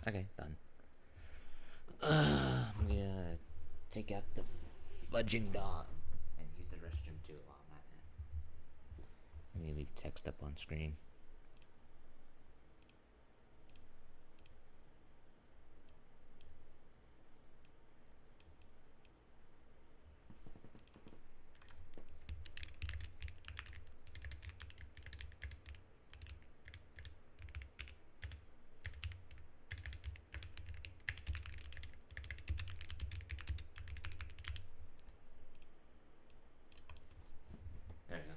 Okay, done. I'm gonna take out the fudging dog and use the restroom too while I'm at it. Let me leave text up on screen. There we go.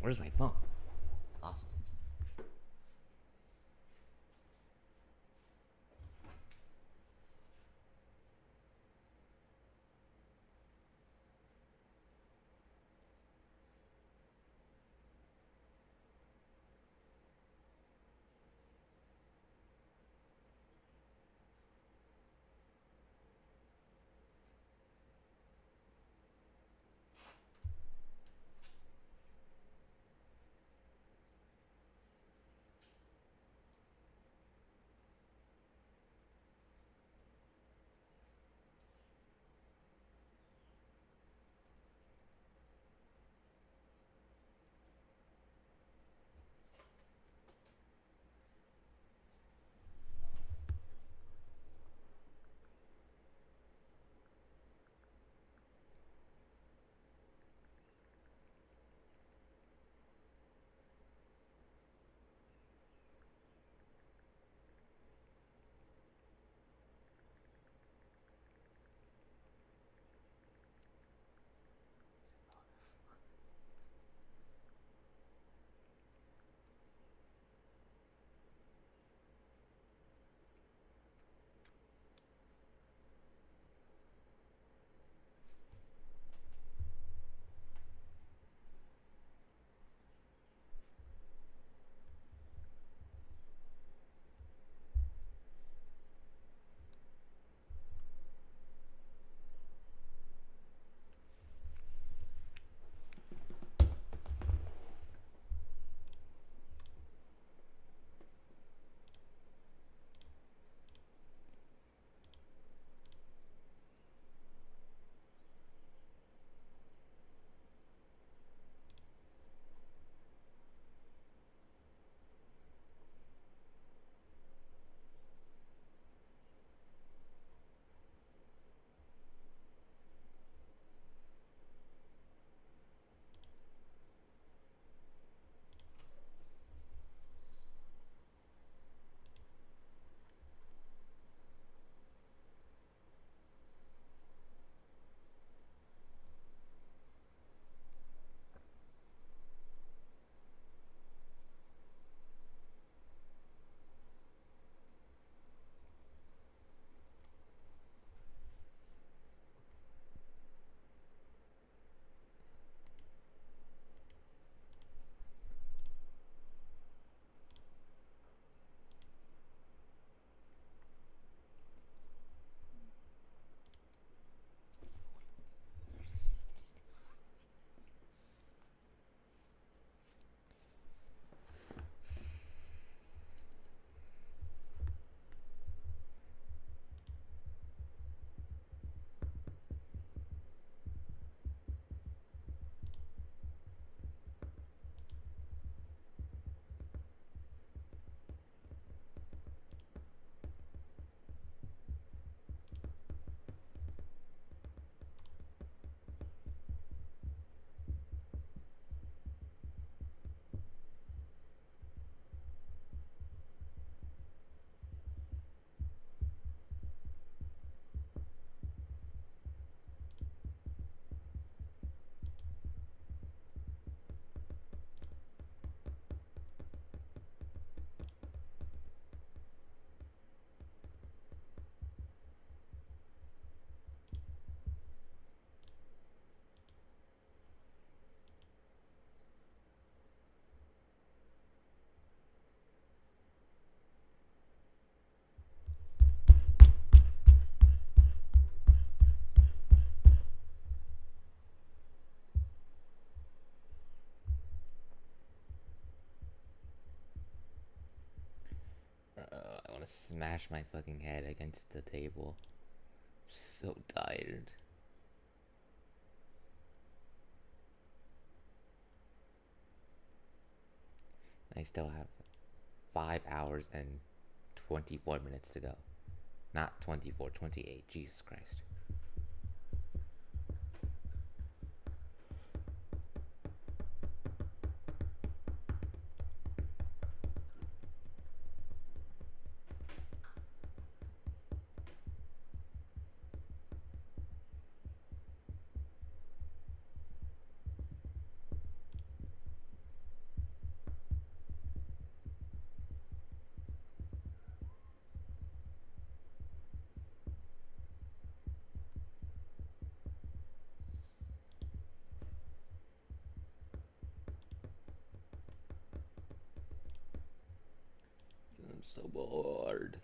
Where's my phone? Lost it. I want to smash my fucking head against the table. So tired. I still have 5 hours and 24 minutes to go. Not 24, 28. Jesus Christ. I'm so bored.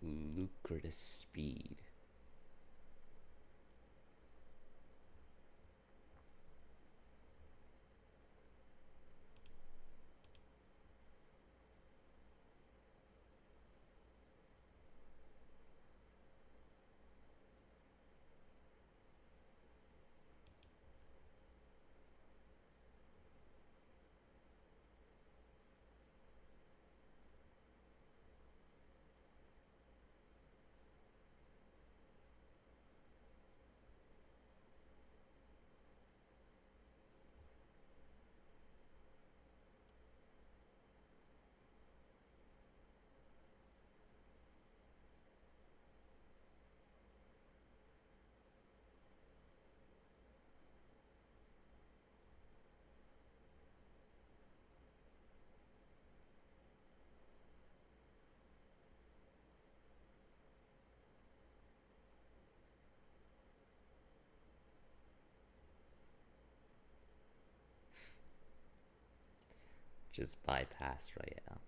lucrative speed. Just bypass right now.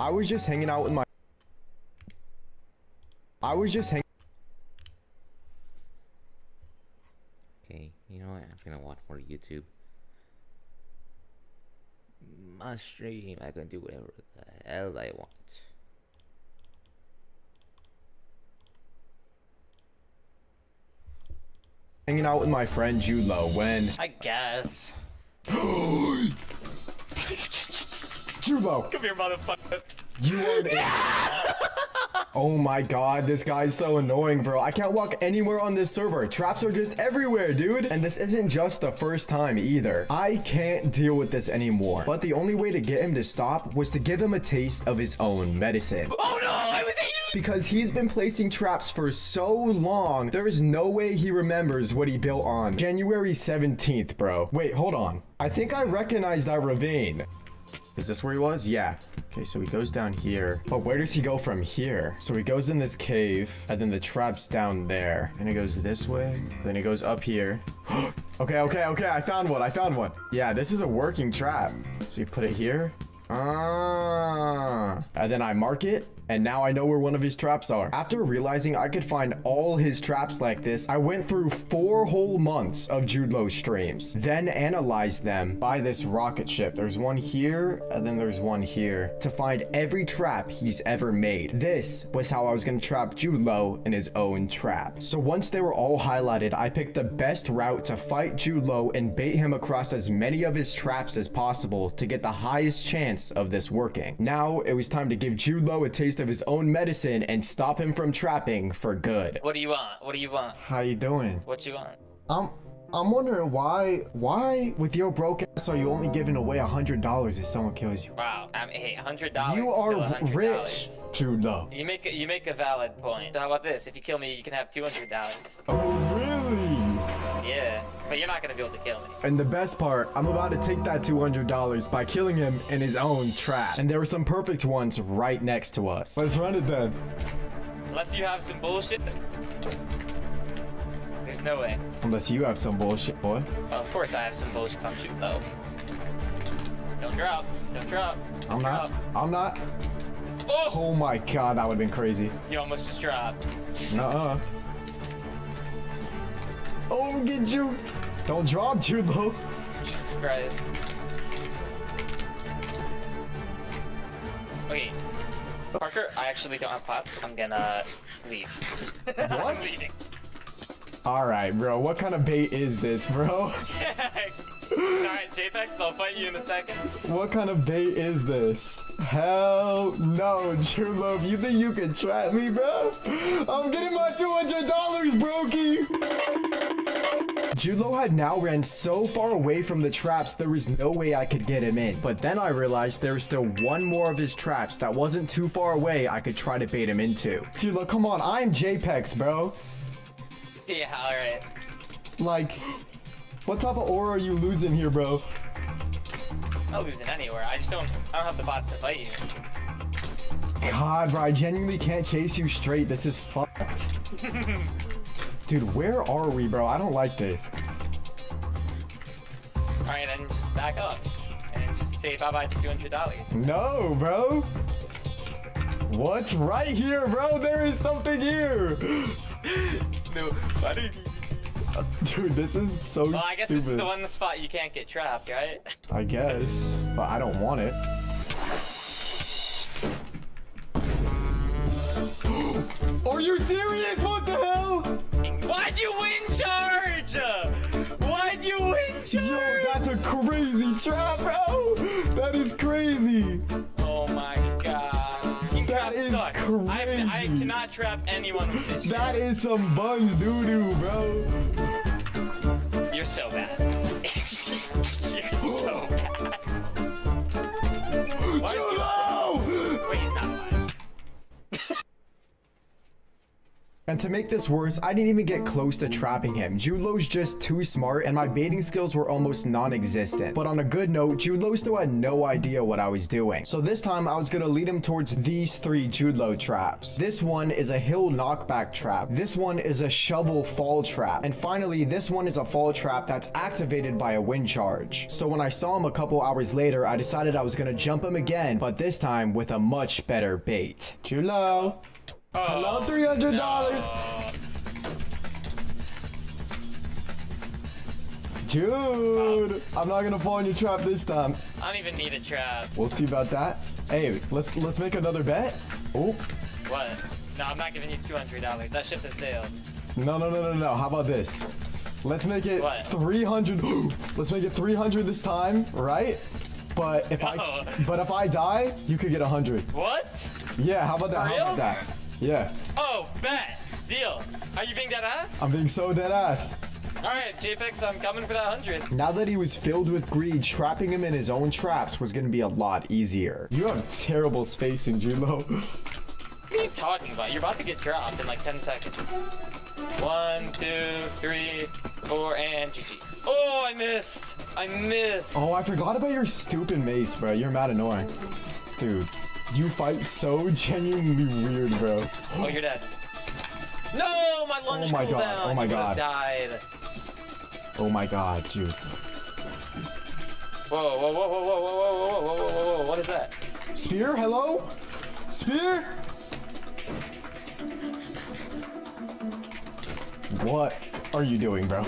I was just hanging out with my... Okay, you know what? I'm gonna watch more YouTube. My stream, I can do whatever the hell I want. hanging out with my friend Julo when... I guess. Julo! Come here, motherfucker. You are an Oh my god, this guy's so annoying, bro. I can't walk anywhere on this server. Traps are just everywhere, dude. And this isn't just the first time either. I can't deal with this anymore. But the only way to get him to stop was to give him a taste of his own medicine. Oh no, I was Because he's been placing traps for so long, there is no way he remembers what he built on January 17th, bro. Wait, hold on. I think I recognize that ravine. Is this where he was? Yeah. Okay, so he goes down here. But where does he go from here? So he goes in this cave, and then the trap's down there. And he goes this way. Then he goes up here. Okay, I found one. Yeah, this is a working trap. So you put it here. And then I mark it. And now I know where one of his traps are. After realizing I could find all his traps like this, I went through 4 whole months of Julo streams, then analyzed them by this rocket ship. There's one here, and then there's one here, to find every trap he's ever made. This was how I was gonna trap Julo in his own trap. So once they were all highlighted, I picked the best route to fight Julo and bait him across as many of his traps as possible to get the highest chance of this working. Now it was time to give Julo a taste of his own medicine and stop him from trapping for good. What do you want? What do you want? How you doing? What you want? I'm wondering why with your broke ass are you only giving away $100 if someone kills you? Wow. Hey, $100. You is are still $100. rich, Julo. You make a valid point. So how about this? If you kill me, you can have $200. Oh really? Yeah, but you're not gonna be able to kill me. And the best part, I'm about to take that $200 by killing him in his own trap. And there were some perfect ones right next to us. Let's run it then. Unless you have some bullshit. There's no way. Unless you have some bullshit, boy. Well, of course I have some bullshit. Come shoot though. Don't drop. Don't drop. I'm not. Oh! Oh my god, that would've been crazy. You almost just dropped. Nuh-uh. Oh, get juked. Don't drop, Julo. Jesus Christ. Okay. Parker, I actually don't have pots. I'm gonna leave. I'm What? leaving. Alright, bro. What kind of bait is this, bro? Alright, JPEX, I'll fight you in a second. What kind of bait is this? Hell no, Julo. You think you can trap me, bro? I'm getting my $200, brokey. Julo had now ran so far away from the traps, there was no way I could get him in. But then I realized there was still one more of his traps that wasn't too far away I could try to bait him into. Julo, come on. I'm JPEX, bro. Yeah, alright. Like, what type of aura are you losing here, bro? I'm not losing anywhere. I don't have the bots to fight you. God, bro, I genuinely can't chase you straight. This is fucked. Dude, where are we, bro? I don't like this. Alright, then just back up. And just say bye-bye to $200. No, bro. What's right here, bro? There is something here. No, why did you... Dude, this is so Well, I guess stupid. this is the one spot you can't get trapped, right? I guess, but I don't want it. Are you serious? What the hell? Why'd you win charge? Why'd you win charge? Yo, that's a crazy trap, bro. That is crazy. Oh my god. King That trap is sucks. I crazy. cannot trap anyone with this That shit. is some buns doo-doo, bro. You're so bad. You're so bad. Why is he Julo! Wait, he's not alive. And to make this worse, I didn't even get close to trapping him. Judelo's just too smart and my baiting skills were almost non-existent. But on a good note, Judelo still had no idea what I was doing. So this time I was gonna lead him towards these 3 Judelo traps. This one is a hill knockback trap. This one is a shovel fall trap. And finally, this one is a fall trap that's activated by a wind charge. So when I saw him a couple hours later, I decided I was gonna jump him again, but this time with a much better bait. Judelo. Hello, $300. No. Dude, I'm not gonna fall in your trap this time. I don't even need a trap. We'll see about that. Hey, let's make another bet. Oh, What? No, I'm not giving you $200. That ship has sailed. no. How about this? Let's make it What? 300. Let's make it 300 this time, right? But if No. if I die, you could get 100. What? Yeah, how about that? For How real? about that? Yeah, Oh, bet. Deal. Are you being dead ass? I'm being so dead ass. All right, JPEX, I'm coming for that 100. Now that he was filled with greed, trapping him in his own traps was gonna be a lot easier. You have terrible spacing, Judelo. What are you talking about? You're about to get dropped in like 10 seconds. 1, 2, 3, 4, and GG. Oh, I missed. I missed. Oh, I forgot about your stupid mace, bro. You're mad annoying. Dude, you fight so genuinely weird, bro. Oh, you're dead. No, my lunge Oh my God, cooldown. oh my You would've God. died. Oh my god, dude. Whoa, whoa, whoa, whoa, whoa, whoa, whoa, whoa, whoa, whoa, whoa. What is that? Spear, hello? Spear? What are you doing, bro?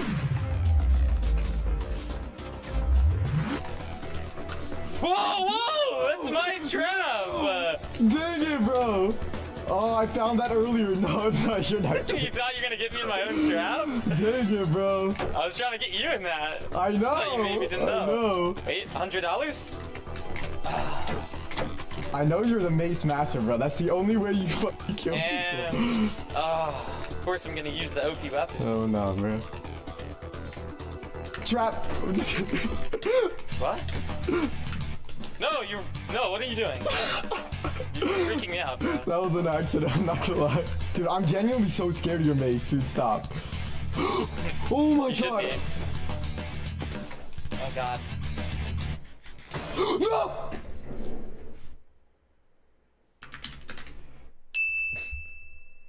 Whoa, whoa! That's my trap! Dang it, bro! Oh, I found that earlier. No, you're not. You thought you were gonna get me in my own trap? Dang it, bro. I was trying to get you in that. I know. thought you maybe didn't I know. know. Wait, $100? I know you're the mace master, bro. That's the only way you fucking kill people. And of course I'm gonna use the OP weapon. Oh no, bro. Trap. What? No, what are you doing? You're freaking me out, bro. That was an accident, I'm not gonna lie. Dude, I'm genuinely so scared of your mace, dude, stop. Oh my You should god. be. Oh god. No!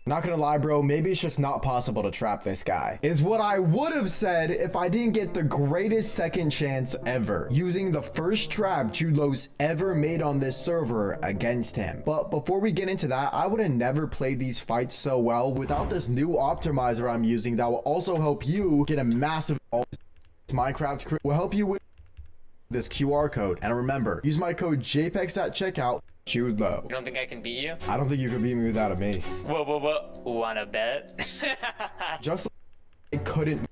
Not gonna lie, bro, maybe it's just not possible to trap this guy. Is what I would have said if I didn't get the greatest second chance ever, using the first trap Judelo's ever made on this server against him. But before we get into that, I would have never played these fights so well without this new optimizer I'm using that will also help you get a massive Minecraft crew. Will help you with this QR code. And remember, use my code JPEX at checkout. Judelo. You don't think I can beat you? I don't think you could beat me without a mace. Whoa, whoa, whoa. Wanna bet? Just like I couldn't.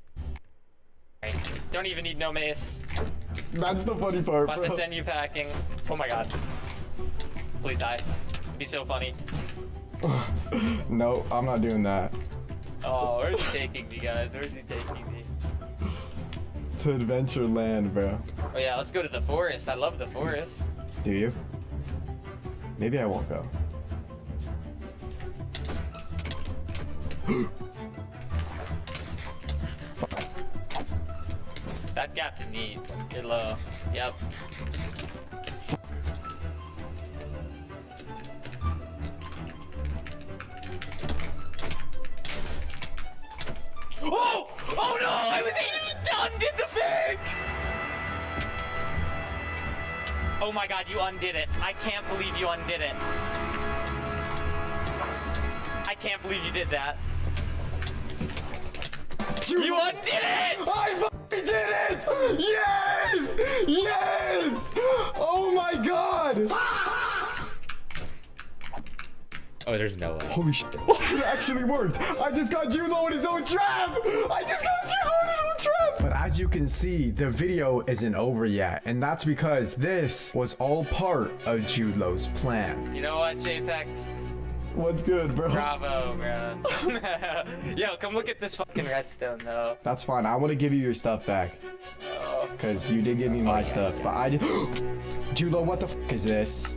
Don't even need no mace. That's the funny part, About bro. to send you packing. Oh my god. Please die. It'd be so funny. No, I'm not doing that. Oh, where's he taking me, guys? Where's he taking me? To Adventure Land, bro. Oh yeah, let's go to the forest. I love the forest. Do you? Maybe I won't go. That got to neat. Get low. Yep. Oh! Oh no! I was undid the thing! Oh my god, you undid it. I can't believe you undid it. I can't believe you did that. You undid it! I fucking did it! Yes! Yes! Oh my god! Oh, there's no way. Holy shit. It actually worked. I just got Judelo in his own trap. I just got Judelo in his own trap. But as you can see, the video isn't over yet. And that's because this was all part of Judelo's plan. You know what, JPEX? What's good, bro? Bravo, bro. Yo, come look at this fucking redstone, though. That's fine. I want to give you your stuff back. Oh. Because you did give me my stuff. But I did. Judelo, what the f is this?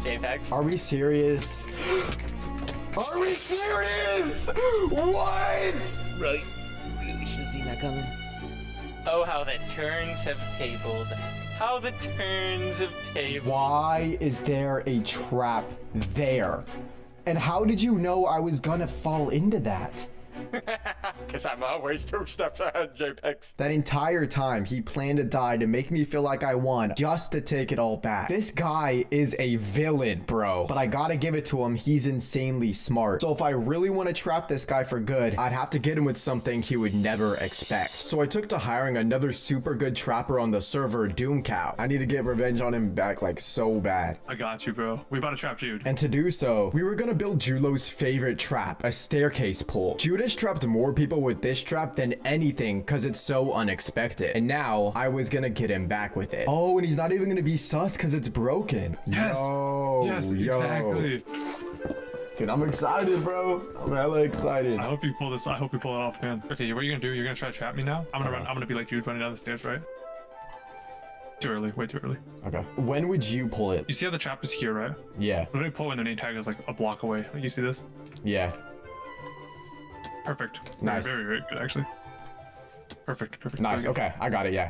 JPEX. Are we serious? Are we serious? What? Right. Really should have seen that coming. Oh, how the turns have tabled. How the turns have tabled. Why is there a trap there? And how did you know I was gonna fall into that? Because I'm always 2 steps ahead, JPEGs. That entire time, he planned to die to make me feel like I won, just to take it all back. This guy is a villain, bro. But I gotta give it to him, he's insanely smart. So if I really want to trap this guy for good, I'd have to get him with something he would never expect. So I took to hiring another super good trapper on the server, Doomcow. I need to get revenge on him back like so bad. I got you, bro. We about to trap Jude. And to do so, we were gonna build Julo's favorite trap, a staircase pull. Jude has trapped more people with this trap than anything because it's so unexpected. And now I was gonna get him back with it. Oh, and he's not even gonna be sus because it's broken. Yes. Yes, exactly. Dude, I'm excited, bro. I'm hella excited. I hope you pull this. I hope you pull it off, man. Okay, what are you gonna do? You're gonna try to trap me now? I'm gonna run. I'm gonna be like Jude running down the stairs, right? Too early. Way too early. Okay. When would you pull it? You see how the trap is here, right? Yeah. When we pull when the name tag is like a block away. Like, you see this? Yeah. Perfect. Nice. Very, very good, actually. Perfect. Perfect. Nice. Very good. Okay, I got it. Yeah.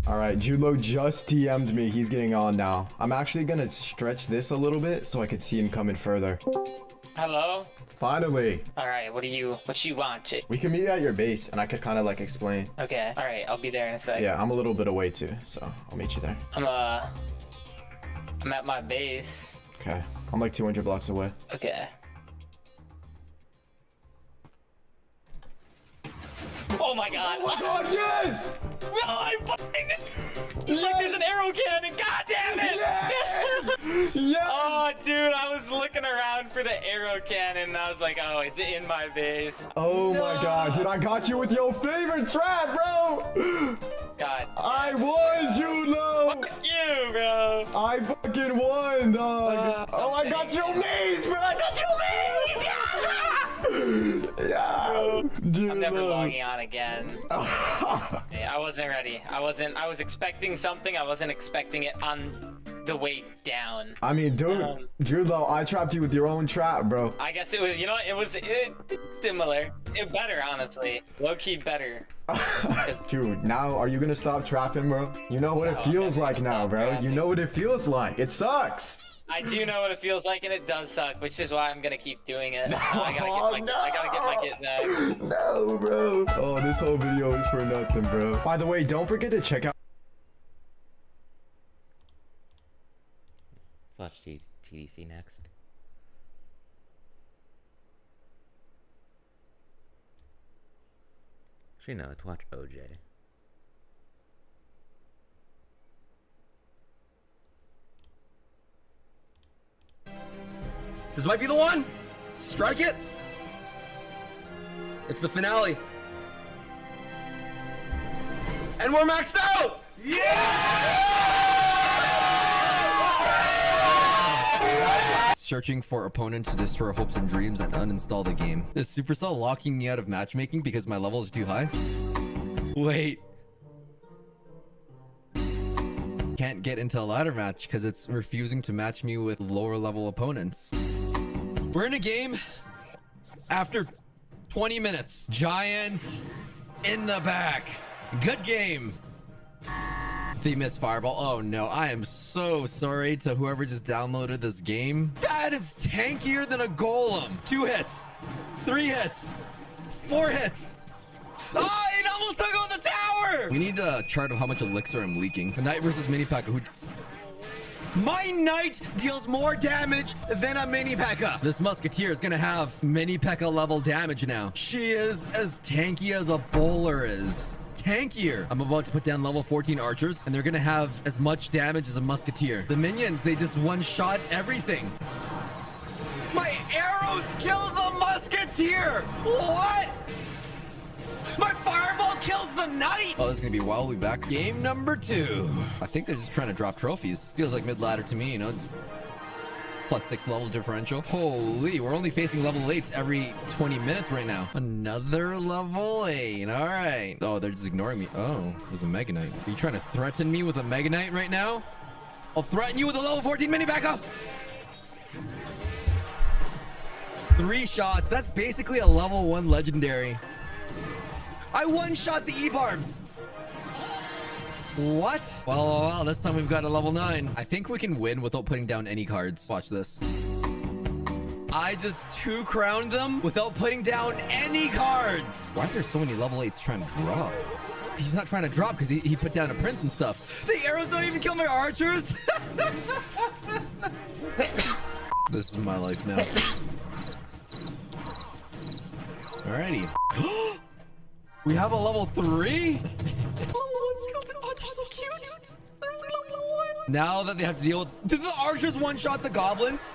All right, Julo just DM'd me. He's getting on now. I'm actually gonna stretch this a little bit so I could see him coming further. Hello? Finally. Alright, what you want? We can meet at your base and I could kind of like explain. Okay, alright, I'll be there in a sec. Yeah, I'm a little bit away too, so I'll meet you there. I'm at my base. Okay. I'm like 200 blocks away. Okay. Oh my god! Oh, yes! No, I fucking... It's like there's an arrow cannon! God damn it! Yes! Yes! Oh, dude, I was looking around for the arrow cannon and I was like, oh, is it in my base? Oh my god, dude, I got you with your favorite trap, bro! God. I won, Julo! Fuck you, bro! I fucking won, dog! Oh, I got your maze, bro! I got your maze! Yeah! Yeah! Julo. I'm never logging on again. Yeah, I wasn't ready. I was expecting something. I wasn't expecting it on the way down. I mean, dude, Julo, I trapped you with your own trap, bro. I guess it was, you know, it was similar. Better, honestly. Low-key better. Dude, now are you gonna stop trapping, bro? You know what it feels like now, bro. You know what it feels like. It sucks. I do know what it feels like, and it does suck, which is why I'm gonna keep doing it. I gotta get my kit back. No, bro. Oh, this whole video is for nothing, bro. By the way, don't forget to check out. Let's watch TDC next. Actually, no, let's watch OJ. This might be the one! Strike it! It's the finale. And we're maxed out! Searching for opponents to destroy hopes and dreams and uninstall the game. Is Supercell locking me out of matchmaking because my level is too high? Wait. Can't get into a ladder match because it's refusing to match me with lower level opponents. We're in a game after 20 minutes. Giant in the back. Good game. They missed fireball. Oh no, I am so sorry to whoever just downloaded this game. That is tankier than a golem. 2 hits, 3 hits, 4 hits. Oh, it almost took out the tower. We need a chart of how much elixir I'm leaking. The knight versus mini P.E.K.K.A. My knight deals more damage than a mini P.E.K.K.A. This musketeer is gonna have mini P.E.K.K.A. level damage now. She is as tanky as a bowler is. Tankier. I'm about to put down level 14 archers, and they're gonna have as much damage as a musketeer. The minions, they just one-shot everything. My arrows kill the musketeer! What? My fireball kills the knight! Oh, this is gonna be a while. We'll be back. Game number 2. I think they're just trying to drop trophies. Feels like mid-ladder to me, you know? +6 level differential. Holy, we're only facing level 8s every 20 minutes right now. Another level 8. All right. Oh, they're just ignoring me. Oh, there's a Mega Knight. Are you trying to threaten me with a Mega Knight right now? I'll threaten you with a level 14 mini P.E.K.K.A. 3 shots. That's basically a level 1 legendary. I one-shot the E-Barbs. What? Well, this time we've got a level 9. I think we can win without putting down any cards. Watch this. I just 2-crowned them without putting down any cards. Why are there so many level 8s trying to drop? He's not trying to drop because he put down a prince and stuff. The arrows don't even kill my archers. This is my life now. Alrighty. We have a level 3? Level 1 skeleton. Oh, they're so cute. They're only level 1. Now that they have to deal with... Did the archers one-shot the goblins?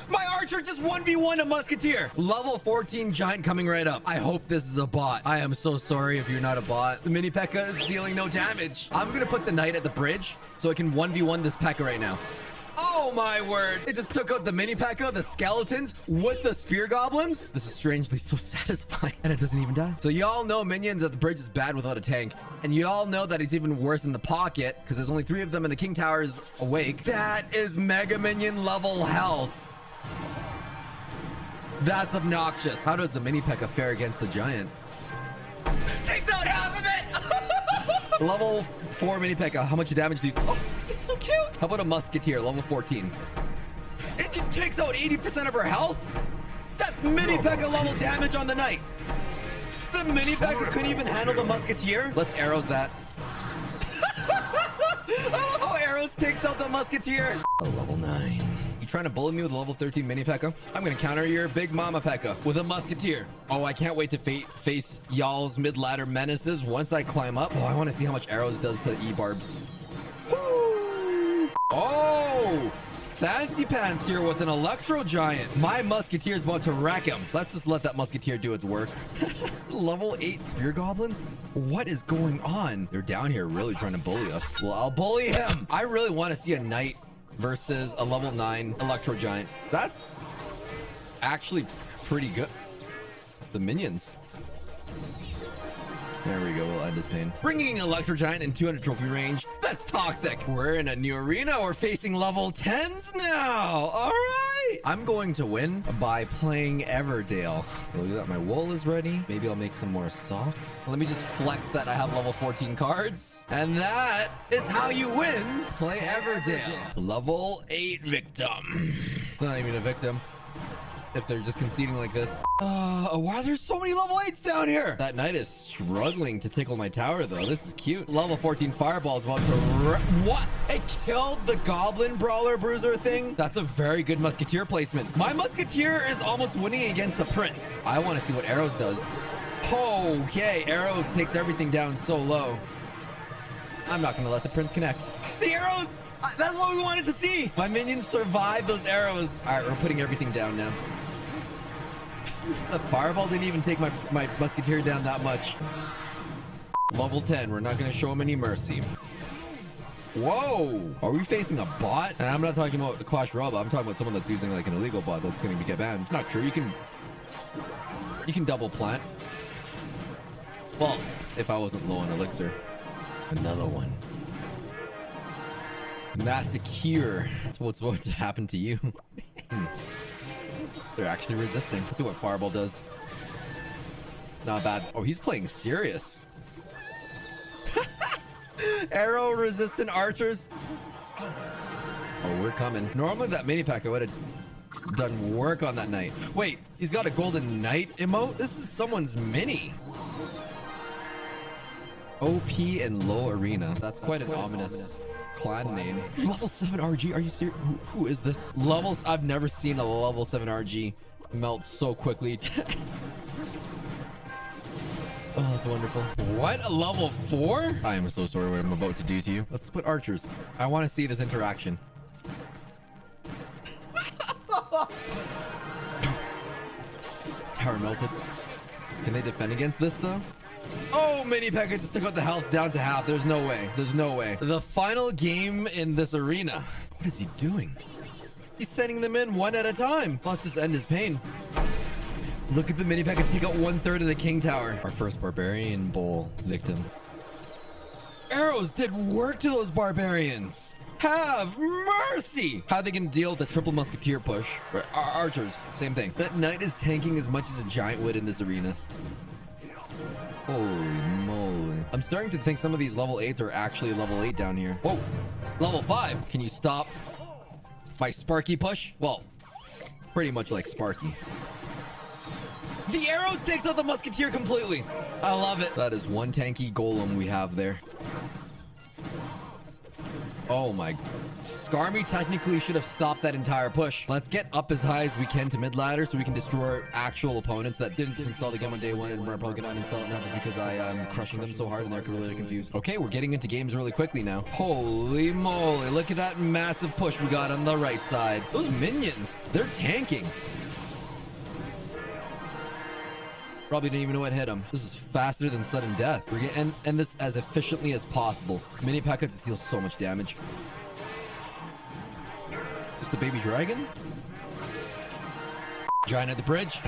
My archer just 1v1 a musketeer. Level 14 giant coming right up. I hope this is a bot. I am so sorry if you're not a bot. The mini P.E.K.K.A. is dealing no damage. I'm going to put the knight at the bridge so it can 1v1 this P.E.K.K.A. right now. Oh my word. It just took out the mini P.E.K.K.A., the skeletons with the spear goblins. This is strangely so satisfying. And it doesn't even die. So y'all know minions at the bridge is bad without a tank. And y'all know that it's even worse in the pocket because there's only 3 of them and the king tower is awake. That is mega minion level health. That's obnoxious. How does the mini P.E.K.K.A. fare against the giant? Takes out half of it. Level 4 mini P.E.K.K.A. How much damage do you... Oh, it's so cute. How about a musketeer, level 14? It takes out 80% of her health? That's mini P.E.K.K.A. level damage on the knight. The mini P.E.K.K.A. couldn't even handle the musketeer. Let's arrows that. I love how arrows takes out the musketeer. A level 9. You trying to bully me with a level 13 mini P.E.K.K.A.? I'm gonna counter your big mama P.E.K.K.A. with a musketeer. Oh, I can't wait to face y'all's mid-ladder menaces once I climb up. Oh, I want to see how much arrows does to E-Barbs. Woo! Oh! Fancy pants here with an electro giant. My musketeer is about to wreck him. Let's just let that musketeer do its work. Level 8 spear goblins? What is going on? They're down here really trying to bully us. Well, I'll bully him. I really want to see a knight versus a level 9 electro giant. That's actually pretty good. The minions. There we go. We'll end his pain. Bringing electro giant in 200 trophy range. That's toxic. We're in a new arena. We're facing level 10s now. All right. I'm going to win by playing Everdale. Look at that. My wool is ready. Maybe I'll make some more socks. Let me just flex that I have level 14 cards. And that is how you win. Play Everdale. Level 8 victim. It's not even a victim if they're just conceding like this. Why are there so many level 8s down here? That knight is struggling to tickle my tower though. This is cute. Level 14 fireball is about to what? It killed the goblin brawler bruiser thing? That's a very good musketeer placement. My musketeer is almost winning against the prince. I want to see what arrows does. Okay, arrows takes everything down so low. I'm not gonna let the prince connect. The arrows! That's what we wanted to see. My minions survived those arrows. All right, we're putting everything down now. The fireball didn't even take my musketeer down that much. Level 10. We're not going to show him any mercy. Whoa. Are we facing a bot? And I'm not talking about the Clash Royale. I'm talking about someone that's using like an illegal bot that's going to get banned. Not true. You can double plant. Well, if I wasn't low on elixir. Another one. Massacre. That's what's going to happen to you. They're actually resisting. Let's see what Fireball does. Not bad. Oh, he's playing serious. Arrow resistant archers. Oh, we're coming. Normally that mini P.E.K.K.A. would have done work on that knight. Wait, he's got a golden knight emote? This is someone's mini. OP and low arena. That's quite an ominous clan name. Level 7 RG? Are you serious? Who is this? Levels. I've never seen a level 7 RG melt so quickly. Oh, that's wonderful. What? A level 4? I am so sorry what I'm about to do to you. Let's put archers. I want to see this interaction. Tower melted. Can they defend against this though? Oh, mini P.E.K.K.A. just took out the health down to half. There's no way. There's no way. The final game in this arena. What is he doing? He's sending them in one at a time. Let's just end his pain. Look at the mini P.E.K.K.A. take out 1/3 of the king tower. Our first barbarian bowl victim. Arrows did work to those barbarians. Have mercy! How are they gonna deal with the triple musketeer push? Or archers, same thing. That knight is tanking as much as a giant would in this arena. Holy moly. I'm starting to think some of these level 8s are actually level 8 down here. Whoa, level 5. Can you stop my Sparky push? Well, pretty much like Sparky. The arrows takes out the musketeer completely. I love it. That is one tanky golem we have there. Oh my. Skarmy technically should have stopped that entire push. Let's get up as high as we can to mid ladder so we can destroy actual opponents that didn't install the game on day one and we're probably gonna uninstall it now just because I am crushing them so hard and they're really confused. Okay, we're getting into games really quickly now. Holy moly, look at that massive push we got on the right side. Those minions, they're tanking. Probably didn't even know what hit him. This is faster than sudden death. We're gonna end this as efficiently as possible. Mini packets deal so much damage. Just the baby dragon? Giant at the bridge.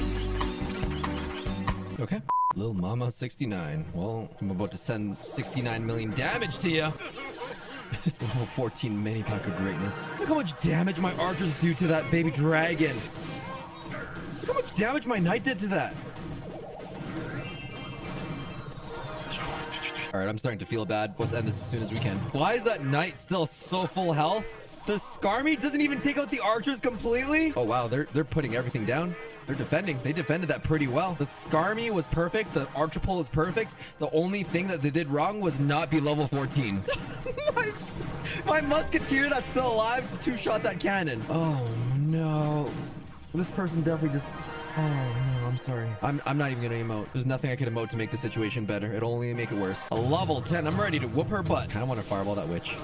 Okay. Little Mama 69. Well, I'm about to send 69 million damage to you. Level 14 mini pack of greatness. Look how much damage my archers do to that baby dragon. Look how much damage my knight did to that. All right, I'm starting to feel bad. Let's end this as soon as we can. Why is that knight still so full health? The Skarmy doesn't even take out the archers completely. Oh, wow. They're putting everything down. They're defending. They defended that pretty well. The Skarmy was perfect. The archer pole is perfect. The only thing that they did wrong was not be level 14. my musketeer that's still alive just two-shot that cannon. Oh, no. This person definitely just... Oh, no, I'm sorry. I'm not even gonna emote. There's nothing I can emote to make the situation better. It'll only make it worse. A level 10. I'm ready to whoop her butt. I kind of want to fireball that witch.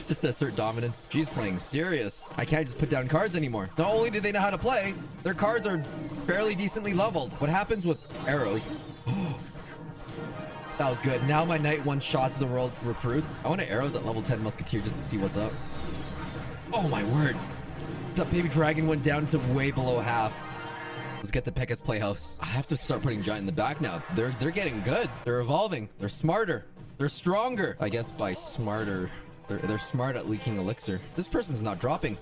Just to assert dominance. She's playing serious. I can't just put down cards anymore. Not only do they know how to play, their cards are fairly decently leveled. What happens with arrows? That was good. Now my knight one-shots the world recruits. I want to arrows at level 10 musketeer just to see what's up. Oh, my word. The baby dragon went down to way below half. Let's get to Pekka's Playhouse. I have to start putting giant in the back now. They're getting good. They're evolving. They're smarter. They're stronger. I guess by smarter, they're smart at leaking elixir. This person's not dropping.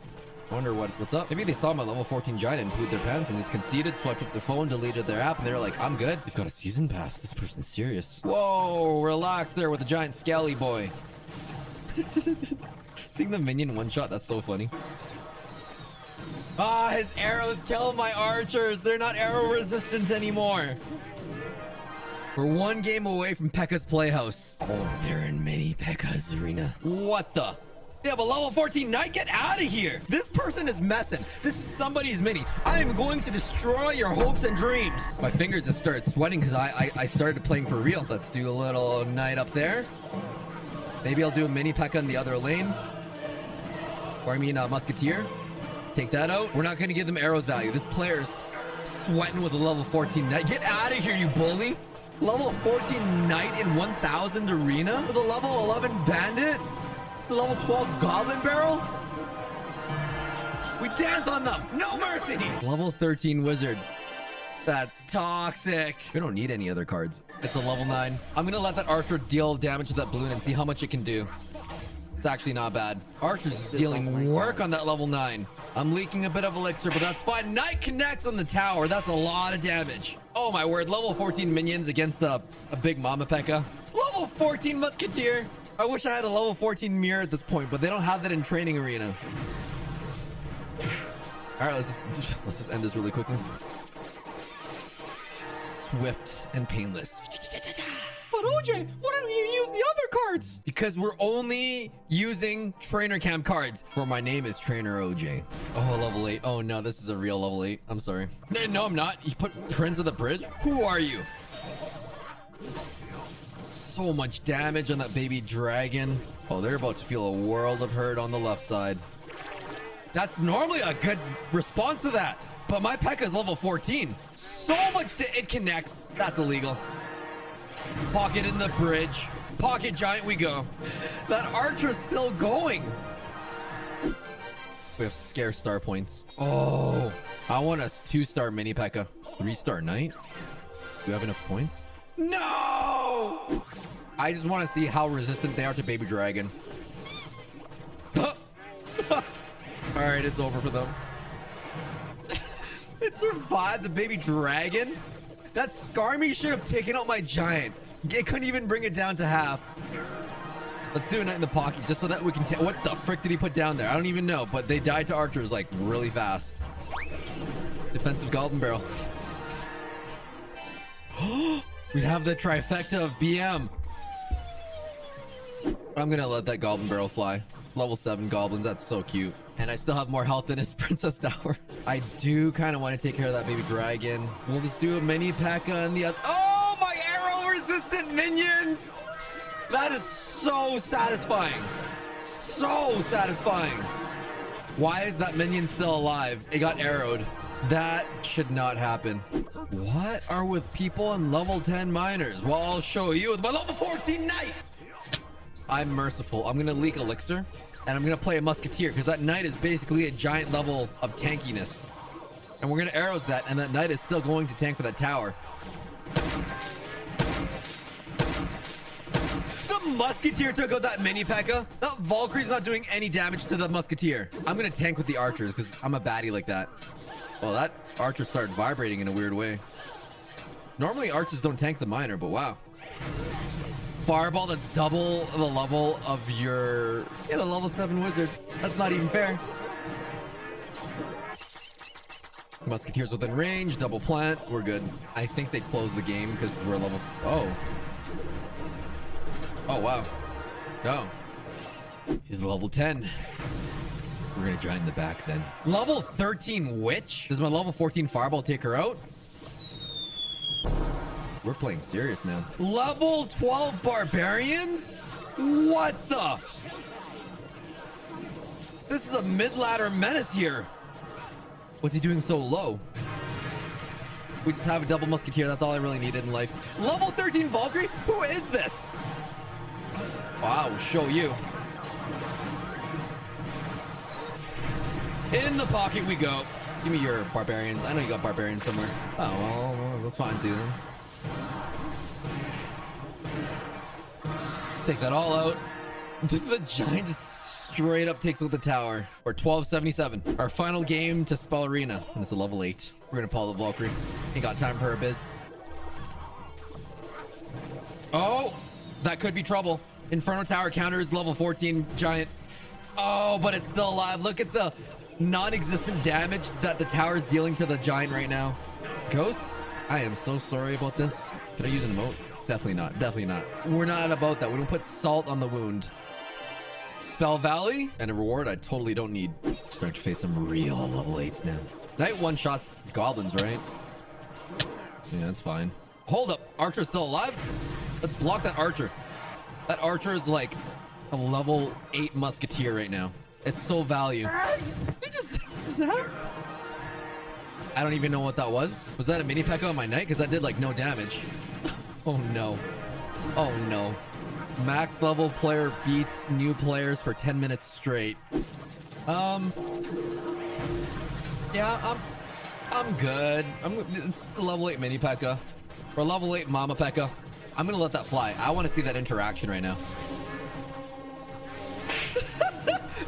I wonder what's up. Maybe they saw my level 14 giant and pooed their pants and just conceded, swiped up their phone, deleted their app, and they're like, I'm good. They've got a season pass. This person's serious. Whoa, relax there with the giant scally boy. Seeing the minion one shot, that's so funny. Ah, his arrows kill my archers. They're not arrow resistant anymore. We're one game away from Pekka's Playhouse. Oh, they're in mini Pekka's arena. What the? They have a level 14 knight? Get out of here. This person is messing. This is somebody's mini. I am going to destroy your hopes and dreams. My fingers just started sweating because I started playing for real. Let's do a little knight up there. Maybe I'll do a mini Pekka in the other lane. Or I mean musketeer. Take that out. We're not going to give them arrows value. This player's sweating with a level 14 knight. Get out of here, you bully. Level 14 knight in 1000 arena with a level 11 bandit. The level 12 goblin barrel. We dance on them. No mercy. Level 13 wizard. That's toxic. We don't need any other cards. It's a level 9. I'm going to let that archer deal damage with that balloon and see how much it can do. It's actually not bad. Archer's is dealing work on that level 9. I'm leaking a bit of elixir, but that's fine. Knight connects on the tower. That's a lot of damage. Oh my word. Level 14 minions against a big Mama Pekka. Level 14 musketeer. I wish I had a level 14 mirror at this point, but they don't have that in training arena. All right, let's just end this really quickly. Swift and painless. But OJ, why don't you use the other cards? Because we're only using trainer camp cards. For my name is Trainer OJ. Oh, level 8. Oh no, this is a real level 8. I'm sorry. No, I'm not. You put Prince of the Bridge? Who are you? So much damage on that baby dragon. Oh, they're about to feel a world of hurt on the left side. That's normally a good response to that. But my Pekka is level 14. So much it connects. That's illegal. Pocket in the bridge. Pocket giant we go. That archer's still going. We have scarce star points. Oh, I want a 2-star mini Pekka. 3-star knight. Do we have enough points? No! I just want to see how resistant they are to baby dragon. All right, it's over for them. It survived the baby dragon. That Skarmy should have taken out my giant. It couldn't even bring it down to half. Let's do a Knight in the Pocket just so that we can take. What the frick did he put down there? I don't even know, but they died to archers like really fast. Defensive Golden Barrel. We have the trifecta of BM. I'm gonna let that Goblin Barrel fly. Level 7 goblins, that's so cute. And I still have more health than his Princess Tower. I do kind of want to take care of that baby dragon. We'll just do a mini P.E.K.K.A. and the other. Oh, my arrow resistant minions! That is so satisfying. So satisfying. Why is that minion still alive? It got arrowed. That should not happen. What are with people and level 10 miners? Well, I'll show you with my level 14 knight. I'm merciful. I'm gonna leak elixir and I'm gonna play a musketeer because that knight is basically a giant level of tankiness. And we're gonna arrows that, and that knight is still going to tank for that tower. The musketeer took out that mini P.E.K.K.A. That Valkyrie's not doing any damage to the musketeer. I'm gonna tank with the archers because I'm a baddie like that. Well, that archer started vibrating in a weird way. Normally archers don't tank the miner, but wow. Fireball that's double the level of your... Get a level 7 wizard. That's not even fair. Musketeers within range, double plant. We're good. I think they closed the game because we're level... Oh. Oh, wow. No. He's level 10. We're gonna giant in the back then. Level 13 witch? Does my level 14 fireball take her out? We're playing serious now. Level 12 barbarians? What the? This is a mid-ladder menace here. What's he doing so low? We just have a double musketeer. That's all I really needed in life. Level 13 Valkyrie? Who is this? Wow, we'll show you. In the pocket we go. Give me your barbarians. I know you got barbarians somewhere. Oh, well, that's fine too then. Let's take that all out. The giant just straight up takes out the tower. Or 1277. Our final game to Spell Arena. And it's a level 8. We're gonna pull the Valkyrie. Ain't got time for her biz. Oh, that could be trouble. Inferno Tower counters level 14 giant. Oh, but it's still alive. Look at the non-existent damage that the tower is dealing to the giant right now. Ghost, I am so sorry about this. Could I use an emote? Definitely not. Definitely not. We're not about that. We don't put salt on the wound. Spell Valley and a reward I totally don't need. Start to face some real level 8s now. Knight one-shots goblins, right? Yeah, that's fine. Hold up. Archer's still alive? Let's block that archer. That archer is like a level 8 musketeer right now. It's so value. He just I don't even know what that was. Was that a mini P.E.K.K.A. on my knight? Because that did like no damage. Oh no. Oh no. Max level player beats new players for 10 minutes straight. Yeah, I'm good. It's the level 8 mini P.E.K.K.A. or level 8 mama P.E.K.K.A. I'm gonna let that fly. I want to see that interaction right now.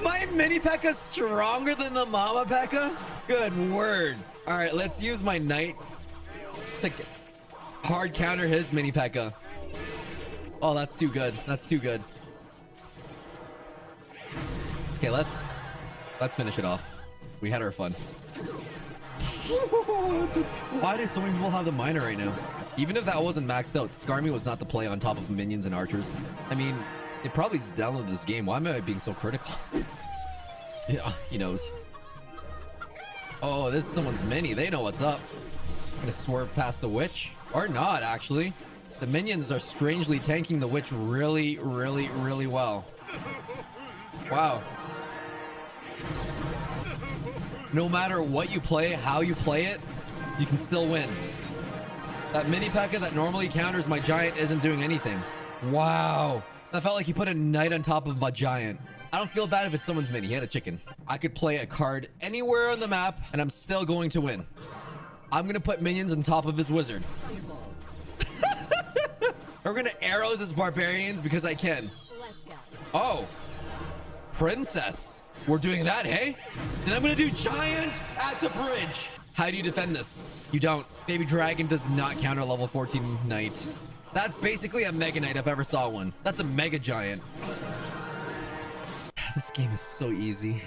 My mini P.E.K.K.A. is stronger than the mama P.E.K.K.A. Good word. All right, let's use my knight to hard counter his mini P.E.K.K.A. Oh, that's too good. That's too good. Okay, let's finish it off. We had our fun. Why do so many people have the miner right now? Even if that wasn't maxed out, Skarmy was not the play on top of minions and archers. I mean, it probably just downloaded this game. Why am I being so critical? Yeah, he knows. Oh, this is someone's mini. They know what's up. I'm gonna swerve past the witch. Or not, actually. The minions are strangely tanking the witch really, really, really well. Wow. No matter what you play, how you play it, you can still win. That mini P.E.K.K.A. that normally counters my giant isn't doing anything. Wow. That felt like he put a knight on top of my giant. I don't feel bad if it's someone's mini. He had a chicken. I could play a card anywhere on the map, and I'm still going to win. I'm gonna put minions on top of his wizard. We're gonna arrows his barbarians because I can. Let's go. Oh. Princess. We're doing that, hey? Then I'm gonna do giant at the bridge. How do you defend this? You don't. Baby Dragon does not counter level 14 Knight. That's basically a Mega Knight if I ever saw one. That's a Mega Giant. This game is so easy.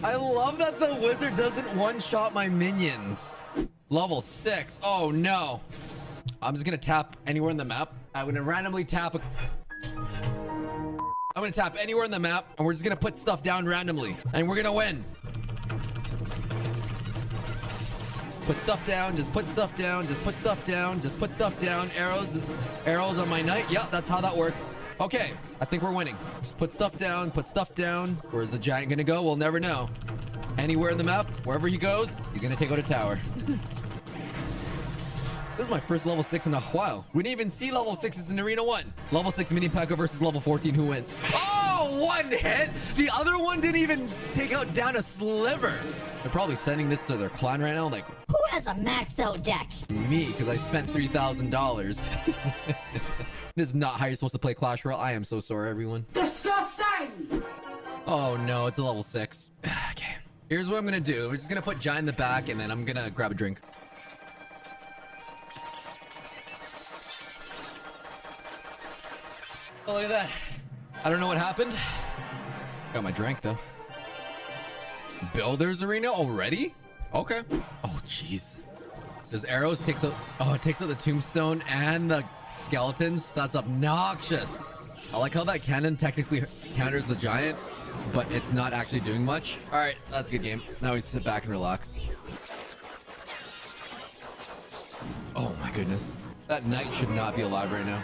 I love that the wizard doesn't one-shot my minions. Level 6. Oh no. I'm just gonna tap anywhere in the map. I'm gonna randomly tap I'm gonna tap anywhere in the map and we're just gonna put stuff down randomly and we're gonna win. Just put stuff down, just put stuff down, just put stuff down, just put stuff down. Arrows on my knight. Yep, that's how that works. Okay, I think we're winning. Just put stuff down, put stuff down. Where's the giant gonna go? We'll never know. Anywhere in the map, wherever he goes, he's gonna take out a tower. This is my first level 6 in a while. We didn't even see level 6s in Arena 1. Level 6 Mini P.E.K.K.A versus level 14. Who went? Oh, one hit. The other one didn't even take out down a sliver. They're probably sending this to their clan right now. Like, Who has a maxed out deck? me, because I spent $3,000. This is not how you're supposed to play Clash Royale. I am so sorry, everyone. Disgusting! Oh no, it's a level 6. Okay. Here's what I'm gonna do. We're just gonna put Giant in the back and then I'm gonna grab a drink. Oh, look at that. I don't know what happened. Got my drink though. Builders Arena already? Okay. Oh jeez. Does arrows takes out, oh, it takes out the tombstone and the skeletons. That's obnoxious. I like how that cannon technically counters the giant, but it's not actually doing much. All right, that's a good game. Now we sit back and relax. Oh my goodness. That knight should not be alive right now.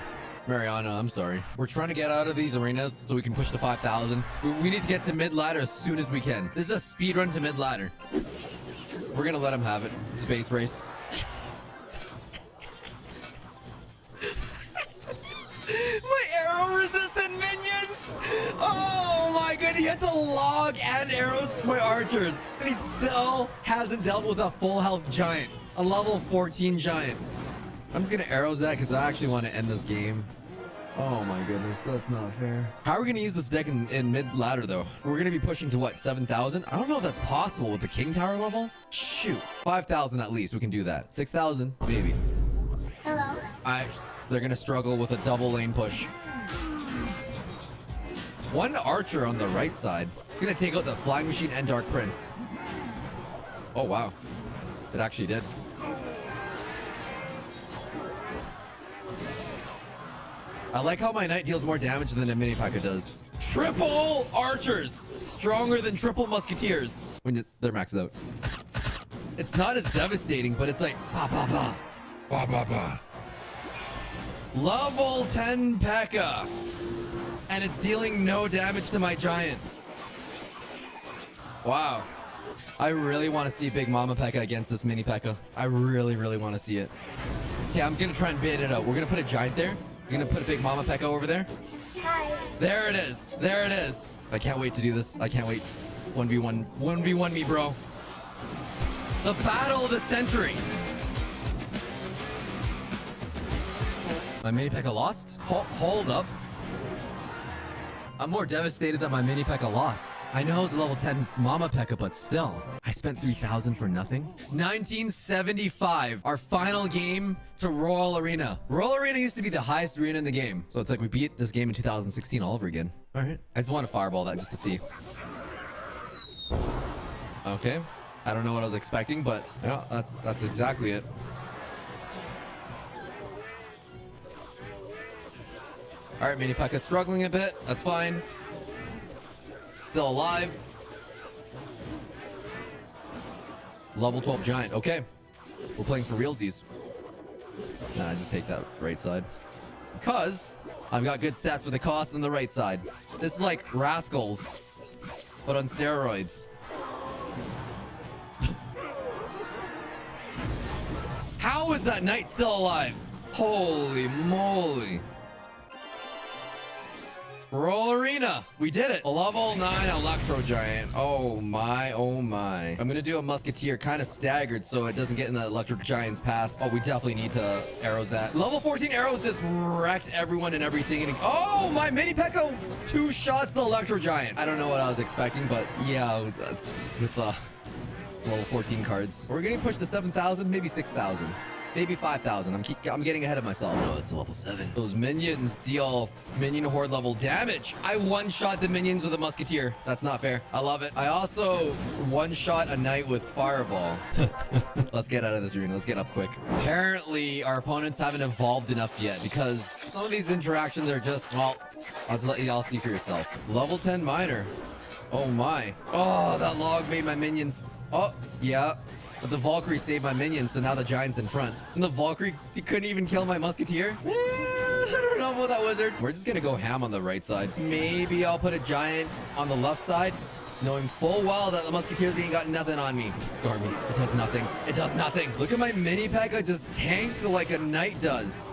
Mariana, I'm sorry. We're trying to get out of these arenas so we can push to 5,000. We need to get to mid ladder as soon as we can. This is a speed run to mid ladder. We're gonna let him have it. It's a base race. My arrow resistant minions! Oh my god, he had to log and arrows my archers. And he still hasn't dealt with a full health giant. A level 14 giant. I'm just gonna arrows that because I actually want to end this game. Oh my goodness, that's not fair. How are we gonna use this deck in mid ladder though? We're gonna be pushing to what, 7,000? I don't know if that's possible with the King Tower level. Shoot, 5,000 at least, we can do that. 6,000, maybe. Hello? They're gonna struggle with a double lane push. One archer on the right side. It's gonna take out the Flying Machine and Dark Prince. Oh wow, it actually did. I like how my knight deals more damage than a mini P.E.K.K.A does. Triple archers, stronger than triple musketeers when they're maxed out. It's not as devastating, but it's like ba ba ba, ba ba ba. Level 10 P.E.K.K.A, and it's dealing no damage to my giant. Wow, I really want to see Big Mama P.E.K.K.A against this mini P.E.K.K.A. I really want to see it. Okay, I'm gonna try and bait it out. We're gonna put a giant there. Gonna put a Big Mama P.E.K.K.A over there. Hi. There it is. There it is. I can't wait to do this. I can't wait. 1v1 me, bro. The battle of the century. My mini P.E.K.K.A lost? Hold up. I'm more devastated that my mini P.E.K.K.A lost. I know it's a level 10 Mama P.E.K.K.A, but still. I spent 3,000 for nothing. 1975, our final game to Royal Arena. Royal Arena used to be the highest arena in the game. So it's like we beat this game in 2016 all over again. All right. I just want to fireball that just to see. Okay. I don't know what I was expecting, but yeah, that's exactly it. All right, mini P.E.K.K.A struggling a bit. That's fine. Still alive. Level 12 giant. Okay. We're playing for realsies. Nah, just take that right side. Because I've got good stats for the cost on the right side. This is like Rascals, but on steroids. How is that knight still alive? Holy moly. Roll Arena. We did it. A level 9 Electro Giant. Oh my, oh my. I'm gonna do a Musketeer kind of staggered so it doesn't get in the Electro Giant's path. Oh, we definitely need to arrows that. Level 14 arrows just wrecked everyone and everything. And oh, my Mini Pekka 2 shots the Electro Giant. I don't know what I was expecting, but yeah, that's with the level 14 cards. We're getting pushed to 7,000, maybe 6,000. Maybe 5,000. I'm getting ahead of myself. Oh, it's level 7. Those minions deal minion horde level damage. I one-shot the minions with a musketeer. That's not fair. I love it. I also one-shot a knight with fireball. Let's get out of this arena. Let's get up quick. Apparently, our opponents haven't evolved enough yet because some of these interactions are just, well, I'll just let you all see for yourself. Level 10 miner. Oh my. Oh, that log made my minions. Oh, yeah. But the Valkyrie saved my minions, so now the Giant's in front. And the Valkyrie, he couldn't even kill my Musketeer? I don't know about that wizard. We're just gonna go ham on the right side. Maybe I'll put a Giant on the left side, knowing full well that the Musketeers ain't got nothing on me. Scar me. It does nothing. It does nothing. Look at my Mini Pekka just tank like a knight does.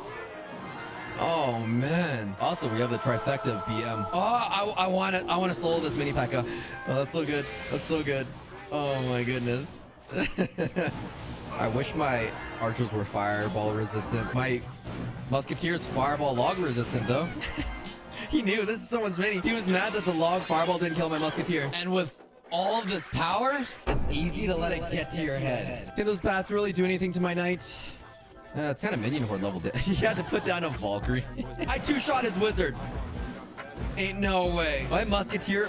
Oh man. Also, we have the trifecta of BM. Oh, I want to solo this Mini Pekka. Oh, that's so good. That's so good. Oh my goodness. I wish my archers were fireball resistant. My musketeer's fireball log resistant though. He knew this is someone's mini. He was mad that the log fireball didn't kill my musketeer. And with all of this power, it's easy to let it get to your head. Can those bats really do anything to my knight? It's kind of minion horde level. He had to put down a Valkyrie. I two-shot his wizard. Ain't no way. My musketeer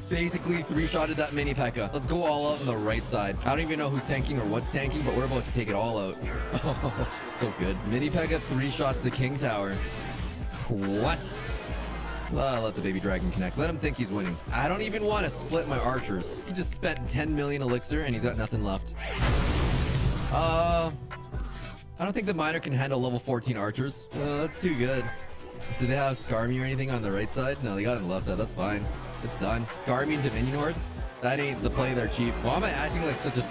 basically three-shotted that Mini Pekka. Let's go all out on the right side. I don't even know who's tanking or what's tanking, but we're about to take it all out. Oh, so good. Mini Pekka three-shots the King Tower. What? Let the baby dragon connect. Let him think he's winning. I don't even want to split my archers. He just spent 10 million elixir and he's got nothing left. I don't think the miner can handle level 14 archers. That's too good. Do they have Skarmy or anything on the right side? No, they got it on the left side. That's fine. It's done. Skarmy into minion horde? That ain't the play there, Chief. Why am I acting like such a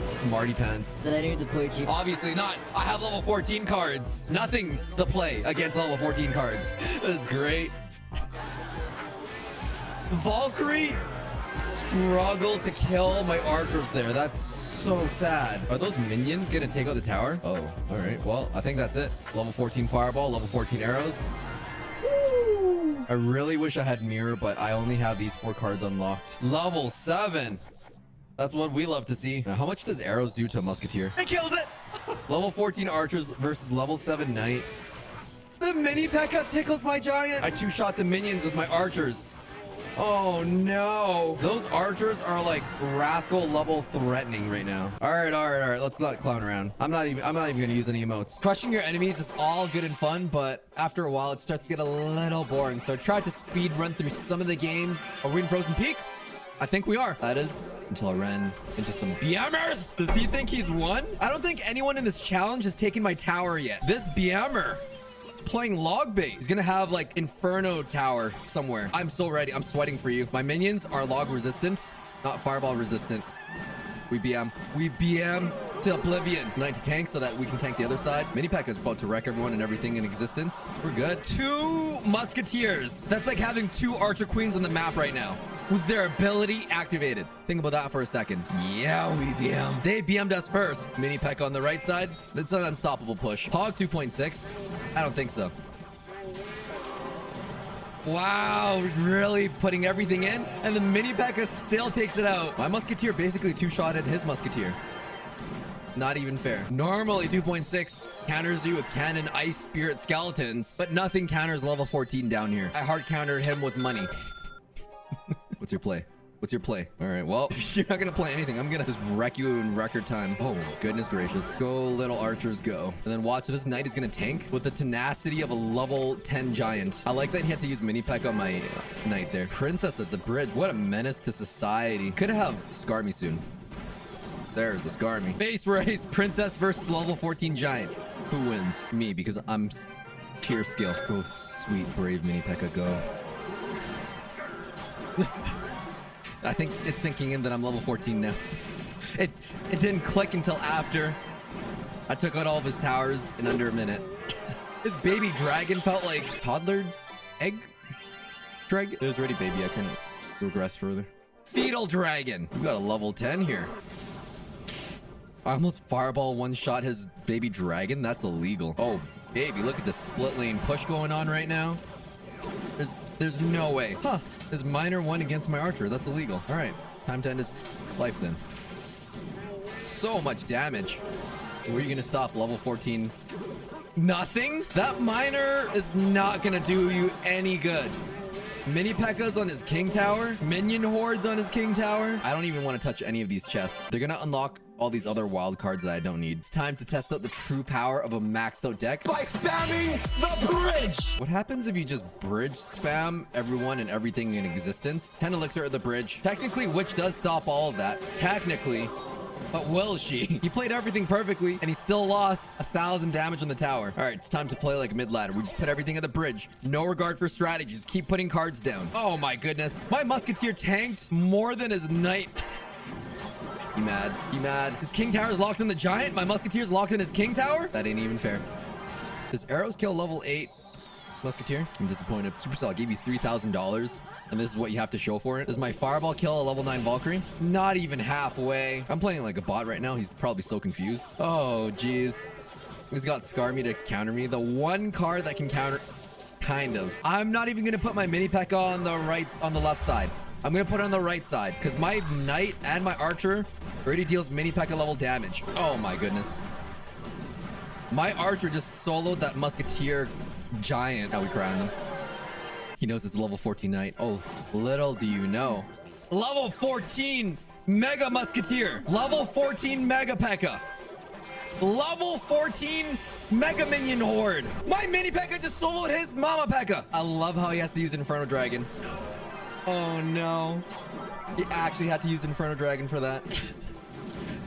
smarty pants? That ain't the play, Chief. Obviously not. I have level 14 cards. Nothing's the play against level 14 cards. This is great. Valkyrie struggled to kill my archers there. That's so sad. Are those minions gonna take out the tower? Oh, all right. Well, I think that's it. Level 14 fireball, level 14 arrows. Woo! I really wish I had mirror, but I only have these 4 cards unlocked. Level 7. That's what we love to see. Now, how much does arrows do to a musketeer? It kills it! Level 14 archers versus level 7 knight. The Mini Pekka tickles my giant. I two-shot the minions with my archers. Oh no. Those archers are like rascal level threatening right now. All right. Let's not clown around. I'm not even gonna use any emotes. Crushing your enemies is all good and fun, but after a while it starts to get a little boring. So I tried to speed run through some of the games. Are we in Frozen Peak? I think we are. That is until I ran into some BMers. Does he think he's won? I don't think anyone in this challenge has taken my tower yet. This BMer playing log bait. He's gonna have like Inferno Tower somewhere. I'm so ready. I'm sweating for you. My minions are log resistant, not fireball resistant. We BM to oblivion. Knight to tank so that we can tank the other side. Mini Pekka is about to wreck everyone and everything in existence. We're good. 2 musketeers. That's like having 2 archer queens on the map right now with their ability activated. Think about that for a second. Yeah, we BM. They BM'd us first. Mini Pekka on the right side. That's an unstoppable push. Hog 2.6. I don't think so. Wow, really putting everything in, and the Mini Pekka still takes it out. My musketeer basically two-shotted his musketeer. Not even fair. Normally 2.6 counters you with cannon ice spirit skeletons, but nothing counters level 14 down here. I hard countered him with money. What's your play? What's your play? All right, well, you're not gonna play anything. I'm gonna just wreck you in record time. Oh, goodness gracious. Go, little archers, go. And then watch, this knight is gonna tank with the tenacity of a level 10 giant. I like that he had to use Mini Pekka on my knight there. Princess at the bridge. What a menace to society. Could have Skarmy soon. There's the Skarmy. Base race, princess versus level 14 giant. Who wins? Me, because I'm pure skill. Go, sweet, brave Mini Pekka, go. I think it's sinking in that I'm level 14 now. It didn't click until after I took out all of his towers in under a minute. This baby dragon felt like toddler egg. Dragon is ready, baby. I couldn't regress further. Fetal Dragon. We got a level 10 here. I almost fireball one shot his baby dragon. That's illegal. Oh, baby, look at the split lane push going on right now. There's no way. Huh. His minor won against my archer. That's illegal. All right. Time to end his life then. So much damage. Where are you going to stop? Level 14. Nothing? That minor is not going to do you any good. Mini P.E.K.K.A.s on his king tower. Minion hordes on his king tower. I don't even want to touch any of these chests. They're going to unlock all these other wild cards that I don't need. It's time to test out the true power of a maxed out deck by spamming the bridge. What happens if you just bridge spam everyone and everything in existence? 10 elixir at the bridge. Technically, Witch does stop all of that. Technically. But will she? He played everything perfectly and he still lost 1,000 damage on the tower. All right, it's time to play like mid ladder. We just put everything at the bridge. No regard for strategies. Keep putting cards down. Oh my goodness. My musketeer tanked more than his knight. He mad. He mad. His king tower is locked in the giant. My musketeer's locked in his king tower. That ain't even fair. Does arrows kill level 8 musketeer? I'm disappointed. Supercell, I gave you $3,000. And this is what you have to show for it. Does my fireball kill a level 9 Valkyrie? Not even halfway. I'm playing like a bot right now. He's probably so confused. Oh, jeez. He's got Skarmy to counter me. The one card that can counter... Kind of. I'm not even going to put my mini P.E.K.K.A. on the left side. I'm going to put it on the right side. Because my knight and my archer already deals mini P.E.K.K.A. level damage. Oh, my goodness. My archer just soloed that musketeer giant. How we cry on him. He knows it's a level 14 knight. Oh, little do you know. Level 14 Mega Musketeer. Level 14 Mega P.E.K.K.A. Level 14 Mega Minion Horde. My mini P.E.K.K.A. just soloed his Mama P.E.K.K.A. I love how he has to use Inferno Dragon. Oh no. He actually had to use Inferno Dragon for that.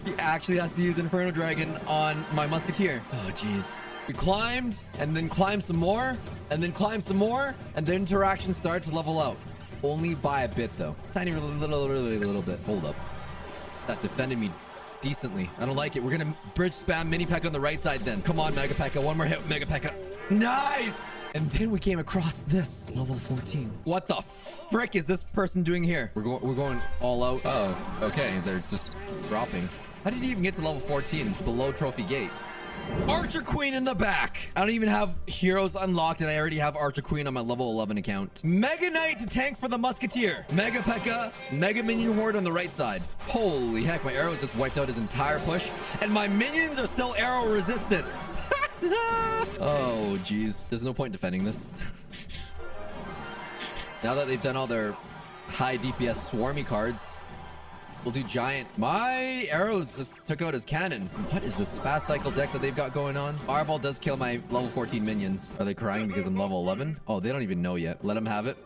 He actually has to use Inferno Dragon on my Musketeer. Oh, jeez. We climbed, and then climbed some more, and then climbed some more, and the interaction started to level out. Only by a bit, though. Tiny little bit. Hold up. That defended me decently. I don't like it. We're gonna bridge spam mini P.E.K.K.A. on the right side then. Come on, Mega P.E.K.K.A. One more hit with Mega P.E.K.K.A. Nice! And then we came across this. Level 14. What the frick is this person doing here? We're going all out. Oh, okay. They're just dropping. How did he even get to level 14 below Trophy Gate? Archer Queen in the back. I don't even have heroes unlocked and I already have Archer Queen on my level 11 account. Mega Knight to tank for the Musketeer. Mega P.E.K.K.A. Mega Minion Horde on the right side. Holy heck, my arrows just wiped out his entire push and my minions are still arrow resistant. Oh, jeez. There's no point defending this. Now that they've done all their high DPS swarmy cards, we'll do giant. My arrows just took out his cannon. What is this fast cycle deck that they've got going on? Fireball does kill my level 14 minions. Are they crying because I'm level 11? Oh, they don't even know yet. Let them have it.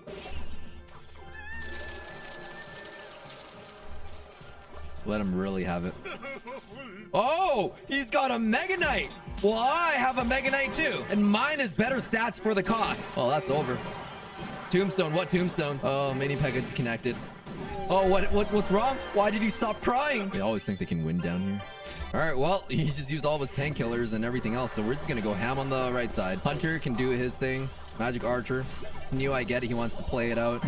Let him really have it. Oh, he's got a Mega Knight. Well, I have a Mega Knight too. And mine is better stats for the cost. Oh, that's over. Tombstone. What tombstone? Oh, mini P.E.K.K.A. disconnected. Oh, what's wrong? Why did he stop crying? They always think they can win down here. All right, well, he just used all of his tank killers and everything else, so we're just gonna go ham on the right side. Hunter can do his thing. Magic Archer. It's new, I get it. He wants to play it out.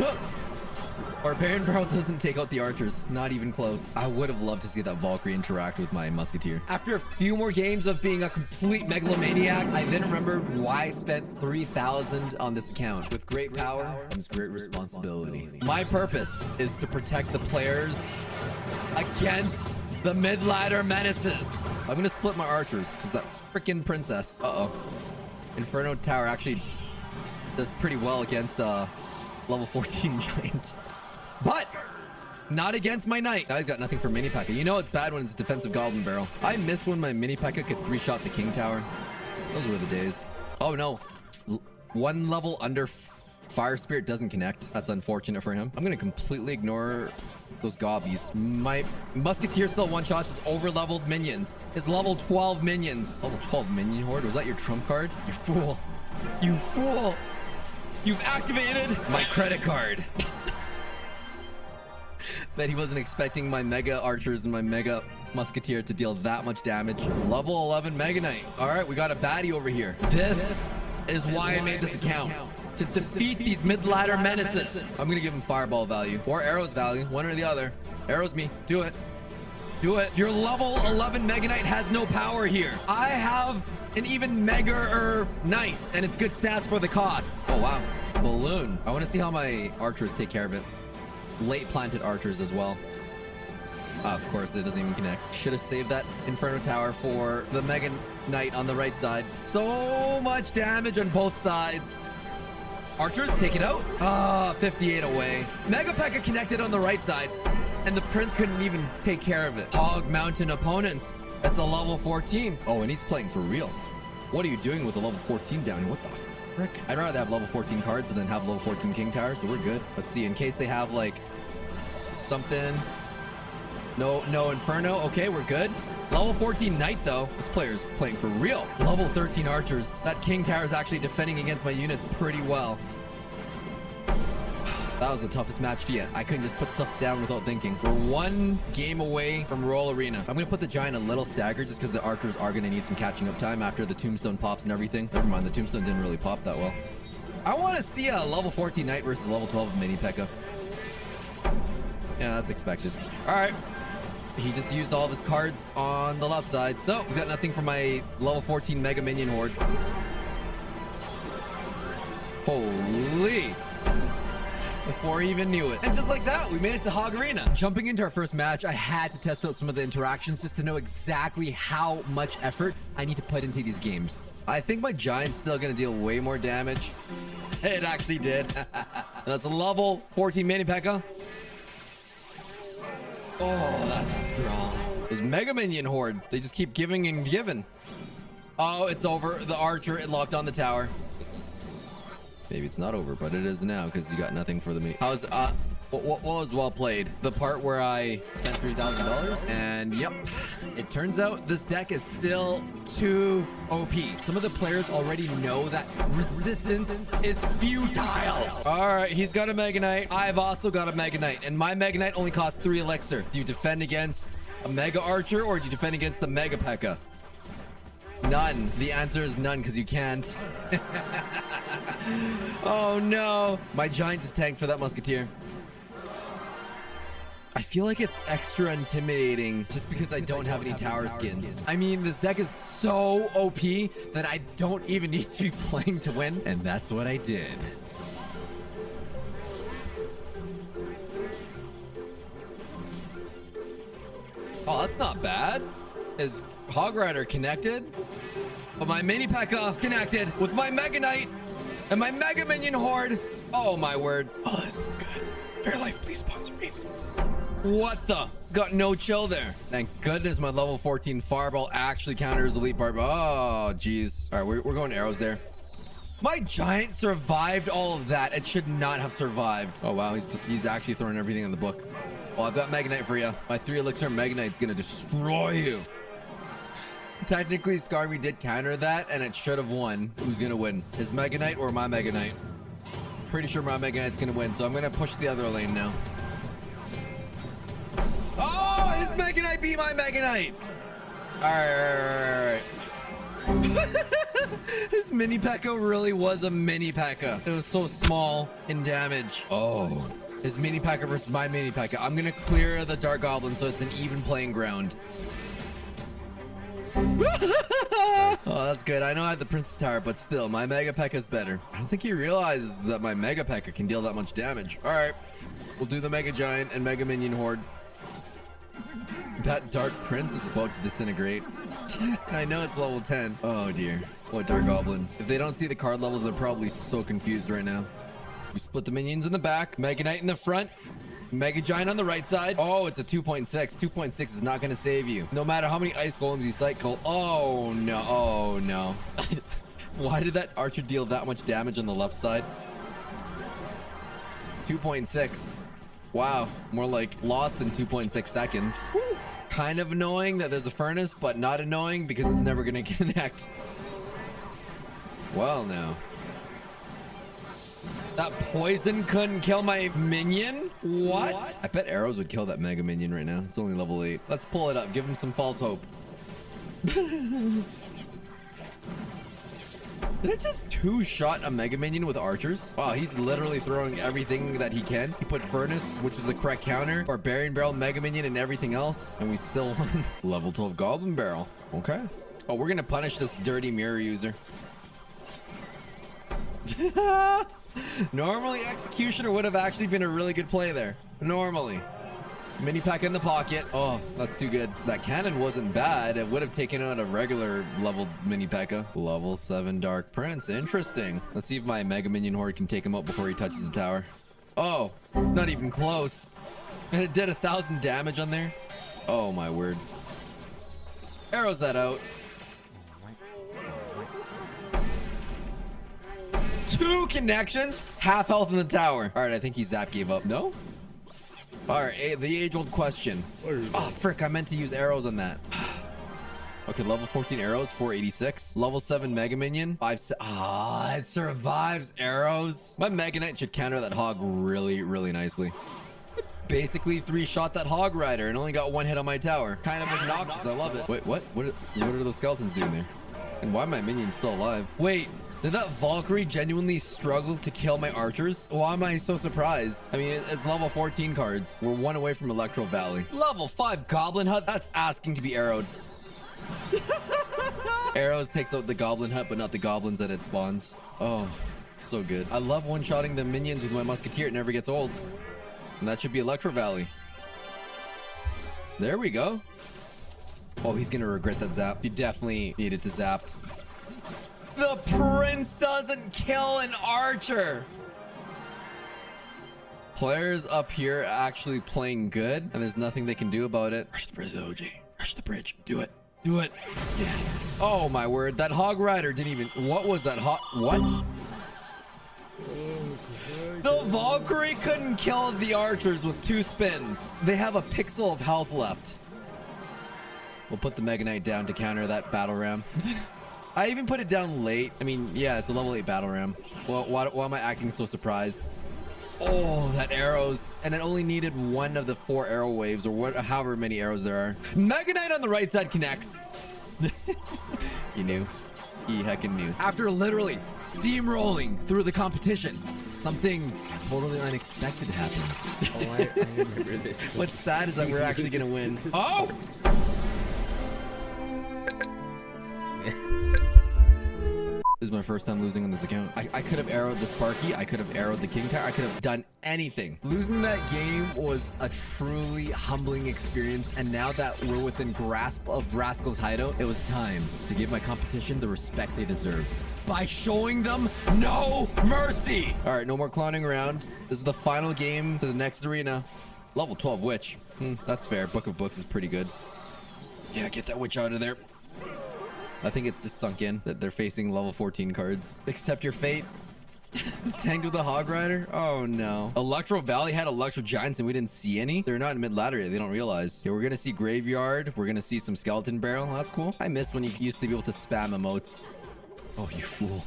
Barbarian Barrel doesn't take out the archers. Not even close. I would have loved to see that Valkyrie interact with my Musketeer. After a few more games of being a complete megalomaniac, I then remembered why I spent 3,000 on this account. With great power comes great responsibility. My purpose is to protect the players against the mid-ladder menaces. I'm gonna split my archers because that freaking princess. Uh-oh. Inferno Tower actually does pretty well against level 14 giant. But not against my knight. Now he's got nothing for mini P.E.K.K.A. You know it's bad when it's defensive Goblin Barrel. I miss when my mini P.E.K.K.A. could 3-shot the King Tower. Those were the days. Oh no. One level under Fire Spirit doesn't connect. That's unfortunate for him. I'm gonna completely ignore those gobbies. My Musketeer still one-shots his over-leveled minions. His level 12 minions. Level 12 minion horde? Was that your trump card? You fool. You fool. You've activated my credit card. Bet he wasn't expecting my Mega Archers and my Mega Musketeer to deal that much damage. Level 11 Mega Knight. All right, we got a baddie over here. This is why I made this account. to defeat these mid-ladder menaces. I'm gonna give him fireball value or arrows value, one or the other. Arrows me, do it. Do it. Your level 11 Mega Knight has no power here. I have an even Mega Knight, and it's good stats for the cost. Oh, wow. Balloon. I want to see how my archers take care of it. Late planted archers as well. Of course, it doesn't even connect. Should have saved that Inferno Tower for the Mega Knight on the right side. So much damage on both sides. Archers, take it out. 58 away. Mega P.E.K.K.A connected on the right side, and the Prince couldn't even take care of it. Hog Mountain opponents. That's a level 14. Oh, and he's playing for real. What are you doing with a level 14 down here? What the frick? I'd rather have level 14 cards than have level 14 King Tower, so we're good. Let's see, in case they have like something. No Inferno. Okay, we're good. Level 14 Knight, though. This player's playing for real. Level 13 Archers. That King Tower is actually defending against my units pretty well. That was the toughest match yet. I couldn't just put stuff down without thinking. We're one game away from Royal Arena. I'm going to put the Giant a little staggered just because the Archers are going to need some catching up time after the Tombstone pops and everything. Never mind, the Tombstone didn't really pop that well. I want to see a level 14 Knight versus level 12 Mini P.E.K.K.A. Yeah, that's expected. All right. He just used all of his cards on the left side. So he's got nothing for my level 14 Mega Minion Horde. Holy. Before he even knew it. And just like that, we made it to Hog Arena. Jumping into our first match, I had to test out some of the interactions just to know exactly how much effort I need to put into these games. I think my Giant's still gonna deal way more damage. It actually did. That's a level 14 Mini P.E.K.K.A. Oh, that's strong. Those Mega Minion Horde, they just keep giving and giving. Oh, it's over. The Archer, it locked on the tower. Maybe it's not over, but it is now because you got nothing for the mini. How's what was well played? The part where I spent $3,000, and yep, it turns out this deck is still too OP. Some of the players already know that resistance is futile. All right, he's got a Mega Knight. I've also got a Mega Knight, and my Mega Knight only costs 3 elixir. Do you defend against a Mega Archer or do you defend against the Mega P.E.K.K.A? None. The answer is none because you can't. Oh no. My Giant is tanked for that Musketeer. I feel like it's extra intimidating just because I don't have any tower skins. I mean, this deck is so OP that I don't even need to be playing to win. And that's what I did. Oh, that's not bad. Is Hog Rider connected? But my Mini P.E.K.K.A connected with my Mega Knight and my Mega Minion Horde. Oh my word. Oh, this is good. Fairlife, please sponsor me. What the? Got no chill there. Thank goodness my level 14 Fireball actually counters Elite Barb. Oh, geez. All right, we're going arrows there. My Giant survived all of that. It should not have survived. Oh, wow. He's actually throwing everything in the book. Well, I've got Mega Knight for you. My 3 elixir Mega Knight's going to destroy you. Technically, Skarmy did counter that, and it should have won. Who's going to win? His Mega Knight or my Mega Knight? Pretty sure my Mega Knight's going to win, so I'm going to push the other lane now. Oh, his Mega Knight beat my Mega Knight. All right. His Mini P.E.K.K.A really was a Mini P.E.K.K.A. It was so small in damage. Oh, his Mini P.E.K.K.A versus my Mini P.E.K.K.A. I'm going to clear the Dark Goblin so it's an even playing ground. Oh, that's good. I know I had the Princess Tower, but still, my Mega P.E.K.K.A is better. I don't think he realizes that my Mega P.E.K.K.A can deal that much damage. All right, we'll do the Mega Giant and Mega Minion Horde. That Dark Prince is about to disintegrate. I know it's level 10. Oh dear. What Dark Goblin? If they don't see the card levels, they're probably so confused right now. We split the minions in the back, Mega Knight in the front, Mega Giant on the right side. Oh, it's a 2.6. 2.6 is not going to save you. No matter how many ice golems you cycle. Oh no. Oh no. Why did that Archer deal that much damage on the left side? 2.6. Wow, more like lost than 2.6 seconds. Woo. Kind of annoying that there's a furnace, but not annoying because it's never gonna connect. Well, now. That poison couldn't kill my minion? What? I bet arrows would kill that Mega Minion right now. It's only level 8. Let's pull it up. Give him some false hope. Did I just two-shot a Mega Minion with archers? Wow, he's literally throwing everything that he can. He put Furnace, which is the correct counter, Barbarian Barrel, Mega Minion, and everything else. And we still won. Level 12 Goblin Barrel. Okay. Oh, we're gonna punish this dirty mirror user. Normally, Executioner would have actually been a really good play there. Normally. Mini pack in the pocket. Oh, that's too good. That cannon wasn't bad. It would have taken out a regular leveled mini P.E.K.K.A. Level 7 Dark Prince. Interesting. Let's see if my Mega Minion Horde can take him out before he touches the tower. Oh, not even close. And it did 1,000 damage on there. Oh my word. Arrows that out. 2 connections, half health in the tower. All right, I think he zap gave up. No? All right, the age-old question. Oh, frick, I meant to use arrows on that. Okay, level 14 arrows, 486. Level 7 Mega Minion, 5... it survives arrows. My Mega Knight should counter that hog really, really nicely. Basically 3-shot that Hog Rider and only got 1 hit on my tower. Kind of obnoxious, I love it. Wait, what are those skeletons doing there? And why are my minions still alive? Wait, did that Valkyrie genuinely struggle to kill my archers? Why am I so surprised? I mean, it's level 14 cards. We're 1 away from Electro Valley. Level 5 Goblin Hut? That's asking to be arrowed. Arrows takes out the Goblin Hut, but not the goblins that it spawns. Oh, so good. I love one-shotting the minions with my Musketeer. It never gets old. And that should be Electro Valley. There we go. Oh, he's gonna regret that zap. He definitely needed to zap. The prince doesn't kill an archer. Players up here actually playing good, and there's nothing they can do about it. Rush the bridge, OG. Rush the bridge. Do it. Do it. Yes. Oh my word. That Hog Rider didn't even... What was that What? The Valkyrie couldn't kill the archers with 2 spins. They have a pixel of health left. We'll put the Mega Knight down to counter that Battle Ram. I even put it down late. I mean, yeah, it's a level 8 Battle Ram. Well, why am I acting so surprised? Oh, that arrows. And it only needed 1 of the 4 arrow waves, or however many arrows there are. Mega Knight on the right side connects. You knew. He heckin' knew. After literally steamrolling through the competition, something totally unexpected happened. Oh, I remember this. What's sad is that we're actually gonna win. Oh! This is my first time losing on this account. I could have arrowed the Sparky. I could have arrowed the King Tower. I could have done anything. Losing that game was a truly humbling experience. And now that we're within grasp of Rascal's hideout, it was time to give my competition the respect they deserve by showing them no mercy. All right, no more clowning around. This is the final game to the next arena. Level 12 Witch. That's fair. Book of Books is pretty good. Yeah, get that witch out of there. I think it's just sunk in that they're facing level 14 cards. Accept your fate. It's tanked with a Hog Rider? Oh no. Electro Valley had Electro Giants and we didn't see any? They're not in mid-ladder yet. They don't realize. Yeah, we're gonna see Graveyard. We're gonna see some Skeleton Barrel. That's cool. I miss when you used to be able to spam emotes. Oh, you fool.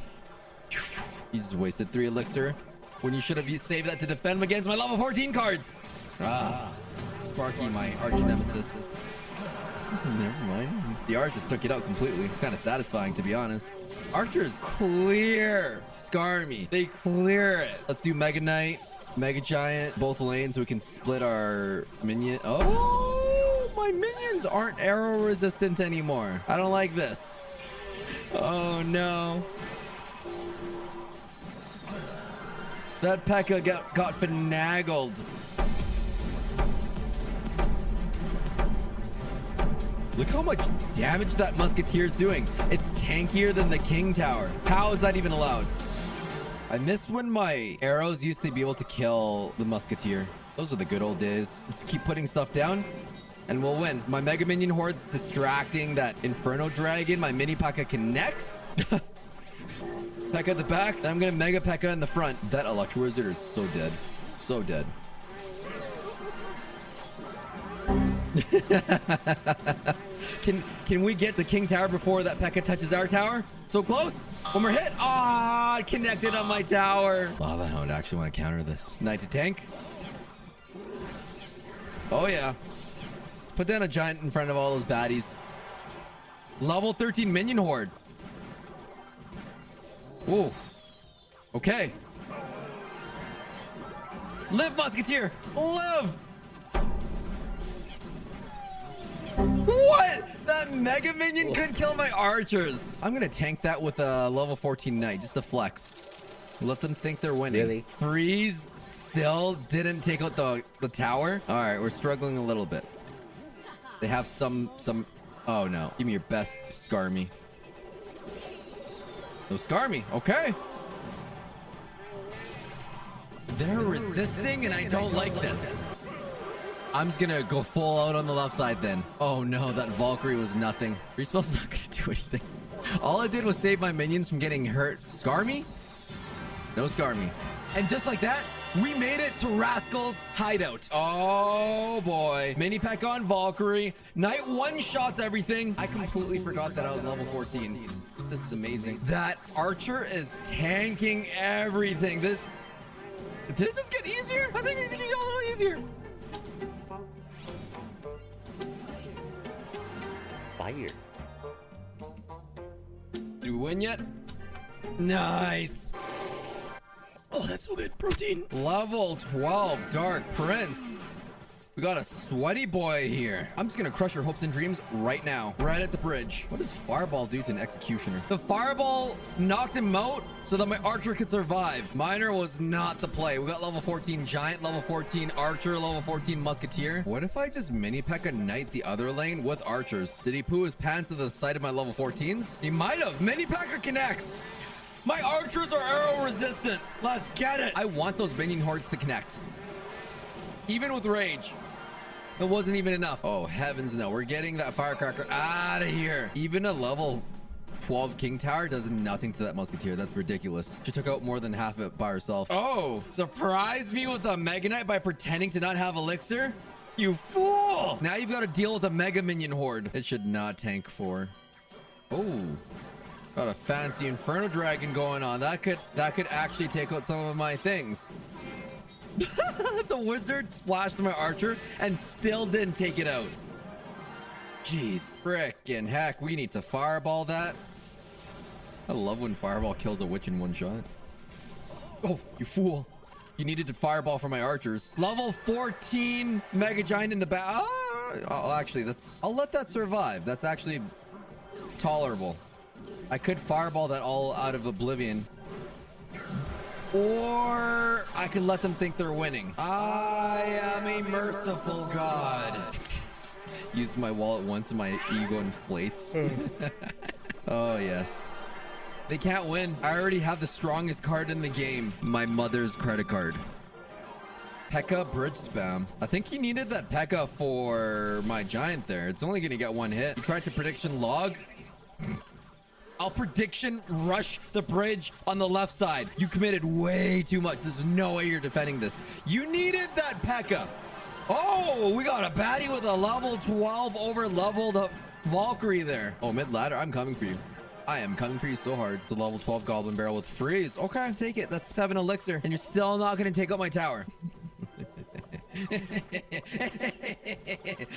You fool. You just wasted 3 elixir when you should have saved that to defend against my level 14 cards. Ah. Sparky, my arch nemesis. Never mind. The archers took it out completely. Kind of satisfying, to be honest. Archers clear Skarmy. They clear it. Let's do Mega Knight, Mega Giant, both lanes so we can split our minion. Oh, my minions aren't arrow resistant anymore. I don't like this. Oh no. That P.E.K.K.A. got finagled. Look how much damage that Musketeer's doing. It's tankier than the King Tower. How is that even allowed? I missed when my arrows used to be able to kill the Musketeer. Those are the good old days. Let's keep putting stuff down and we'll win. My Mega Minion Horde's distracting that Inferno Dragon. My Mini P.E.K.K.A. connects. P.E.K.K.A. at the back. Then I'm gonna Mega P.E.K.K.A. in the front. That Electro Wizard is so dead. So dead. Can we get the King Tower before that P.E.K.K.A. touches our tower? So close. One more hit. Ah, it connected on my tower. Lava Hound actually want to counter this. Knight to tank. Oh yeah. Put down a giant in front of all those baddies. Level 13 Minion Horde. Ooh. Okay. Live, Musketeer! Live! What? That Mega Minion could kill my archers. I'm gonna tank that with a level 14 Knight, just to flex. Let them think they're winning. Really? Freeze still didn't take out the tower. All right, we're struggling a little bit. They have some. Oh no! Give me your best, Skarmy. No Skarmy. Okay. They're resisting, and I don't like this. I'm just gonna go full out on the left side then. Oh no, that Valkyrie was nothing. Respell's not gonna do anything. All I did was save my minions from getting hurt. Skarmy? No Skarmy. And just like that, we made it to Rascal's hideout. Oh boy. Mini Peck on Valkyrie. Knight one-shots everything. I completely forgot that I was level 14. This is amazing. That archer is tanking everything. Did it just get easier? I think it got a little easier. Fire. Do we win yet? Nice. Oh, that's so good. Protein. Level 12, Dark Prince. We got a sweaty boy here. I'm just gonna crush your hopes and dreams right now, right at the bridge. What does Fireball do to an Executioner? The Fireball knocked him out so that my Archer could survive. Miner was not the play. We got level 14 Giant, level 14 Archer, level 14 Musketeer. What if I just mini peck a Knight the other lane with Archers? Did he poo his pants at the sight of my level 14s? He might have. Mini pecker connects. My Archers are arrow resistant. Let's get it. I want those minion hordes to connect. Even with rage. That wasn't even enough. Oh, heavens no. We're getting that Firecracker out of here. Even a level 12 King Tower does nothing to that Musketeer. That's ridiculous. She took out more than half of it by herself. Oh, surprise me with a Mega Knight by pretending to not have Elixir? You fool! Now you've got to deal with a Mega Minion Horde. It should not tank 4. Oh. Got a fancy Inferno Dragon going on. That could actually take out some of my things. The wizard splashed my archer and still didn't take it out. Jeez. Frickin' heck, we need to fireball that. I love when fireball kills a witch in one shot. Oh, you fool. You needed to fireball for my archers. Level 14 Mega Giant in the back. Oh, actually, I'll let that survive. That's actually tolerable. I could fireball that all out of oblivion. Or I could let them think they're winning. I am a merciful god. Use my wallet once and my ego inflates. Oh, yes. They can't win. I already have the strongest card in the game. My mother's credit card. P.E.K.K.A. bridge spam. I think he needed that P.E.K.K.A. for my giant there. It's only going to get one hit. He tried to prediction log. I'll prediction rush the bridge on the left side. You committed way too much. There's no way you're defending this. You needed that P.E.K.K.A. Oh, we got a baddie with a level 12 over leveled Valkyrie there. Oh, mid ladder. I'm coming for you. I am coming for you so hard. It's a level 12 Goblin Barrel with freeze. Okay, take it. That's 7 elixir. And you're still not going to take out my tower.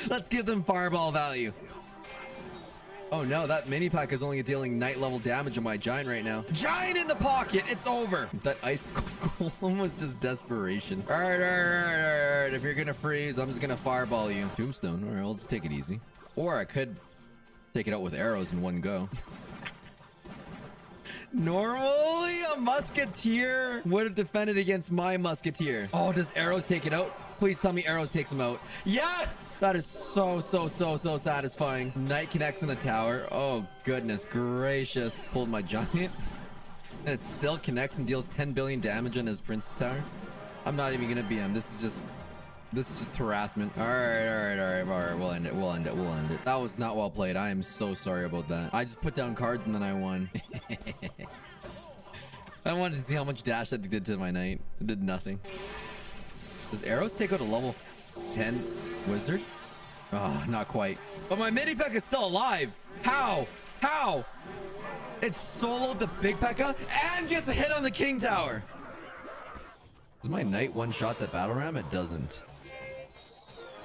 Let's give them fireball value. Oh no, that mini pack is only dealing Knight level damage on my giant right now. Giant in the pocket, it's over. That ice golem was just desperation. All right. If you're gonna freeze, I'm just gonna fireball you. Tombstone. All right, I'll just take it easy. Or I could take it out with arrows in one go. Normally, a musketeer would have defended against my musketeer. Oh, does arrows take it out? Please tell me arrows takes him out. Yes! That is so satisfying. Knight connects in the tower. Oh, goodness gracious. Pulled my giant. And it still connects and deals 10 billion damage on his princess tower. I'm not even gonna BM. This is just harassment. All right. We'll end it. That was not well played. I am so sorry about that. I just put down cards and then I won. I wanted to see how much dash that did to my knight. It did nothing. Does arrows take out a level 10 wizard? Oh, not quite. But my mini P.E.K.K.A. is still alive. How? It soloed the big P.E.K.K.A. and gets a hit on the king tower. Does my knight one-shot that battle ram? It doesn't.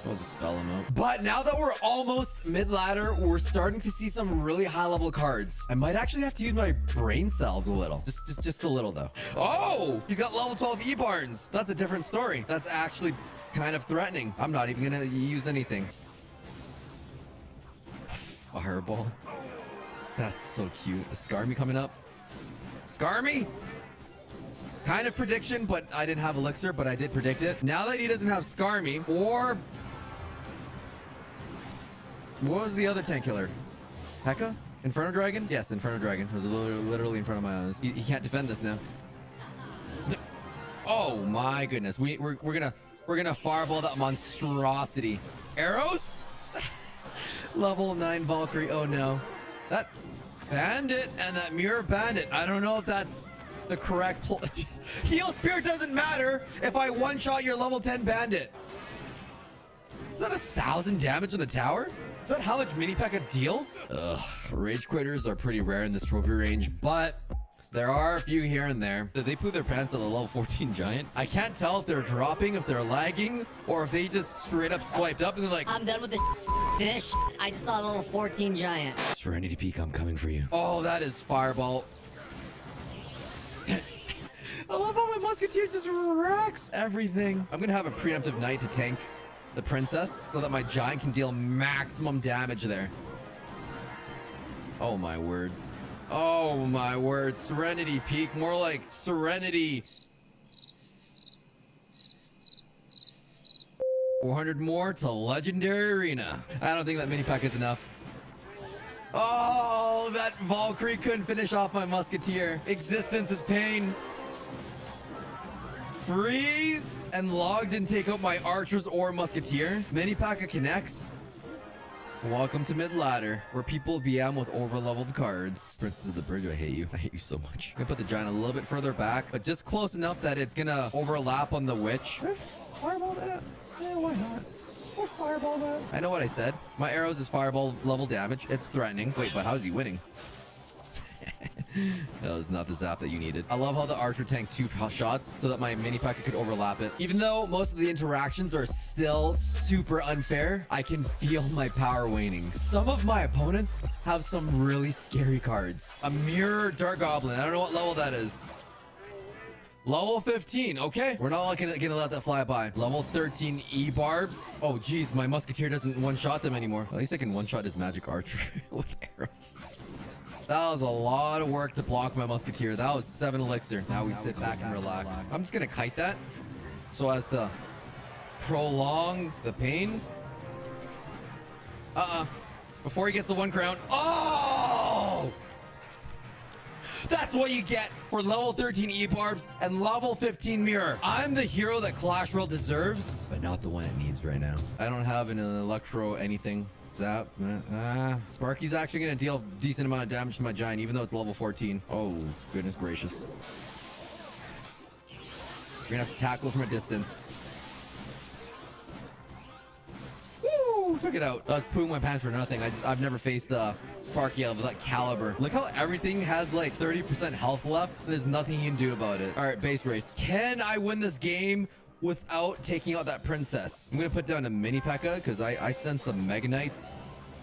I'll just spell them out. But now that we're almost mid-ladder, we're starting to see some really high-level cards. I might actually have to use my brain cells a little. Just a little, though. Oh! He's got level 12 E-Barns. That's a different story. That's actually kind of threatening. I'm not even gonna use anything. Fireball. That's so cute. Is Skarmy coming up? Skarmy? Kind of prediction, but I didn't have Elixir, but I did predict it. Now that he doesn't have Skarmy, or... What was the other tank killer? P.E.K.K.A? Inferno Dragon? Yes, Inferno Dragon. It was literally in front of my eyes. He can't defend this now. Oh my goodness. We're gonna fireball that monstrosity. Arrows? Level 9 Valkyrie. Oh no. That bandit and that mirror bandit. I don't know if that's the correct Heal Spirit doesn't matter if I one-shot your level 10 bandit. Is that 1,000 damage on the tower? Is that how much Mini P.E.K.K.A deals? Ugh, rage quitters are pretty rare in this trophy range, but there are a few here and there. Did they poo their pants at the level 14 giant? I can't tell if they're dropping, if they're lagging, or if they just straight up swiped up and they're like, I'm done with this. I just saw a little 14 giant. Serenity Peak, I'm coming for you. Oh, that is Fireball. I love how my Musketeer just wrecks everything. I'm gonna have a preemptive knight to tank the princess so that my giant can deal maximum damage there. Oh my word. Oh my word. Serenity Peak, more like Serenity. 400 more to Legendary Arena. I don't think that mini pack is enough. Oh, that Valkyrie couldn't finish off my Musketeer. Existence is pain. Freeze and Log didn't take out my archers or Musketeer. Mini P.E.K.K.A connects. Welcome to mid-ladder, where people BM with over-leveled cards. Princess of the Bridge, I hate you. I hate you so much. I'm gonna put the giant a little bit further back, but just close enough that it's gonna overlap on the witch. Fireball that? Yeah, why not? Or fireball that? I know what I said. My arrows is fireball level damage. It's threatening. Wait, but how is he winning? That was not the zap that you needed. I love how the archer tanked 2 shots so that my mini P.E.K.K.A could overlap it. Even though most of the interactions are still super unfair, I can feel my power waning. Some of my opponents have some really scary cards. A Mirror Dark Goblin. I don't know what level that is. Level 15, okay. We're not gonna let that fly by. Level 13 E-Barbs. Oh, geez, my Musketeer doesn't one-shot them anymore. At least I can one-shot his magic archer with arrows. That was a lot of work to block my Musketeer. That was 7 elixir. Now we sit back and relax. I'm just gonna kite that so as to prolong the pain. Before he gets the 1 crown. Oh! That's what you get for level 13 E-Barbs and level 15 Mirror. I'm the hero that Clash Royale deserves, but not the one it needs right now. I don't have an Electro anything. Zap. Sparky's actually going to deal a decent amount of damage to my giant, even though it's level 14. Oh, goodness gracious. You're going to have to tackle from a distance. Woo! Took it out. I was pooing my pants for nothing. I've never faced Sparky of that caliber. Look how everything has like 30% health left. There's nothing you can do about it. All right, base race. Can I win this game without taking out that princess? I'm gonna put down a mini P.E.K.K.A because I sense some Mega Knight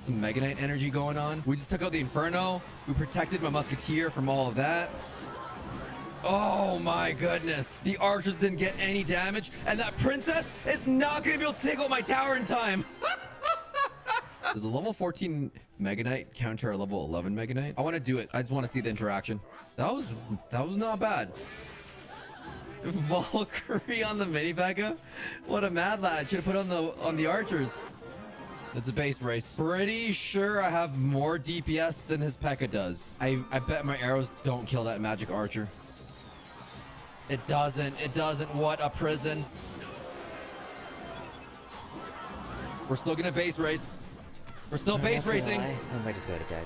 energy going on. We just took out the Inferno. We protected my Musketeer from all of that. Oh my goodness. The archers didn't get any damage, and that princess is not gonna be able to take out my tower in time. Does a level 14 Mega Knight counter a level 11 Mega Knight? I want to do it. I just want to see the interaction. That was not bad. Valkyrie on the mini P.E.K.K.A. What a mad lad. Should have put on the archers. It's a base race. Pretty sure I have more DPS than his P.E.K.K.A does. I bet my arrows don't kill that magic archer. It doesn't. It doesn't. What a prison. We're still gonna base race. We're still base racing. I might just go to dead.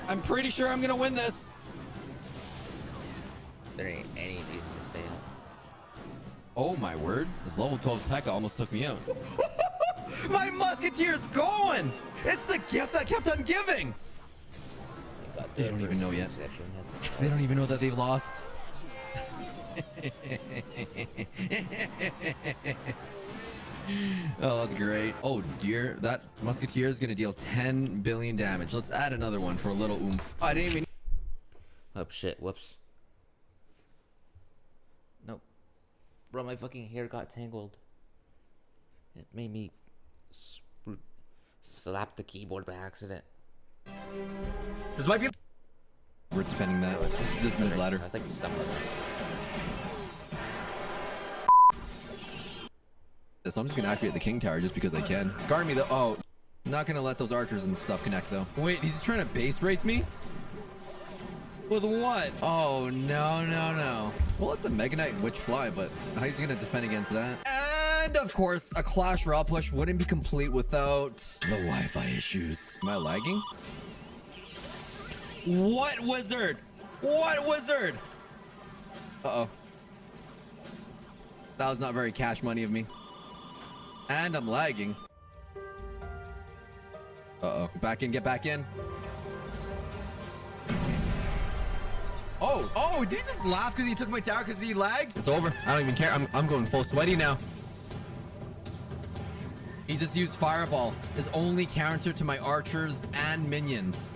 I'm pretty sure I'm gonna win this. There ain't any reason to stay up. Oh my word. This level 12 P.E.K.K.A almost took me out. My Musketeer's going! It's the gift that kept on giving! They don't even know yet. They don't even know that they've lost. Oh, that's great. Oh dear, that musketeer is gonna deal 10 billion damage. Let's add another one for a little oomph. Oh, I didn't even. Oh shit, whoops. Nope. Bro, my fucking hair got tangled. It made me slap the keyboard by accident. This might be. We're defending that. This mid ladder. I was like stuck with that. So I'm just gonna activate the king tower just because I can. Scar me though. Oh, not gonna let those archers and stuff connect though. Wait, he's trying to base race me? With what? Oh no no no. We'll let the Mega Knight and Witch fly, but how's he gonna defend against that? And of course, a Clash Royale push wouldn't be complete without the Wi-Fi issues. Am I lagging? What wizard? What wizard? Uh-oh. That was not very cash money of me. And I'm lagging. Uh-oh. Back in, get back in. Oh, did he just laugh because he took my tower because he lagged? It's over. I don't even care. I'm going full sweaty now. He just used Fireball, his only counter to my archers and minions.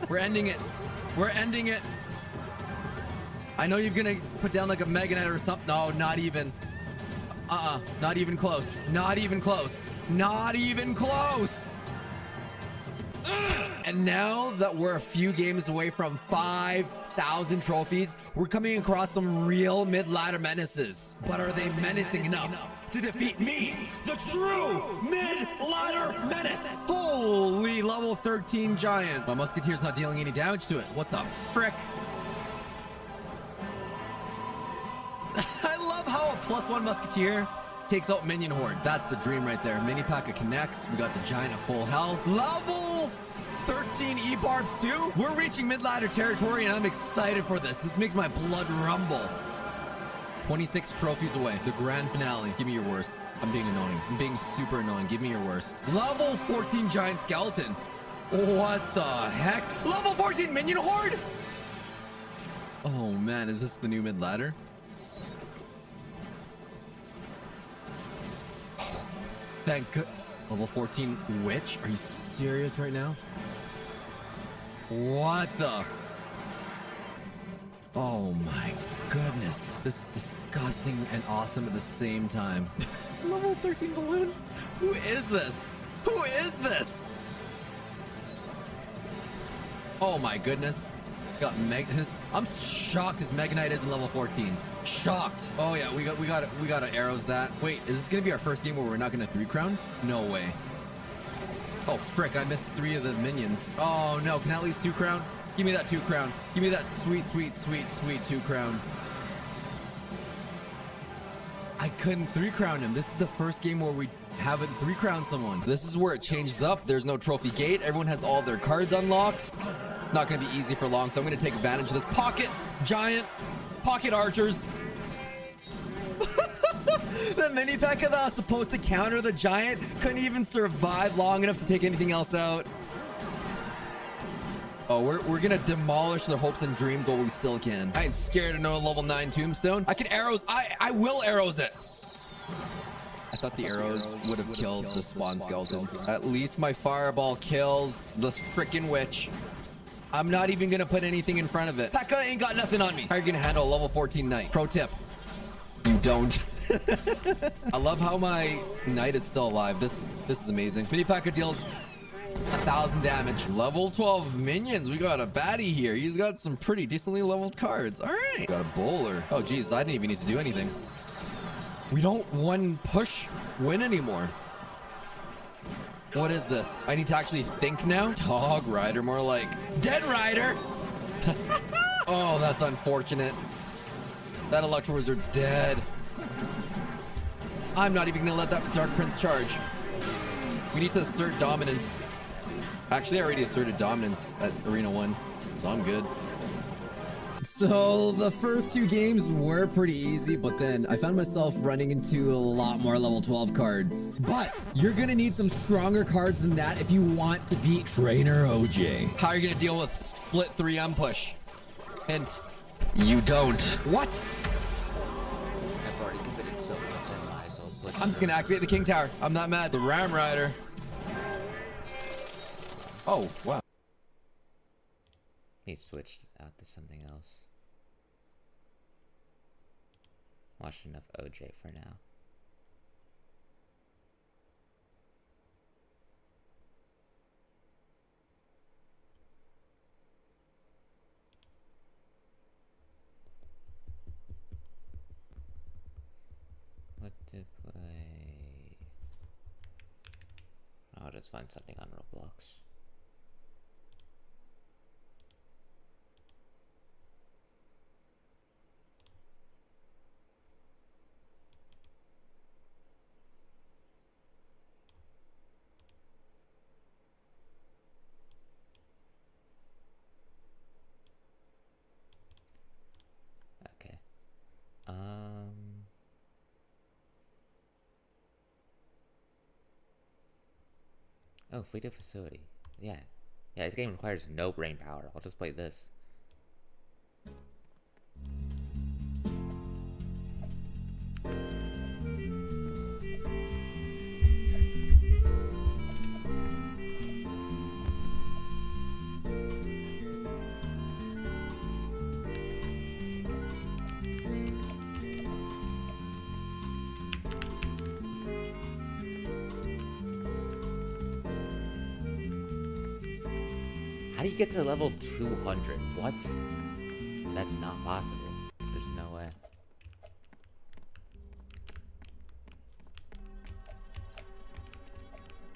We're ending it. We're ending it. I know you're gonna put down like a Mega Knight or something. No, not even. Not even close. Not even close. Not even close. And now that we're a few games away from 5,000 trophies, we're coming across some real mid-ladder menaces. But are they menacing enough to defeat me, the true mid-ladder menace? Holy level 13 giant. My musketeer's not dealing any damage to it. What the frick? I love how a +1 musketeer takes out minion horde. That's the dream right there. Mini P.E.K.K.A connects. We got the giant at full health. Level 13 E-Barbs too. We're reaching mid-ladder territory and I'm excited for this. This makes my blood rumble. 26 trophies away. The grand finale. Give me your worst. I'm being annoying. I'm being super annoying. Give me your worst. Level 14 giant skeleton. What the heck? Level 14 minion horde? Oh man, is this the new mid-ladder? Thank God. Level 14 witch? Are you serious right now? What the? Oh my goodness. This is disgusting and awesome at the same time. Level 13 balloon? Who is this? Who is this? Oh my goodness. Got I'm shocked his Mega Knight isn't level 14. Shocked. Oh yeah, we got arrows that. Wait, is this gonna be our first game where we're not gonna 3-crown? No way. Oh frick, I missed 3 of the minions. Oh no, can I at least 2-crown? Give me that 2-crown. Give me that sweet 2-crown. I couldn't 3-crown him. This is the first game where we haven't 3-crowned someone. This is where it changes up. There's no trophy gate. Everyone has all their cards unlocked. It's not going to be easy for long, so I'm going to take advantage of this pocket giant, pocket archers. The mini P.E.K.K.A that was supposed to counter the giant couldn't even survive long enough to take anything else out. Oh, we're gonna demolish their hopes and dreams while we still can. I ain't scared of no level 9 tombstone. I can arrows. I will arrows it. I thought the arrows would have killed the spawn skeletons. At least my fireball kills this freaking witch. I'm not even gonna put anything in front of it. P.E.K.K.A ain't got nothing on me. How are you gonna handle a level 14 knight? Pro tip. You don't. I love how my knight is still alive. This is amazing. Mini P.E.K.K.A deals 1,000 damage. Level 12 minions. We got a baddie here. He's got some pretty decently leveled cards. All right. Got a bowler. Oh, geez. I didn't even need to do anything. We don't one push win anymore. What is this? I need to actually think now. Dog Rider. More like Dead Rider. Oh, that's unfortunate. That Electro Wizard's dead. I'm not even going to let that Dark Prince charge. We need to assert dominance. Actually, I already asserted dominance at Arena 1, so I'm good. So the first 2 games were pretty easy, but then I found myself running into a lot more level 12 cards. But you're gonna need some stronger cards than that if you want to beat Trainer OJ. How are you gonna deal with split 3M push? Hint, you don't. What? I've already committed so much in lies, so I'm just gonna activate the King Tower. I'm not mad. The Ram Rider. Oh, wow. He switched out to something else. Watch enough OJ for now. What to play? I'll just find something on Roblox. Okay. Oh, fleet of facility. Yeah. Yeah, this game requires no brain power. I'll just play this. How do you get to level 200? What? That's not possible. There's no way.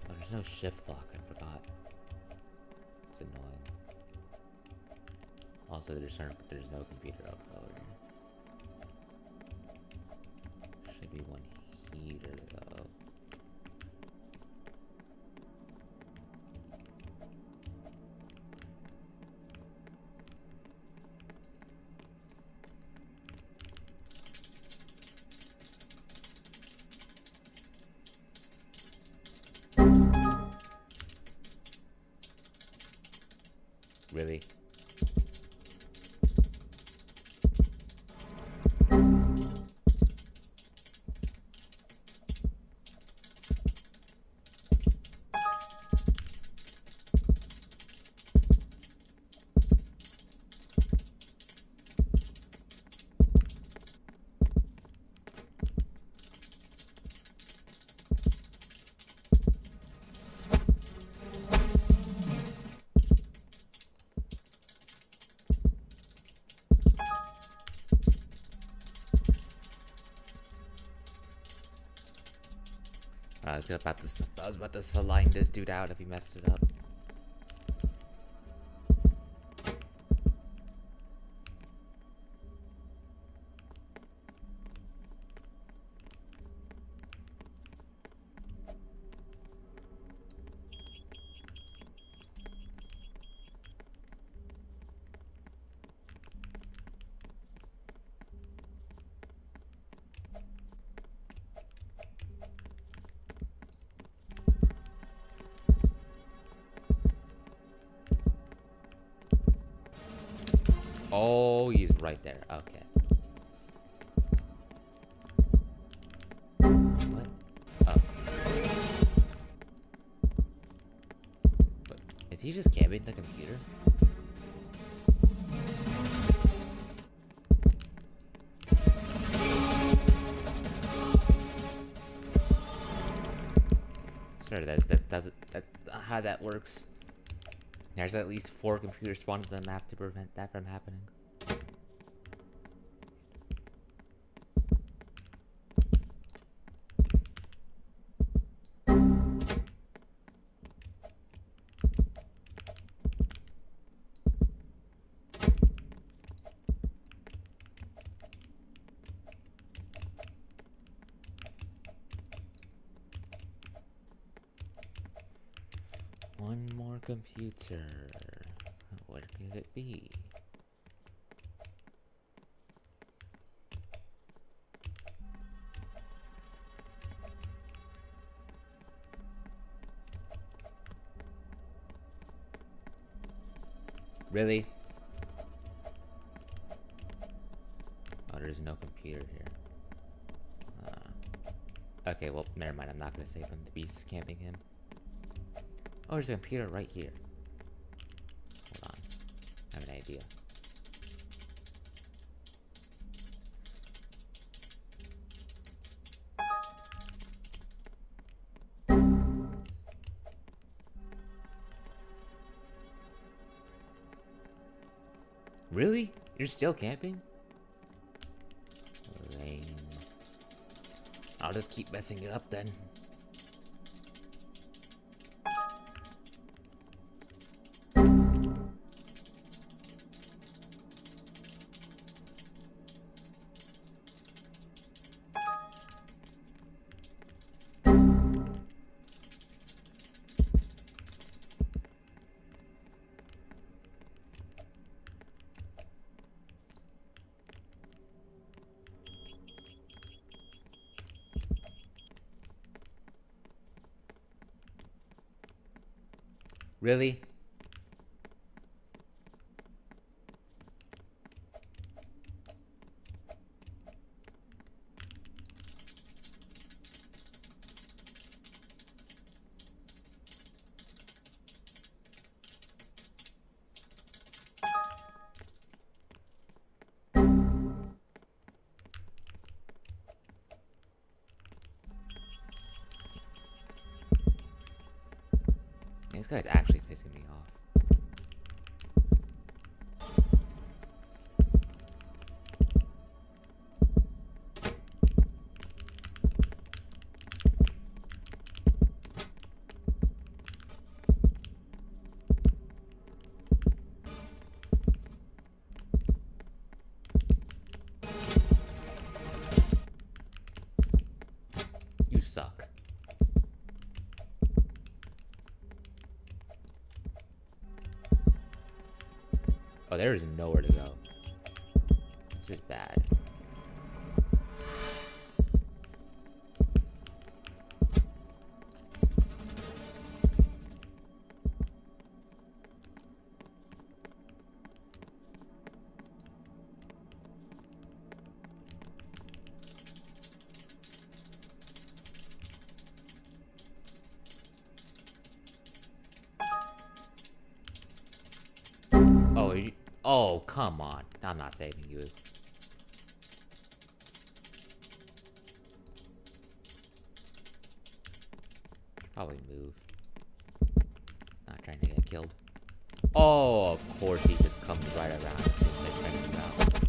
Oh, there's no shift lock. I forgot. It's annoying. Also, there's no computer uploader. Should be one heater though. Really? I was about to saline this dude out if he messed it up. Oh, he's right there. Okay. What? Oh. But is he just camping the computer? Sorry, that's how that works. There's at least 4 computers spawned on the map to prevent that from happening. One more computer. Where could it be? Really? Oh, there's no computer here. Okay, well, never mind. I'm not gonna save him. The beast is camping him. Oh, there's a computer right here. Hold on. I have an idea. Really? You're still camping? Lame. I'll just keep messing it up then. Really? This guy's actually pissing me off. You suck. Oh, there is nowhere to go. This is bad. Oh, come on. I'm not saving you. Probably move. Not trying to get killed. Oh, of course he just comes right around as soon as I try to move out.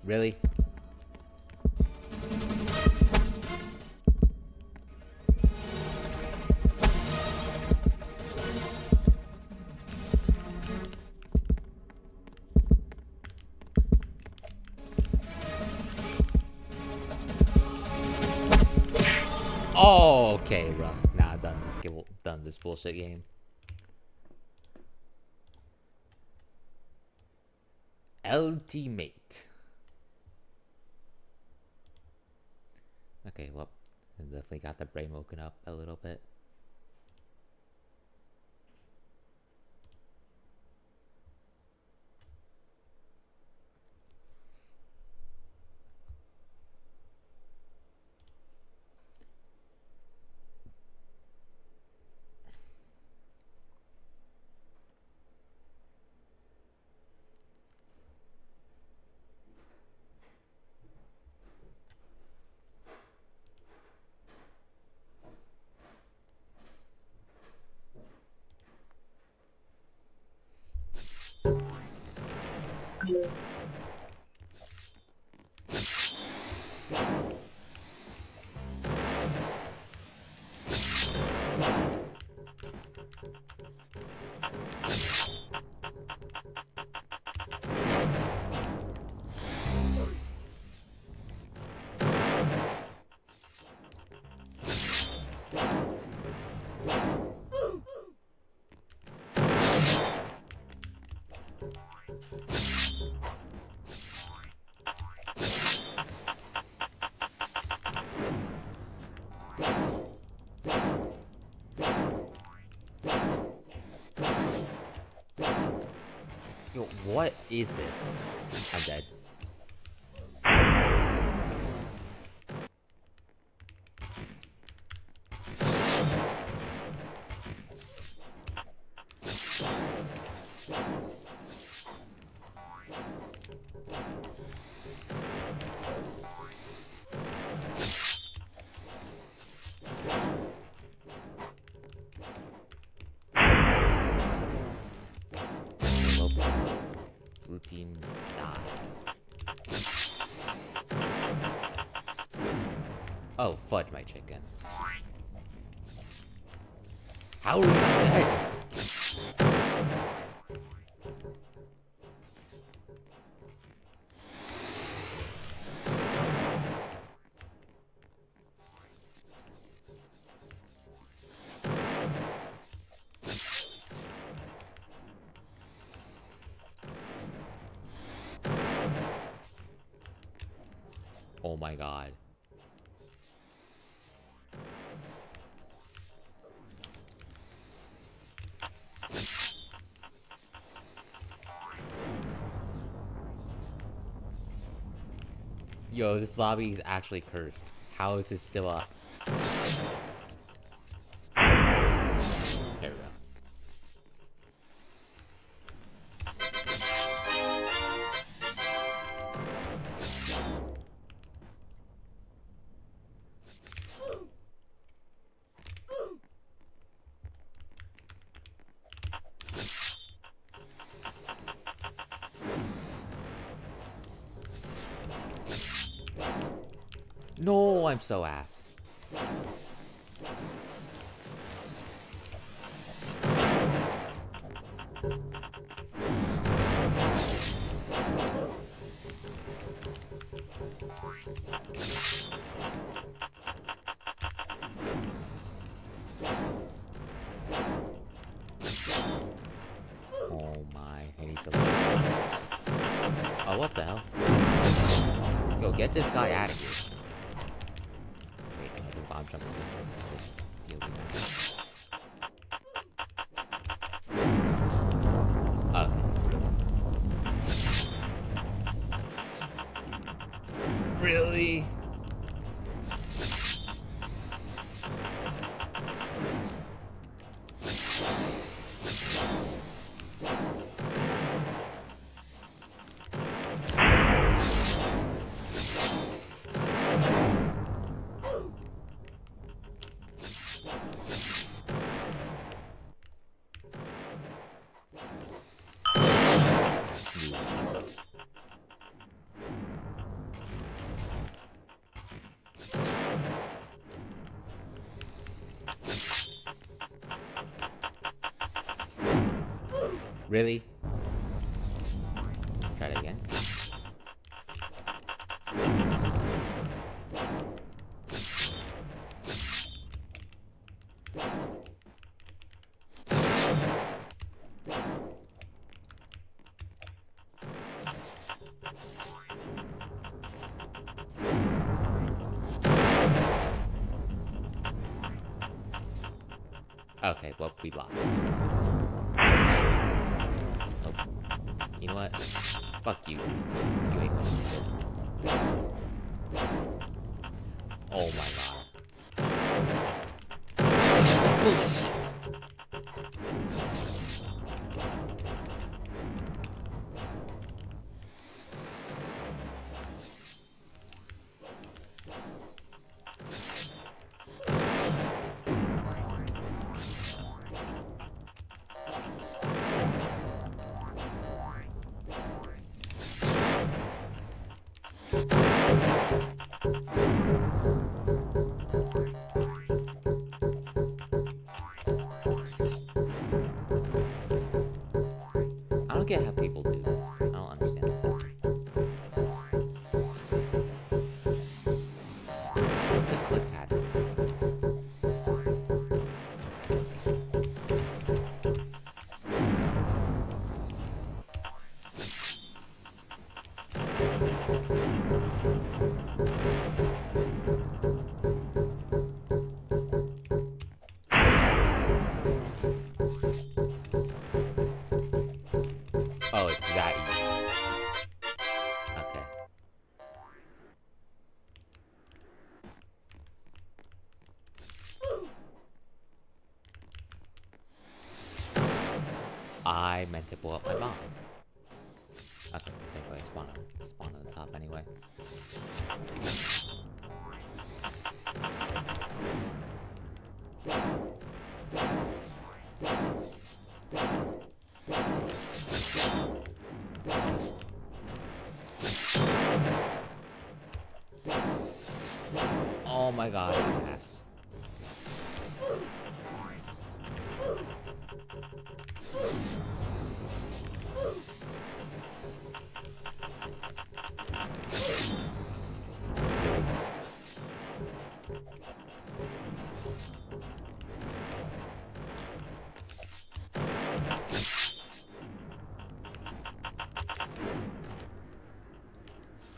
Really? Oh, okay, bro. Nah, done this bullshit game. Ultimate. Okay, well, I definitely got the brain woken up a little bit. Yo, what is this? I'm dead. Blue team die. Oh, fudge my chicken. How are we not dead? Oh my god. Yo, this lobby is actually cursed. How is this still up? There we go. No, I'm so ass. Oh my, I need to. Oh, what the hell? Yo, get this guy out of here. Wait, I can bomb jump this way. He'll be nice. Okay. Really? Really? Try it again. Okay, well, we lost. Oh, you know what? Fuck you. You ain't winning. Oh my god. Bullshit. I don't get how people do this. I don't understand this. What's the click pattern? Oh, it's that easy. Okay. I meant to blow up my bomb. Okay, anyway, spawn on the top anyway. Oh my god, ass.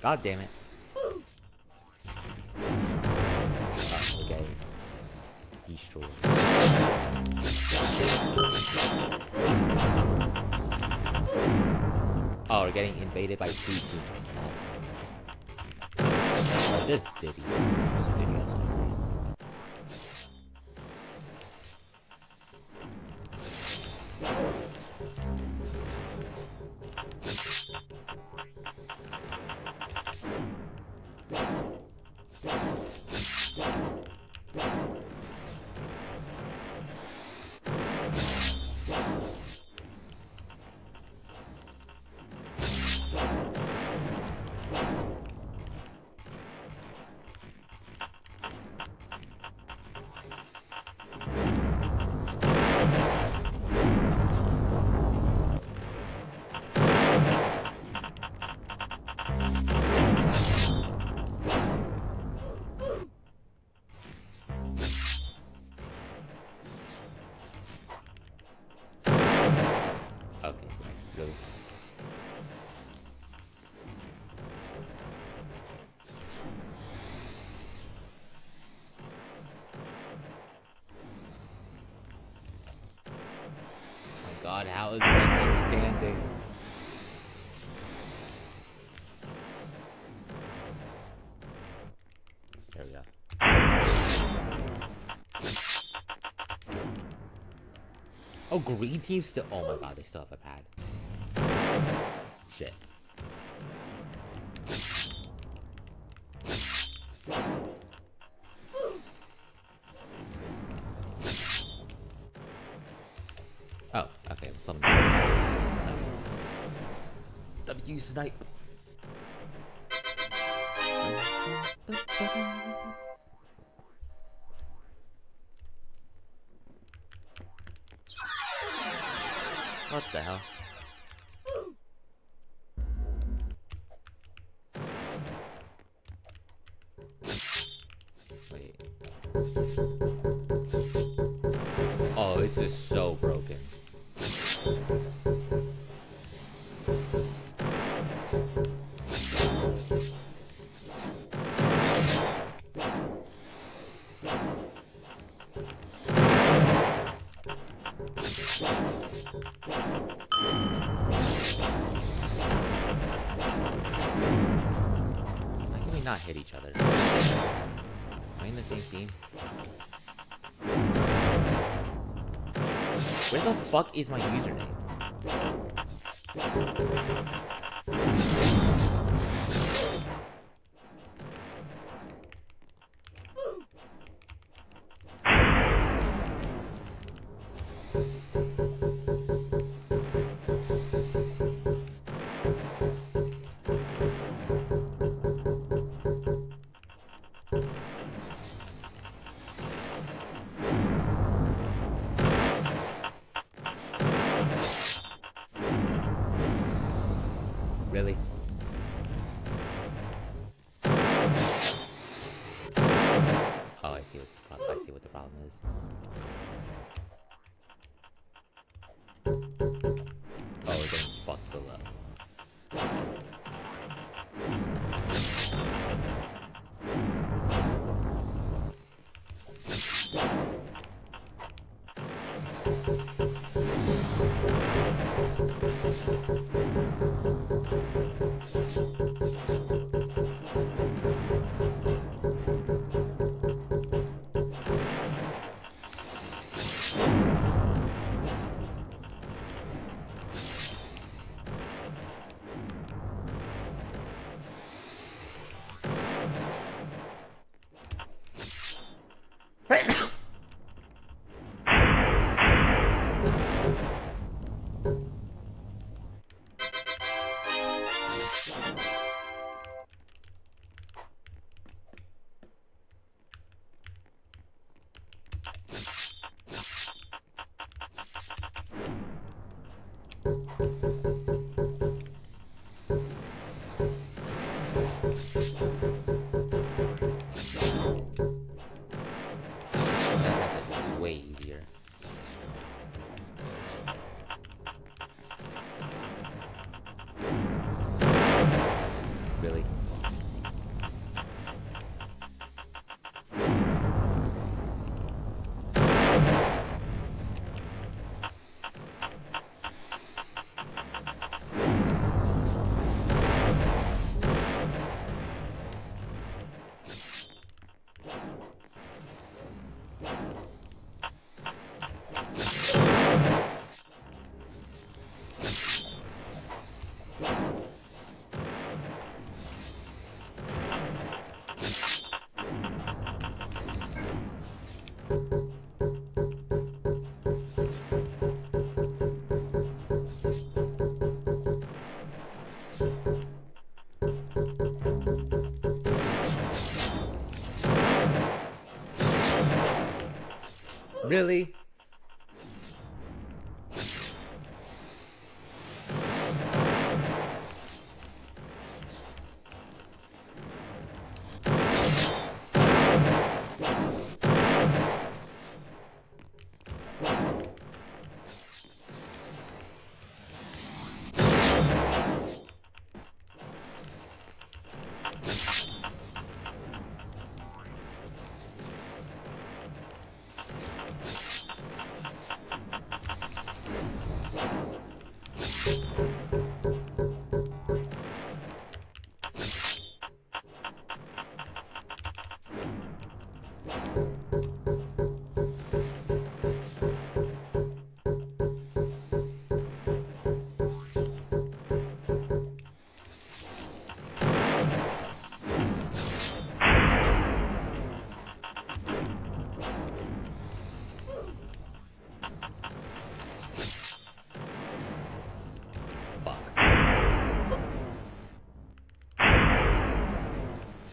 God damn it. We're getting destroyed. Oh, we're getting invaded by 3 teams. Awesome. Oh, just Diddy. Just Diddy us all. Okay, go. My god, how is red team standing? There we go. Oh, green team still. Oh my god, they still have a pad. Shit. Oh, okay, well, something. Nice. W snipe. What the hell? Wait. Oh, this is so broken. Why can we not hit each other? Am I in the same team? Where the fuck is my username? Really? Oh, I see what's the problem. I see what the problem is. Oh, we're getting fucked below. Really?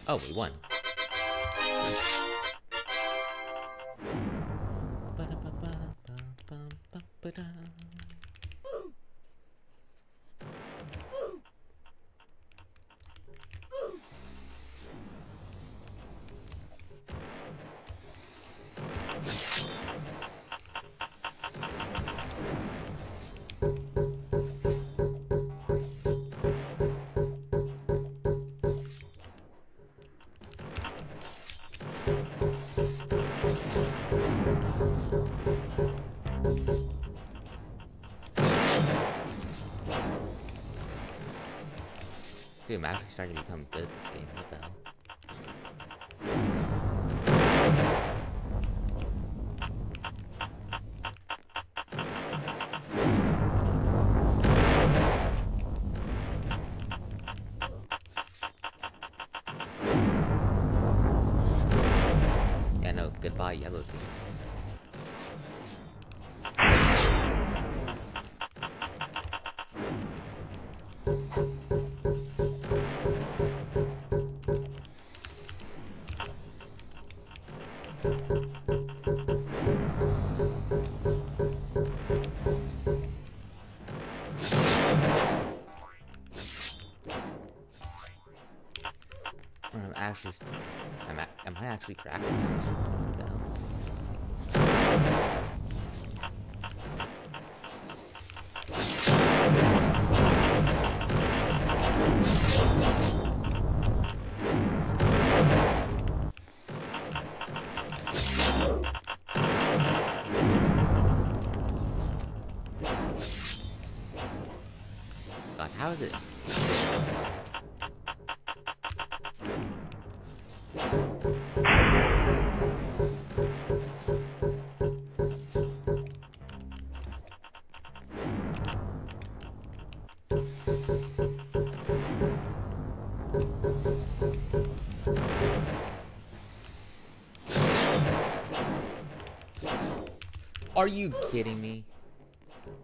Oh, we won. Dude, I'm actually starting to become good at this game. What the hell? Yeah, no, goodbye, yellow team. Am I actually cracking? What the hell? God, how is it? Are you kidding me?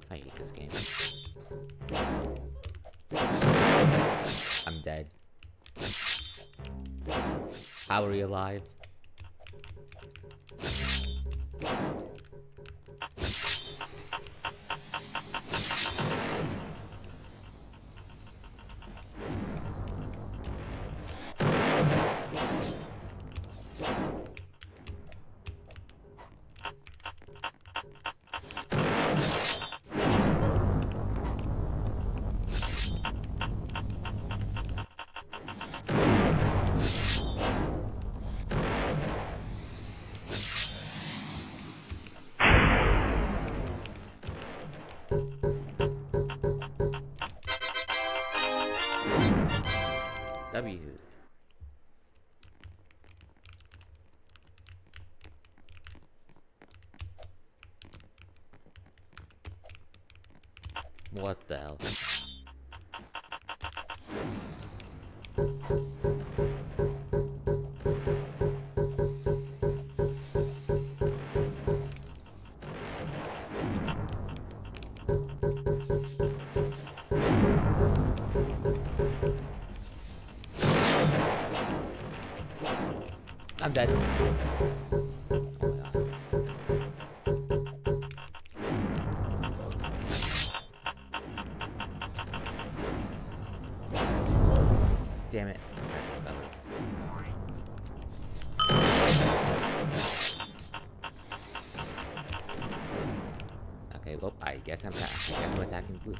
I hate this game. I'm dead. How are we alive? W. What the hell? I'm dead. Oh my god. damn it. Okay, well, I guess I'm attacking blue.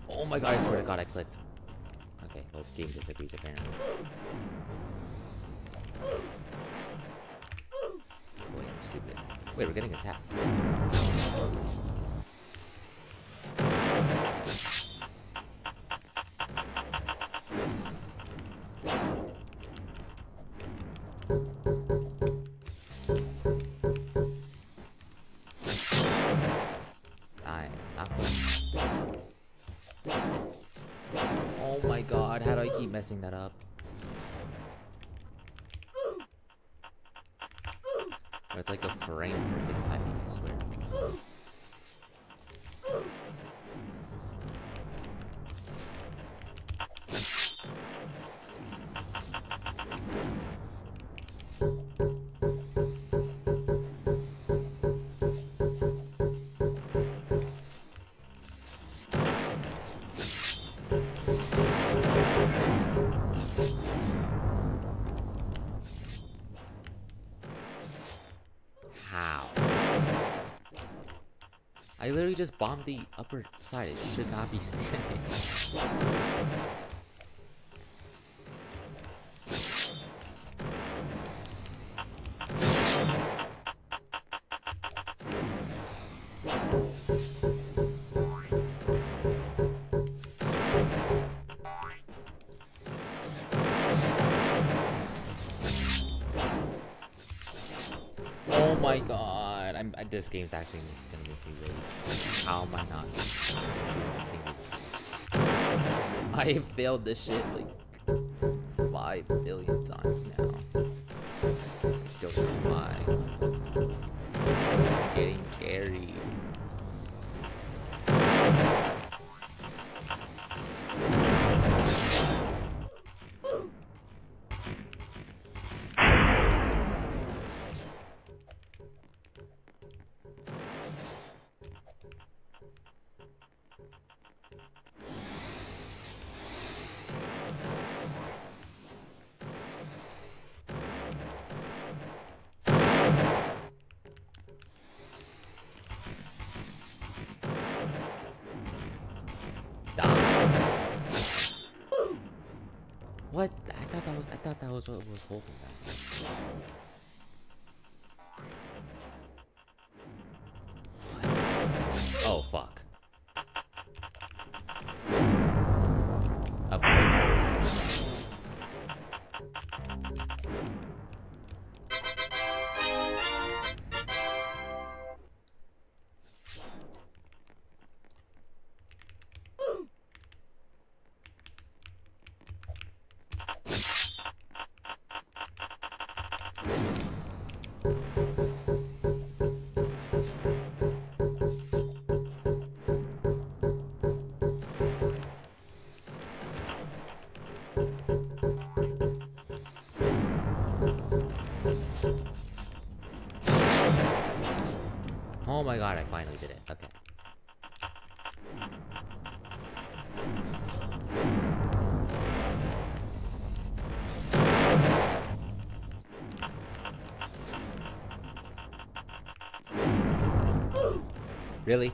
Oh my god, I swear to god I clicked. Okay, well, game disagrees apparently. Wait, I'm stupid. Wait, we're getting attacked. I am not. Oh my god, how do I keep messing that up? It's like a frame perfect timing, I swear. How? I literally just bombed the upper side. It should not be standing. Oh my god, this game's actually gonna make me rage. How am I not thinking? I have failed this shit like 5 billion times now. Still fine. Getting carried. What? I thought that was what was holding that. What? Oh fuck. Up. Oh my god, I finally did it. Okay. Really?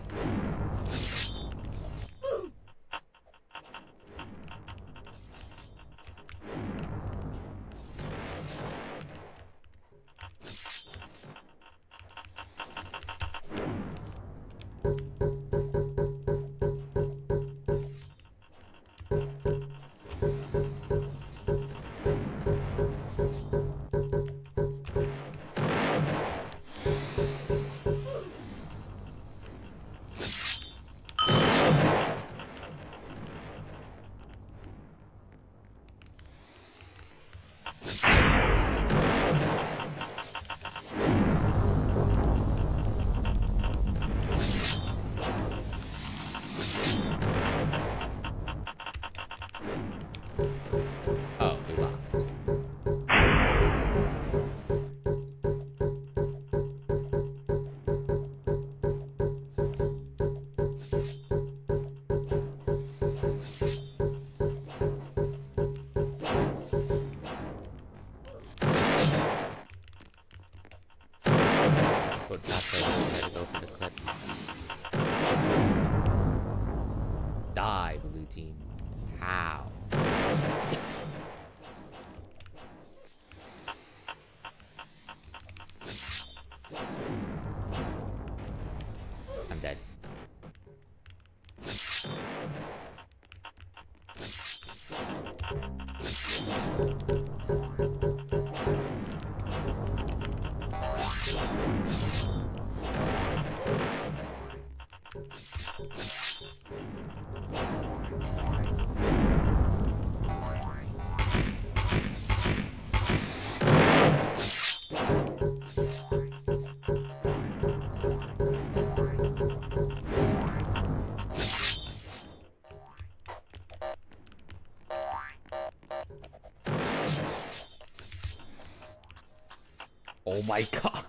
Go faster. Try to go for the clip. Die, blue team. How? I'm dead. Oh my god.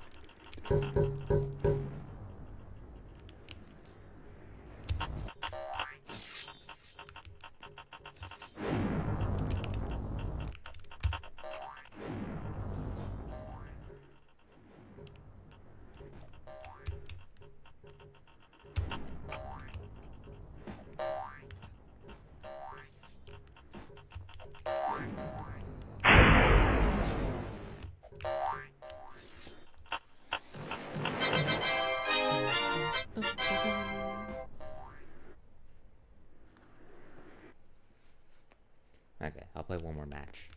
Okay, I'll play one more match.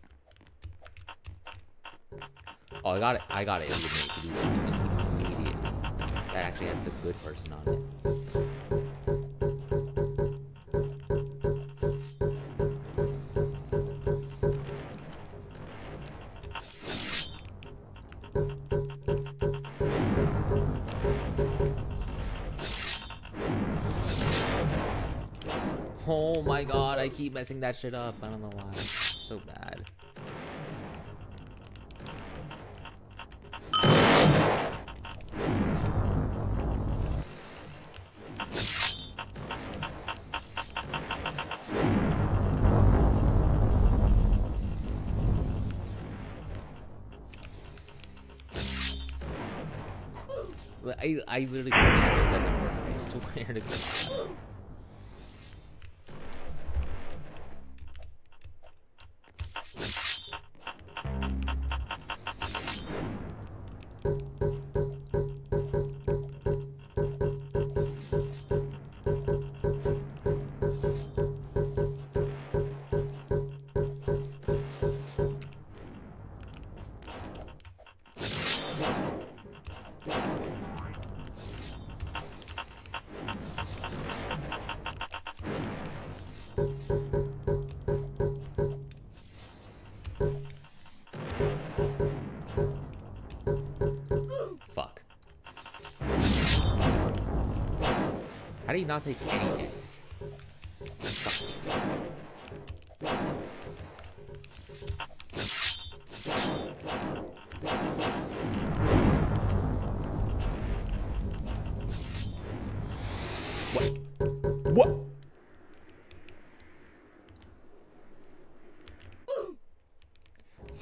Oh, I got it. I got it. Immediate. That actually has the good person on it. Oh my god, I keep messing that shit up. I don't know why. So bad. I literally think it just doesn't work. I swear to God. Fuck. How do you not take any damage? Fuck. What? What?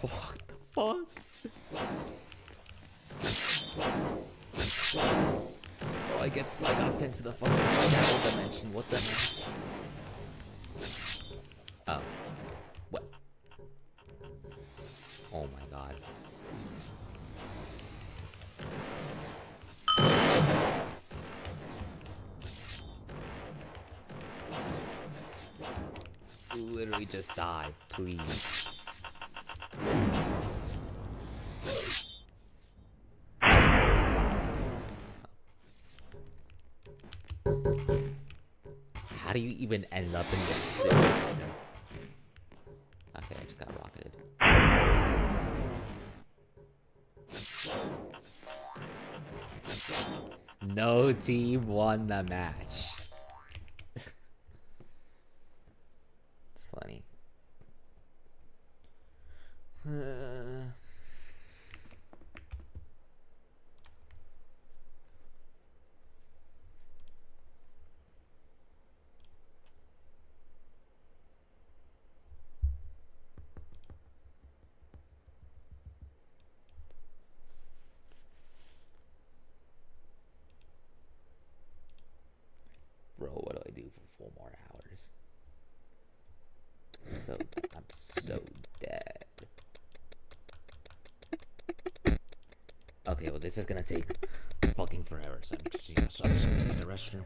What the fuck? Oh, I got sent to the fucking shadow dimension. What the heck? Oh. What? Oh my god. Literally just die, please. How do you even end up in this situation? Okay, I just got rocketed. No team won the match. It's funny. I'm so dead. Okay, well this is gonna take fucking forever, so I'm just gonna use the restroom.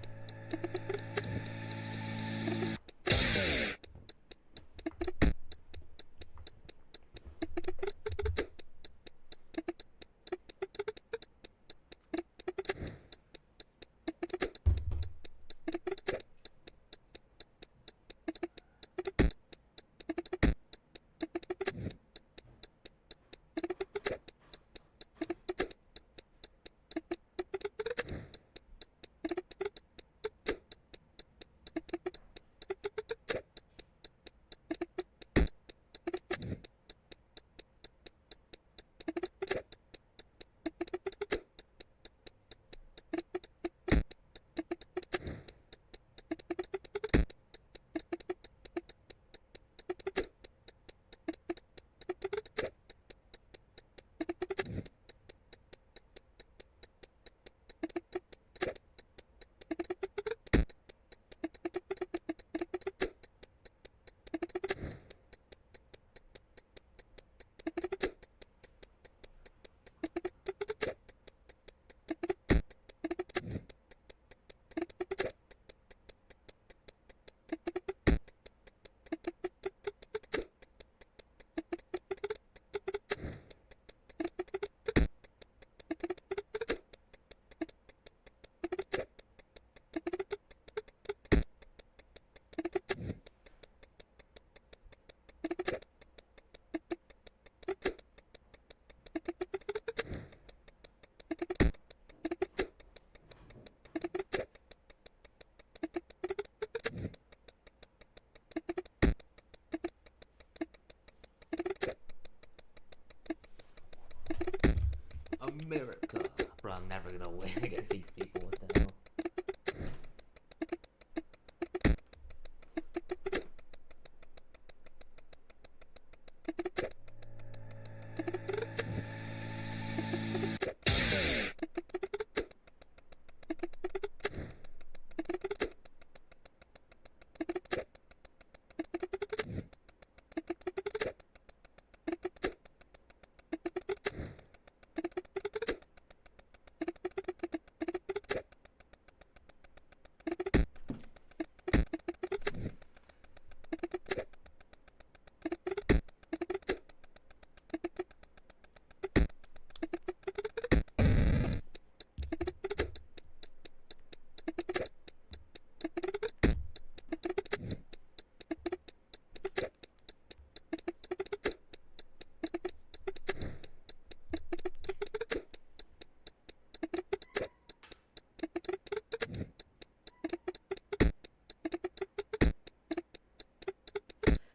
America. Bro, I'm never gonna win against these people. What the hell?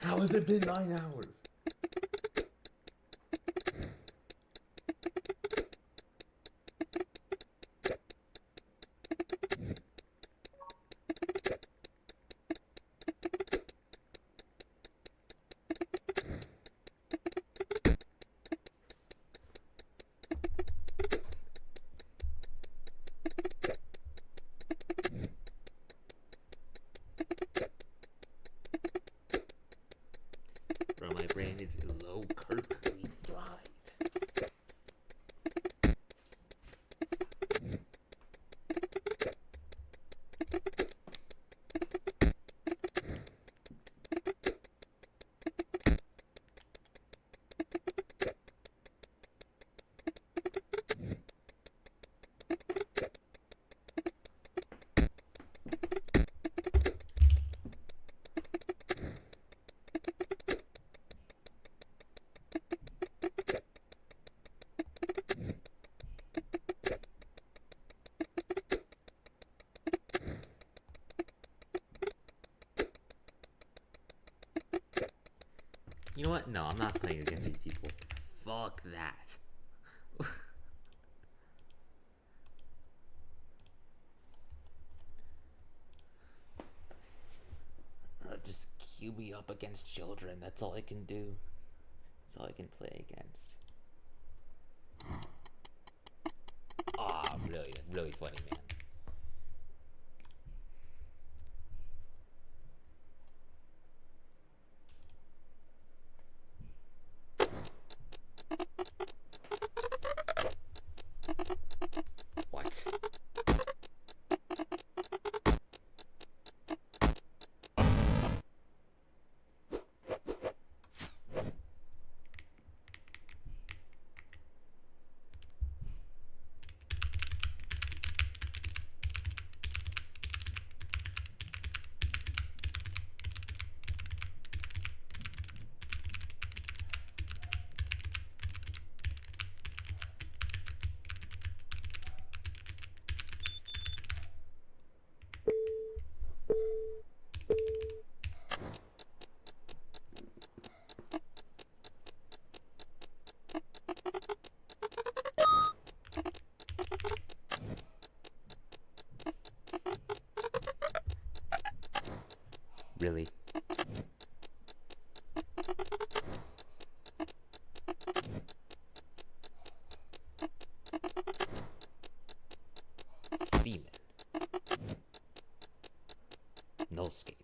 How has it been 9 hours? Bro, my brain is low Kirkley fried. You know what? No, I'm not playing against these people. Fuck that. Just queue me up against children. That's all I can do. That's all I can play against. Ah, really, really funny, man. Really? Seaman. Nullscapes.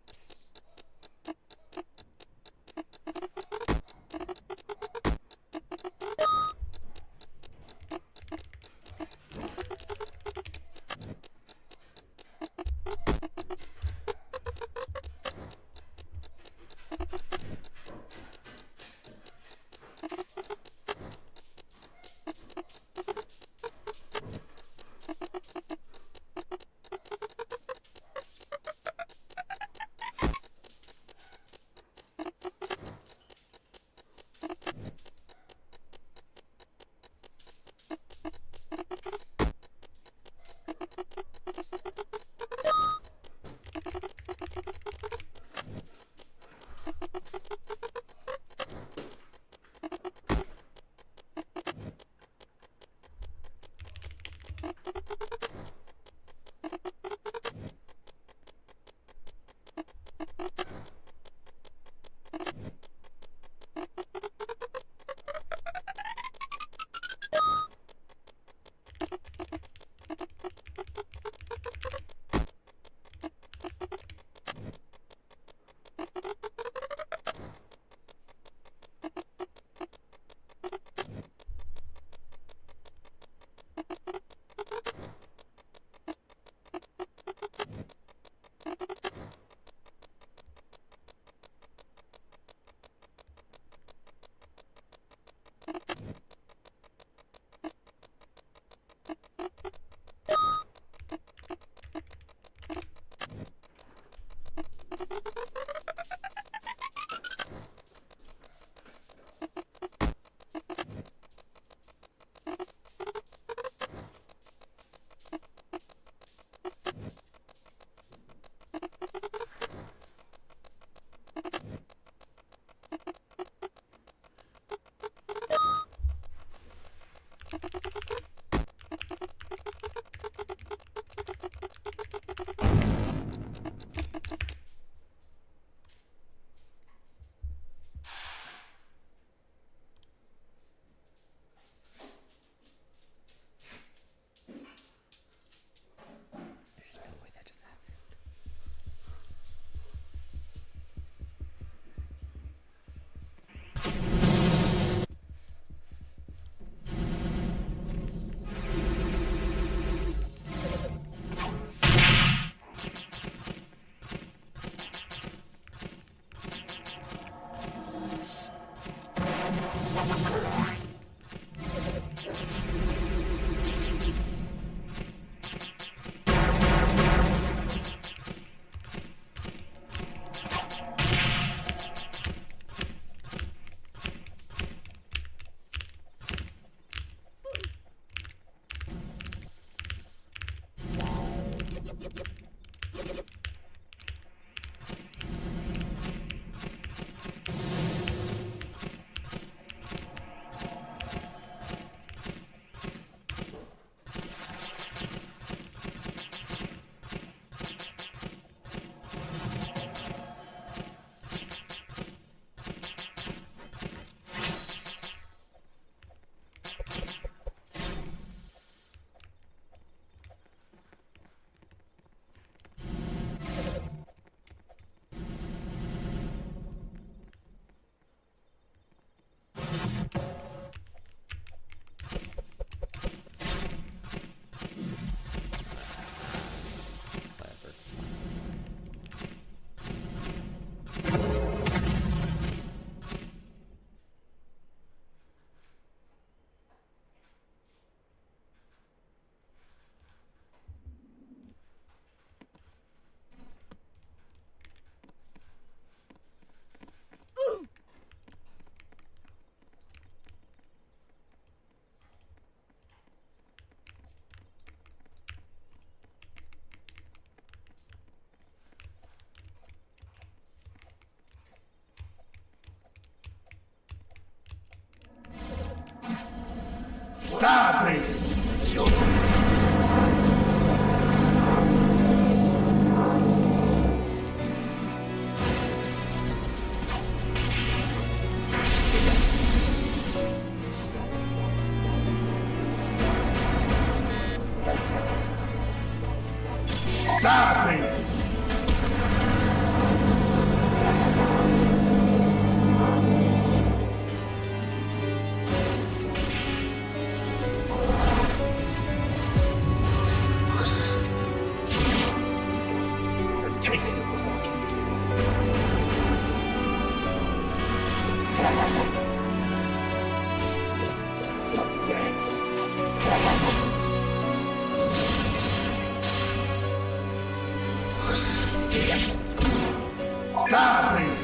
Oh, no. Get out of here.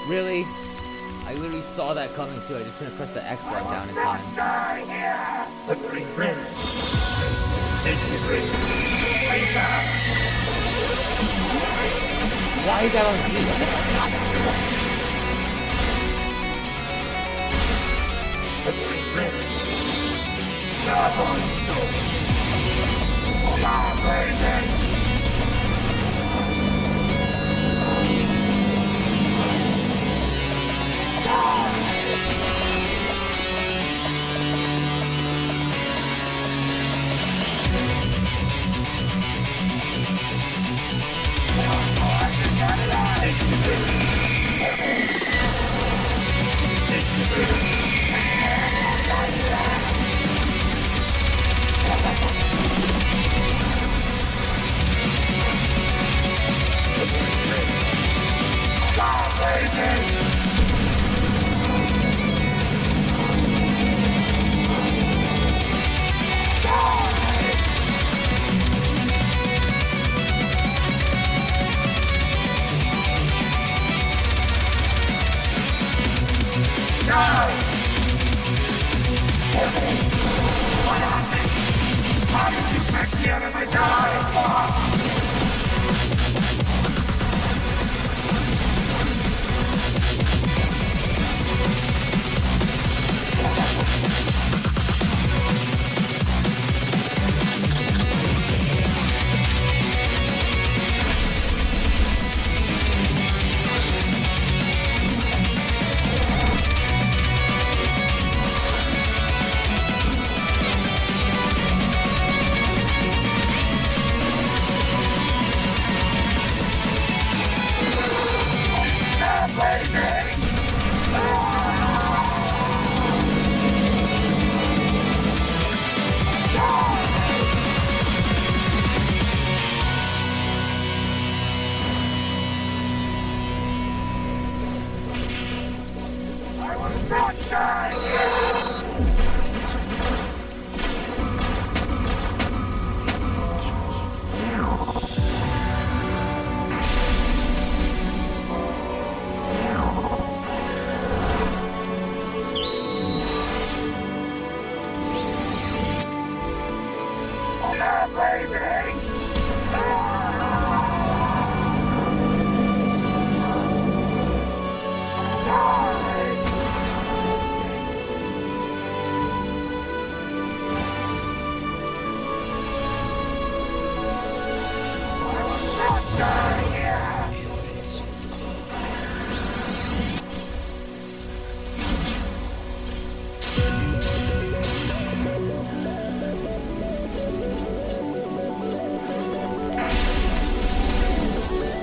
Really? I literally saw that coming too. I just couldn't press the X button down in time. Why is that on speed?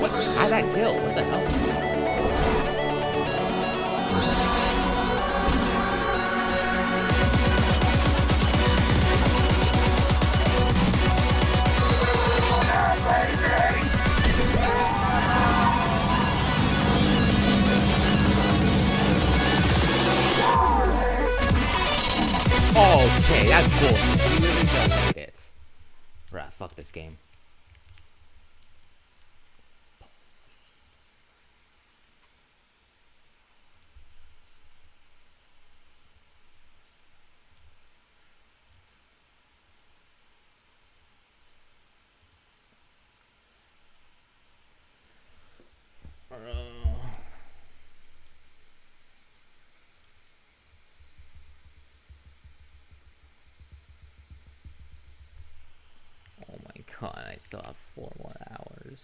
What? How'd that kill? What the hell? Okay, that's cool. He really does made it. Right, fuck this game. Oh my god, I still have 4 more hours.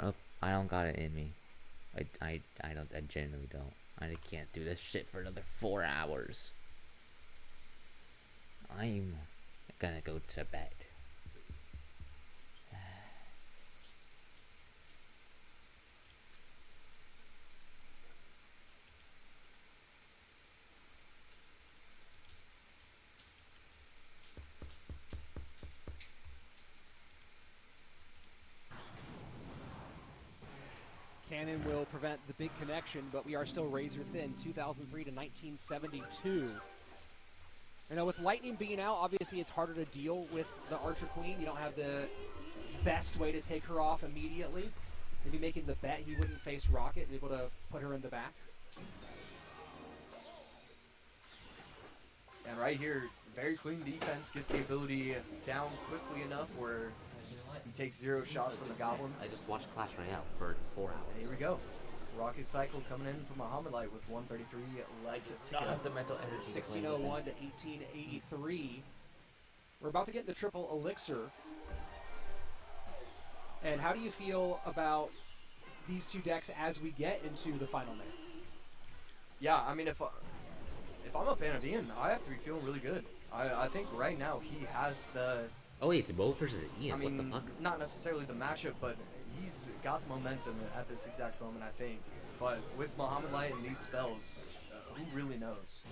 Oh, I don't got it in me. I genuinely don't. I can't do this shit for another 4 hours. I'm gonna go to bed. Cannon will prevent the big connection, but we are still razor thin, 2003 to 1972. You know, with Lightning being out, obviously it's harder to deal with the Archer Queen. You don't have the best way to take her off immediately. Maybe making the bet he wouldn't face Rocket and able to put her in the back. And right here, very clean defense, gets the ability down quickly enough where he takes 0 shots from the Goblins. I just watched Clash Royale for 4 hours. And here we go. Rocket Cycle coming in from Muhammad Light with 133 left to Not go. have the mental energy. to play with 1601 them. to 1883. We're about to get the triple elixir. And how do you feel about these two decks as we get into the final minute? Yeah, I mean, if I'm a fan of Ian, I have to be feeling really good. I think right now he has the... Oh wait, it's Mo versus Ian. I mean, what the fuck? not necessarily the matchup, but he's got the momentum at this exact moment, I think. But with Muhammad Light and these spells, who really knows?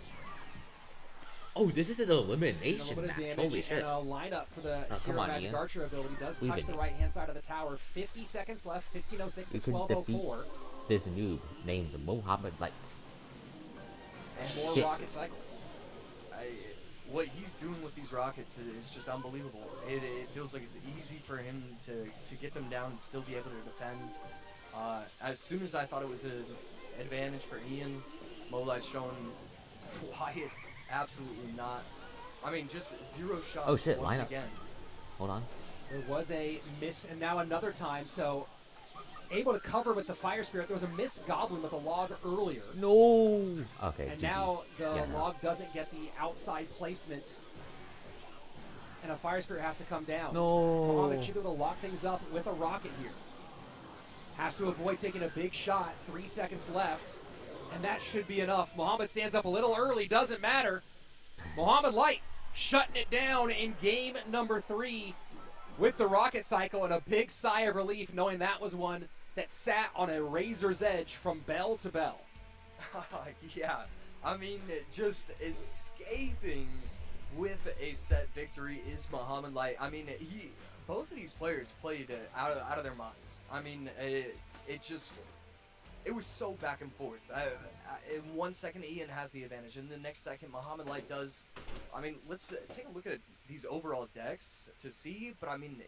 Oh, this is an A elimination little bit of match. damage Holy shit. and a lineup for the Oh, come Hero on, Magic Ian. Archer ability does Leave touch it. the right-hand side of the tower. 50 seconds left, 1506 to You can defeat 1204. this noob named Muhammad Light. And more Shit. Rocket Cycle. What he's doing with these rockets is just unbelievable. It feels like it's easy for him to get them down and still be able to defend. As soon as I thought it was an advantage for Ian, Molight's showing why it's absolutely not. I mean, just 0 shots Oh, shit, once lineup. again. Hold on. There was a miss, and now another time, so able to cover with the Fire Spirit. There was a missed Goblin with a log earlier. No. Okay. And GG. now the Yeah, no. log doesn't get the outside placement. And a Fire Spirit has to come down. No. Muhammad should be able to lock things up with a rocket here. Has to avoid taking a big shot. 3 seconds left. And that should be enough. Muhammad stands up a little early. Doesn't matter. Muhammad Light shutting it down in game number 3 with the rocket cycle, and a big sigh of relief knowing that was one that sat on a razor's edge from bell to bell. Yeah, I mean, just escaping with a set victory is Muhammad Light. I mean, both of these players played out of their minds. I mean, it was so back and forth. In 1 second, Ian has the advantage. In the next second, Mohamed Light does. I mean, let's take a look at these overall decks to see. But I mean,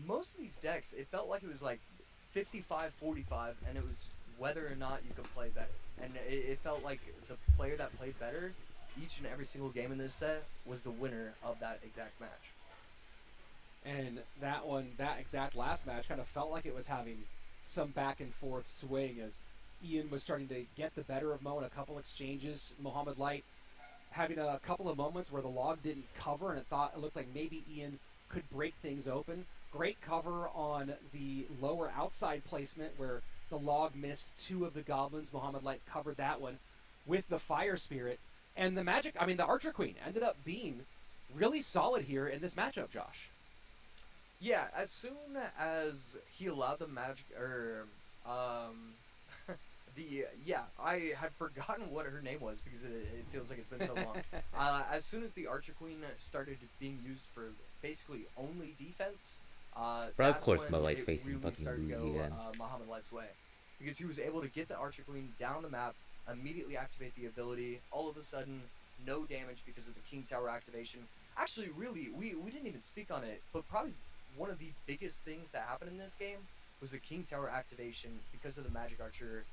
most of these decks, it felt like it was like 55-45, and it was whether or not you could play better. And it felt like the player that played better each and every single game in this set was the winner of that exact match. And that exact last match kind of felt like it was having some back and forth swing as Ian was starting to get the better of Mo in a couple exchanges. Mohamed Light having a couple of moments where the log didn't cover, and it looked like maybe Ian could break things open. Great cover on the lower outside placement where the log missed 2 of the goblins. Mohamed Light covered that one with the Fire Spirit. And the Archer Queen ended up being really solid here in this matchup, Josh. Yeah, as soon as he allowed the magic, I had forgotten what her name was because it feels like it's been so long. As soon as the Archer Queen started being used for basically only defense, But of course, when Mo Light's it facing really fucking started to Mugi go again. Mohamed Light's way, because he was able to get the Archer Queen down the map, immediately activate the ability. All of a sudden, no damage because of the King Tower activation. Actually, really, we didn't even speak on it, but probably one of the biggest things that happened in this game was the King Tower activation because of the Magic Archer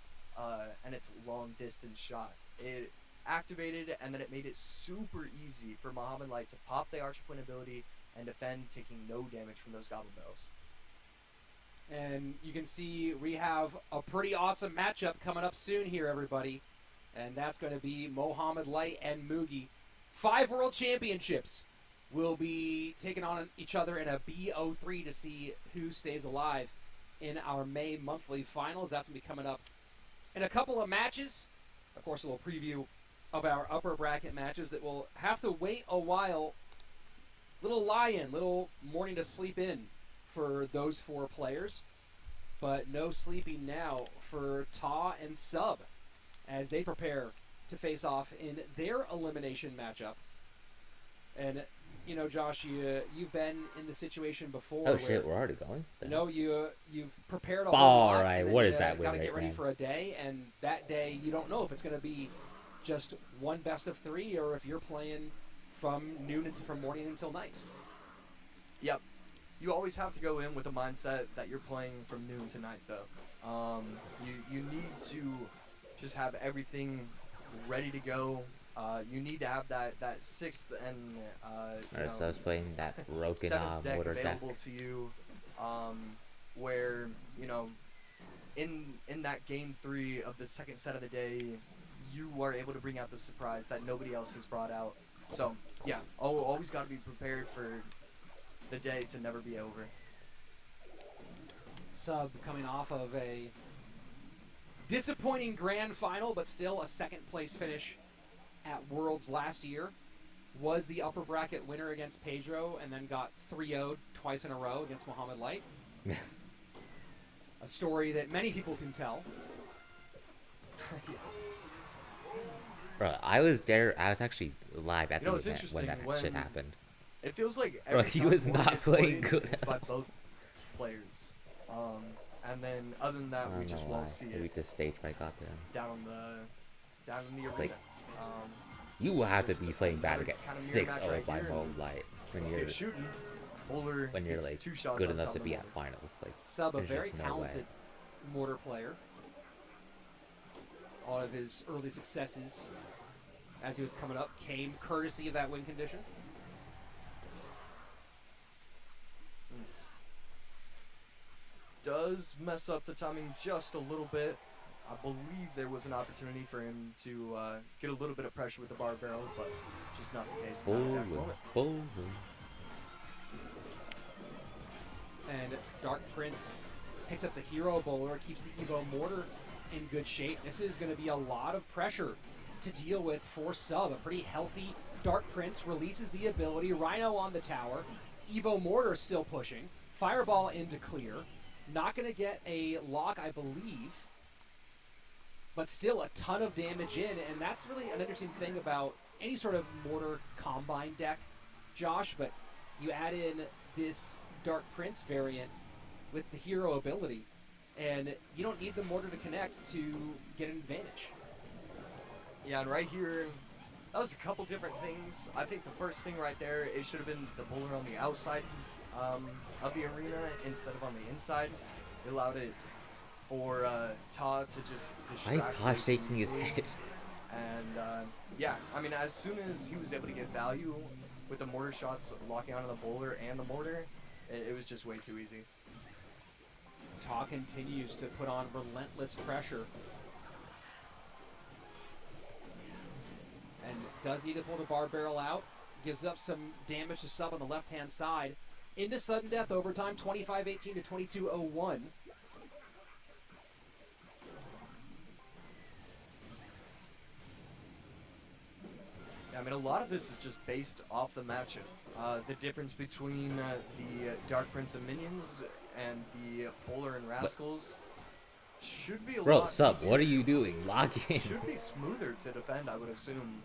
and its long distance shot. It activated, and then it made it super easy for Mohamed Light to pop the Archer Queen ability and defend, taking no damage from those Goblin Barrels. And you can see we have a pretty awesome matchup coming up soon here, everybody. And that's going to be Mohamed Light and Mugi. 5 World Championships will be taking on each other in a BO3 to see who stays alive in our May monthly finals. That's going to be coming up in a couple of matches. Of course, a little preview of our upper bracket matches that will have to wait a while. Little lie-in, little morning to sleep in for those 4 players. But no sleeping now for Ta and Sub as they prepare to face off in their elimination matchup. And, you know, Josh, you've been in the situation before. Oh shit, we're already going? No, you've prepared a whole lot. Alright, And then what is you that gotta wait, get ready man? for a day, and that day you don't know if it's going to be just one best of 3 or if you're playing from morning until night. Yep. You always have to go in with a mindset that you're playing from noon to night, though. You need to just have everything ready to go. You need to have that 6th and Alright, so I was playing that broken 7th deck mortar deck. available to you, where you know, in that game 3 of the second set of the day, you are able to bring out the surprise that nobody else has brought out. So yeah, always got to be prepared for the day to never be over. Sub coming off of a disappointing grand final, but still a 2nd place finish at Worlds last year. Was the upper bracket winner against Pedro, and then got 3-0'd twice in a row against Mohamed Light. A story that many people can tell. Bro, I was there. I was actually live at You know, the it's event when interesting that shit when- happened. It feels like Bro, every he time was one not gets playing played, good it's at by all. both players. And then other than I that, we don't just know won't why. see Maybe it the stage fright got to him. down in the It's arena. like, You will have to just be playing bad another against kinda mirror match 6-0 right by here, Mo and Light when let's you're get shooting. Bowler gets like 2 shots good on enough top to of be the at mortar. finals. Like Sub, a there's very just no way. talented mortar player. All of his early successes as he was coming up came courtesy of that win condition. Does mess up the timing just a little bit. I believe there was an opportunity for him to get a little bit of pressure with the bar barrel, but just not the case in that exact Bowling, moment. bowling. And Dark Prince picks up the Hero Bowler, keeps the Evo Mortar in good shape. This is going to be a lot of pressure to deal with for Sub. A pretty healthy Dark Prince releases the ability. Rhino on the tower. Evo Mortar still pushing. Fireball into clear. Not going to get a lock, I believe. But still a ton of damage in. And that's really an interesting thing about any sort of Mortar Combine deck, Josh. But you add in this Dark Prince variant with the hero ability, and you don't need the mortar to connect to get an advantage. Yeah, and right here, that was a couple different things. I think the first thing right there, it should have been the bowler on the outside of the arena instead of on the inside. It allowed it for Todd to just Why distract. is Todd way too shaking his easily. head? And yeah, I mean, as soon as he was able to get value with the mortar shots locking onto the bowler and the mortar, it was just way too easy. Ta continues to put on relentless pressure. And does need to pull the bar barrel out. Gives up some damage to Sub on the left-hand side. Into sudden death overtime, 25-18 to 22-01. Yeah, I mean, a lot of this is just based off the matchup. The difference between the Dark Prince and Minions and the Bowler and Rascals should be a Bro, lot Sub, easier. what are you doing? Lock in. Should be smoother to defend, I would assume.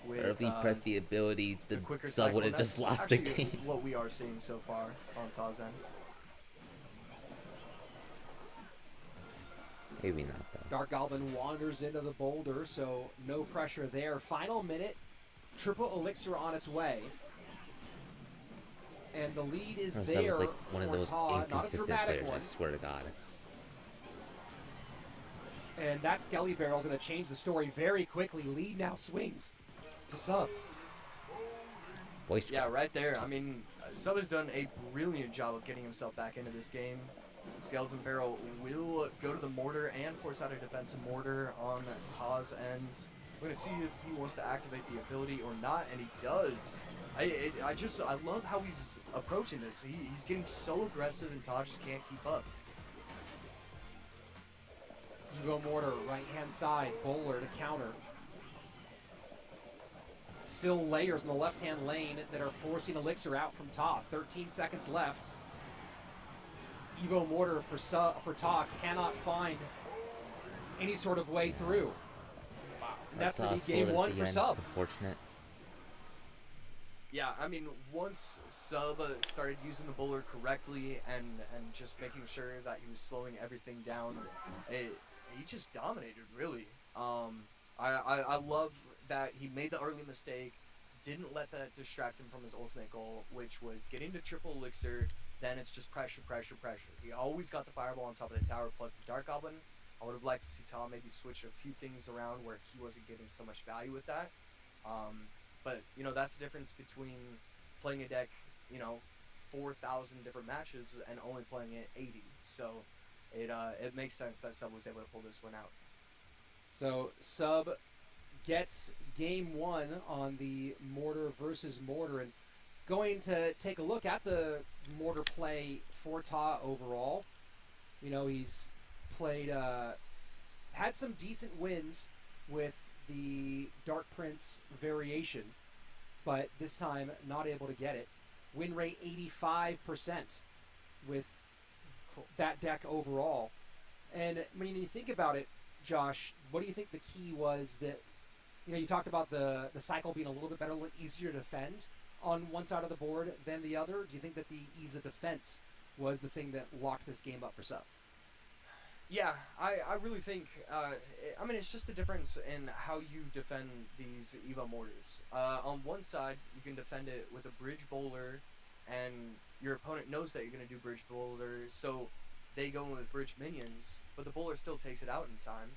With, Or if he pressed the ability, the quicker Sub cycle. would have That's just lost the actually game. what we are seeing so far on Taz end. Maybe not, though. Dark Goblin wanders into the boulder, so no pressure there. Final minute, triple elixir on its way. And the lead is Or Sub there is like one of for those Ta, not a inconsistent dramatic players, one. I swear to God. And that Skelly Barrel is going to change the story very quickly. Lead now swings to Sub. Boisterous. Yeah, right there. I mean, Sub has done a brilliant job of getting himself back into this game. Skeleton Barrel will go to the mortar and force out a defensive mortar on Taz end. We're going to see if he wants to activate the ability or not, and he does. I love how he's approaching this. He's getting so aggressive, and Taz just can't keep up. Evo Mortar, right-hand side, Bowler to counter. Still layers in the left-hand lane that are forcing Elixir out from Ta. 13 seconds left. Evo Mortar for Ta cannot find any sort of way through. And that's going to be game one for Sub. Unfortunate. Yeah, I mean, once Sub started using the bowler correctly and just making sure that he was slowing everything down, he just dominated, really. I love that he made the early mistake, didn't let that distract him from his ultimate goal, which was getting to triple elixir. Then it's just pressure, pressure, pressure. He always got the fireball on top of the tower plus the Dark Goblin. I would have liked to see Tom maybe switch a few things around where he wasn't getting so much value with that. But, you know, that's the difference between playing a deck, 4,000 different matches and only playing it 80. So it makes sense that Sub was able to pull this one out. So Sub gets game one on the Mortar versus Mortar, and going to take a look at the Mortar play for Ta overall. He's played, had some decent wins with the Dark Prince variation, but this time not able to get it. Win rate 85% with that deck overall. And when you think about it, Josh, what do you think the key was that, you talked about the cycle being a little bit better, a little easier to defend on one side of the board than the other? Do you think that the ease of defense was the thing that locked this game up for Sub? Yeah, I really think, it's just the difference in how you defend these Evo Mortars. On one side, you can defend it with a Bridge Bowler, and your opponent knows that you're going to do Bridge Bowler, so they go in with Bridge Minions, but the Bowler still takes it out in time.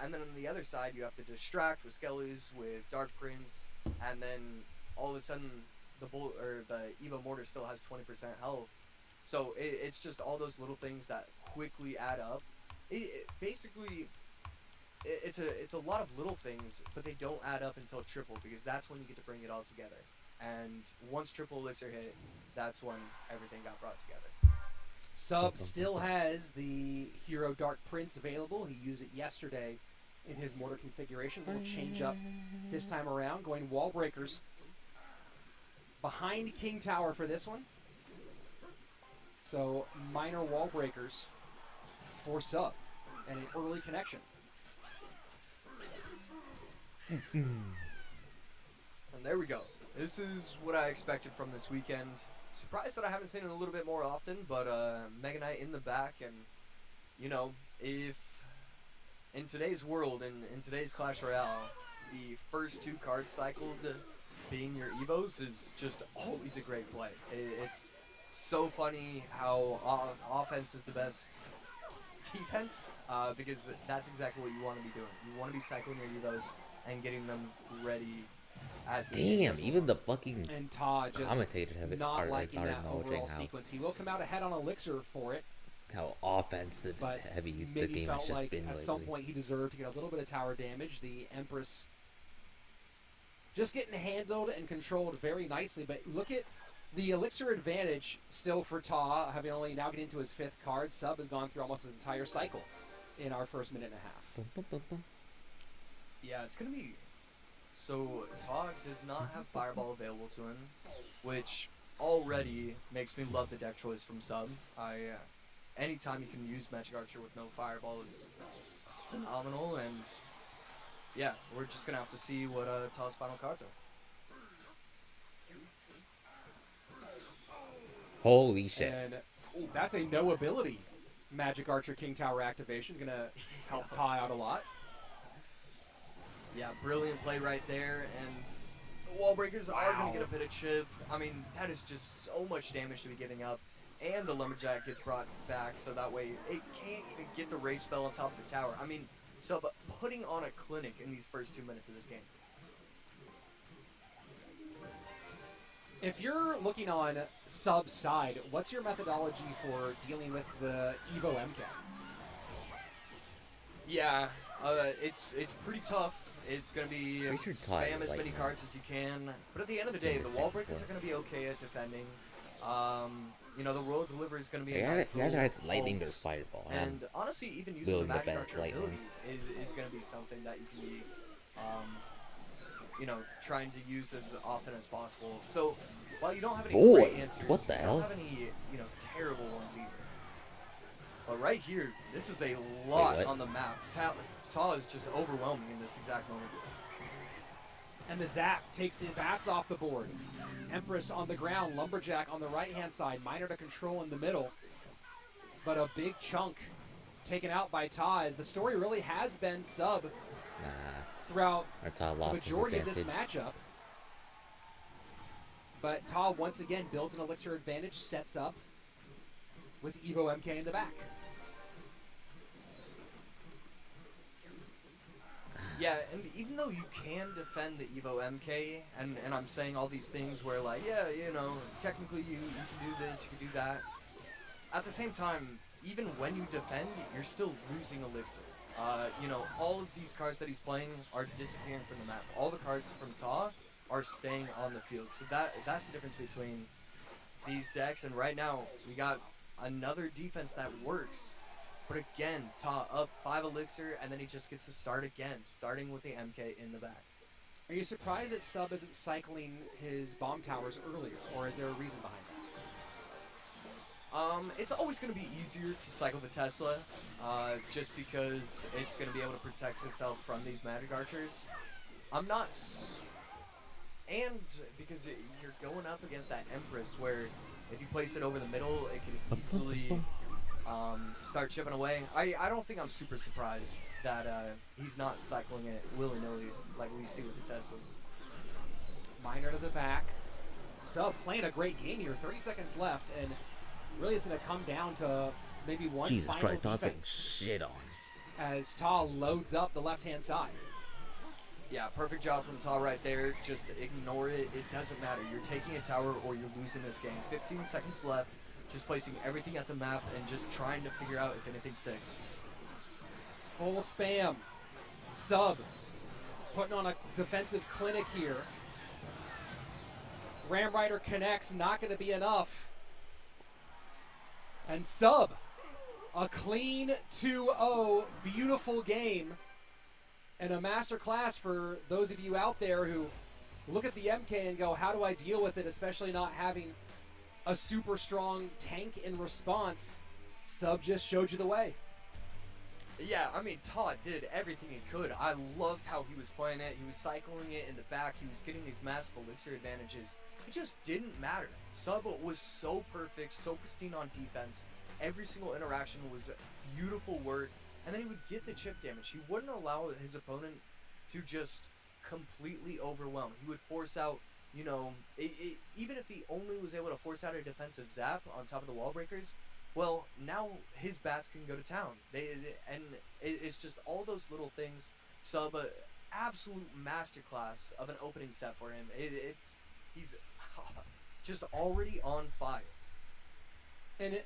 And then on the other side, you have to distract with Skellies, with Dark Prince, and then all of a sudden, the Evo Mortar still has 20% health. So it's just all those little things that quickly add up. Basically, it's a lot of little things, but they don't add up until triple, because that's when you get to bring it all together. And once triple elixir hit, that's when everything got brought together. Sub still has the hero Dark Prince available. He used it yesterday in his Mortar configuration. A little change up this time around, going wall breakers behind King Tower for this one. So minor wall breakers for Sub and an early connection. And there we go. This is what I expected from this weekend. surprised that I haven't seen it a little bit more often, but Mega Knight in the back, and you know, if in today's world, in today's Clash Royale, the first 2 cards cycled being your Evos is just always a great play. It's so funny how offense is the best defense, because that's exactly what you want to be doing. You want to be cycling your Evos and getting them ready as the Damn, even the fucking And Todd just commentators have it not are liking that acknowledging overall how, sequence. He will come out ahead on Elixir for it, how offensive but heavy the maybe game felt has just like been at lately. some point he deserved to get a little bit of tower damage. The Empress just getting handled and controlled very nicely, but look at the Elixir advantage still for Ta, having only now getting into his 5th card. Sub has gone through almost his entire cycle in our first minute and a half. Bum, bum, bum, bum. Yeah, it's gonna be. So Todd does not have Fireball available to him, which already makes me love the deck choice from Sub. Anytime you can use Magic Archer with no Fireball is phenomenal, and yeah, we're just gonna have to see what Todd's final cards are. Holy shit. And ooh, that's a no ability Magic Archer King Tower activation. Gonna help Ta out a lot. Yeah, brilliant play right there, and the Wall Breakers are going to get a bit of chip. I mean, that is just so much damage to be giving up. And the Lumberjack gets brought back, so that way it can't even get the Rage Spell on top of the tower. I mean, so but putting on a clinic in these first 2 minutes of this game. If you're looking on Sub's side, what's your methodology for dealing with the Evo MK? Yeah, it's pretty tough. It's going to be Pretty sure Todd spam as like many cards as you can. But at the end of the seen day, this the thing Wall Breakers before. are going to be okay at defending. You know, the Royal Delivery is going to be He a either, nice he either little has lightning or halt. fireball. And honestly, even using the willing to Magic bet Archer lightning. ability is going to be something that you can be, you know, trying to use as often as possible. So, while you don't have any Boy, great answers, what the you hell? don't have any, you know, terrible ones either. But right here, this is a lot what? on the map. Ta is just overwhelming in this exact moment. And the Zap takes the bats off the board. Empress on the ground, Lumberjack on the right-hand side, Miner to control in the middle. But a big chunk taken out by Ta, as the story really has been Sub Nah, throughout our Todd the lost his majority of advantage. this matchup. But Ta once again builds an Elixir advantage, sets up with Evo MK in the back. Yeah, and even though you can defend the Evo MK, and I'm saying all these things where like, yeah, you know, technically you can do this, you can do that. At the same time, even when you defend, you're still losing Elixir. You know, all of these cards that he's playing are disappearing from the map. All the cards from Ta are staying on the field. So that's the difference between these decks. And right now, we got another defense that works. But again, Ta up 5 Elixir, and then he just gets to start again, starting with the MK in the back. Are you surprised that Sub isn't cycling his bomb towers earlier, or is there a reason behind that? It's always going to be easier to cycle the Tesla, just because it's going to be able to protect itself from these Magic Archers. I'm not... And because you're going up against that Empress, where if you place it over the middle, it can easily... start chipping away. I don't think I'm super surprised that he's not cycling it willy-nilly like we see with the Teslas. Miner to the back. Sub playing a great game here. 30 seconds left, and really it's going to come down to maybe one Jesus final Christ, Todd's getting defense shit on. as Ta loads up the left-hand side. Yeah, perfect job from Ta right there. Just ignore it. It doesn't matter. You're taking a tower or you're losing this game. 15 seconds left. Just placing everything at the map and just trying to figure out if anything sticks. Full spam. Sub putting on a defensive clinic here. Ram Rider connects, not going to be enough. And Sub, a clean 2-0, beautiful game. And a masterclass for those of you out there who look at the MK and go, how do I deal with it, especially not having a super strong tank in response. Sub just showed you the way. Yeah, I mean, Todd did everything he could. I loved how he was playing it. He was cycling it in the back. He was getting these massive elixir advantages. It just didn't matter. Sub was so perfect, so pristine on defense. Every single interaction was beautiful work. And then he would get the chip damage. He wouldn't allow his opponent to just completely overwhelm. He would force out, you know, even if he only was able to force out a defensive zap on top of the wall breakers, well, now his bats can go to town. It's just all those little things. Sub, absolute masterclass of an opening set for him. He's just already on fire. And it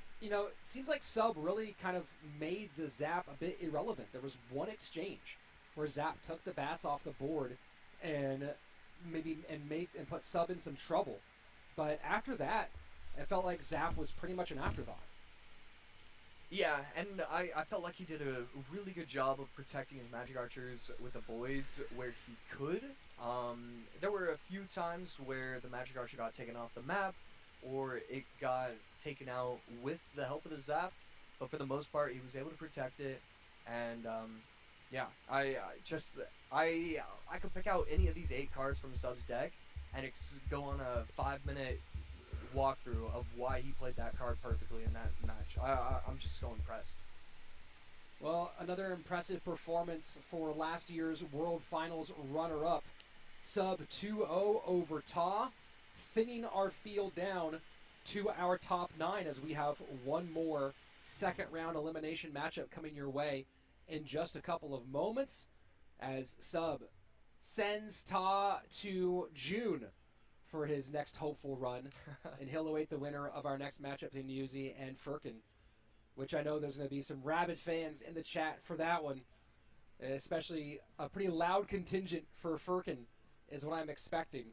seems like Sub really kind of made the Zap a bit irrelevant. There was one exchange where Zap took the bats off the board and put Sub in some trouble. But after that, it felt like Zap was pretty much an afterthought. Yeah, and I felt like he did a really good job of protecting his magic archers with the voids where he could. There were a few times where the magic archer got taken off the map, or it got taken out with the help of the zap, but for the most part he was able to protect it. And yeah, I could pick out any of these 8 cards from Sub's deck and go on a 5-minute walkthrough of why he played that card perfectly in that match. I'm just so impressed. Well, another impressive performance for last year's World Finals runner-up. Sub 2-0 over Ta, thinning our field down to our top 9 as we have one more second-round elimination matchup coming your way in just a couple of moments, as Sub sends Ta to June for his next hopeful run, and he'll await the winner of our next matchup between Yuzi and Furkan, which I know there's going to be some rabid fans in the chat for that one, especially a pretty loud contingent for Furkan is what I'm expecting.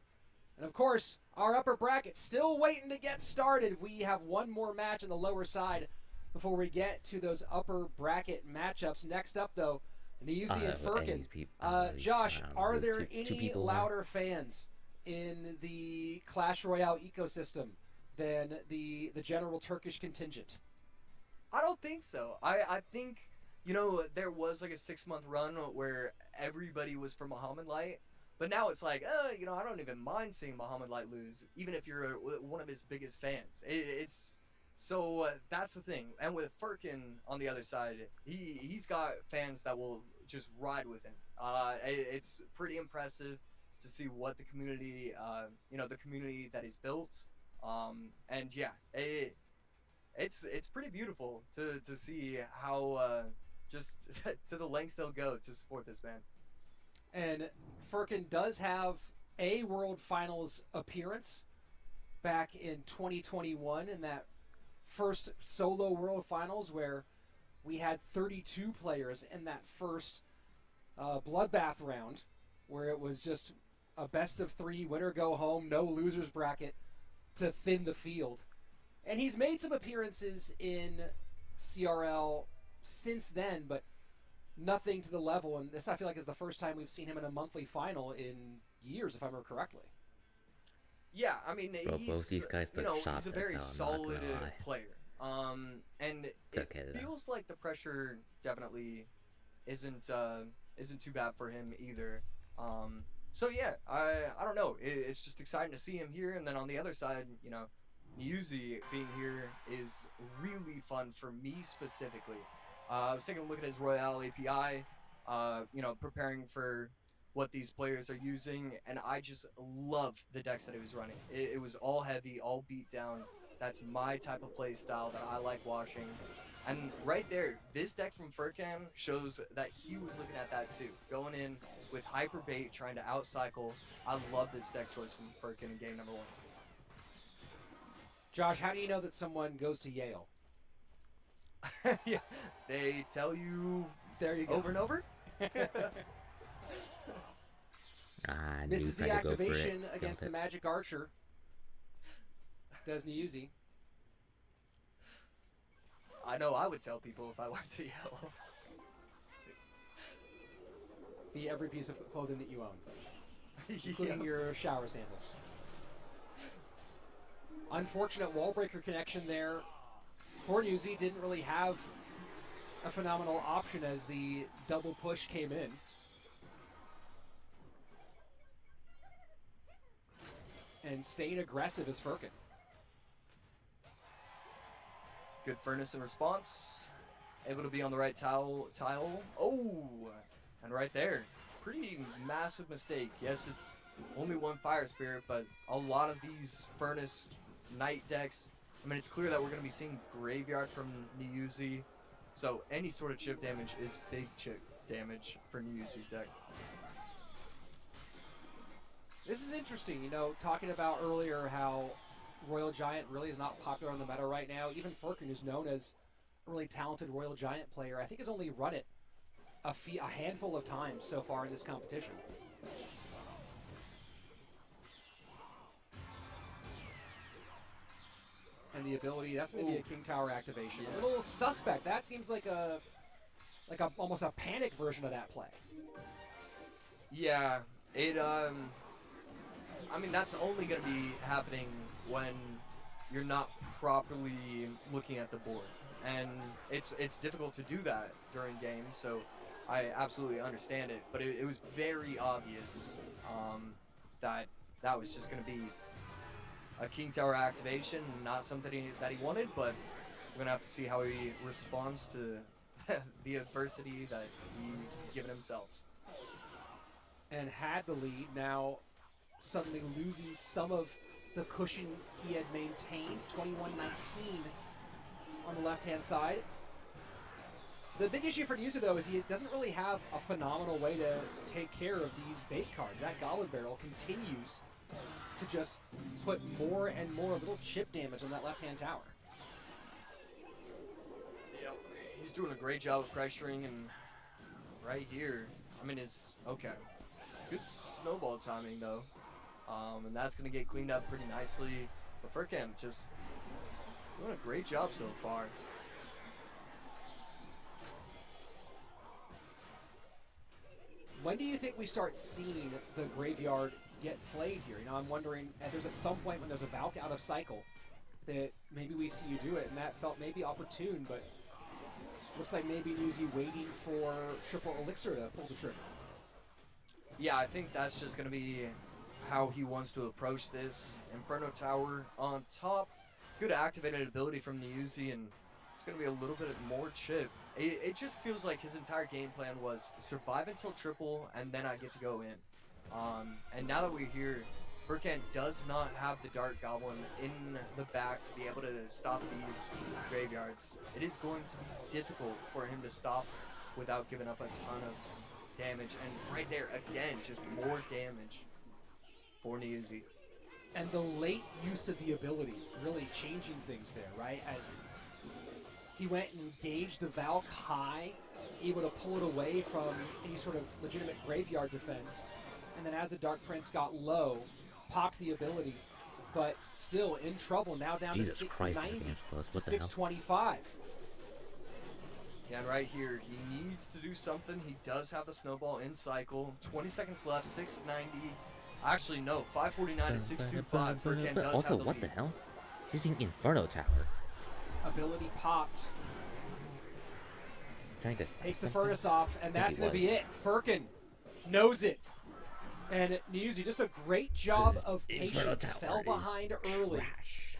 And of course, our upper bracket still waiting to get started. We have one more match on the lower side before we get to those upper bracket matchups. Next up, though, Yuzi and Furkan. Josh, are there any louder fans in the Clash Royale ecosystem than the general Turkish contingent? I don't think so. I think, there was like a 6-month run where everybody was for Muhammad Light, but now it's like, I don't even mind seeing Muhammad Light lose, even if you're one of his biggest fans. So that's the thing. And with Furkan on the other side, he's got fans that will just ride with him. It's pretty impressive to see what the community, the community that he's built. And yeah, it's pretty beautiful to see how just to the lengths they'll go to support this man. And Furkan does have a World Finals appearance back in 2021 in that first solo World Finals where we had 32 players in that first bloodbath round, where it was just a best of 3, winner go home, no losers bracket to thin the field. And he's made some appearances in CRL since then, but nothing to the level. And this, I feel like, is the first time we've seen him in a monthly final in years, if I remember correctly. Yeah, I mean, both these guys he's a very solid player. And it feels like the pressure definitely isn't too bad for him either. So yeah, I don't know. It's just exciting to see him here, and then on the other side, Yuzi being here is really fun for me specifically. I was taking a look at his Royale API, preparing for what these players are using, and I just love the decks that he was running. It was all heavy, all beat down. That's my type of play style that I like watching. And right there, this deck from Furkan shows that he was looking at that too. Going in with Hyper Bait, trying to outcycle. I love this deck choice from Furkan in game number 1. Josh, how do you know that someone goes to Yale? Yeah, they tell you there you go. Over and over. Misses the activation against the Magic Archer. Does Yuzi. I know I would tell people if I went to Yale. Be every piece of clothing that you own, including your shower sandals. Unfortunate wall breaker connection there for Yuzi. Didn't really have a phenomenal option as the double push came in. And staying aggressive is Firkin. Good Furnace in response. Able to be on the right tile. Oh, and right there. Pretty massive mistake. Yes, it's only one Fire Spirit, but a lot of these Furnace Knight decks, I mean, it's clear that we're going to be seeing Graveyard from Niuzi. So any sort of chip damage is big chip damage for Niuzi's deck. This is interesting, you know, talking about earlier how Royal Giant really is not popular on the meta right now. Even Firkin, who's known as a really talented Royal Giant player, I think has only run it a handful of times so far in this competition. And the ability, that's going to be a King Tower activation. A little suspect. That seems like almost a panic version of that play. Yeah, I mean, that's only going to be happening when you're not properly looking at the board. And it's difficult to do that during games, so I absolutely understand it. But it was very obvious that was just going to be a King Tower activation, not something that he wanted, but we're going to have to see how he responds to the adversity that he's given himself. And had the lead, now suddenly losing some of the cushion he had maintained, 21-19 on the left-hand side. The big issue for Niuzi, though, is he doesn't really have a phenomenal way to take care of these bait cards. That Goblin Barrel continues to just put more and more little chip damage on that left-hand tower. Yep. He's doing a great job of pressuring, and right here, I mean, it's okay. Good snowball timing, though. And that's going to get cleaned up pretty nicely. But Firkin just doing a great job so far. When do you think we start seeing the Graveyard get played here? You know, I'm wondering, there's at some point when there's a Valk out of cycle that maybe we see you do it, and that felt maybe opportune, but looks like maybe Niuzi waiting for triple Elixir to pull the trigger. Yeah, I think that's just going to be how he wants to approach this. Inferno Tower on top. Good activated ability from Niuzi, and it's going to be a little bit more chip. It just feels like his entire game plan was survive until triple, and then I get to go in. And now that we're here, Firkin does not have the Dark Goblin in the back to be able to stop these graveyards. It is going to be difficult for him to stop without giving up a ton of damage. And right there, again, just more damage for Niuzi. And the late use of the ability really changing things there, right? As he went and engaged the Valk high, able to pull it away from any sort of legitimate graveyard defense. And then as the Dark Prince got low, popped the ability, but still in trouble. Now down Jesus to Christ, this 690, game's close. What the hell? 625. Yeah, and right here, he needs to do something. He does have the snowball in cycle. 20 seconds left, 690. Actually, no, 549 to 625. Firkin does Also, have the what lead. the hell? He's using Inferno Tower. Ability popped. He's trying to Takes the furnace off, and think that's he going to be was. it. Firkin knows it. And Niuzi, just a great job of Inferno patience. Tower Fell is behind early. trash.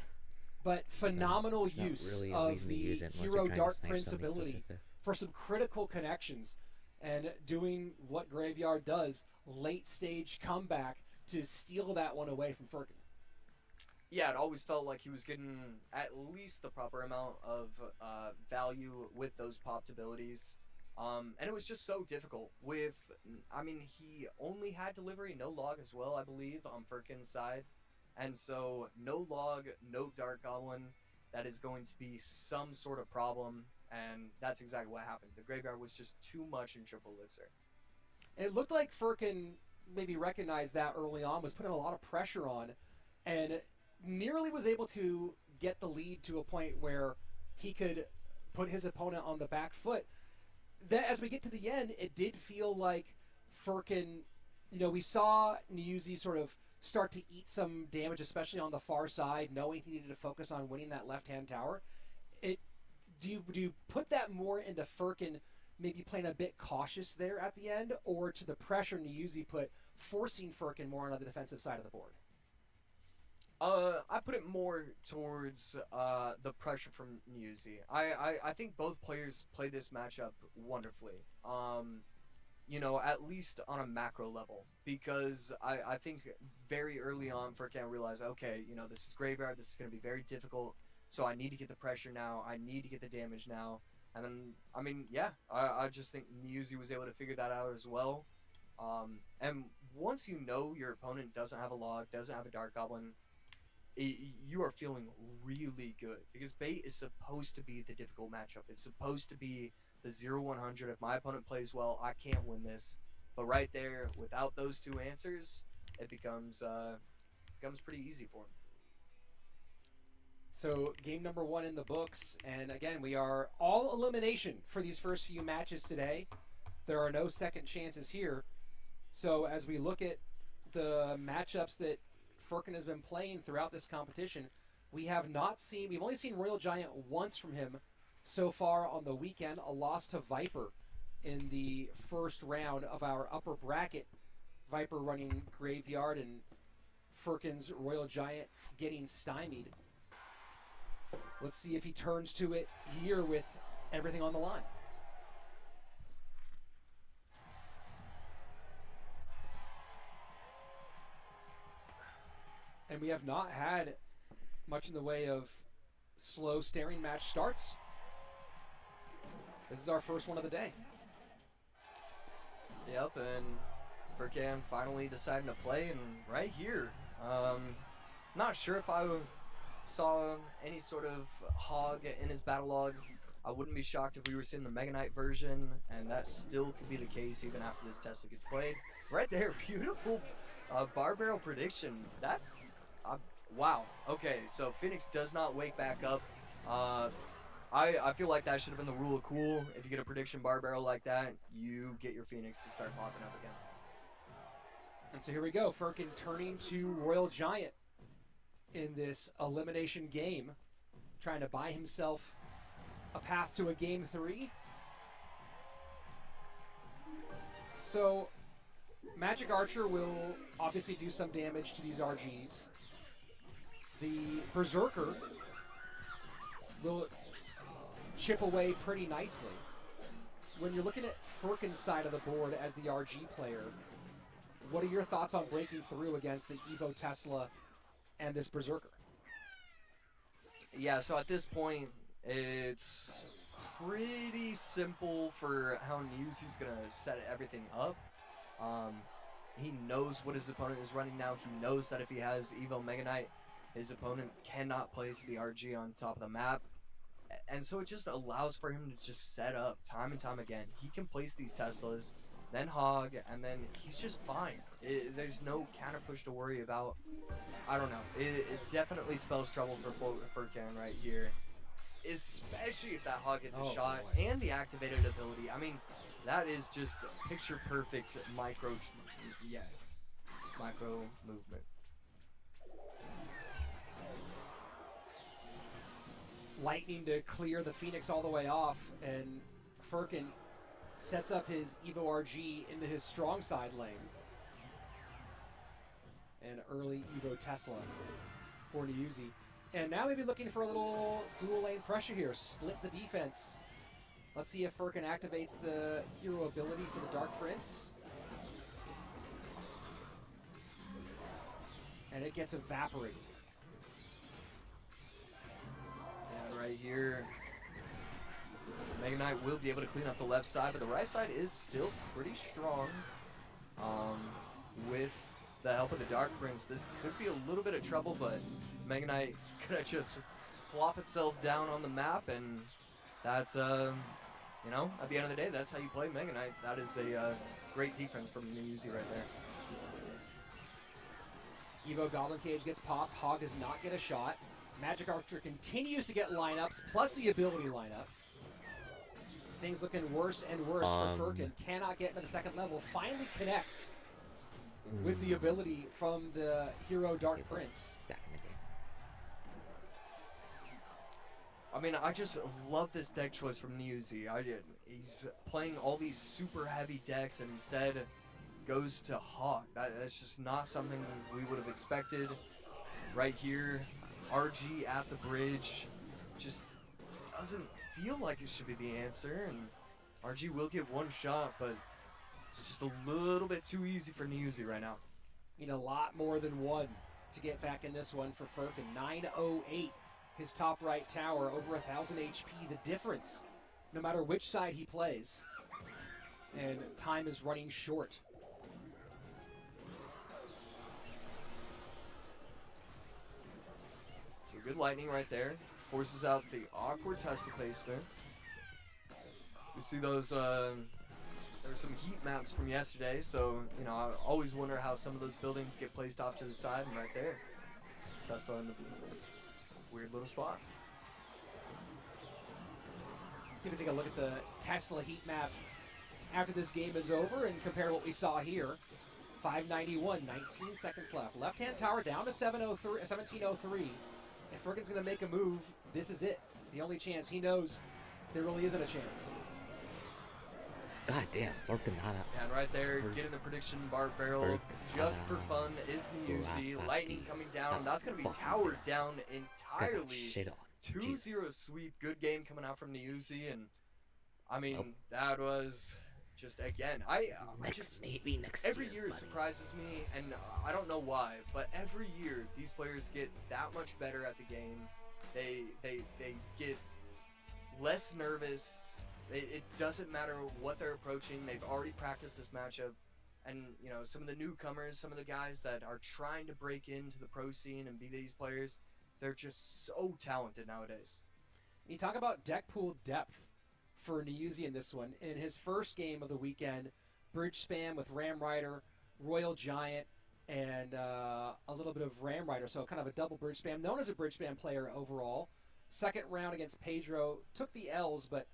But phenomenal There's not use really a of reason to the use it unless you're Hero trying to Dark snipe Prince something ability specific. for some critical connections. And doing what Graveyard does, late stage comeback to steal that one away from Firkin. Yeah, it always felt like he was getting at least the proper amount of value with those popped abilities. And it was just so difficult with, I mean, he only had delivery, no log as well, I believe, on Firkin's side. And so no log, no Dark Goblin, that is going to be some sort of problem. And that's exactly what happened. The Graveyard was just too much in triple Elixir. It looked like Firkin maybe recognized that early on, was putting a lot of pressure on, and nearly was able to get the lead to a point where he could put his opponent on the back foot. That, as we get to the end, it did feel like Firkin, you know, we saw Niuzi sort of start to eat some damage, especially on the far side, knowing he needed to focus on winning that left-hand tower. Do you you put that more into Firkin maybe playing a bit cautious there at the end, or to the pressure Niuzi put, forcing Firkin more on the defensive side of the board? I put it more towards the pressure from Niuzi. I think both players played this matchup wonderfully. You know, at least on a macro level, because I think very early on Firkin realized, okay, you know, this is Graveyard, this is going to be very difficult, so I need to get the pressure now, I need to get the damage now. And then, I mean, yeah, I just think Niuzi was able to figure that out as well. And once you know your opponent doesn't have a log, doesn't have a Dark Goblin, you are feeling really good, because bait is supposed to be the difficult matchup. It's supposed to be the 0-100. If my opponent plays well, I can't win this. But right there, without those two answers, it becomes pretty easy for him. So game number 1 in the books, and again, we are all elimination for these first few matches today. There are no second chances here. So as we look at the matchups that Firkin has been playing throughout this competition, we've only seen Royal Giant once from him so far on the weekend, a loss to Viper in the first round of our upper bracket. Viper running Graveyard and Firkin's Royal Giant getting stymied. Let's see if he turns to it here with everything on the line. And we have not had much in the way of slow staring match starts. This is our first one of the day. Yep, and Firkin finally deciding to play, and right here, not sure if I saw any sort of hog in his battle log. I wouldn't be shocked if we were seeing the Mega Knight version, and that still could be the case even after this Tesla gets played. Right there, beautiful bar barrel prediction. That's wow. Okay, so Phoenix does not wake back up. I feel like that should have been the rule of cool. If you get a prediction bar barrel like that, you get your Phoenix to start popping up again. And so here we go. Firkin turning to Royal Giant in this elimination game, trying to buy himself a path to a game 3. So Magic Archer will obviously do some damage to these RGs. The Berserker will chip away pretty nicely. When you're looking at Firkin's side of the board as the RG player, what are your thoughts on breaking through against the Evo Tesla and this Berserker? Yeah, so at this point, it's pretty simple for how Niuzi's going to set everything up. He knows what his opponent is running now. He knows that if he has Evo Mega Knight, his opponent cannot place the RG on top of the map. And so it just allows for him to just set up time and time again. He can place these Teslas, then hog, and then he's just fine. There's no counter push to worry about. I don't know. It definitely spells trouble for Firkin right here. Especially if that hog gets a shot and the activated ability. I mean, that is just picture perfect micro movement. Lightning to clear the Phoenix all the way off, and Firkin sets up his Evo RG into his strong side lane. And early Evo Tesla for Niuzi. And now maybe looking for a little dual lane pressure here. Split the defense. Let's see if Firkin activates the hero ability for the Dark Prince. And it gets evaporated. Yeah, right here. Mega Knight will be able to clean up the left side, but the right side is still pretty strong. With the help of the Dark Prince, this could be a little bit of trouble, but Mega Knight gonna just plop itself down on the map, and that's you know, at the end of the day, that's how you play Mega Knight. That is a great defense from Niuzi right there. Evo Goblin Cage gets popped. Hog does not get a shot. Magic Archer continues to get lineups, plus the ability lineup. Things looking worse and worse for Firkin. Cannot get into the second level. Finally connects with the ability from the hero Dark Prince. Back in the game. I mean, I just love this deck choice from Niuzi. He's playing all these super heavy decks and instead goes to Hawk. That's just not something we would have expected. Right here, RG at the bridge just doesn't feel like it should be the answer, and RG will get one shot, but it's just a little bit too easy for Niuzi right now. Need a lot more than one to get back in this one for Firkin. 908, his top right tower, over 1,000 HP. The difference, no matter which side he plays. And time is running short. So good lightning right there. Forces out the awkward Tesla placement. We see those, there were some heat maps from yesterday, so, you know, I always wonder how some of those buildings get placed off to the side, and right there, Tesla in the weird little spot. See if we take a look at the Tesla heat map after this game is over and compare what we saw here. 591, 19 seconds left. Left-hand tower down to 1703. If Firkin's going to make a move, this is it. The only chance he knows there really isn't a chance. God damn, Forcanada. And right there, getting the prediction bar barrel just for fun is Niuzi. Lightning coming down. That's going to be towered down entirely. Shit on. 2-0 sweep. Good game coming out from Niuzi. And I mean, that was just, again, I just, maybe next every year surprises me, and I don't know why, but every year these players get that much better at the game. They get less nervous. It doesn't matter what they're approaching. They've already practiced this matchup. And, you know, some of the newcomers, some of the guys that are trying to break into the pro scene and be these players, they're just so talented nowadays. You talk about deck pool depth for Niuzi in this one. In his first game of the weekend, bridge spam with Ram Rider, Royal Giant, and a little bit of Ram Rider. So kind of a double bridge spam, known as a bridge spam player overall. Second round against Pedro, took the L's, but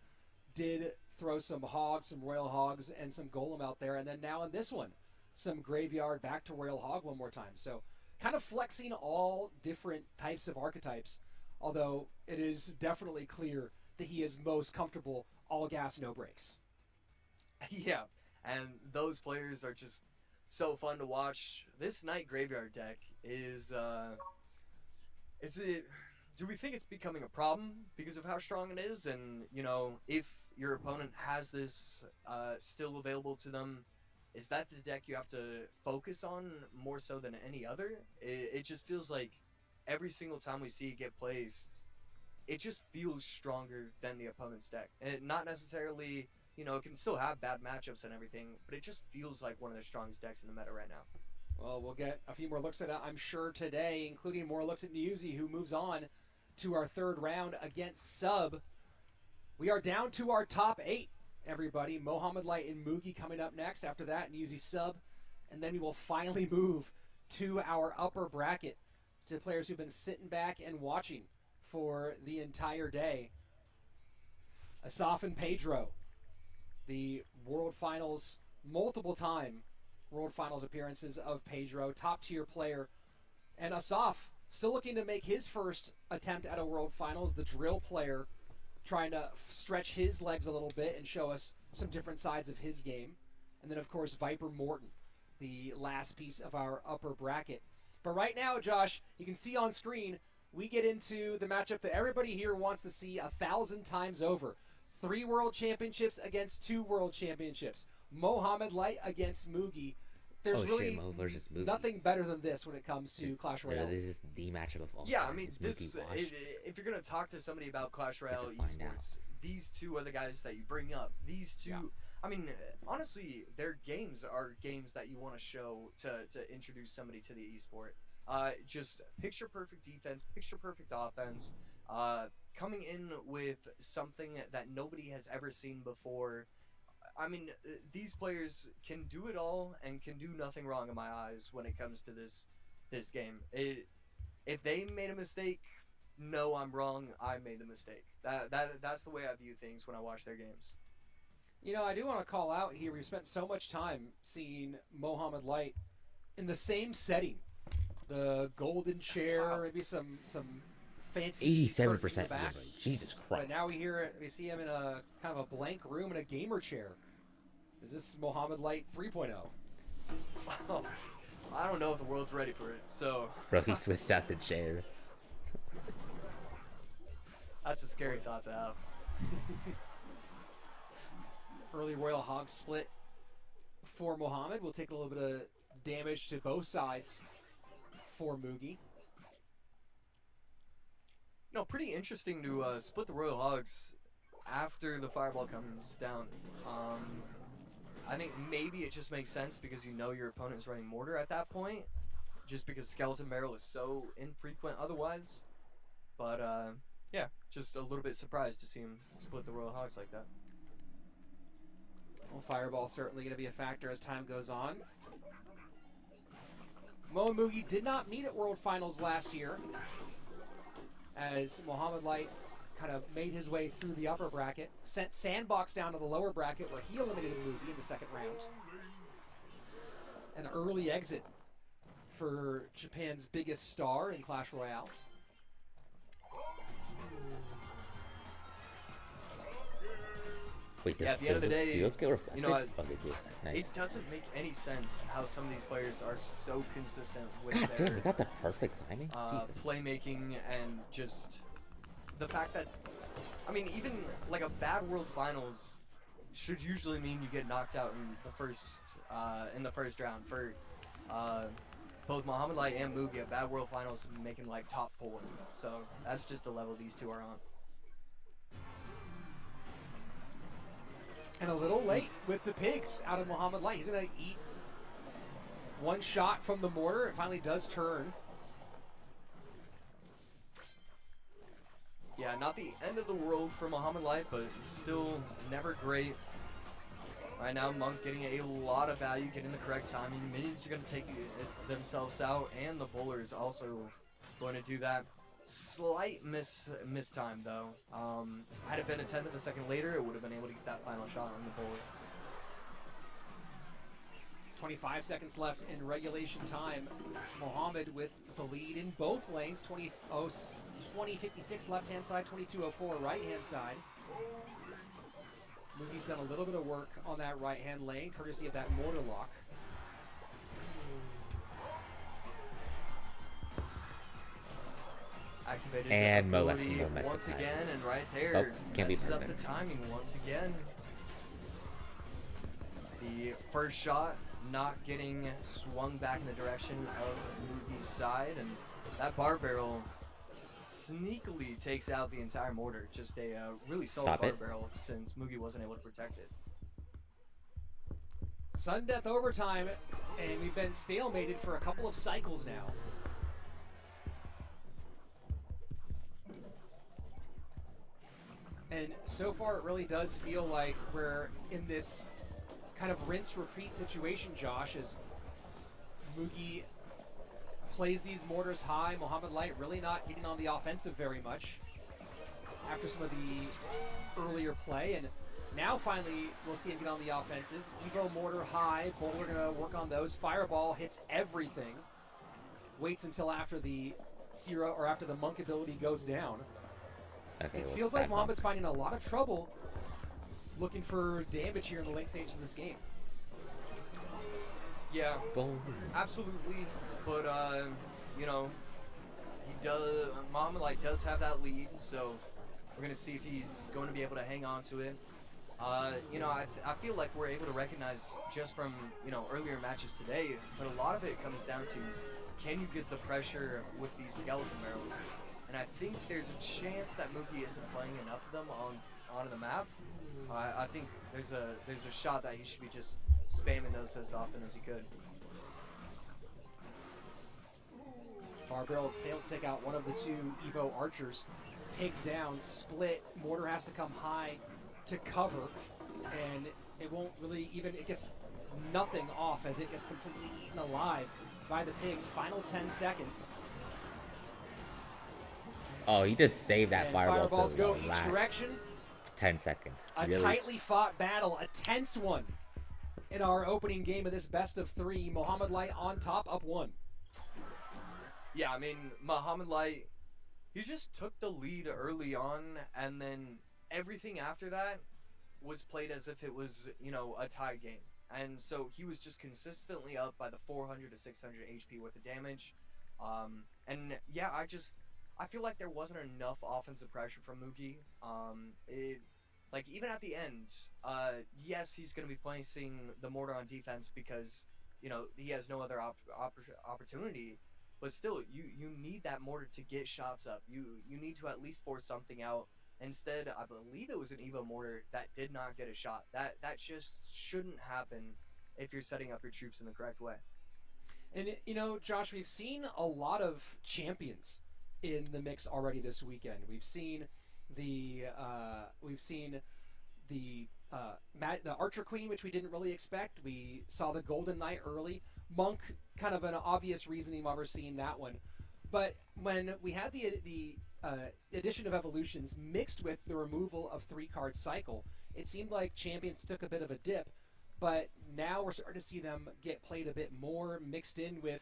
did throw some Hogs, some Royal Hogs, and some Golem out there. And then now in this one, some Graveyard back to Royal Hog one more time. So kind of flexing all different types of archetypes, although it is definitely clear that he is most comfortable all gas, no brakes. Yeah, and those players are just so fun to watch. This Night Graveyard deck is it... Do we think it's becoming a problem because of how strong it is? And, you know, if your opponent has this still available to them, is that the deck you have to focus on more so than any other? It just feels like every single time we see it get placed, it just feels stronger than the opponent's deck. And not necessarily, you know, it can still have bad matchups and everything, but it just feels like one of the strongest decks in the meta right now. Well, we'll get a few more looks at it, I'm sure, today, including more looks at Niuzi, who moves on to our third round against Sub. We are down to our top 8, everybody. Mohamed Light and Mugi coming up next. After that, Niuzi Sub. And then we will finally move to our upper bracket, to players who've been sitting back and watching for the entire day. Asaf and Pedro, the World Finals, multiple time World Finals appearances of Pedro, top tier player. And Asaf, still looking to make his first attempt at a World Finals, the drill player, trying to stretch his legs a little bit and show us some different sides of his game. And then, of course, Viper Morton, the last piece of our upper bracket. But right now, Josh, you can see on screen, we get into the matchup that everybody here wants to see 1,000 times over. 3 World Championships against 2 World Championships. Mohamed Light against Mugi. There's really Mo versus Mugi. nothing better than this when it comes to Clash Royale. This is the matchup of all Yeah, time. I mean, It's this Mugi washed. if you're gonna talk to somebody about Clash Royale to find esports, these two are the guys that you bring up. These two, Yeah. I mean, honestly, their games are games that you want to show to introduce somebody to the esport. Just picture perfect defense, picture perfect offense, coming in with something that nobody has ever seen before. I mean, these players can do it all and can do nothing wrong in my eyes when it comes to this game. If they made a mistake, no, I'm wrong. I made the mistake. That's the way I view things when I watch their games. You know, I do want to call out here, we've spent so much time seeing Mohamed Light in the same setting. The golden chair, maybe some fancy 87% curtain in the back. win rate. Jesus But Christ. now we see him in a kind of a blank room in a gamer chair. Is this Mohamed Light 3.0? I don't know if the world's ready for it, so Bro, he switched out the chair. that's a scary thought to have. Early Royal Hog split for Mohamed. We'll take a little bit of damage to both sides for Mugi. No, pretty interesting to split the Royal Hogs after the fireball comes down. I think maybe it just makes sense because you know your opponent is running mortar at that point, just because skeleton barrel is so infrequent otherwise. But yeah, just a little bit surprised to see him split the Royal Hogs like that. Well, fireball certainly going to be a factor as time goes on. Mo and Mugi did not meet at World Finals last year, as Mohamed Light kind of made his way through the upper bracket, sent Sandbox down to the lower bracket where he eliminated Mugi in the second round. An early exit for Japan's biggest star in Clash Royale. Wait, Yeah, at the end of the day, let's get reflected? you know what, Oh, they do. Nice. It doesn't make any sense how some of these players are so consistent with God damn, their they got the perfect timing. Jesus. playmaking and just the fact that, I mean, even like a bad World Finals should usually mean you get knocked out in the first round. For both Mohamed Light and Mugi, a bad World Finals making like top 4. So that's just the level these two are on. And a little late with the pigs out of Mohamed Light. He's going to eat one shot from the mortar. It finally does turn. Yeah, not the end of the world for Mohamed Light, but still never great. Right now, Monk getting a lot of value, getting the correct timing. Minions are going to take themselves out, and the bowler is also going to do that. Slight miss time though. Had it been a tenth of a second later, it would have been able to get that final shot on the bowler. 25 seconds left in regulation time. Mohamed with the lead in both lanes. 20:56 left-hand side, 22:04 right-hand side. Mugi's done a little bit of work on that right-hand lane, courtesy of that mortar lock. Activated And Mo left ability Mo messed once up that. again, and right there Oh, can't be messes up the perfect. timing once again. The first shot not getting swung back in the direction of Mugi's side, and that bar barrel sneakily takes out the entire mortar. Just a really solid Stop bar it. barrel since Mugi wasn't able to protect it. Sudden death overtime, and we've been stalemated for a couple of cycles now. And so far, it really does feel like we're in this kind of rinse-repeat situation, Josh, as Mugi plays these mortars high. Mohamed Light really not getting on the offensive very much after some of the earlier play. And now finally, we'll see him get on the offensive. Evo mortar high. Bowler going to work on those. Fireball hits everything. Waits until after the hero or after the monk ability goes down. Okay, It well, feels like bad Mohamed's monk. finding a lot of trouble looking for damage here in the late stages of this game. Yeah, Boom. absolutely. But you know, Mohamed Light does have that lead, so we're gonna see if he's going to be able to hang on to it. You know, I feel like we're able to recognize just from, you know, earlier matches today, but a lot of it comes down to, can you get the pressure with these skeleton barrels? And I think there's a chance that Mugi isn't playing enough of them on the map. I think there's a shot that he should be just spamming those as often as he could. Barbarell fails to take out one of the two Evo archers. Pigs down, split. Mortar has to come high to cover, and it won't really even, it gets nothing off as it gets completely eaten alive by the pigs. Final 10 seconds. Oh, he just saved that And fireball fireballs to go the each last direction. 10 seconds. A Really? tightly fought battle, a tense one in our opening game of this best of three. Mohamed Light on top, up one. Yeah, I mean, Mohamed Light he just took the lead early on, and then everything after that was played as if it was, you know, a tie game. And so he was just consistently up by the 400 to 600 HP worth of damage. And yeah, I feel like there wasn't enough offensive pressure from Moogie. Like, even at the end, yes, he's going to be placing the mortar on defense because, you know, he has no other opportunity. But still, you need that mortar to get shots up. You need to at least force something out. Instead, I believe it was an Evo mortar that did not get a shot. That just shouldn't happen if you're setting up your troops in the correct way. And, you know, Josh, we've seen a lot of champions in the mix already this weekend. We've seen the Archer Queen, which we didn't really expect. We saw the Golden Knight early. Monk, kind of an obvious reason you've ever seen that one. But when we had the addition of evolutions mixed with the removal of 3-card cycle, it seemed like champions took a bit of a dip. But now we're starting to see them get played a bit more, mixed in with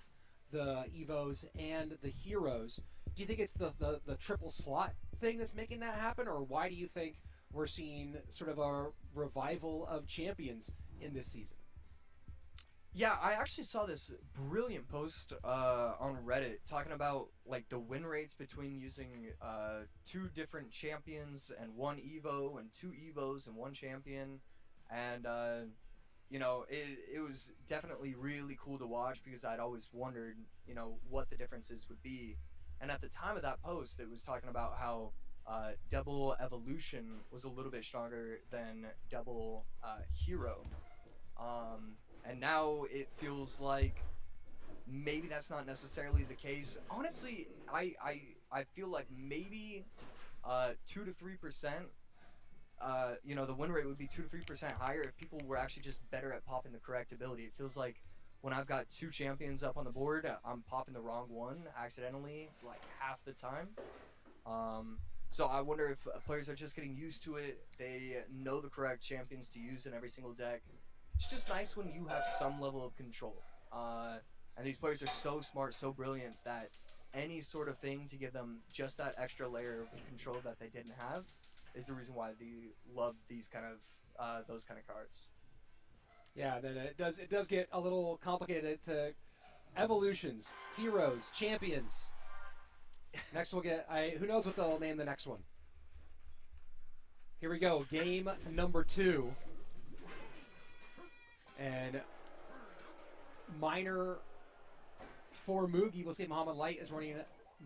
the Evos and the Heroes. Do you think it's the triple slot thing that's making that happen, or why do you think we're seeing sort of a revival of champions in this season? Yeah, I actually saw this brilliant post on Reddit talking about like the win rates between using 2 different champions and 1 Evo and 2 Evos and 1 champion, and you know, it was definitely really cool to watch because I'd always wondered, you know, what the differences would be. And at the time of that post, it was talking about how double evolution was a little bit stronger than double hero. And now it feels like maybe that's not necessarily the case. Honestly, I feel like maybe 2 to 3%. You know, the win rate would be 2 to 3% higher if people were actually just better at popping the correct ability. It feels like when I've got 2 champions up on the board, I'm popping the wrong one accidentally like half the time. So I wonder if players are just getting used to it. They know the correct champions to use in every single deck. It's just nice when you have some level of control. And these players are so smart, so brilliant that any sort of thing to give them just that extra layer of control that they didn't have is the reason why they love these kind of those kind of cards. Yeah, then it does get a little complicated to evolutions, heroes, champions. Next we'll get who knows what they'll name the next one. Here we go, game number 2. And minor for Moogie, we'll say Muhammad Light is running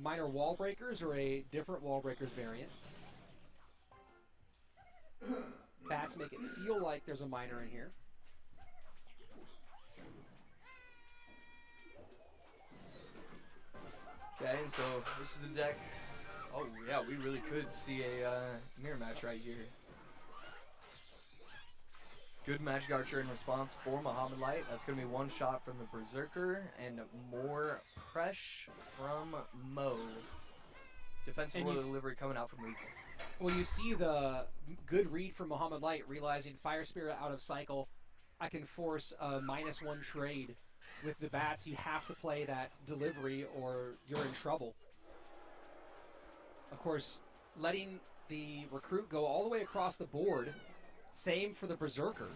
minor wall breakers or a different wall breakers variant. Bats make it feel like there's a minor in here. Okay, so this is the deck. Oh yeah, we really could see a mirror match right here. Good Magic Archer in response for Muhammad Light. That's going to be 1 shot from the Berserker and more Presh from Mo. Defensive royal delivery coming out from Lethal. Well, you see the good read from Muhammad Light, realizing Fire Spirit out of cycle. I can force a -1 trade with the bats. You have to play that delivery or you're in trouble. Of course, letting the recruit go all the way across the board. Same for the Berserker.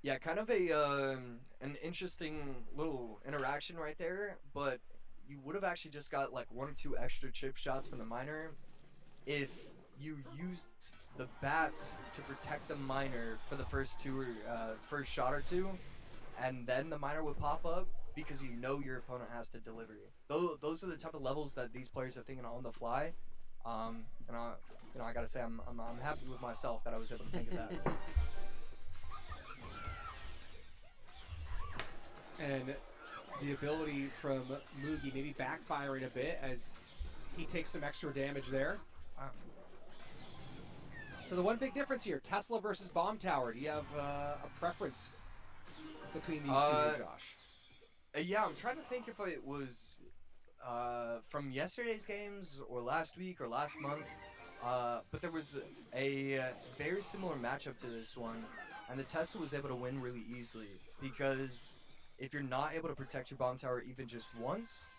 Yeah, kind of a an interesting little interaction right there, but you would have actually just got like 1 or 2 extra chip shots from the miner if you used the bats to protect the miner for the first shot or 2, and then the miner would pop up because you know your opponent has to deliver. Those are the type of levels that these players are thinking on the fly. And I gotta say I'm happy with myself that I was able to think of that. And the ability from Moogie maybe backfiring a bit as he takes some extra damage there. Wow. So the one big difference here, Tesla versus Bomb Tower. Do you have a preference between these two, Josh? Yeah, I'm trying to think if it was from yesterday's games or last week or last month, but there was a very similar matchup to this one, and the Tesla was able to win really easily because if you're not able to protect your bomb tower even just once,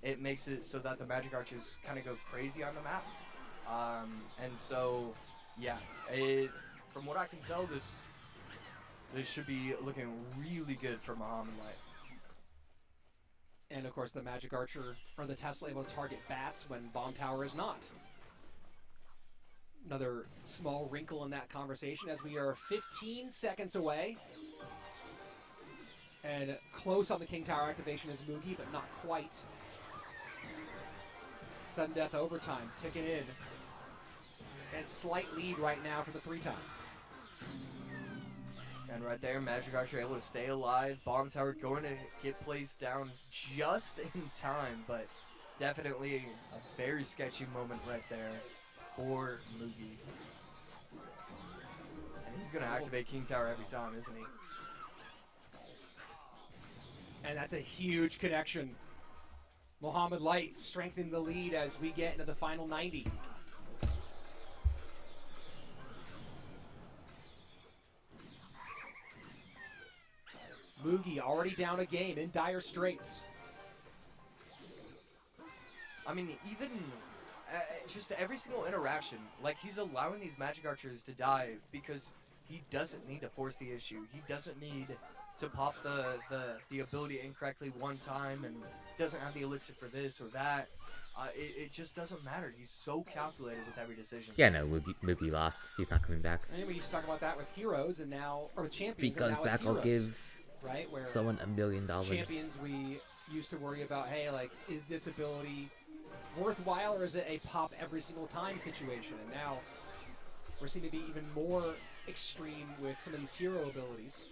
it makes it so that the magic archers kind of go crazy on the map. And so, yeah, from what I can tell, this should be looking really good for Muhammad Light. And of course, the Magic Archer or the Tesla able to target bats when Bomb Tower is not. Another small wrinkle in that conversation as we are 15 seconds away. And close on the King Tower activation is Mugi, but not quite. Sudden death overtime, ticking in. And slight lead right now for the 3-time. And right there, Magic Archer able to stay alive. Bomb Tower going to get placed down just in time, but definitely a very sketchy moment right there for Mugi. And he's going to activate King Tower every time, isn't he? And that's a huge connection. Muhammad Light strengthening the lead as we get into the final 90. Mugi already down a game in dire straits. I mean, even just every single interaction, like he's allowing these Magic Archers to die because he doesn't need to force the issue. He doesn't need to pop the ability incorrectly one time and doesn't have the elixir for this or that. It just doesn't matter. He's so calculated with every decision. Yeah, no, Mugi lost. He's not coming back. I mean, we used to talk about that with heroes and now, or with If he champions. comes and now with back, I'll heroes, give right? Where someone $1 million. champions, we used to worry about, hey, like, is this ability worthwhile or is it a pop every single time situation? And now we're seeing to be even more extreme with some of these hero abilities.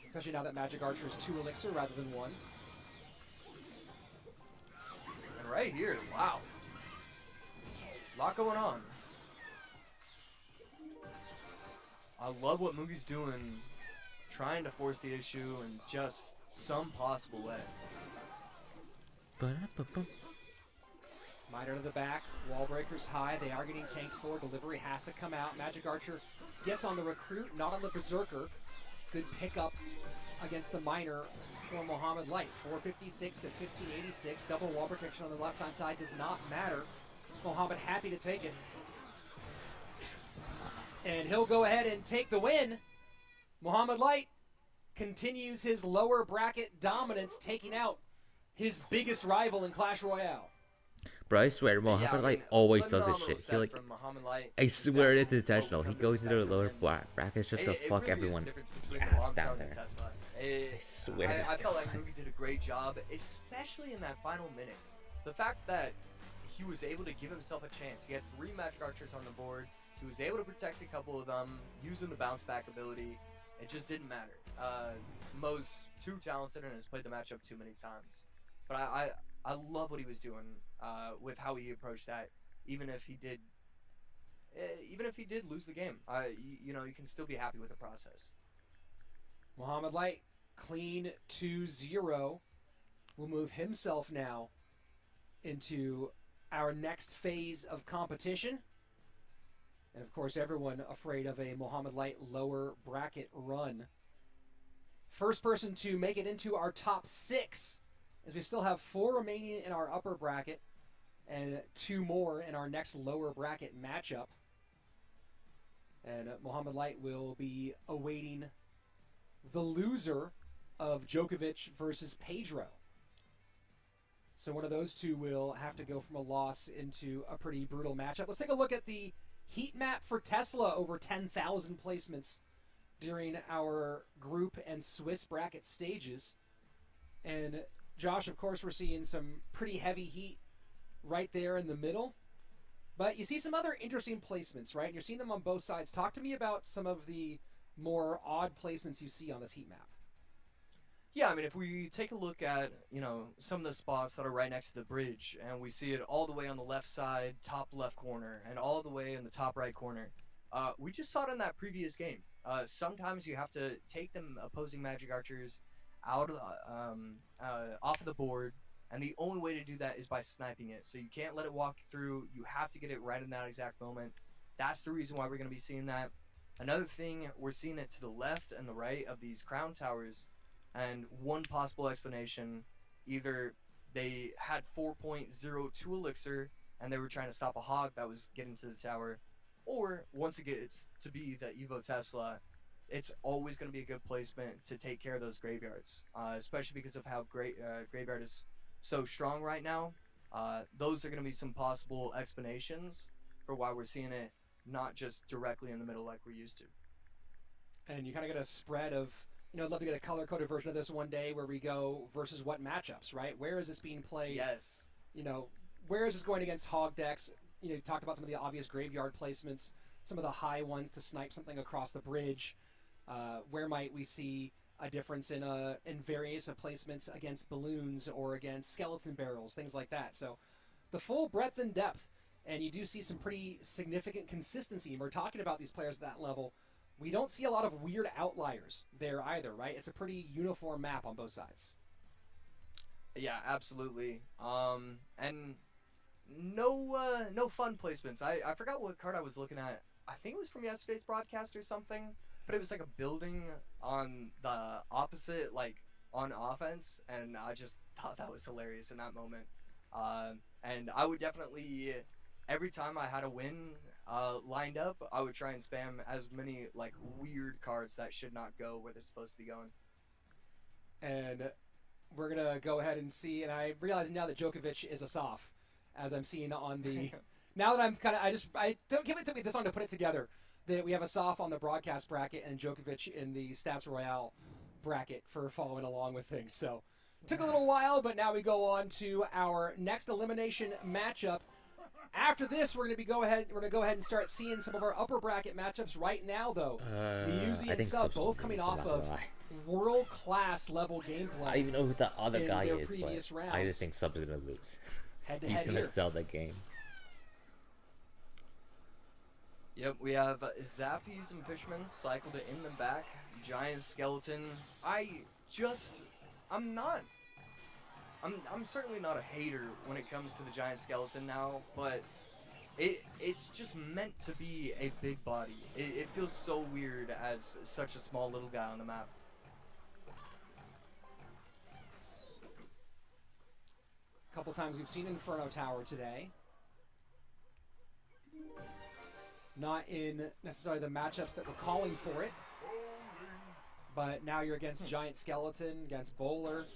Especially now that Magic Archer is 2 elixir rather than 1. And right here, wow. A lot going on. I love what Mugi's doing, trying to force the issue in just some possible way. Miner to the back, wall breakers high, they are getting tanked for, delivery has to come out. Magic Archer gets on the recruit, not on the berserker. Good pickup against the miner for Muhammad Light. 456 to 1586, double wall protection on the left hand side does not matter. Muhammad happy to take it. And he'll go ahead and take the win. Muhammad Light continues his lower bracket dominance, taking out his biggest rival in Clash Royale. Bro, I swear, Muhammad Light always does this phenomenal shit. He set like, from Muhammad Light. I swear it's Exactly intentional. what He we goes come into to the lower expect from him. brackets just to It fuck really is the everyone difference between the ass Bomb down Tower there. and Tesla. I swear. I felt like Mugi did a great job, especially in that final minute. The fact that he was able to give himself a chance. He had 3 Magic Archers on the board. He was able to protect a couple of them, using the bounce back ability. It just didn't matter. Mo's too talented and has played the matchup too many times. But I love what he was doing with how he approached that. Even if he did lose the game, you know, you can still be happy with the process. Muhammad Light, clean 2-0, will move himself now into our next phase of competition. And of course, everyone afraid of a Muhammad Light lower bracket run. First person to make it into our top 6, as we still have 4 remaining in our upper bracket and 2 more in our next lower bracket matchup. And Muhammad Light will be awaiting the loser of Djokovic versus Pedro. So one of those two will have to go from a loss into a pretty brutal matchup. Let's take a look at the heat map for Tesla, over 10,000 placements during our group and Swiss bracket stages. And Josh, of course, we're seeing some pretty heavy heat right there in the middle. But you see some other interesting placements, right? And you're seeing them on both sides. Talk to me about some of the more odd placements you see on this heat map. Yeah, I mean, if we take a look at, you know, some of the spots that are right next to the bridge, and we see it all the way on the left side, top left corner, and all the way in the top right corner, we just saw it in that previous game. Sometimes you have to take them opposing Magic Archers out of, off of the board, and the only way to do that is by sniping it. So you can't let it walk through. You have to get it right in that exact moment. That's the reason why we're going to be seeing that. Another thing, we're seeing it to the left and the right of these crown towers, and one possible explanation, either they had 4.02 elixir and they were trying to stop a hog that was getting to the tower, or once it gets to be the Evo Tesla, it's always going to be a good placement to take care of those graveyards, especially because of how great graveyard is so strong right now. Those are going to be some possible explanations for why we're seeing it not just directly in the middle like we're used to. And you kind of get a spread of, I'd love to get a color-coded version of this one day where we go versus what matchups, right? Where is this being played? Yes. Where is this going against hog decks? You talked about some of the obvious graveyard placements, some of the high ones to snipe something across the bridge. Where might we see a difference in various of placements against balloons or against skeleton barrels, things like that? So the full breadth and depth, and you do see some pretty significant consistency. And we're talking about these players at that level. We don't see a lot of weird outliers there either, right? It's a pretty uniform map on both sides. Yeah, absolutely. And no fun placements. I forgot what card I was looking at. I think it was from yesterday's broadcast or something, but it was like a building on the opposite, like on offense, and I just thought that was hilarious in that moment. And I would definitely, every time I had a win lined up, I would try and spam as many like weird cards that should not go where they're supposed to be going. And we're gonna go ahead and see, and I realize now that Djokovic is a soft, as I'm seeing on the. Now that I'm kind of, I don't give it to me this long to put it together. That we have a soft on the broadcast bracket and Djokovic in the Stats Royale bracket for following along with things. So took a little while, but now we go on to our next elimination matchup. After this, we're gonna go ahead and start seeing some of our upper bracket matchups right now, though. Miuzi and Sub both coming off of world-class level gameplay. I don't even know who the other in guy their is, previous but rounds. I just think Sub's gonna lose. Head to He's head gonna here. sell the game. Yep, we have Zappies and Fishermen cycled it in the back. Giant Skeleton. I'm certainly not a hater when it comes to the Giant Skeleton now, but it's just meant to be a big body. It feels so weird as such a small little guy on the map. A couple times we've seen Inferno Tower today. Not in necessarily the matchups that we're calling for it. But now you're against Giant Skeleton, against Bowler.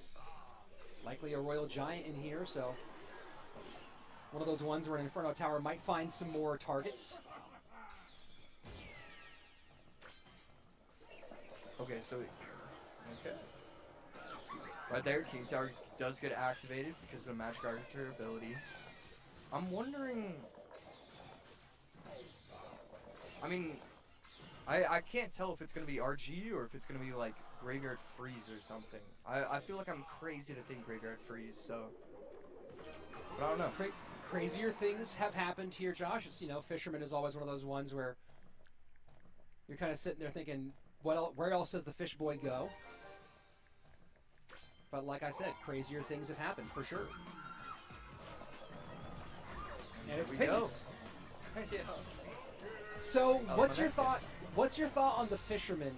Likely a Royal Giant in here, so one of those ones where an Inferno Tower might find some more targets. Okay, so right there, King Tower does get activated because of the Magic Archer ability. I'm wondering. I mean, I can't tell if it's going to be RG or if it's going to be like Graveyard Freeze or something. I feel like I'm crazy to think Graveyard Freeze, so. But I don't know. Crazier things have happened here, Josh. It's, Fisherman is always one of those ones where you're kind of sitting there thinking, where else does the fish boy go? But like I said, crazier things have happened for sure. And it's Piggies. Yeah. So what's your thought? What's your thought on the Fisherman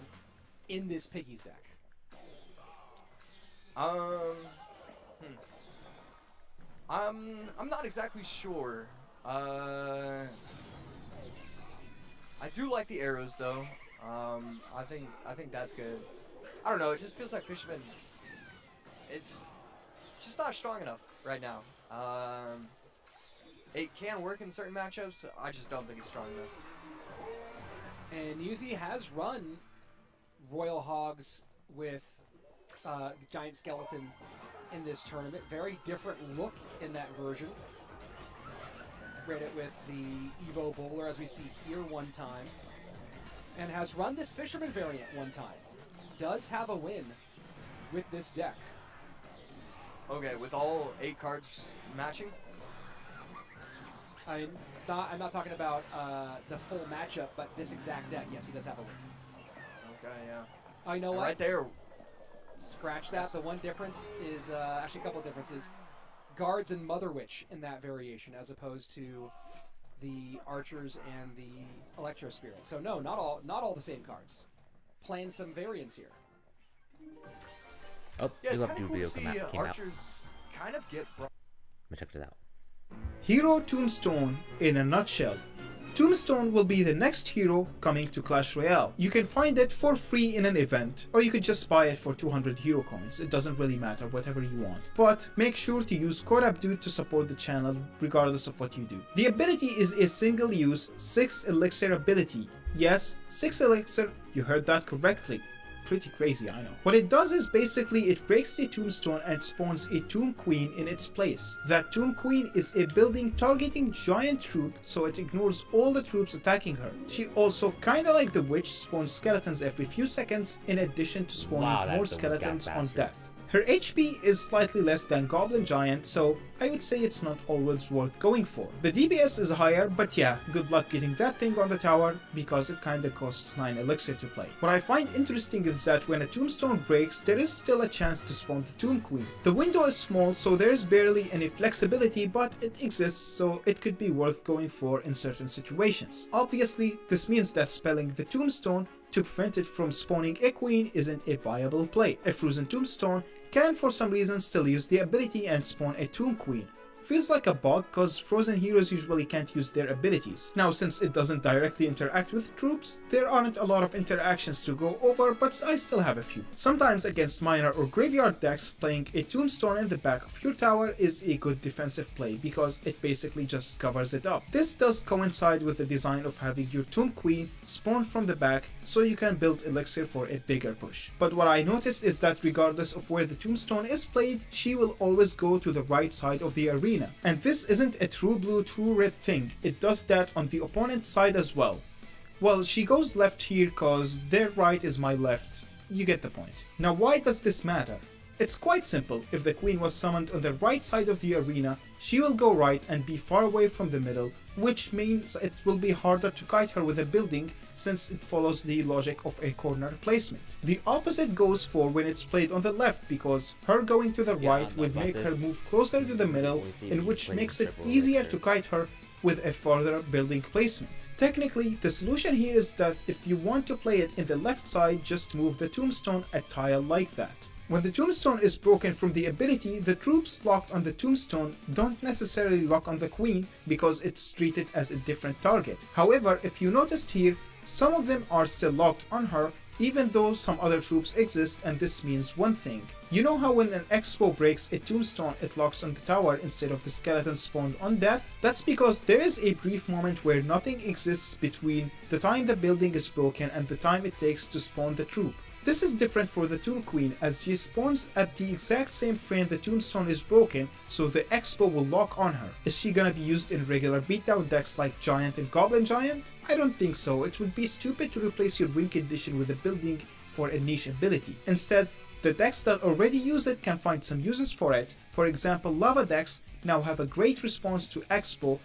in this Piggies deck? I'm not exactly sure. I do like the arrows though. I think that's good. I don't know. It just feels like Fisherman. It's just not strong enough right now. It can work in certain matchups. I just don't think it's strong enough. And Yuzi has run Royal Hogs with Giant Skeleton in this tournament. Very different look in that version. Ran it with the Evo Bowler, as we see here, one time. And has run this Fisherman variant one time. Does have a win with this deck. Okay, with all 8 cards matching? I'm not talking about the full matchup, but this exact deck. Yes, he does have a win. Okay, yeah. I know And what. right there. Scratch that. The one difference is actually a couple of differences. Guards and Mother Witch in that variation, as opposed to the archers and the electro spirit. So no, not all the same cards. Playing some variants here. Oh, Yeah, new it's up kind of cool video to see came out. archers kind of get brought. Let me check this out. Hero Tombstone in a nutshell. Tombstone will be the next hero coming to Clash Royale. You can find it for free in an event, or you could just buy it for 200 hero coins. It doesn't really matter, whatever you want. But make sure to use code Abdude to support the channel regardless of what you do. The ability is a single use 6 elixir ability. Yes, 6 elixir, you heard that correctly. Pretty crazy, I know. What it does is basically it breaks the tombstone and spawns a tomb queen in its place. That tomb queen is a building targeting giant troop, so it ignores all the troops attacking her. She also, kinda like the witch, spawns skeletons every few seconds in addition to spawning Wow, that's more the skeletons weak-ass on bastard. death. Her HP is slightly less than Goblin Giant, so I would say it's not always worth going for. The DPS is higher, but yeah, good luck getting that thing on the tower because it kinda costs 9 elixir to play. What I find interesting is that when a tombstone breaks, there is still a chance to spawn the Tomb Queen. The window is small, so there is barely any flexibility, but it exists, so it could be worth going for in certain situations. Obviously, this means that spelling the tombstone to prevent it from spawning a queen isn't a viable play. A frozen tombstone can for some reason still use the ability and spawn a tomb queen. Feels like a bug cause frozen heroes usually can't use their abilities. Now since it doesn't directly interact with troops, there aren't a lot of interactions to go over, but I still have a few. Sometimes against miner or graveyard decks, playing a tombstone in the back of your tower is a good defensive play because it basically just covers it up. This does coincide with the design of having your tomb queen spawn from the back so you can build elixir for a bigger push. But what I noticed is that regardless of where the tombstone is played, she will always go to the right side of the arena. And this isn't a true blue, true red thing, it does that on the opponent's side as well. Well, she goes left here cause their right is my left. You get the point. Now why does this matter? It's quite simple. If the queen was summoned on the right side of the arena, she will go right and be far away from the middle, which means it will be harder to kite her with a building since it follows the logic of a corner placement. The opposite goes for when it's played on the left because her going to the Yeah, right would about make her this. move closer to the middle, We see in the which playing makes it triple easier elixir. to kite her with a further building placement. Technically, the solution here is that if you want to play it in the left side, just move the tombstone a tile like that. When the tombstone is broken from the ability, the troops locked on the tombstone don't necessarily lock on the queen because it's treated as a different target. However, if you noticed here, some of them are still locked on her even though some other troops exist, and this means one thing. You know how when an expo breaks a tombstone it locks on the tower instead of the skeleton spawned on death? That's because there is a brief moment where nothing exists between the time the building is broken and the time it takes to spawn the troop. This is different for the Tomb Queen as she spawns at the exact same frame the tombstone is broken, so the expo will lock on her. Is she gonna be used in regular beatdown decks like Giant and Goblin Giant? I don't think so. It would be stupid to replace your win condition with a building for a niche ability. Instead, the decks that already use it can find some uses for it. For example, lava decks now have a great response to expo,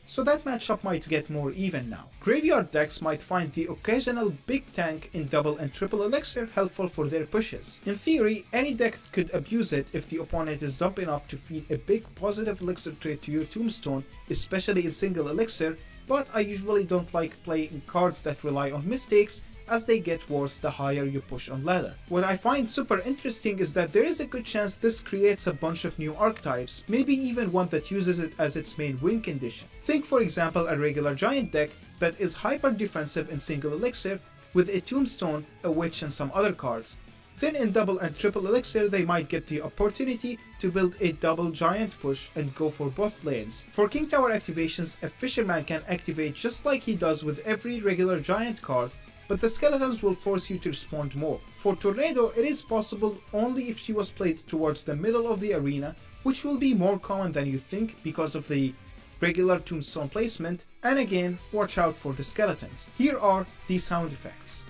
so that matchup might get more even now. Graveyard decks might find the occasional big tank in double and triple elixir helpful for their pushes. In theory, any deck could abuse it if the opponent is dumb enough to feed a big positive elixir trait to your tombstone, especially in single elixir, but I usually don't like playing cards that rely on mistakes as they get worse the higher you push on ladder. What I find super interesting is that there is a good chance this creates a bunch of new archetypes, maybe even one that uses it as its main win condition. Think for example a regular giant deck that is hyper defensive in single elixir with a tombstone, a witch and some other cards. Then in double and triple elixir they might get the opportunity to build a double giant push and go for both lanes. For King Tower activations, a fisherman can activate just like he does with every regular giant card, but the skeletons will force you to respond more. For Tornado, it is possible only if she was played towards the middle of the arena, which will be more common than you think because of the regular tombstone placement, and again, watch out for the skeletons. Here are the sound effects.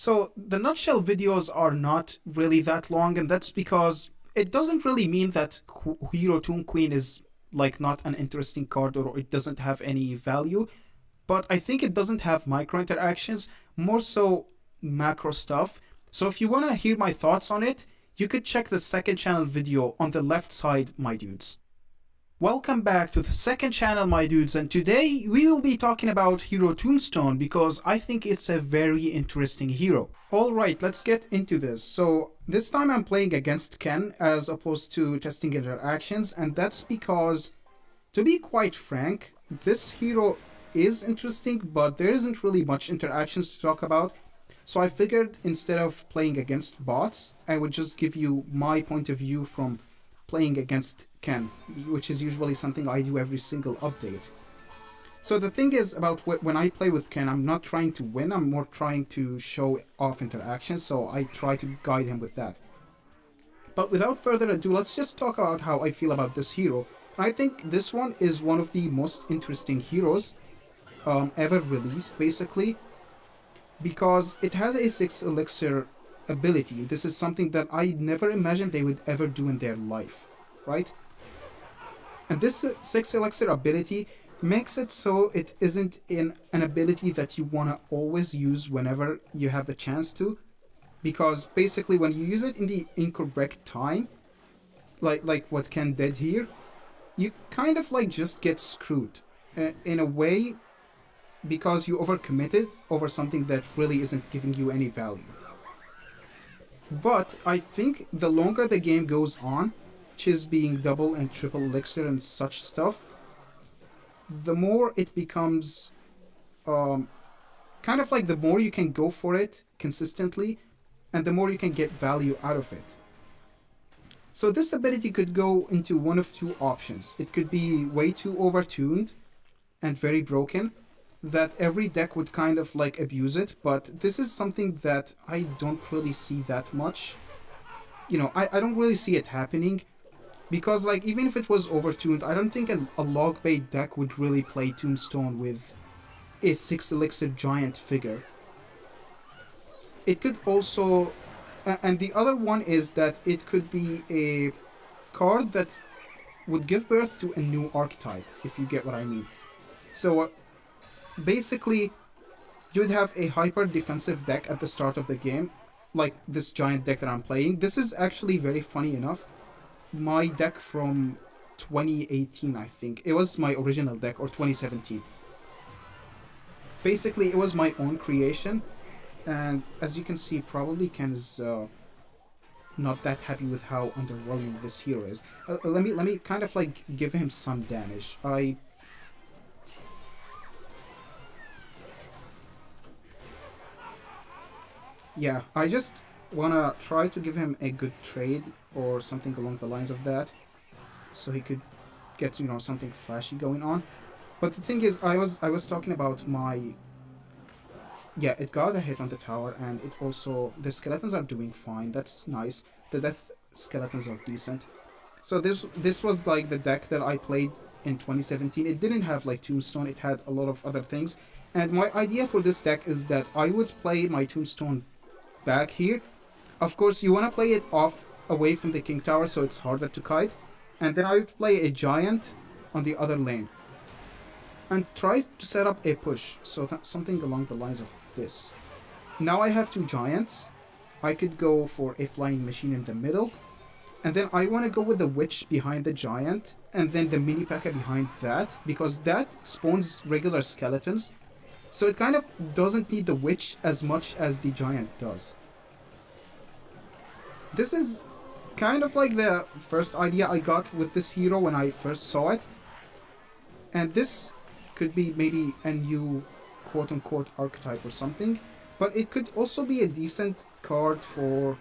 So the nutshell videos are not really that long, and that's because it doesn't really mean that Hero Tomb Queen is like not an interesting card or it doesn't have any value, but I think it doesn't have micro interactions, more so macro stuff. So if you want to hear my thoughts on it, you could check the second channel video on the left side, my dudes. Welcome back to the second channel, my dudes, and today we will be talking about Hero Tombstone because I think it's a very interesting hero. Alright, let's get into this. So this time I'm playing against Ken as opposed to testing interactions, and that's because, to be quite frank, this hero is interesting, but there isn't really much interactions to talk about. So I figured instead of playing against bots, I would just give you my point of view from playing against Ken, which is usually something I do every single update. So the thing is about when I play with Ken, I'm not trying to win, I'm more trying to show off interactions, so I try to guide him with that. But without further ado, let's just talk about how I feel about this hero. I think this one is one of the most interesting heroes ever released, basically, because it has a 6 elixir ability. This is something that I never imagined they would ever do in their life, right? And this 6 elixir ability makes it so it isn't an ability that you want to always use whenever you have the chance to, because basically when you use it in the incorrect time, like what Ken did here, you kind of like just get screwed in a way, because you overcommitted over something that really isn't giving you any value. But I think the longer the game goes on, which is being double and triple elixir and such stuff, the more it becomes kind of like the more you can go for it consistently and the more you can get value out of it. So this ability could go into one of two options. It could be way too overtuned and very broken, that every deck would kind of like abuse it, but this is something that I don't really see that much. You know, I don't really see it happening, because like even if it was overtuned, I don't think a log bait deck would really play Tombstone with a 6 elixir giant figure. It could also, and the other one is that it could be a card that would give birth to a new archetype, if you get what I mean. So basically, you'd have a hyper defensive deck at the start of the game, like this giant deck that I'm playing. This is actually very funny enough my deck from 2018, I think. It was my original deck, or 2017. Basically, it was my own creation, and as you can see, probably Ken is not that happy with how underwhelming this hero is. Let me kind of like give him some damage. Yeah, I just wanna try to give him a good trade or something along the lines of that, so he could get, you know, something flashy going on. But the thing is, I was talking about my... Yeah, it got a hit on the tower, and it also... The skeletons are doing fine, that's nice. The death skeletons are decent. So this was like the deck that I played in 2017. It didn't have like Tombstone, it had a lot of other things. And my idea for this deck is that I would play my Tombstone back here. Of course, you want to play it off away from the King Tower so it's harder to kite. And then I would play a giant on the other lane. And try to set up a push, so something along the lines of this. Now I have 2 giants. I could go for a flying machine in the middle. And then I want to go with the witch behind the giant. And then the mini P.E.K.K.A behind that, because that spawns regular skeletons. So it kind of doesn't need the witch as much as the giant does. This is kind of like the first idea I got with this hero when I first saw it. And this could be maybe a new quote-unquote archetype or something. But it could also be a decent card for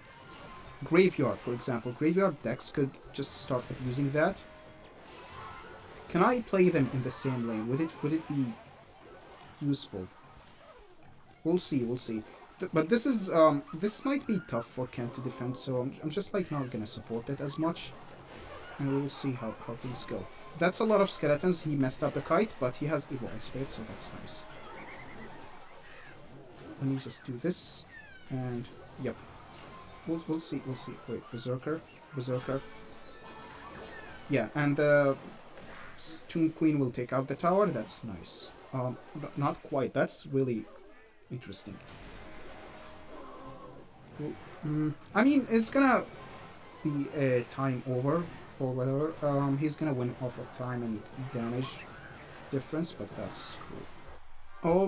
Graveyard, for example. Graveyard decks could just start abusing that. Can I play them in the same lane? Would it be useful? We'll see. But this is this might be tough for Ken to defend, so I'm just like not gonna support it as much, and we'll see how things go. That's a lot of skeletons. He messed up the kite, but he has Evil Eye Spirit, so that's nice. Let me just do this. And yep, we'll see. We'll see. Wait, Berserker. Yeah, and the Tomb Queen will take out the tower. That's nice. Not quite. That's really interesting. I mean, it's gonna be a time over or whatever. He's gonna win off of time and damage difference, but that's cool.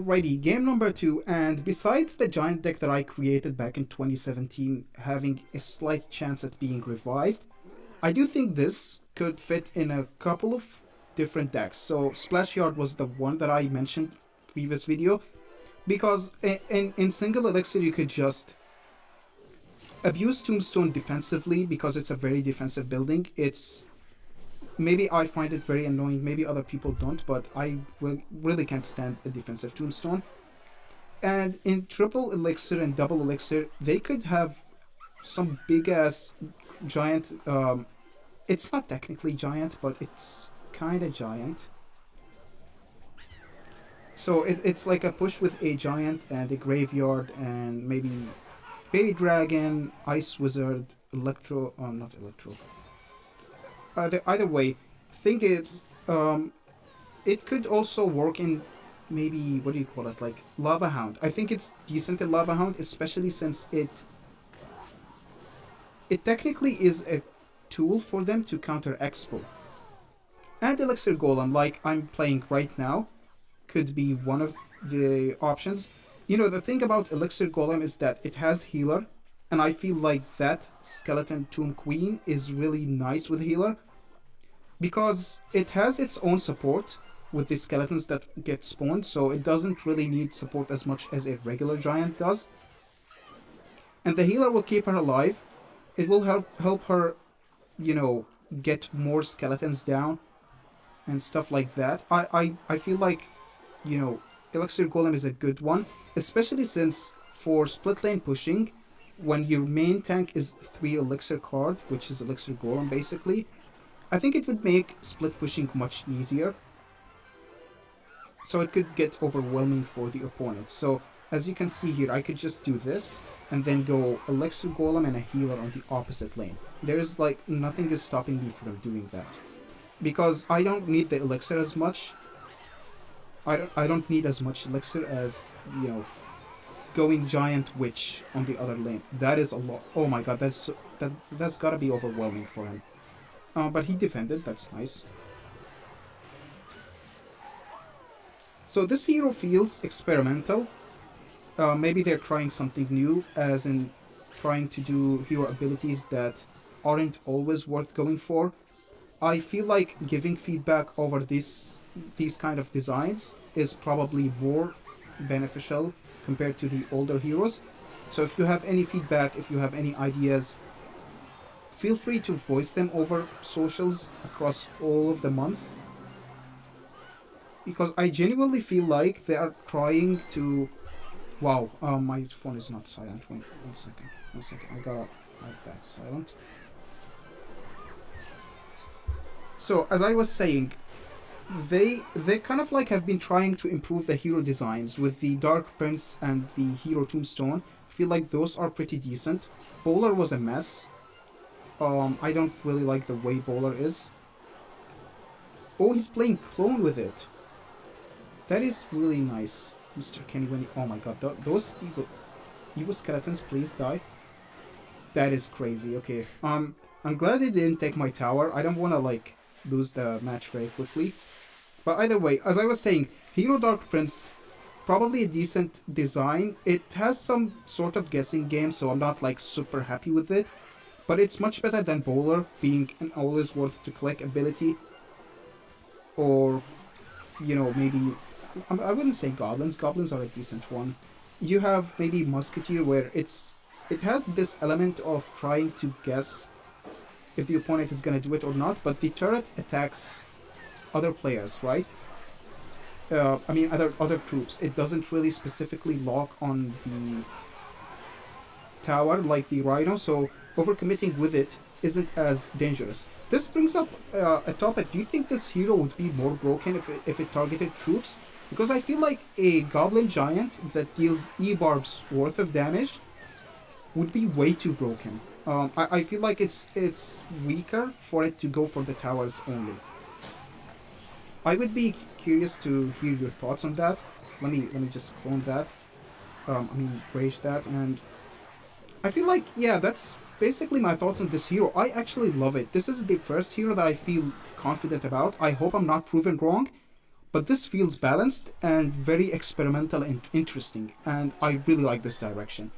Alrighty, game number 2, and besides the giant deck that I created back in 2017 having a slight chance at being revived, I do think this could fit in a couple of different decks. So Splash Yard was the one that I mentioned previous video, because in single elixir you could just abuse Tombstone defensively because it's a very defensive building. Maybe I find it very annoying, maybe other people don't, but I really can't stand a defensive Tombstone. And in triple elixir and double elixir, they could have some big ass giant, it's not technically giant, but it's kind of giant. So it's like a push with a giant and a graveyard and maybe Baby Dragon, Ice Wizard, Electro, not Electro. Either way, thing is, it could also work in maybe, what do you call it, like Lava Hound. I think it's decent in Lava Hound, especially since it technically is a tool for them to counter Expo. And Elixir Golem, like I'm playing right now, could be one of the options. You know, the thing about Elixir Golem is that it has healer, and I feel like that Skeleton Tomb Queen is really nice with healer, because it has its own support with the skeletons that get spawned, so it doesn't really need support as much as a regular giant does. And the healer will keep her alive. It will help her, you know, get more skeletons down and stuff like that. I feel like, you know, Elixir Golem is a good one, especially since for split lane pushing, when your main tank is 3 elixir card, which is Elixir Golem basically, I think it would make split pushing much easier. So it could get overwhelming for the opponent. So as you can see here, I could just do this and then go Elixir Golem and a healer on the opposite lane. There's like nothing is stopping me from doing that, because I don't need the elixir as much. I don't need as much elixir as, you know, going Giant Witch on the other lane. That is a lot. Oh my god, that's gotta be overwhelming for him. But he defended, that's nice. So this hero feels experimental. Maybe they're trying something new, as in trying to do hero abilities that aren't always worth going for. I feel like giving feedback over these kind of designs is probably more beneficial compared to the older heroes. So if you have any feedback, if you have any ideas, feel free to voice them over socials across all of the month. Because I genuinely feel like they are trying to... Wow, my phone is not silent. One second. I gotta have that silent. So, as I was saying, they kind of like have been trying to improve the hero designs with the Dark Prince and the Hero Tombstone. I feel like those are pretty decent. Bowler was a mess. I don't really like the way Bowler is. Oh, he's playing Clone with it. That is really nice. Mr. Kenny Winnie. Oh my god, those evil skeletons, please die. That is crazy. Okay, I'm glad they didn't take my tower. I don't want to like lose the match very quickly. But either way, as I was saying, Hero Dark Prince, probably a decent design. It has some sort of guessing game, so I'm not like super happy with it. But it's much better than Bowler being an always worth to collect ability. Or, you know, maybe... I wouldn't say Goblins. Goblins are a decent one. You have maybe Musketeer, where it has this element of trying to guess if the opponent is going to do it or not, but the turret attacks other players, right? I mean other troops. It doesn't really specifically lock on the tower like the Rhino, so overcommitting with it isn't as dangerous. This brings up a topic. Do you think this hero would be more broken if it targeted troops? Because I feel like a Goblin Giant that deals E-barbs worth of damage would be way too broken. I feel like it's weaker for it to go for the towers only. I would be curious to hear your thoughts on that. Let me just clone that. Rage that, and I feel like, yeah, that's basically my thoughts on this hero. I actually love it. This is the first hero that I feel confident about. I hope I'm not proven wrong, but this feels balanced and very experimental and interesting, and I really like this direction.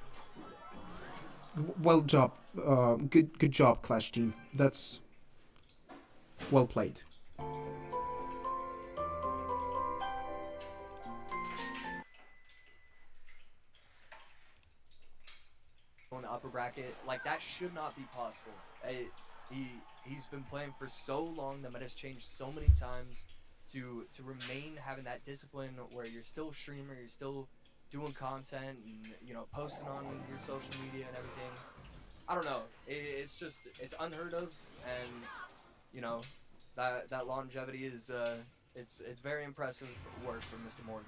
Well job, good job, Clash team. That's well played. On the upper bracket, like that should not be possible. He's been playing for so long, the meta's changed so many times. To remain having that discipline where you're still a streamer, you're still doing content, and you know, posting on your social media and everything. I don't know. It's unheard of, and you know, that longevity is it's very impressive work from Mr. Morton.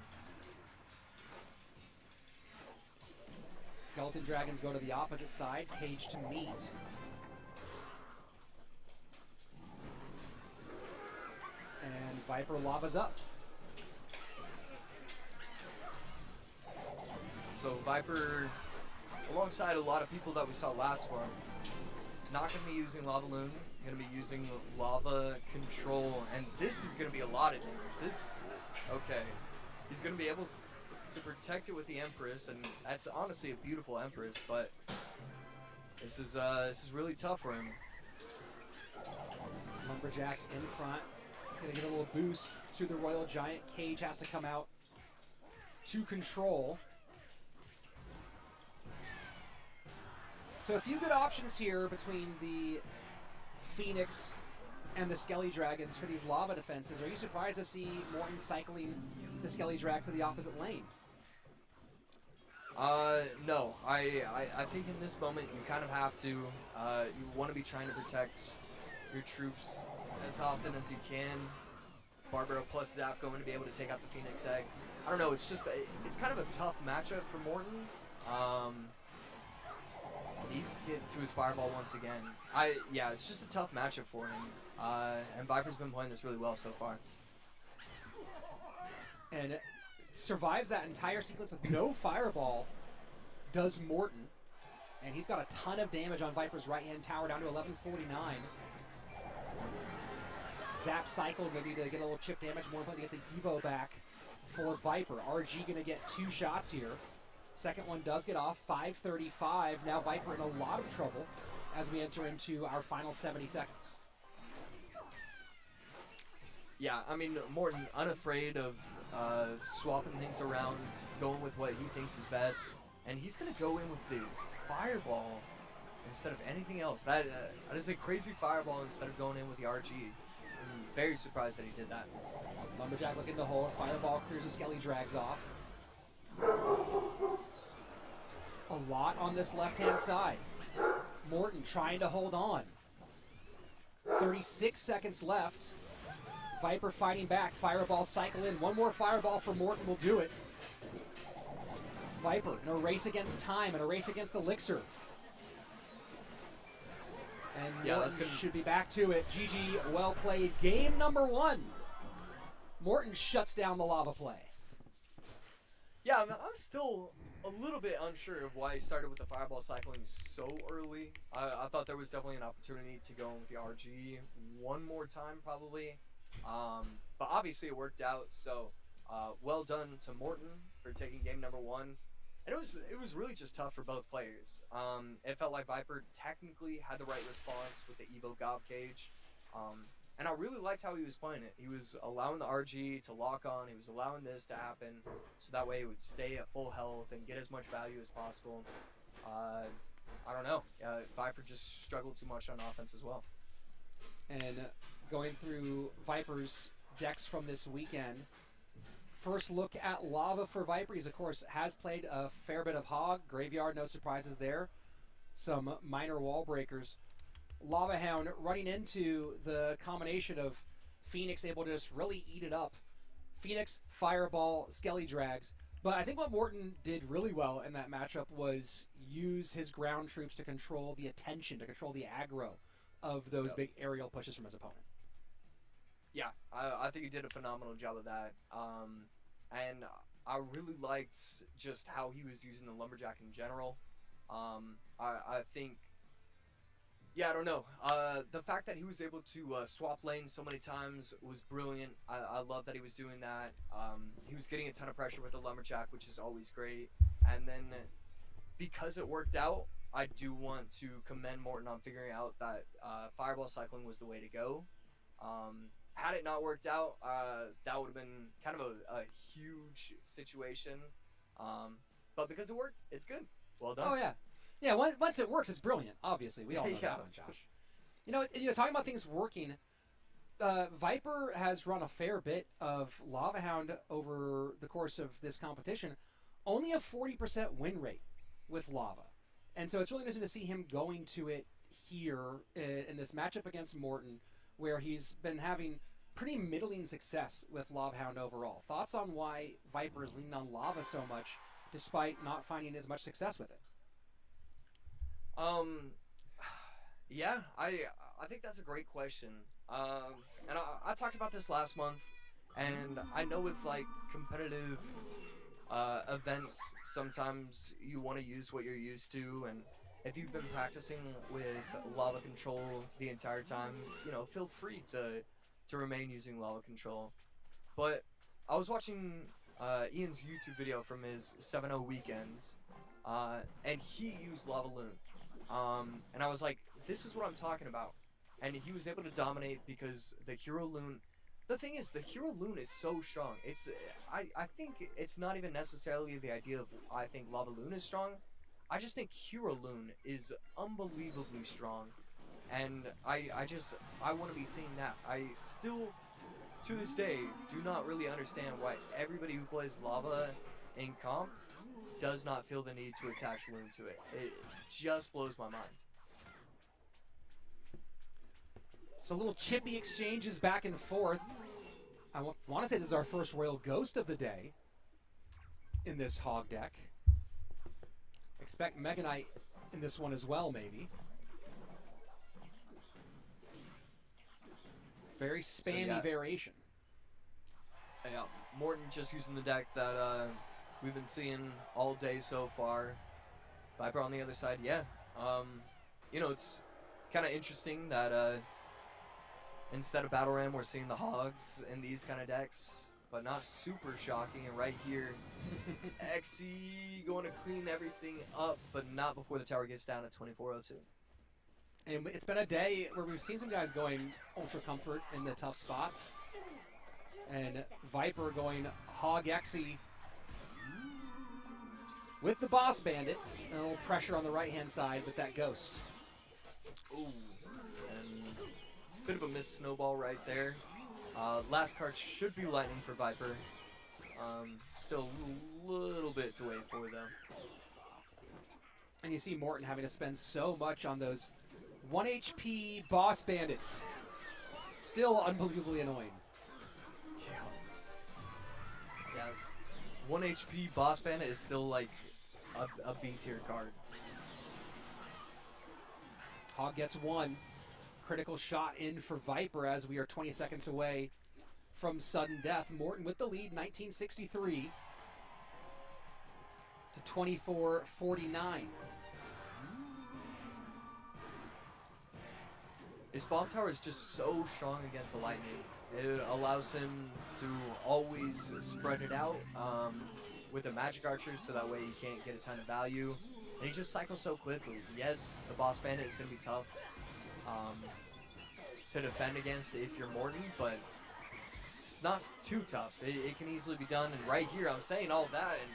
Skeleton Dragons go to the opposite side, cage to meet. And Viper lava's up. So Viper, alongside a lot of people that we saw last one, not going to be using Lava Loon, going to be using Lava Control, and this is going to be a lot of damage. Okay, he's going to be able to protect it with the Empress, and that's honestly a beautiful Empress, but this is really tough for him. Lumberjack in front, gonna get a little boost to the Royal Giant. Cage has to come out to control. So a few good options here between the Phoenix and the Skelly Dragons for these lava defenses. Are you surprised to see Morton cycling the Skelly Drag to the opposite lane? No. I think in this moment you kind of have to. You want to be trying to protect your troops as often as you can. Barbaro plus Zap going to be able to take out the Phoenix Egg. I don't know. It's just it's kind of a tough matchup for Morton. Needs to get to his fireball once again. Yeah, it's just a tough matchup for him. And Viper's been playing this really well so far. And survives that entire sequence with no fireball, does Morton. And he's got a ton of damage on Viper's right-hand tower, down to 1149. Zap cycled, maybe to get a little chip damage, more importantly to get the Evo back for Viper. RG gonna get 2 shots here. Second one does get off, 5:35. Now Viper in a lot of trouble as we enter into our final 70 seconds. Yeah, I mean, Morton unafraid of swapping things around, going with what he thinks is best, and he's going to go in with the fireball instead of anything else. That is a crazy fireball instead of going in with the RG. I'm very surprised that he did that. Lumberjack looking to hold, fireball clears the Skelly Drags off. A lot on this left-hand side. Morton trying to hold on. 36 seconds left. Viper fighting back. Fireball cycle in. One more fireball for Morton will do it. Viper in a race against time and a race against Elixir. And yeah, Morton should be back to it. GG, well played. Game number 1. Morton shuts down the lava play. Yeah, I'm still a little bit unsure of why he started with the fireball cycling so early. I thought there was definitely an opportunity to go in with the RG one more time probably. But obviously it worked out, so well done to Morton for taking game number 1. And it was really just tough for both players. It felt like Viper technically had the right response with the Evo Gob Cage. And I really liked how he was playing it. He was allowing the RG to lock on, he was allowing this to happen, so that way it would stay at full health and get as much value as possible. I don't know, Viper just struggled too much on offense as well. And going through Viper's decks from this weekend, first look at Lava for Viper. He's, of course, has played a fair bit of Hog. Graveyard, no surprises there. Some minor wall breakers. Lava Hound running into the combination of Phoenix able to just really eat it up. Phoenix, Fireball, Skelly Drags. But I think what Morton did really well in that matchup was use his ground troops to control the attention, to control the aggro of those big aerial pushes from his opponent. Yeah, I think he did a phenomenal job of that. And I really liked just how he was using the Lumberjack in general. I think, yeah, I don't know. The fact that he was able to swap lanes so many times was brilliant. I love that he was doing that. He was getting a ton of pressure with the Lumberjack, which is always great. And then because it worked out, I do want to commend Morton on figuring out that fireball cycling was the way to go. Had it not worked out, that would have been kind of a huge situation. But because it worked, it's good. Well done. Oh, yeah. Yeah, once it works, it's brilliant, obviously. We all know that one, Josh. You know, talking about things working, Viper has run a fair bit of Lava Hound over the course of this competition. Only a 40% win rate with Lava. And so it's really interesting to see him going to it here in this matchup against Morton, where he's been having pretty middling success with Lava Hound overall. Thoughts on why Viper is leaning on Lava so much, despite not finding as much success with it? Yeah, I think that's a great question. And I talked about this last month, and I know with like competitive events, sometimes you want to use what you're used to, and if you've been practicing with lava control the entire time, you know, feel free to remain using lava control. But I was watching Ian's YouTube video from his 7-0 weekend, and he used Lava Loon. And I was like, this is what I'm talking about. And he was able to dominate because the Hero Loon... The thing is, the Hero Loon is so strong. It's I think it's not even necessarily the idea of I think Lava Loon is strong. I just think Hero Loon is unbelievably strong. And I want to be seeing that. I still, to this day, do not really understand why everybody who plays Lava in comp does not feel the need to attach Loon to it. It just blows my mind. So little chippy exchanges back and forth. I want to say this is our first Royal Ghost of the day in this hog deck. Expect Mega Knight in this one as well, maybe. Very spammy variation. Yeah, Morton just using the deck that we've been seeing all day so far. Viper on the other side, yeah. You know, it's kind of interesting that instead of Battle Ram, we're seeing the Hogs in these kind of decks, but not super shocking. And right here, Xe going to clean everything up, but not before the tower gets down at 2402. And it's been a day where we've seen some guys going Ultra Comfort in the tough spots. And Viper going Hog Xe with the Boss Bandit. And a little pressure on the right-hand side with that Ghost. Ooh, and bit of a missed snowball right there. Last card should be Lightning for Viper. Still a little bit to wait for, though. And you see Morton having to spend so much on those 1 HP Boss Bandits. Still unbelievably annoying. Yeah, 1 HP Boss Bandit is still like a B tier card. Hog gets one. Critical shot in for Viper as we are 20 seconds away from sudden death. Morton with the lead, 1963 to 24-49. His bomb tower is just so strong against the lightning. It allows him to always spread it out with the magic archers, so that way he can't get a ton of value. And he just cycles so quickly. Yes, the boss bandit is going to be tough to defend against if you're Morton, but it's not too tough. It can easily be done. And right here, I'm saying all that, and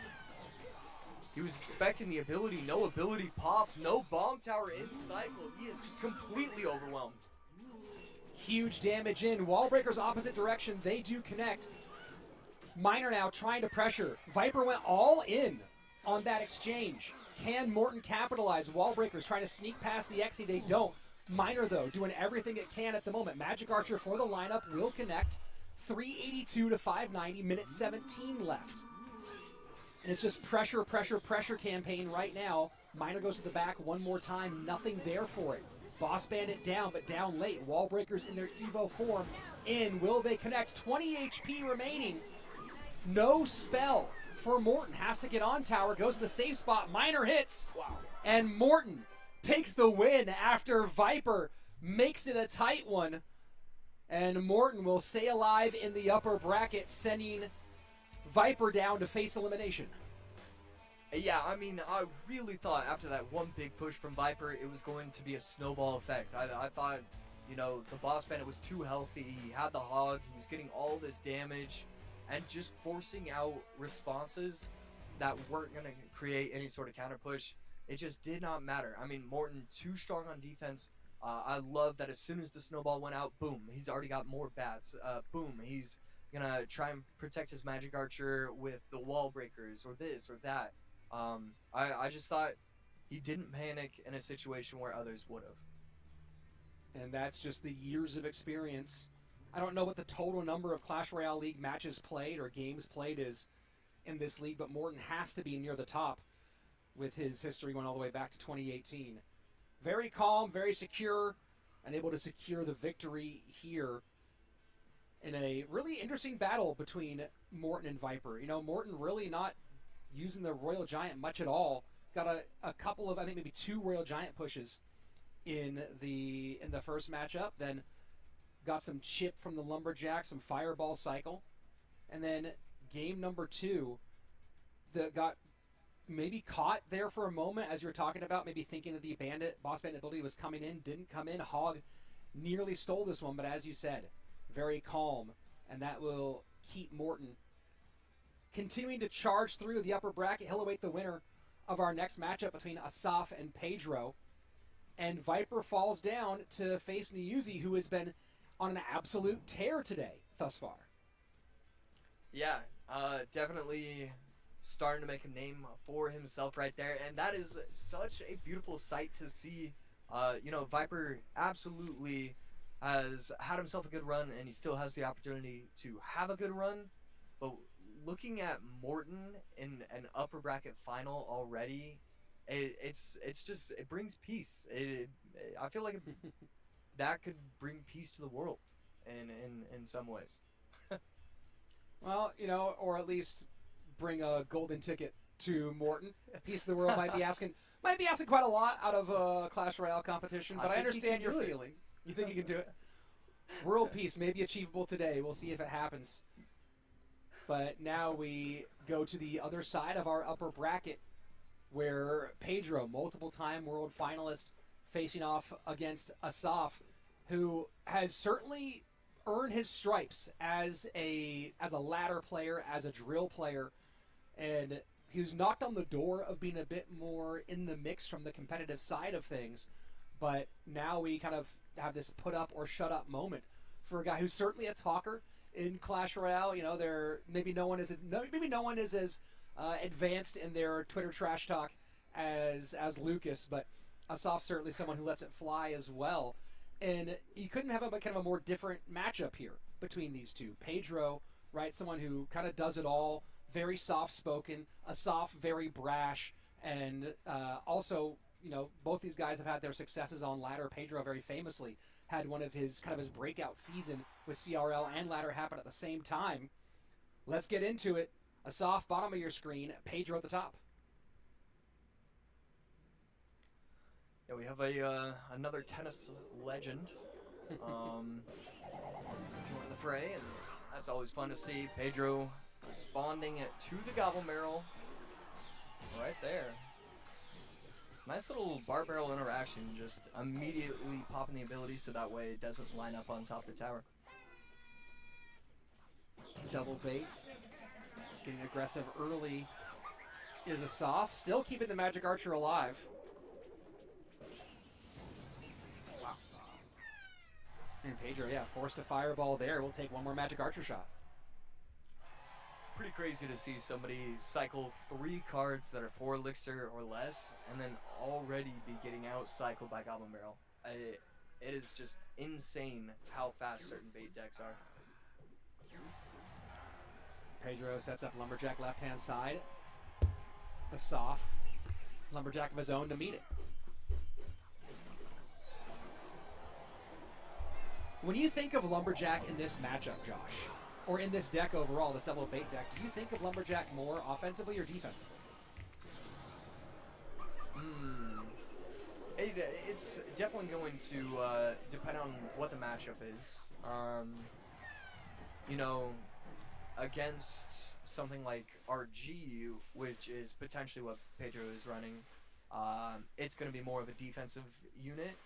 he was expecting the ability. No ability pop, no bomb tower in cycle. He is just completely overwhelmed. Huge damage in. Wall breakers opposite direction. They do connect. Miner now trying to pressure. Viper went all in on that exchange. Can Morton capitalize? Wall breakers trying to sneak past the Xe. They don't. Miner, though, doing everything it can at the moment. Magic Archer for the lineup will connect. 382 to 590. Minute 17 left And it's just pressure, pressure, pressure campaign right now. Miner goes to the back one more time. Nothing there for it. Boss Bandit down, but down late. Wall Breakers in their Evo form. In. Will they connect? 20 HP remaining. No spell for Morten. Has to get on tower. Goes to the safe spot. Miner hits. Wow. And Morten takes the win after Viper makes it a tight one. And Morten will stay alive in the upper bracket, sending Viper down to face elimination. Yeah, I mean, I really thought after that one big push from Viper, it was going to be a snowball effect. I thought, you know, the Boss Bandit was too healthy. He had the hog. He was getting all this damage and just forcing out responses that weren't going to create any sort of counter push. It just did not matter. I mean, Morten, too strong on defense. I love that as soon as the snowball went out, boom, he's already got more bats. Boom, he's gonna try and protect his magic archer with the wall breakers or this or that. I just thought he didn't panic in a situation where others would have. And that's just the years of experience. I don't know what the total number of Clash Royale League matches played or games played is in this league, but Morten has to be near the top with his history going all the way back to 2018. Very calm, very secure, and able to secure the victory here in a really interesting battle between Morten and Viper. You know, Morten really not using the Royal Giant much at all. Got a couple of, I think maybe 2 Royal Giant pushes in the first matchup. Then got some chip from the Lumberjack, some Fireball Cycle. And then game number 2 that got maybe caught there for a moment as you were talking about, maybe thinking that the Boss Bandit ability was coming in, didn't come in. Hog nearly stole this one, but as you said, very calm, and that will keep Morten continuing to charge through the upper bracket. He'll await the winner of our next matchup between Asaf and Pedro. And Viper falls down to face Niuzi, who has been on an absolute tear today thus far. Yeah, definitely starting to make a name for himself right there, and that is such a beautiful sight to see. You know, Viper absolutely has had himself a good run, and he still has the opportunity to have a good run, but looking at Morten in an upper bracket final already, it's just, it brings peace. I feel like that could bring peace to the world in some ways. Well, you know, or at least bring a golden ticket to Morten. Peace of the world might be asking quite a lot out of a Clash Royale competition, but I understand your feeling. You think you can do it? World peace may be achievable today. We'll see if it happens. But now we go to the other side of our upper bracket, where Pedro, multiple-time world finalist, facing off against Asaf, who has certainly earned his stripes as a ladder player, as a drill player, and he was knocked on the door of being a bit more in the mix from the competitive side of things. But now we kind of have this put up or shut up moment for a guy who's certainly a talker in Clash Royale. You know, maybe no one is as advanced in their Twitter trash talk as Lucas, but Asaf's certainly someone who lets it fly as well. And you couldn't have kind of a more different matchup here between these two. Pedro, right, someone who kind of does it all, very soft-spoken. Asaf, very brash, and also, you know, both these guys have had their successes on ladder. Pedro very famously had one of his breakout season with CRL and ladder happen at the same time. Let's get into it. Asaf, bottom of your screen. Pedro at the top. Yeah, we have another tennis legend join the fray, and that's always fun to see. Pedro responding to the Gobble Barrel right there. Nice little bar barrel interaction, just immediately popping the ability so that way it doesn't line up on top of the tower. Double bait. Getting aggressive early is Asaf, still keeping the Magic Archer alive. Wow. And Pedro, yeah, forced a fireball there. We'll take one more Magic Archer shot. Pretty crazy to see somebody cycle 3 cards that are 4 elixir or less, and then already be getting out cycled by Goblin Barrel. It is just insane how fast certain bait decks are. Pedro sets up Lumberjack left-hand side. Asaf, Lumberjack of his own to meet it. When you think of Lumberjack in this matchup, Josh, or in this deck overall, this double bait deck, do you think of Lumberjack more offensively or defensively? It's definitely going to depend on what the matchup is. You know, against something like RG, which is potentially what Pedro is running, it's going to be more of a defensive unit,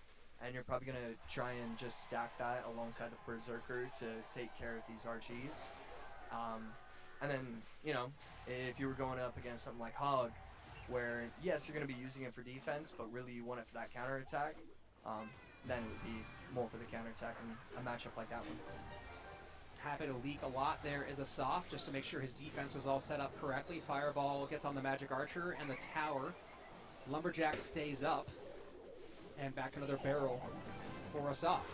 and you're probably going to try and just stack that alongside the Berserker to take care of these RGs. And then, you know, if you were going up against something like Hog, where yes, you're going to be using it for defense, but really you want it for that counterattack, then it would be more for the counterattack in a matchup like that one. Happy to leak a lot there is Asaf, just to make sure his defense was all set up correctly. Fireball gets on the Magic Archer and the tower. Lumberjack stays up. And back another barrel for Asaf.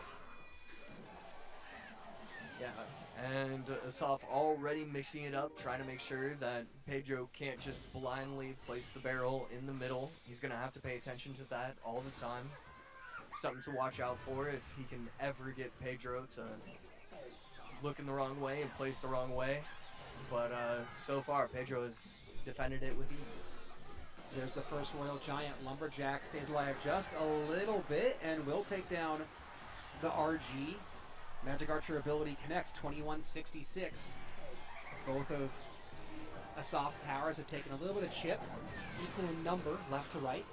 Yeah, and Asaf already mixing it up, trying to make sure that Pedro can't just blindly place the barrel in the middle. He's going to have to pay attention to that all the time. Something to watch out for if he can ever get Pedro to look in the wrong way and place the wrong way. But so far, Pedro has defended it with ease. There's the first Royal Giant. Lumberjack stays alive just a little bit and will take down the RG. Magic Archer ability connects, 2166. Both of Asaf's towers have taken a little bit of chip, equal in number, left to right.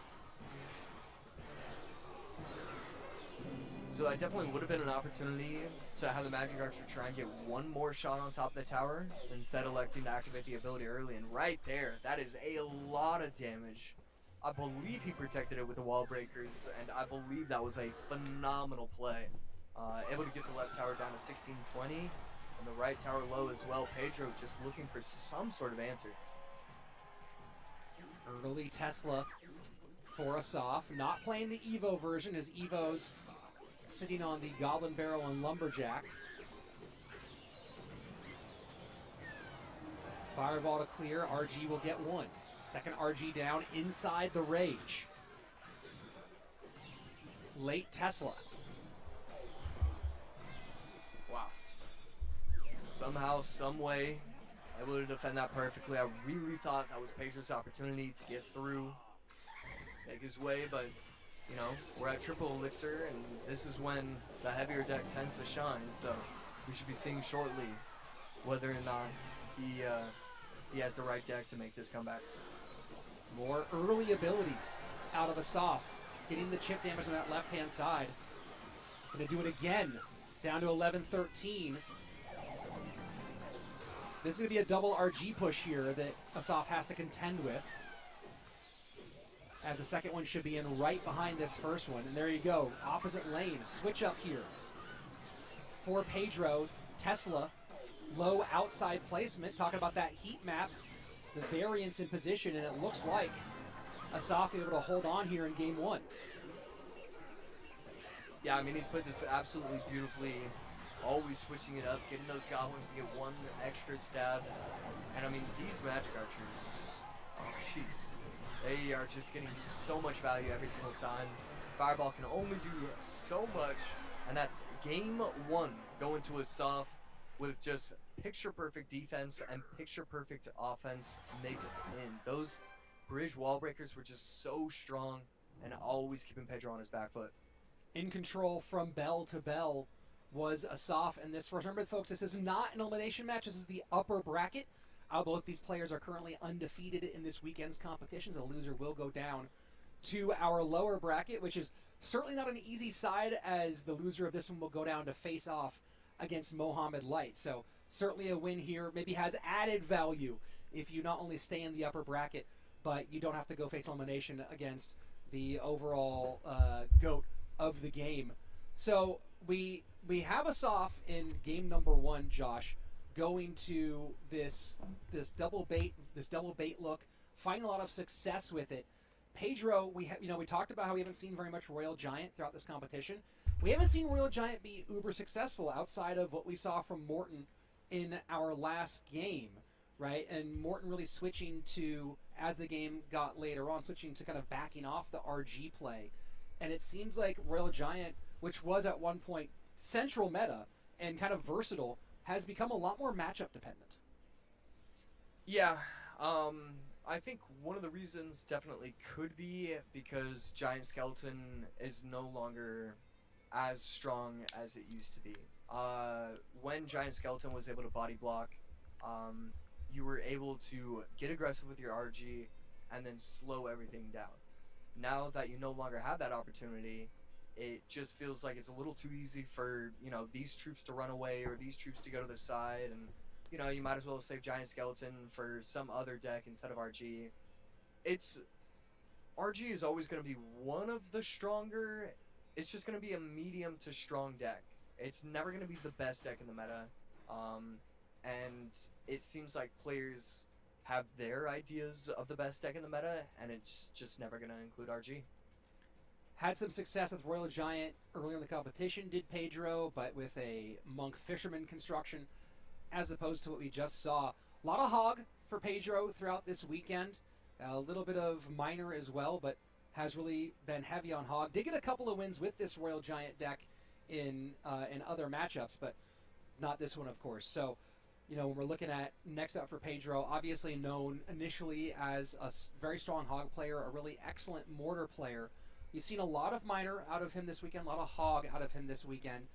So that definitely would have been an opportunity to have the Magic Archer try and get one more shot on top of the tower, instead electing to activate the ability early. And right there, that is a lot of damage. I believe he protected it with the wall breakers, and I believe that was a phenomenal play. Able to get the left tower down to 1620, and the right tower low as well. Pedro just looking for some sort of answer. Early Tesla for Asaf. Not playing the Evo version, as Evo's sitting on the Goblin Barrel and Lumberjack. Fireball to clear. RG will get one. Second RG down inside the Rage. Late Tesla. Wow. Somehow, some way, able to defend that perfectly. I really thought that was Pedro's opportunity to get through, make his way, but you know, we're at triple elixir, and this is when the heavier deck tends to shine, so we should be seeing shortly whether or not he has the right deck to make this comeback. More early abilities out of Asaf, getting the chip damage on that left-hand side. Gonna do it again, down to 11-13. This is gonna be a double RG push here that Asaf has to contend with, as the second one should be in right behind this first one. And there you go, opposite lane, switch up here. For Pedro, Tesla, low outside placement, talking about that heat map, the variance in position, and it looks like Asaf be able to hold on here in game one. Yeah, I mean, he's played this absolutely beautifully, always switching it up, getting those goblins to get one extra stab. And I mean, these Magic Archers, oh jeez. They are just getting so much value every single time. Fireball can only do so much, and that's game one going to Asaf with just picture-perfect defense and picture-perfect offense mixed in. Those bridge wall breakers were just so strong and always keeping Pedro on his back foot. In control from bell to bell was Asaf in this first. Remember, folks, this is not an elimination match. This is the upper bracket. Both these players are currently undefeated in this weekend's competitions. The loser will go down to our lower bracket, which is certainly not an easy side, as the loser of this one will go down to face off against Mohamed Light. So certainly a win here maybe has added value if you not only stay in the upper bracket, but you don't have to go face elimination against the overall GOAT of the game. So we have Asaf in game number one, Josh, going to this double bait look, finding a lot of success with it. Pedro, we talked about how we haven't seen very much Royal Giant throughout this competition. We haven't seen Royal Giant be uber successful outside of what we saw from Morten in our last game. right? And Morton really switching to, as the game got later on, switching to kind of backing off the RG play. And it seems like Royal Giant, which was at one point central meta and kind of versatile, has become a lot more matchup dependent. Yeah, I think one of the reasons definitely could be because Giant Skeleton is no longer as strong as it used to be. When Giant Skeleton was able to body block, you were able to get aggressive with your RG and then slow everything down. Now that you no longer have that opportunity, it just feels like it's a little too easy for, you know, these troops to run away or these troops to go to the side, and you know, you might as well save Giant Skeleton for some other deck instead of RG. RG is always going to be one of the stronger. It's just going to be a medium to strong deck. It's never going to be the best deck in the meta. And it seems like players have their ideas of the best deck in the meta, and it's just never going to include RG. Had some success with Royal Giant earlier in the competition, did Pedro, but with a Monk Fisherman construction, as opposed to what we just saw. A lot of Hog for Pedro throughout this weekend. A little bit of Miner as well, but has really been heavy on Hog. Did get a couple of wins with this Royal Giant deck in other matchups, but not this one, of course. So, you know, when we're looking at next up for Pedro, obviously known initially as a very strong Hog player, a really excellent Mortar player. You've seen a lot of Miner out of him this weekend, a lot of Hog out of him this weekend.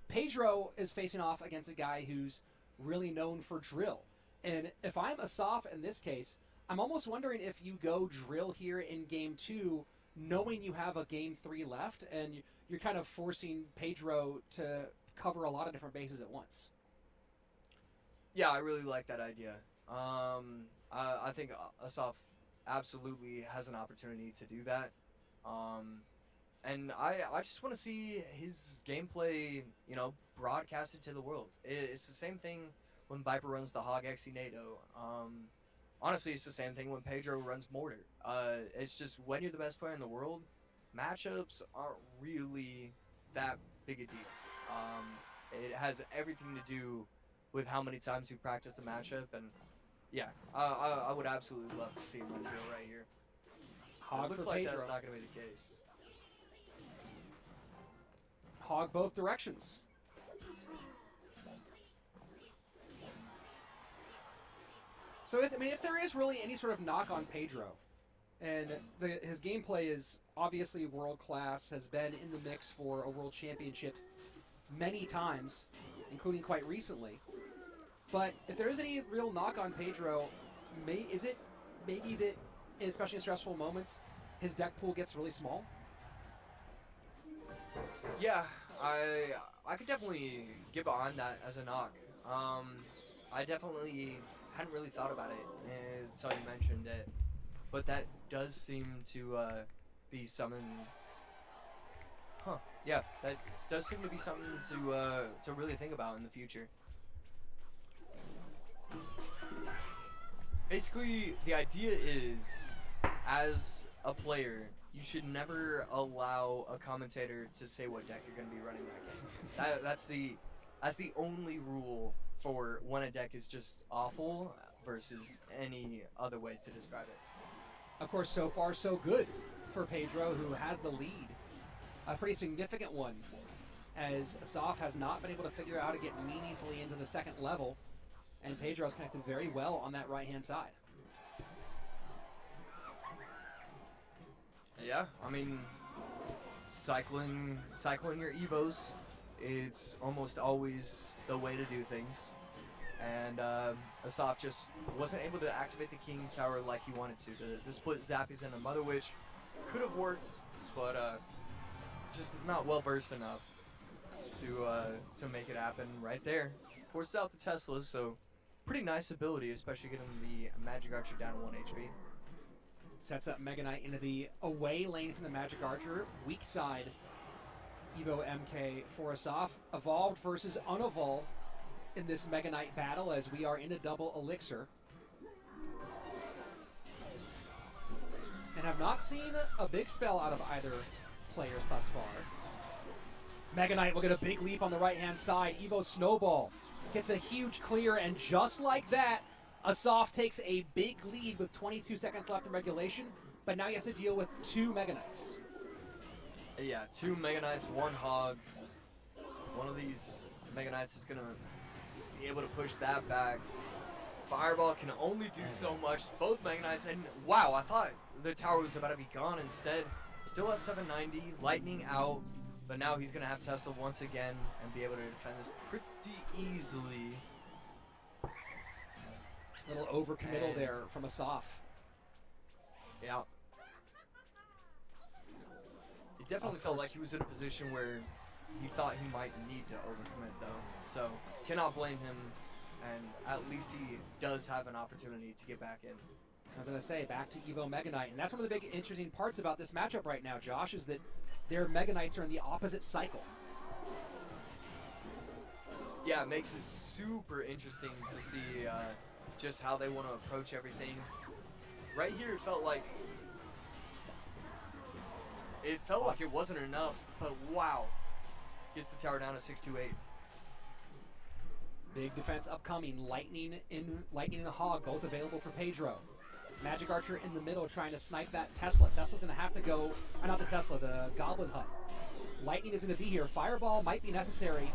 Pedro is facing off against a guy who's really known for Drill. And if I'm Asaf in this case, I'm almost wondering if you go Drill here in game 2, knowing you have a game 3 left, and you're kind of forcing Pedro to cover a lot of different bases at once. Yeah, I really like that idea. I think Asaf absolutely has an opportunity to do that. And I just want to see his gameplay, you know, broadcasted to the world. It's the same thing when Viper runs the Hog XE NATO. Honestly, it's the same thing when Pedro runs Mortar. It's just when you're the best player in the world, matchups aren't really that big a deal. It has everything to do with how many times you practice the matchup, and yeah, I would absolutely love to see him run Drill right here. Hog it looks for like Pedro. That's not going to be the case. Hog both directions. So if there is really any sort of knock on Pedro, and his gameplay is obviously world class, has been in the mix for a world championship many times, including quite recently. But if there is any real knock on Pedro, is it maybe that, especially in stressful moments, his deck pool gets really small? Yeah, I could definitely get behind that as a knock. I definitely hadn't really thought about it until you mentioned it, but that does seem to be something. Huh? Yeah, that does seem to be something to really think about in the future. Basically, the idea is, as a player, you should never allow a commentator to say what deck you're going to be running that game. That's the only rule for when a deck is just awful versus any other way to describe it. Of course, so far so good for Pedro, who has the lead. A pretty significant one, as Asaf has not been able to figure out how to get meaningfully into the second level, and Pedro has connected very well on that right-hand side. Yeah, I mean, cycling your Evos, it's almost always the way to do things. And Asaf just wasn't able to activate the King Tower like he wanted to. The split Zappies and the Mother Witch could have worked, but just not well versed enough to make it happen right there. Forced out the Teslas, so pretty nice ability, especially getting the Magic Archer down to 1 HP. Sets up Mega Knight into the away lane from the Magic Archer. Weak side Evo MK for Asaf. Evolved versus unevolved in this Mega Knight battle, as we are in a double elixir. And have not seen a big spell out of either players thus far. Mega Knight will get a big leap on the right-hand side. Evo Snowball gets a huge clear, and just like that, Asaf takes a big lead with 22 seconds left in regulation, but now he has to deal with 2 Mega Knights. Yeah, 2 Mega Knights, 1 Hog. One of these Mega Knights is gonna be able to push that back. Fireball can only do so much. Both Mega Knights, and wow, I thought the tower was about to be gone instead. Still at 790, Lightning out, but now he's gonna have Tesla once again and be able to defend this pretty easily. Little overcommittal there from Asaf. Yeah. It definitely felt like he was in a position where he thought he might need to overcommit though. So cannot blame him, and at least he does have an opportunity to get back in. I was going to say, back to Evo Mega Knight. And that's one of the big interesting parts about this matchup right now, Josh, is that their Mega Knights are in the opposite cycle. Yeah, it makes it super interesting to see just how they want to approach everything. Right here, it felt like it wasn't enough, but wow. Gets the tower down to 628. Big defense upcoming. Lightning and the Hog, both available for Pedro. Magic Archer in the middle trying to snipe that Tesla. Tesla's going to have to go, not the Tesla, the Goblin Hut. Lightning is going to be here. Fireball might be necessary.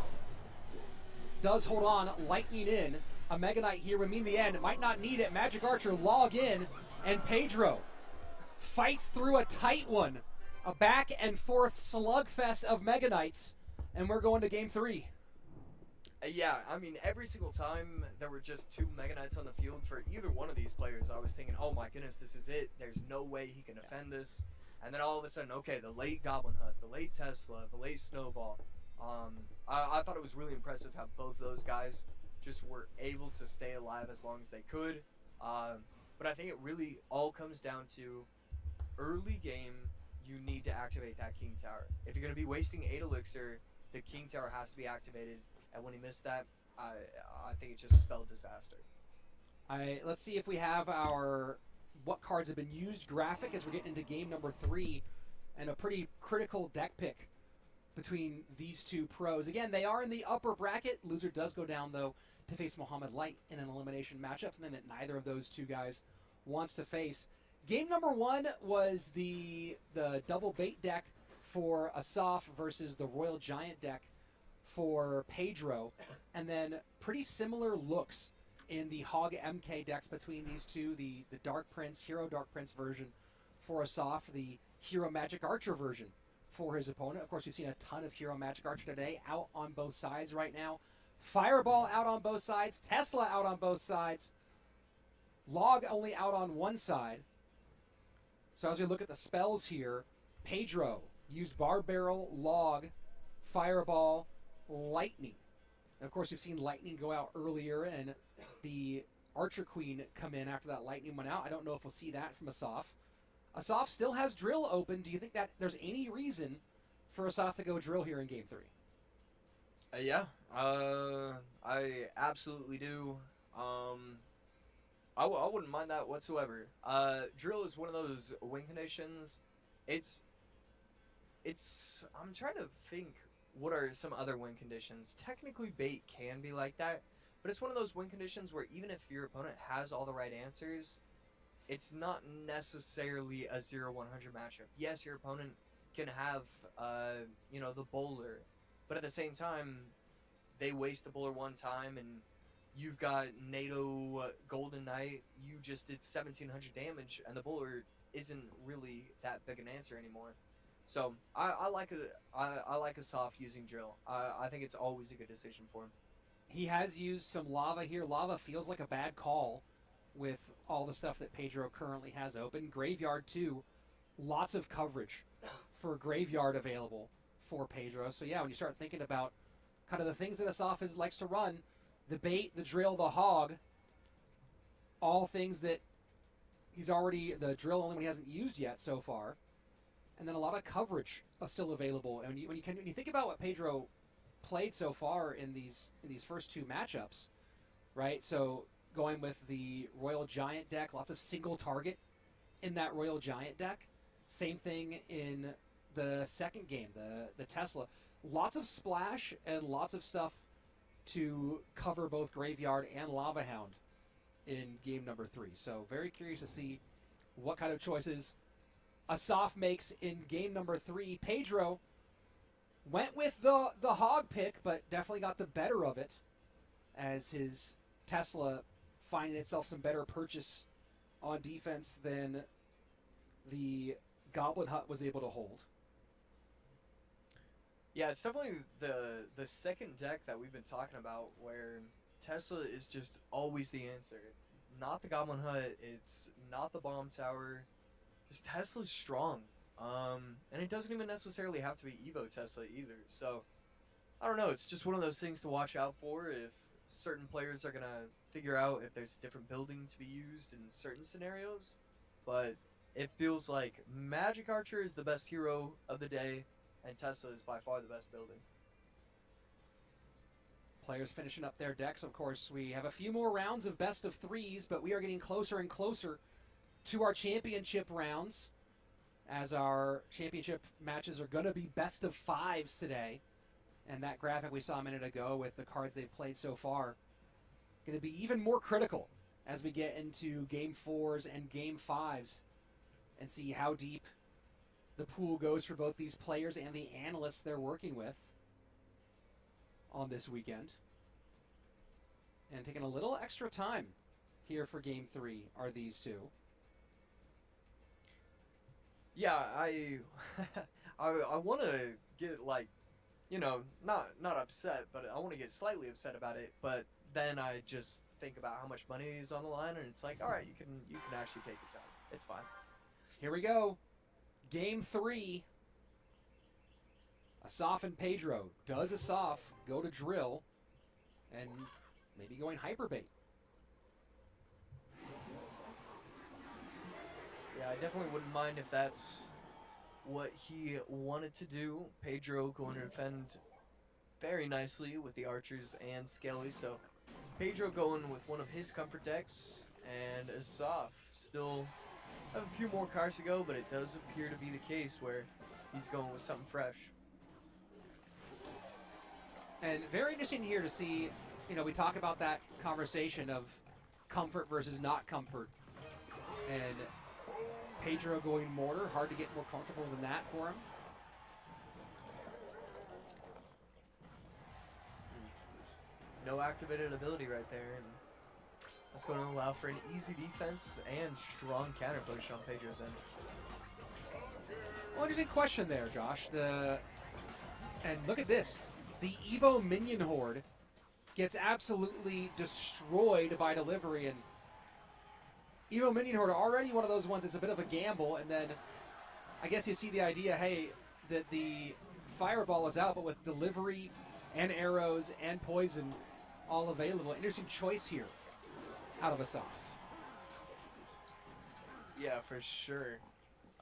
Does hold on. Lightning in. A Mega Knight here would mean the end. Might not need it. Magic Archer log in. And Pedro fights through a tight one. A back and forth slugfest of Mega Knights. And we're going to game 3. Yeah, I mean, every single time there were just 2 Mega Knights on the field for either one of these players, I was thinking, oh my goodness, this is it. There's no way he can defend this. And then all of a sudden, okay, the late Goblin Hut, the late Tesla, the late Snowball. I thought it was really impressive how both those guys just were able to stay alive as long as they could. But I think it really all comes down to early game, you need to activate that King Tower. If you're going to be wasting 8 Elixir, the King Tower has to be activated. And when he missed that, I think it just spelled disaster. Let's see if we have our what cards have been used graphic as we're getting into game number 3, and a pretty critical deck pick between these two pros. Again, they are in the upper bracket. Loser does go down, though, to face Mohamed Light in an elimination matchup, something that neither of those two guys wants to face. Game number 1 was the double bait deck for Asaf versus the Royal Giant deck for Pedro, and then pretty similar looks in the Hog MK decks between these two, the Dark Prince, Hero Dark Prince version for Asaf, the Hero Magic Archer version for his opponent. Of course, we've seen a ton of Hero Magic Archer today, out on both sides right now. Fireball out on both sides, Tesla out on both sides, Log only out on one side. So as we look at the spells here, Pedro used Bar Barrel, Log, Fireball, Lightning. And of course, you've seen Lightning go out earlier and the Archer Queen come in after that Lightning went out. I don't know if we'll see that from Asaf. Asaf still has Drill open. Do you think that there's any reason for Asaf to go Drill here in Game 3? Yeah, I absolutely do. I wouldn't mind that whatsoever. Drill is one of those win conditions. It's I'm trying to think what are some other win conditions. Technically bait can be like that, but it's one of those win conditions where even if your opponent has all the right answers, it's not necessarily a 0-100 matchup. Yes, your opponent can have the bowler, but at the same time they waste the bowler one time and you've got NATO Golden Knight, you just did 1700 damage and the bowler isn't really that big an answer anymore. So I like Asaf using Drill. I think it's always a good decision for him. He has used some Lava here. Lava feels like a bad call with all the stuff that Pedro currently has open. Graveyard too. Lots of coverage for Graveyard available for Pedro. So yeah, when you start thinking about kind of the things that Asaf likes to run, the bait, the Drill, the Hog, all things that he's already, the Drill only one he hasn't used yet so far. And then a lot of coverage still available. And when you think about what Pedro played so far in these first 2 matchups, right? So going with the Royal Giant deck, lots of single target in that Royal Giant deck. Same thing in the second game, the Tesla. Lots of splash and lots of stuff to cover both Graveyard and Lava Hound in game number 3. So very curious to see what kind of choices Asaf makes in game number 3. Pedro went with the hog pick, but definitely got the better of it as his Tesla finding itself some better purchase on defense than the Goblin Hut was able to hold. Yeah, it's definitely the second deck that we've been talking about where Tesla is just always the answer. It's not the Goblin Hut, it's not the Bomb Tower. Just Tesla's strong. And it doesn't even necessarily have to be Evo Tesla either. So, I don't know, it's just one of those things to watch out for if certain players are going to figure out if there's a different building to be used in certain scenarios. But it feels like Magic Archer is the best hero of the day, and Tesla is by far the best building. Players finishing up their decks. Of course, we have a few more rounds of best of 3s, but we are getting closer and closer to our championship rounds, as our championship matches are going to be best of 5s today. And that graphic we saw a minute ago with the cards they've played so far going to be even more critical as we get into game 4s and game 5s and see how deep the pool goes for both these players and the analysts they're working with on this weekend. And taking a little extra time here for game 3 are these two. Yeah, I want to get, like, you know, not upset, but I want to get slightly upset about it. But then I just think about how much money is on the line, and it's like, all right, you can actually take your time. It's fine. Here we go. Game 3. Asaf and Pedro. Does Asaf go to drill and maybe going hyperbait? Yeah, I definitely wouldn't mind if that's what he wanted to do. Pedro going to defend very nicely with the archers and Skelly. So Pedro going with one of his comfort decks, and Asaf still have a few more cards to go, but it does appear to be the case where he's going with something fresh. And very interesting here to see, you know, we talk about that conversation of comfort versus not comfort. And Pedro going mortar, hard to get more comfortable than that for him. No activated ability right there, and that's going to allow for an easy defense and strong counter push on Pedro's end. Well, interesting question there, Josh. And look at this. The Evo Minion Horde gets absolutely destroyed by delivery, and Evo Minion Horde already one of those ones that's a bit of a gamble, and then I guess you see the idea, hey, that the fireball is out, but with delivery and arrows and poison all available. Interesting choice here out of Asaf. Yeah, for sure.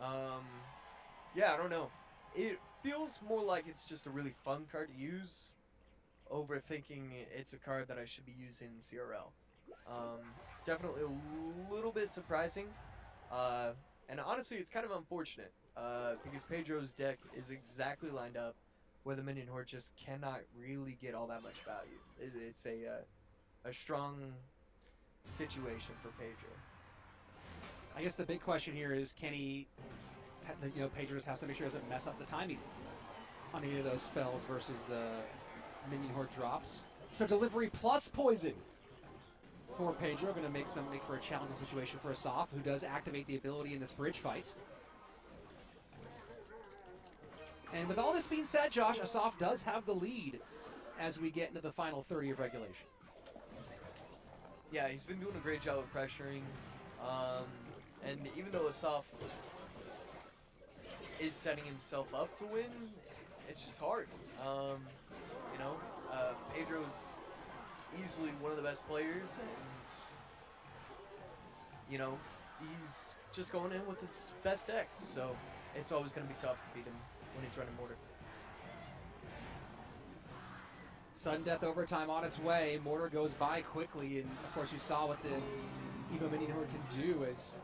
Yeah, I don't know. It feels more like it's just a really fun card to use over thinking it's a card that I should be using in CRL. Definitely a little bit surprising. And honestly, it's kind of unfortunate because Pedro's deck is exactly lined up where the Minion Horde just cannot really get all that much value. It's a strong situation for Pedro. I guess the big question here is, can he, you know, Pedro just has to make sure he doesn't mess up the timing on any of those spells versus the Minion Horde drops. So delivery plus poison for Pedro, going to make for a challenging situation for Asaf, who does activate the ability in this bridge fight. And with all this being said, Josh, Asaf does have the lead as we get into the final 30 of regulation. Yeah, he's been doing a great job of pressuring. And even though Asaf is setting himself up to win, it's just hard. You know, Pedro's easily one of the best players, and you know, he's just going in with his best deck, so it's always going to be tough to beat him when he's running mortar. Sudden death overtime on its way. Mortar goes by quickly, and of course you saw what the Evo Minion Horde can do as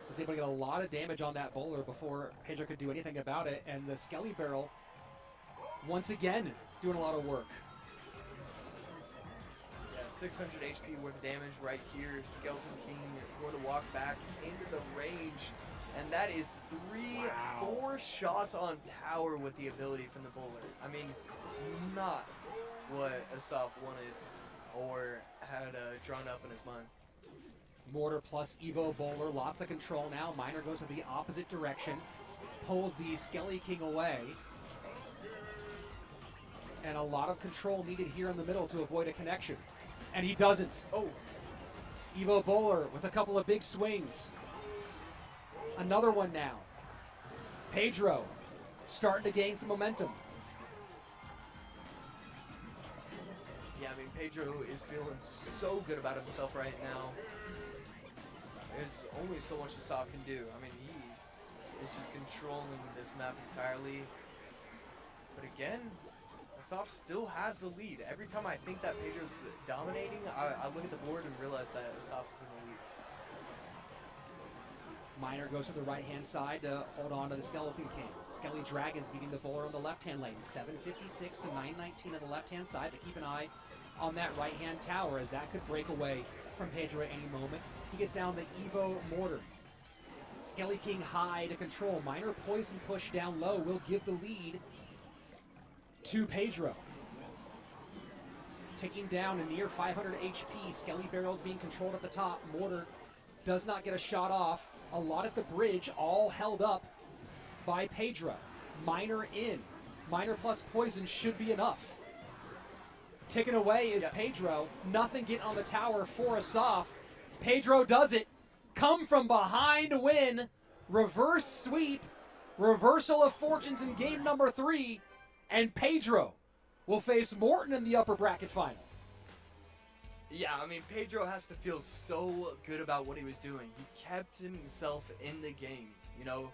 was able to get a lot of damage on that bowler before Pedro could do anything about it, and the Skelly Barrel once again doing a lot of work. Yes, 600 HP worth of damage right here. Skeleton King going to walk back into the range, and that is 4 shots on tower with the ability from the bowler. I mean, not what Asaf wanted or had drawn up in his mind. Mortar plus Evo Bowler, lots of control now. Miner goes in the opposite direction, pulls the Skelly King away. And a lot of control needed here in the middle to avoid a connection. And he doesn't. Oh, Evo Bowler with a couple of big swings. Another one now. Pedro starting to gain some momentum. yeah, I mean, Pedro is feeling so good about himself right now. There's only so much Asaf can do. I mean, he is just controlling this map entirely. But again, Asaf still has the lead. Every time I think that Pedro's dominating, I look at the board and realize that Asaf is in the lead. Miner goes to the right-hand side to hold on to the Skeleton King. Skelly Dragons beating the bowler on the left-hand lane. 756 to 919 on the left-hand side, but keep an eye on that right-hand tower as that could break away from Pedro at any moment. He gets down the Evo Mortar. Skelly King high to control. Miner Poison push down low will give the lead to Pedro. Ticking down to near 500 HP. Skelly Barrels being controlled at the top. Mortar does not get a shot off. A lot at the bridge, all held up by Pedro. Miner in. Miner plus Poison should be enough. Ticking away is Pedro. Nothing getting on the tower for Asaf. Pedro does it. Come from behind to win. Reverse sweep. Reversal of fortunes in game number 3. And Pedro will face Morten in the upper bracket final. Yeah, I mean, Pedro has to feel so good about what he was doing. He kept himself in the game, you know.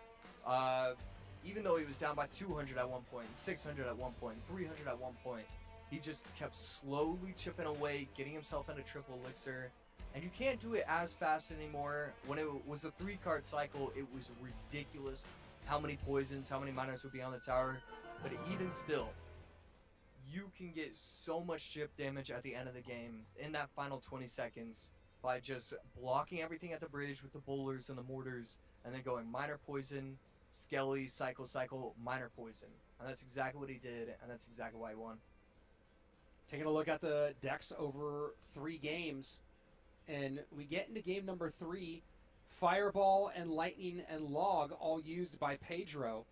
Even though he was down by 200 at one point, 600 at one point, 300 at one point, he just kept slowly chipping away, getting himself into triple elixir. And you can't do it as fast anymore. When it was the 3-card cycle, it was ridiculous how many poisons, how many miners would be on the tower. But even still, you can get so much chip damage at the end of the game in that final 20 seconds by just blocking everything at the bridge with the bowlers and the mortars, and then going miner poison, Skelly, cycle, miner poison. And that's exactly what he did, and that's exactly why he won. Taking a look at the decks over 3 games, and we get into game number 3. Fireball and Lightning and Log all used by Pedro,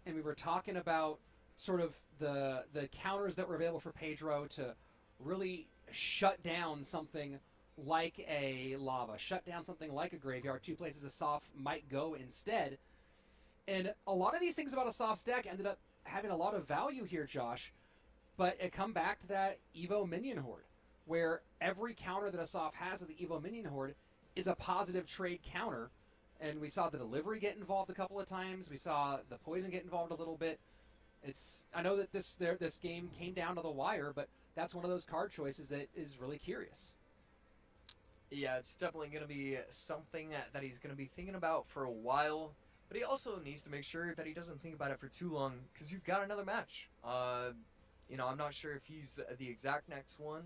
and we were talking about sort of the counters that were available for Pedro to really shut down something like a lava, shut down something like a graveyard, 2 places Asaf might go instead. And a lot of these things about Asaf's deck ended up having a lot of value here, Josh, but it come back to that Evo Minion Horde, where every counter that Asaf has of the Evo Minion Horde is a positive trade counter. And we saw the delivery get involved a couple of times. We saw the poison get involved a little bit. I know that this game came down to the wire, but that's one of those card choices that is really curious. Yeah, it's definitely going to be something that he's going to be thinking about for a while, but he also needs to make sure that he doesn't think about it for too long, because you've got another match. You know, I'm not sure if he's the exact next one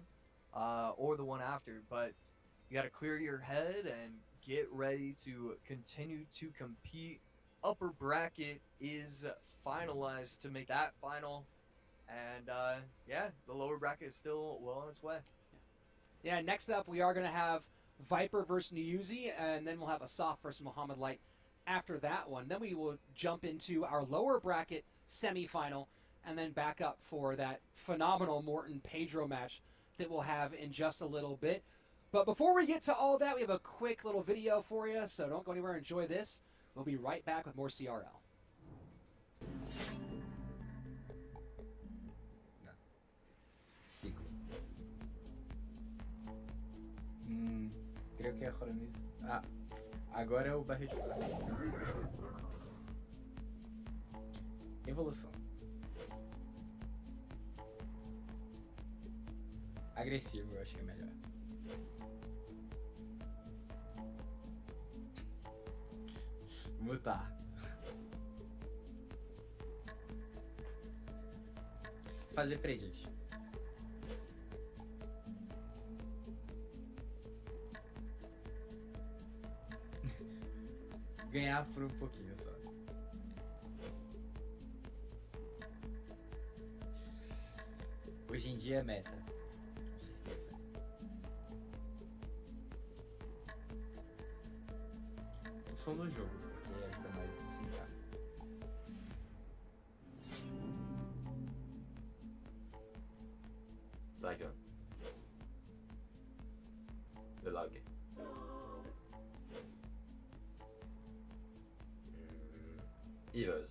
or the one after, but you got to clear your head and get ready to continue to compete. Upper bracket is finalized to make that final, and yeah, the lower bracket is still well on its way. Yeah, next up we are going to have Viper versus Niuzi, and then we'll have Asaf versus Muhammad Light after that one. Then we will jump into our lower bracket semifinal, and then back up for that phenomenal Morten Pedro match that we'll have in just a little bit. But before we get to all that, we have a quick little video for you, so don't go anywhere. Enjoy this. We'll be right back with more CRL. Ciclo. Creo que é Horonis. Ah, agora é o barril de prata. Evolução. Agressivo, eu acho que é melhor. Mutar. Fazer predict. ganhar por um pouquinho só. Hoje em dia é meta. Com certeza. O som do jogo, porque ajuda mais a concentrar. Saigon. The log. Evos.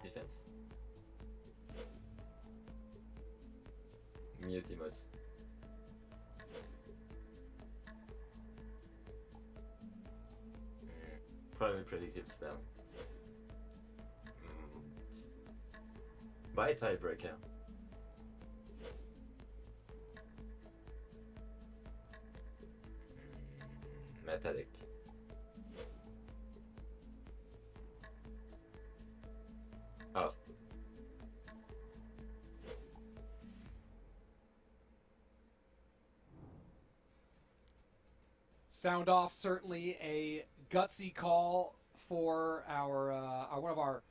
Defense. Mutimos. Probably predictive spell. By tiebreaker. Metallic. Oh. Sound off, certainly a gutsy call for our one of our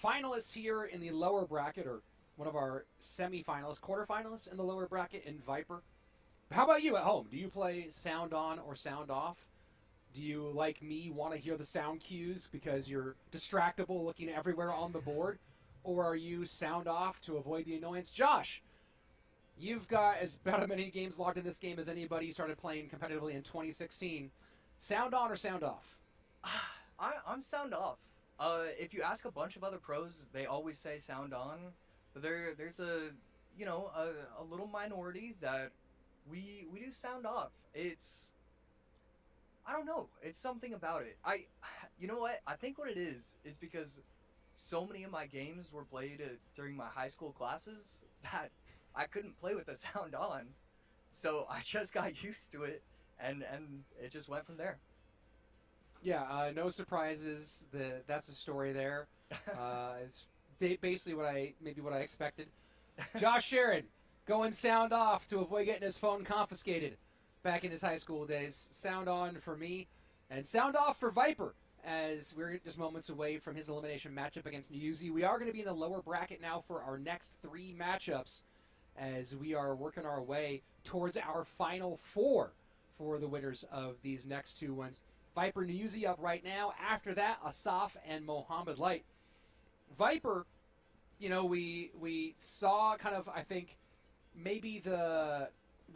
finalists here in the lower bracket, or one of our semifinalists, quarterfinalists in the lower bracket in Viper. How about you at home? Do you play sound on or sound off? Do you, like me, want to hear the sound cues because you're distractible looking everywhere on the board? Or are you sound off to avoid the annoyance? Josh, you've got as about as many games logged in this game as anybody who started playing competitively in 2016. Sound on or sound off? I'm sound off. If you ask a bunch of other pros, they always say sound on. But there's a little minority that we do sound off. I don't know. It's something about it. You know what? I think what it is because so many of my games were played during my high school classes that I couldn't play with the sound on. So I just got used to it, and it just went from there. Yeah, no surprises. That's the story there. It's basically what I expected. Josh Sharon going sound off to avoid getting his phone confiscated back in his high school days. Sound on for me, and sound off for Viper, as we're just moments away from his elimination matchup against Newsy. We are going to be in the lower bracket now for our next 3 matchups, as we are working our way towards our final 4 for the winners of these next 2 ones. Viper Newsy up right now. After that, Asaf and Mohammed Light. Viper, we saw kind of, I think, maybe the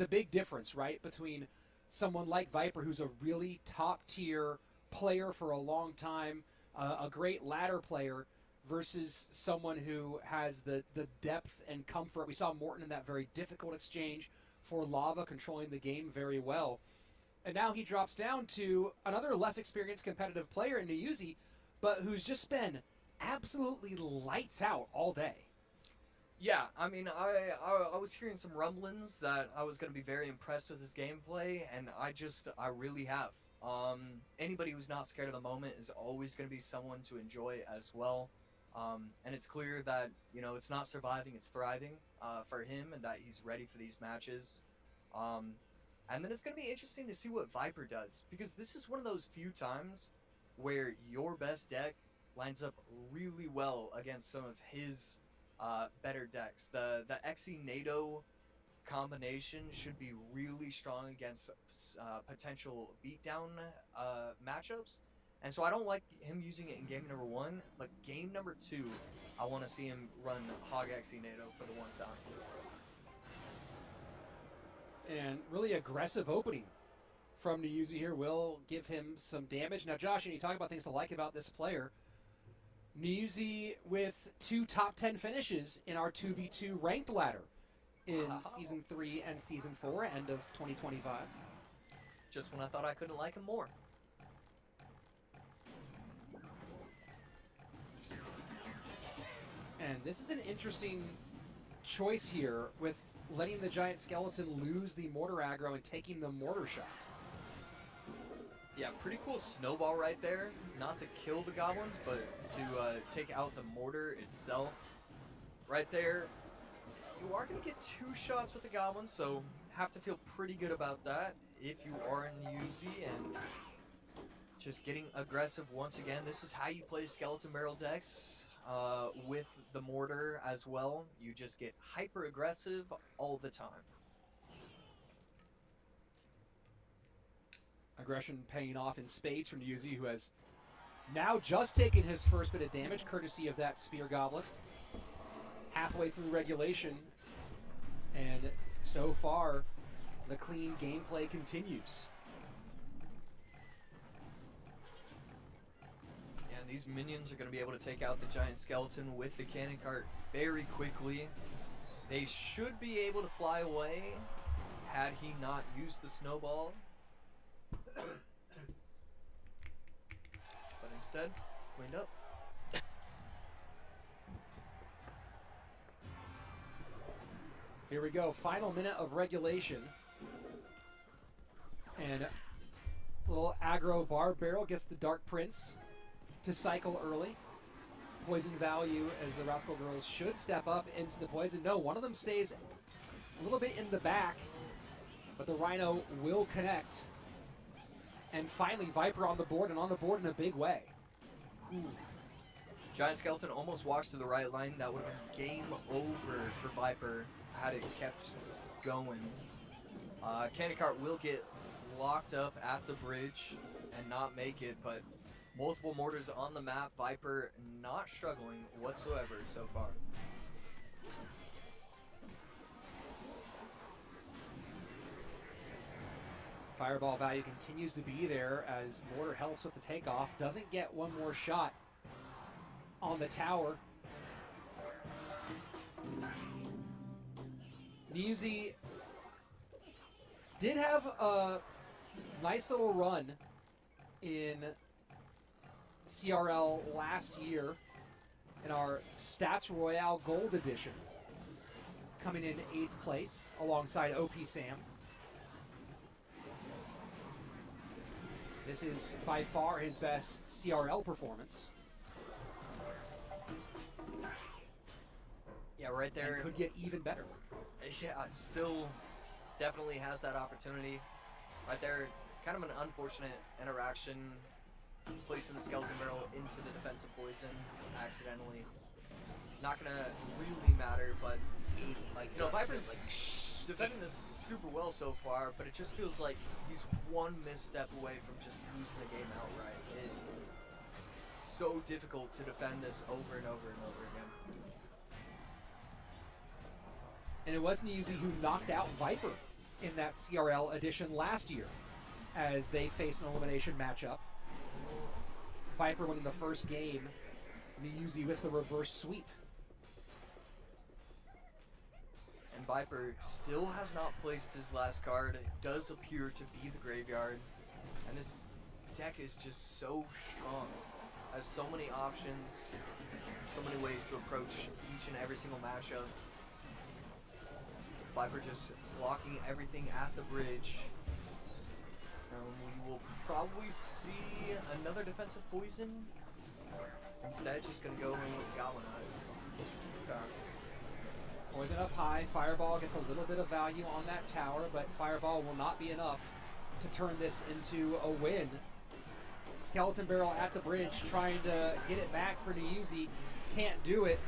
big difference, right, between someone like Viper, who's a really top-tier player for a long time, a great ladder player, versus someone who has the depth and comfort. We saw Morten in that very difficult exchange for Lava, controlling the game very well. And now he drops down to another less experienced competitive player in Nuyuzi, but who's just been absolutely lights out all day. Yeah, I mean, I was hearing some rumblings that I was going to be very impressed with his gameplay, and I really have. Anybody who's not scared of the moment is always going to be someone to enjoy as well. And it's clear that, it's not surviving, it's thriving for him, and that he's ready for these matches. And then it's going to be interesting to see what Viper does, because this is one of those few times where your best deck lines up really well against some of his better decks. The Xe NATO combination should be really strong against potential beatdown matchups. And so I don't like him using it in game number 1, but game number 2, I want to see him run Hog Xe NATO for the 1-time. And really aggressive opening from Nuyuzi here will give him some damage. Now, Josh, when you talk about things to like about this player, Nuyuzi with 2 top 10 finishes in our 2v2 ranked ladder in Season 3 and Season 4, end of 2025. Just when I thought I couldn't like him more. And this is an interesting choice here with letting the giant skeleton lose the mortar aggro and taking the mortar shot. Yeah, pretty cool snowball right there. Not to kill the goblins, but to take out the mortar itself. Right there. You are going to get 2 shots with the goblins, so have to feel pretty good about that. if you are in Yuzi and just getting aggressive once again, this is how you play Skeleton Barrel decks with the Mortar as well. You just get hyper aggressive all the time. Aggression paying off in spades from Yuzi, who has now just taken his first bit of damage, courtesy of that Spear Goblet. Halfway through regulation, and so far, the clean gameplay continues. Yeah, and these minions are going to be able to take out the giant skeleton with the cannon cart very quickly. They should be able to fly away had he not used the snowball. But instead, cleaned up. Here we go, final minute of regulation. And little aggro Barb Barrel gets the Dark Prince to cycle early. Poison value as the Rascal Girls should step up into the poison. No, one of them stays a little bit in the back, but the Rhino will connect. And finally, Viper on the board, and on the board in a big way. Ooh. Giant Skeleton almost walks to the right line. That would have been game over for Viper had it kept going. Cannon Cart will get locked up at the bridge and not make it, but multiple mortars on the map. Viper not struggling whatsoever so far. Fireball value continues to be there as Mortar helps with the takeoff. Doesn't get one more shot on the tower. Newsy did have a nice little run in CRL last year in our Stats Royale Gold Edition, coming in 8th place alongside OP Sam. This is by far his best CRL performance. Yeah, right there. And could get even better. Yeah, still definitely has that opportunity. Right there, kind of an unfortunate interaction, placing the Skeleton Barrel into the defensive poison accidentally. Not gonna really matter, but like, you know, Viper's defending this super well so far, but it just feels like he's one misstep away from just losing the game outright. It's so difficult to defend this over and over and over again. And it wasn't Yuzi who knocked out Viper in that CRL edition last year as they faced an elimination matchup. Viper winning the first game, and Yuzi with the reverse sweep. And Viper still has not placed his last card. It does appear to be the Graveyard. And this deck is just so strong. Has so many options, so many ways to approach each and every single matchup. Viper just blocking everything at the bridge. We will probably see another defensive poison. Instead, just gonna go in with Goblin Eye. Okay. Poison up high, Fireball gets a little bit of value on that tower, but Fireball will not be enough to turn this into a win. Skeleton Barrel at the bridge trying to get it back for Niyuzi. Can't do it,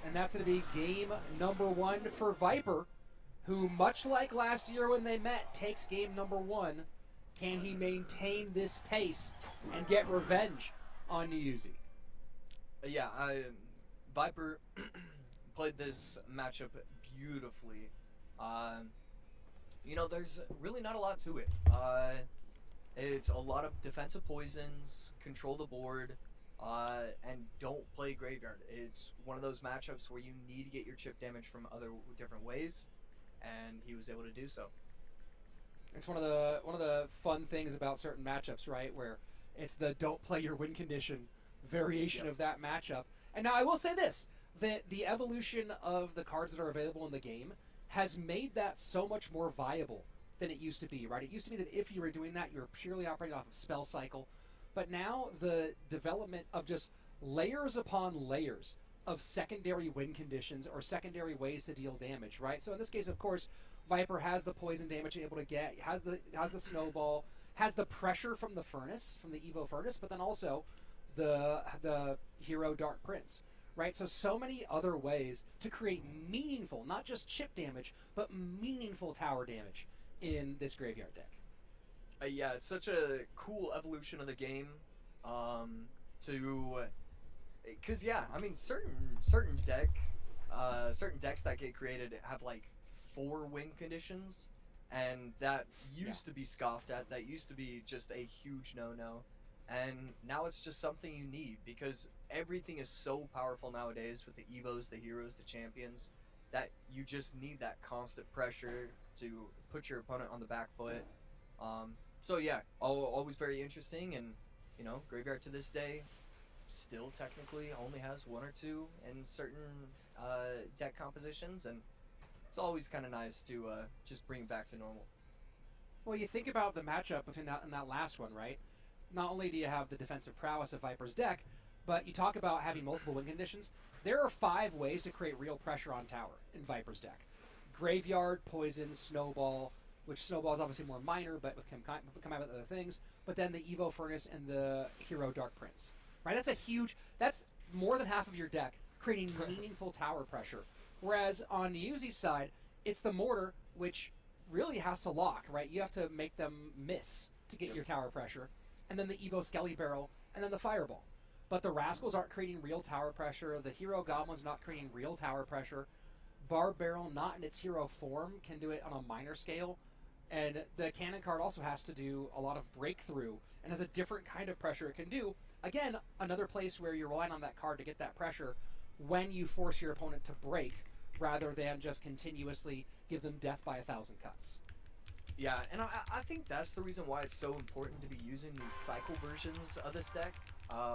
and that's going to be game number 1 for Viper, who, much like last year when they met, takes game number 1. Can he maintain this pace and get revenge on Niyuzi? Yeah, Viper played this matchup beautifully. You know, there's really not a lot to it. It's a lot of defensive poisons, control the board, and don't play Graveyard. It's one of those matchups where you need to get your chip damage from other different ways, and he was able to do so. It's one of the fun things about certain matchups, right? Where it's the don't play your win condition variation of that matchup. And now I will say this, that the evolution of the cards that are available in the game has made that so much more viable than it used to be, right? It used to be that if you were doing that, you were purely operating off of spell cycle. But now the development of just layers upon layers of secondary win conditions or secondary ways to deal damage, right? So in this case, of course, Viper has the poison damage able to get, has the snowball, has the pressure from the furnace, from the Evo furnace, but then also the hero Dark Prince, right? So many other ways to create meaningful, not just chip damage, but meaningful tower damage in this graveyard deck. Yeah, it's such a cool evolution of the game. Because yeah, I mean, certain decks that get created have like 4 win conditions, and that used to be scoffed at. That used to be just a huge no-no, and now it's just something you need because everything is so powerful nowadays with the Evos, the heroes, the champions, that you just need that constant pressure to put your opponent on the back foot. So yeah, always very interesting, and you know, Graveyard to this day still technically only has 1 or 2 in certain deck compositions, and it's always kind of nice to just bring it back to normal. Well, you think about the matchup between that and that last one, right? Not only do you have the defensive prowess of Viper's deck, but you talk about having multiple win conditions. There are 5 ways to create real pressure on tower in Viper's deck. Graveyard, Poison, Snowball, which Snowball is obviously more minor, but can come out with other things. But then the Evo Furnace and the hero Dark Prince, right? That's more than half of your deck, creating meaningful tower pressure. Whereas on Yuzi's side, it's the Mortar, which really has to lock, right? You have to make them miss to get your tower pressure. And then the Evo Skelly Barrel, and then the Fireball. But the Rascals aren't creating real tower pressure. The Hero Goblin's not creating real tower pressure. Barb Barrel, not in its hero form, can do it on a minor scale. And the Cannon card also has to do a lot of breakthrough and has a different kind of pressure it can do. Again, another place where you're relying on that card to get that pressure when you force your opponent to break rather than just continuously give them death by 1,000 cuts. Yeah, and I think that's the reason why it's so important to be using these cycle versions of this deck.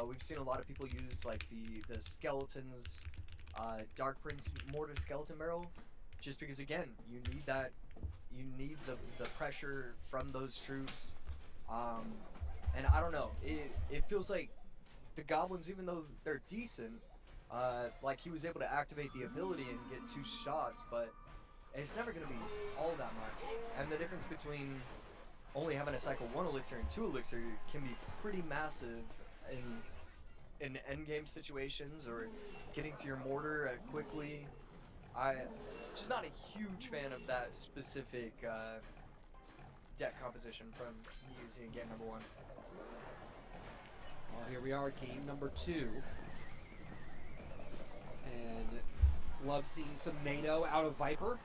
We've seen a lot of people use like the Skeletons, Dark Prince Mortar Skeleton Barrel, just because again, you need the pressure from those troops. And I don't know, it feels like the Goblins, even though they're decent, like he was able to activate the ability and get 2 shots, but it's never going to be all that much. And the difference between only having a cycle 1 elixir and 2 elixir can be pretty massive in endgame situations or getting to your mortar quickly. I'm just not a huge fan of that specific deck composition from using in game number 1. Well, here we are, game number 2. And love seeing some NATO out of Viper.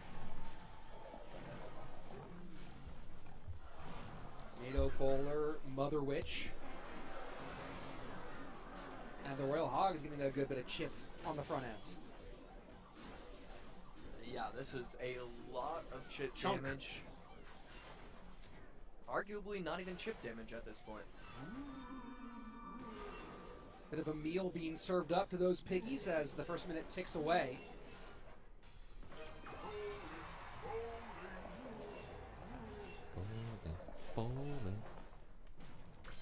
NATO Bowler, Mother Witch. And the Royal Hog is getting a good bit of chip on the front end. Yeah, this is a lot of chip Chunk. damage. Arguably not even chip damage at this point. Bit of a meal being served up to those piggies as the first minute ticks away.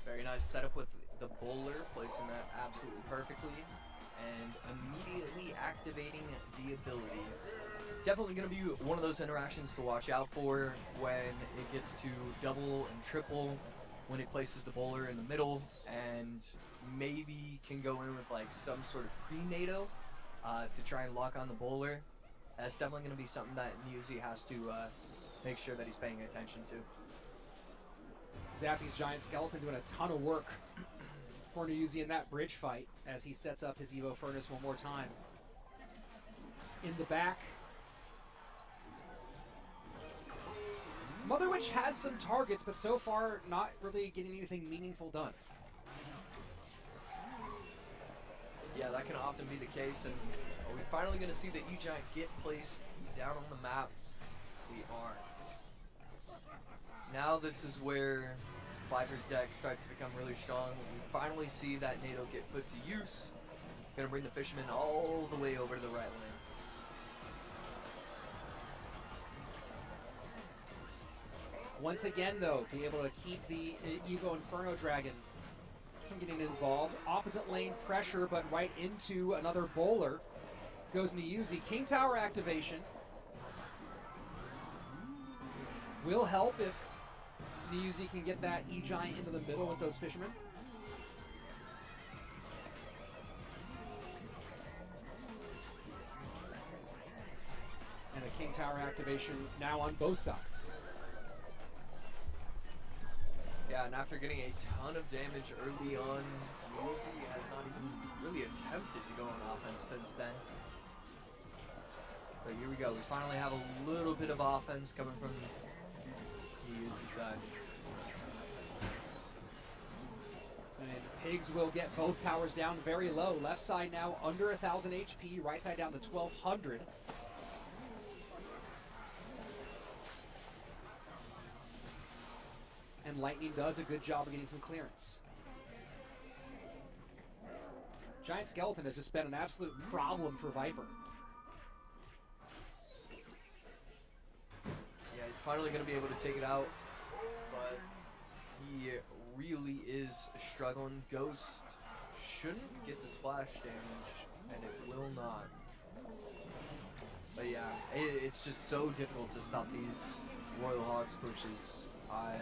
Very nice setup with the bowler, placing that absolutely perfectly, and immediately activating the ability. Definitely going to be one of those interactions to watch out for when it gets to double and triple, when it places the bowler in the middle, and maybe can go in with like some sort of pre-NATO to try and lock on the bowler. That's definitely going to be something that Newsy has to make sure that he's paying attention to. Zappy's Giant Skeleton doing a ton of work for Nuyuzi in that bridge fight as he sets up his Evo Furnace one more time. In the back, Mother Witch has some targets, but so far not really getting anything meaningful done. Yeah, that can often be the case, and are we finally going to see the E-Giant get placed down on the map? We are. Now this is where Viper's deck starts to become really strong. We finally see that NATO get put to use. Gonna bring the Fisherman all the way over to the right lane. Once again, though, be able to keep the Evo Inferno Dragon from getting involved. Opposite lane pressure, but right into another bowler. Goes Nuyuzi. King Tower activation. Will help if Niuzi can get that E-Giant into the middle with those fishermen. And a King Tower activation now on both sides. Yeah, and after getting a ton of damage early on, Niuzi has not even really attempted to go on offense since then. But here we go. We finally have a little bit of offense coming from Niuzi's side. And Pigs will get both towers down very low. Left side now under 1,000 HP. Right side down to 1,200. And Lightning does a good job of getting some clearance. Giant Skeleton has just been an absolute problem for Viper. Yeah, he's finally going to be able to take it out, but he really is struggling. Ghost shouldn't get the splash damage, and it will not. But yeah, it's just so difficult to stop these Royal Hogs pushes. I'm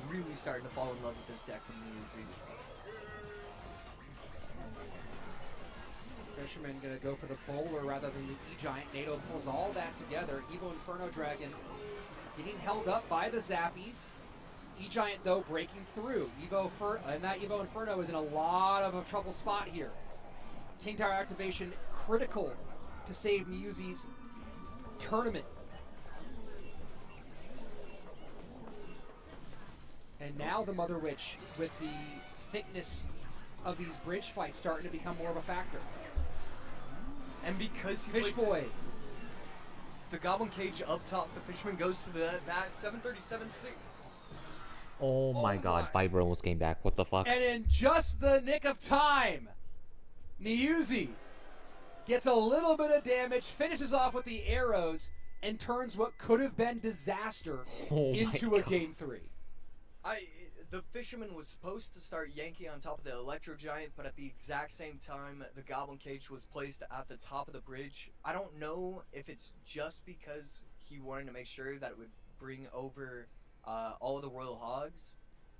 really starting to fall in love with this deck from Niuzi. Fisherman gonna go for the bowler rather than the E-Giant. NATO pulls all that together. Evo Inferno Dragon getting held up by the Zappies. E-Giant though breaking through. And that Evo Inferno is in a lot of a trouble spot here. King Tower activation critical to save Niuzi's tournament. And now the Mother Witch, with the thickness of these bridge fights, starting to become more of a factor. And because he Fish places Boy, the Goblin Cage up top, the Fisherman goes to that 737C. Oh my god, Viper almost came back. What the fuck? and in just the nick of time, Niuzi gets a little bit of damage, finishes off with the arrows, and turns what could have been disaster Oh my into a God. game 3. The Fisherman was supposed to start yanking on top of the Electro Giant, but at the exact same time, the Goblin Cage was placed at the top of the bridge. I don't know if it's just because he wanted to make sure that it would bring over all of the Royal Hogs,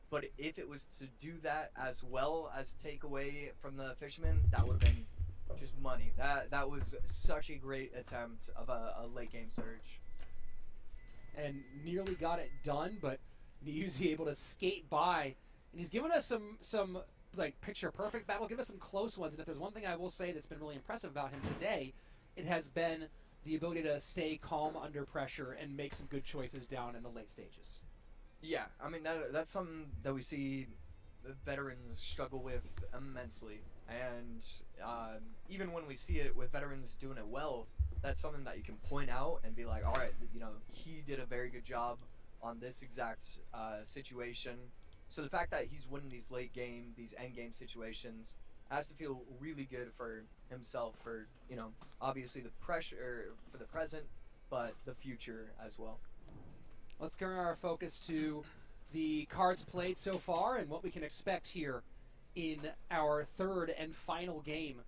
but if it was to do that as well as take away from the Fisherman, that would have been just money. That was such a great attempt of a late game surge. And nearly got it done, but Niuzi able to skate by, and he's given us some like picture perfect battle, give us some close ones. And if there's one thing I will say that's been really impressive about him today, it has been the ability to stay calm under pressure and make some good choices down in the late stages. Yeah, I mean that's something that we see the veterans struggle with immensely, and even when we see it with veterans doing it well, that's something that you can point out and be like, all right, you know, he did a very good job on this exact situation. So the fact that he's winning these late game, these end game situations, has to feel really good for himself, for, you know, obviously the pressure for the present, but the future as well. Let's turn our focus to the cards played so far and what we can expect here in our third and final game.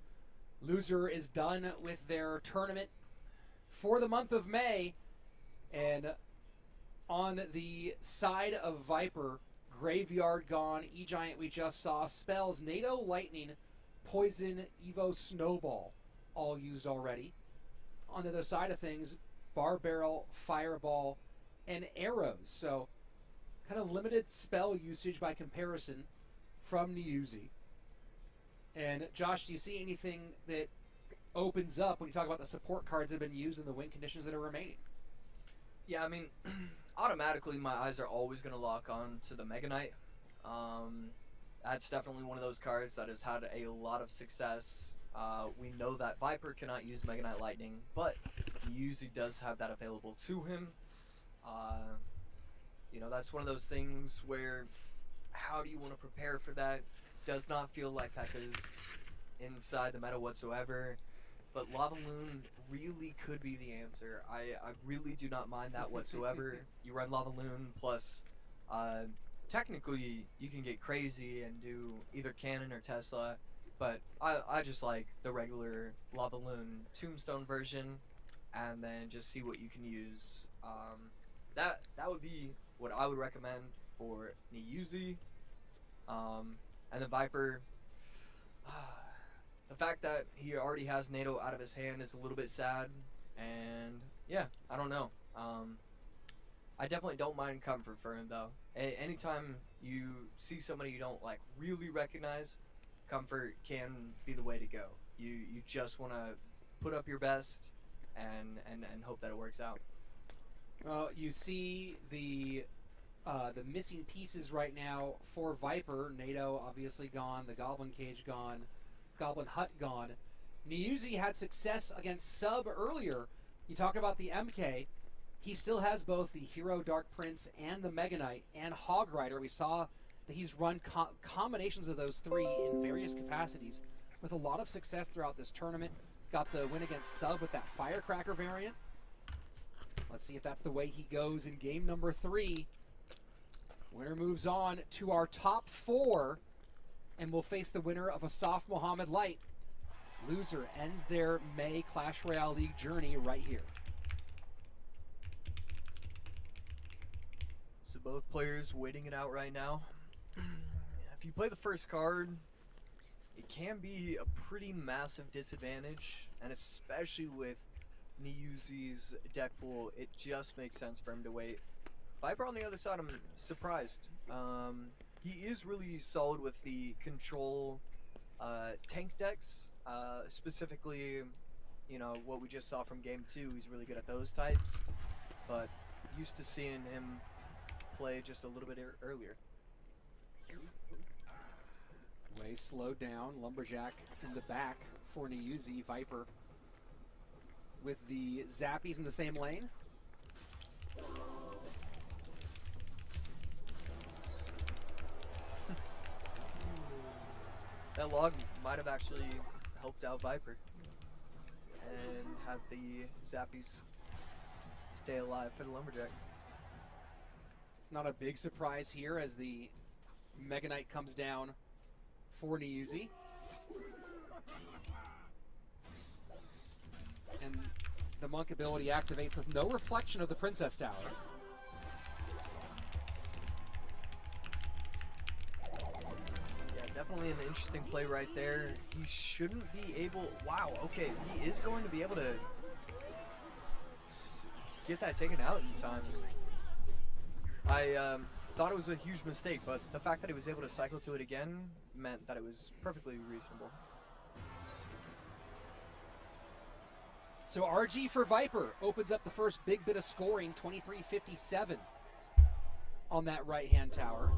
Loser is done with their tournament for the month of May, and on the side of Viper, Graveyard gone, E-Giant we just saw, spells, NATO Lightning, Poison, Evo Snowball, all used already. On the other side of things, Bar Barrel, Fireball, and Arrows. So kind of limited spell usage by comparison from Niuzi. And Josh, do you see anything that opens up when you talk about the support cards that have been used and the win conditions that are remaining? Yeah, I mean, automatically my eyes are always going to lock on to the Mega Knight. That's definitely one of those cards that has had a lot of success. We know that Viper cannot use Mega Knight Lightning, but he usually does have that available to him. You know, that's one of those things where how do you want to prepare for that? Does not feel like P.E.K.K.A.'s inside the meta whatsoever. But Lava Loon really could be the answer. I really do not mind that whatsoever. You run Lava Loon plus, technically you can get crazy and do either Cannon or Tesla, but I just like the regular Lava Loon Tombstone version, and then just see what you can use. that would be what I would recommend for Niyuzi. And the Viper, the fact that he already has NATO out of his hand is a little bit sad. And yeah, I don't know. I definitely don't mind comfort for him though. Anytime you see somebody you don't like really recognize, comfort can be the way to go. You just want to put up your best and hope that it works out. Well, you see the missing pieces right now for Viper. NATO obviously gone, the Goblin Cage gone, Goblin Hut gone. Niyuzi had success against Sub earlier. You talk about the MK. He still has both the Hero Dark Prince and the Mega Knight and Hog Rider. We saw that he's run combinations of those three in various capacities with a lot of success throughout this tournament. Got the win against Sub with that Firecracker variant. Let's see if that's the way he goes in game number 3. Winner moves on to our top 4 and will face the winner of Asaf Mohammed Light. Loser ends their May Clash Royale League journey right here. So both players waiting it out right now. If you play the first card, it can be a pretty massive disadvantage, and especially with Niyuzi's deck pool, it just makes sense for him to wait. Viper on the other side, I'm surprised. He is really solid with the control tank decks, specifically, you know, what we just saw from game 2. He's really good at those types, but used to seeing him play just a little bit earlier. Way slowed down. Lumberjack in the back for Niyuzi. Viper with the Zappies in the same lane. That log might have actually helped out Viper and have the Zappies stay alive for the Lumberjack. It's not a big surprise here as the Mega Knight comes down for Niyuzi. And the Monk ability activates with no reflection of the Princess Tower. Yeah, definitely an interesting play right there. He shouldn't be able... Wow, okay, he is going to be able to get that taken out in time. I thought it was a huge mistake, but the fact that he was able to cycle to it again meant that it was perfectly reasonable. So RG for Viper opens up the first big bit of scoring, 23-57 on that right-hand tower.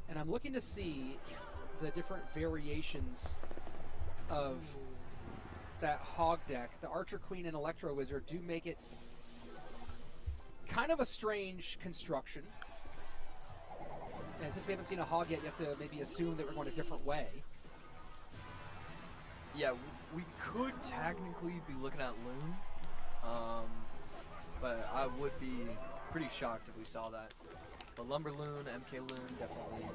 And I'm looking to see the different variations of that Hog deck. The Archer Queen and Electro Wizard do make it kind of a strange construction. And since we haven't seen a Hog yet, you have to maybe assume that we're going a different way. Yeah, we could technically be looking at Loon, but I would be pretty shocked if we saw that. But Lumber Loon, MK Loon, definitely,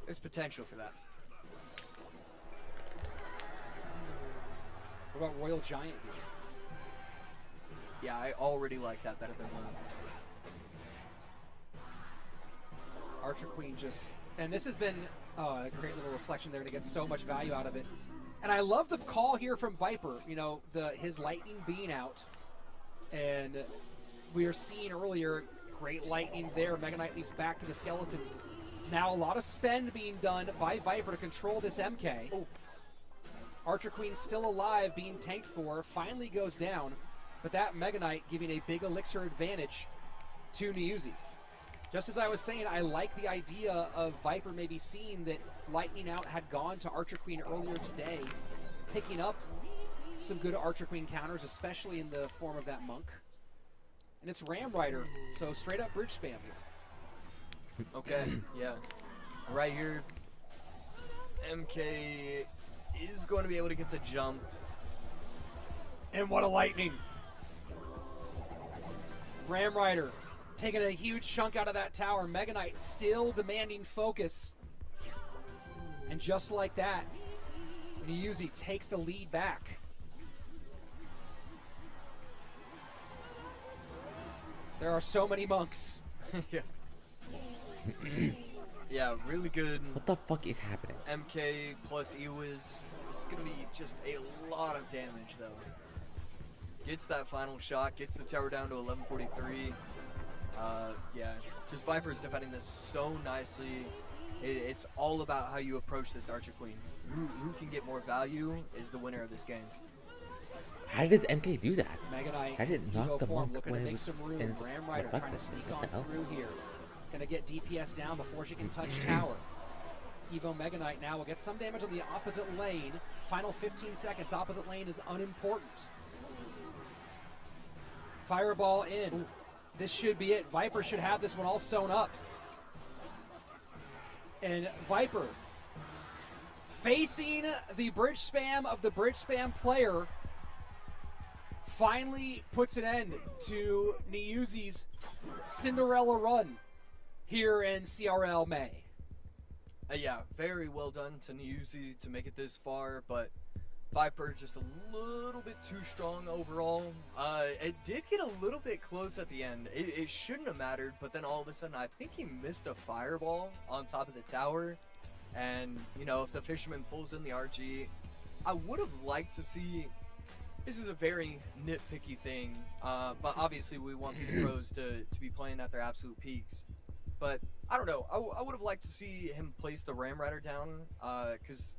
there's potential for that. What about Royal Giant here? Yeah, I already like that better than Loon. Archer Queen just... And this has been a great little reflection there to get so much value out of it. And I love the call here from Viper, you know, his Lightning being out. And we were seeing earlier, great Lightning there. Mega Knight leaps back to the Skeletons. Now a lot of spend being done by Viper to control this MK. Oh. Archer Queen still alive, being tanked for, finally goes down. But that Mega Knight giving a big elixir advantage to Niyuzi. Just as I was saying, I like the idea of Viper maybe seeing that Lightning Out had gone to Archer Queen earlier today, picking up some good Archer Queen counters, especially in the form of that Monk. And it's Ram Rider, so straight up bridge spam here. Okay, yeah. Right here, MK is going to be able to get the jump. And what a lightning! Ram Rider taking a huge chunk out of that tower. Mega Knight still demanding focus. And just like that, Niyuzi takes the lead back. There are so many monks. Yeah. Yeah, really good. What the fuck is happening? MK plus Ewiz. It's gonna be just a lot of damage though. Gets that final shot, gets the tower down to 1143. Yeah, just Viper's defending this so nicely. It's all about how you approach this Archer Queen. Who can get more value is the winner of this game. How does MK do that? Mega Knight, How did it knock the form, monk looking when to it make was some room. in Ram Rider trying to effective? sneak What on the hell? through here. Gonna get DPS down before she can touch tower. Evo Mega Knight now will get some damage on the opposite lane. Final 15 seconds. Opposite lane is unimportant. Fireball in. This should be it. Viper should have this one all sewn up. And Viper facing the bridge spam of the bridge spam player finally puts an end to Niuzi's Cinderella run here in CRL May. Yeah, very well done to Niuzi to make it this far, but Viper just a little bit too strong overall. It did get a little bit close at the end. It shouldn't have mattered, but then all of a sudden I think he missed a fireball on top of the tower. And, you know, if the Fisherman pulls in the RG, I would have liked to see... This is a very nitpicky thing, but obviously we want these pros to be playing at their absolute peaks. But, I don't know, I would have liked to see him place the Ram Rider down, because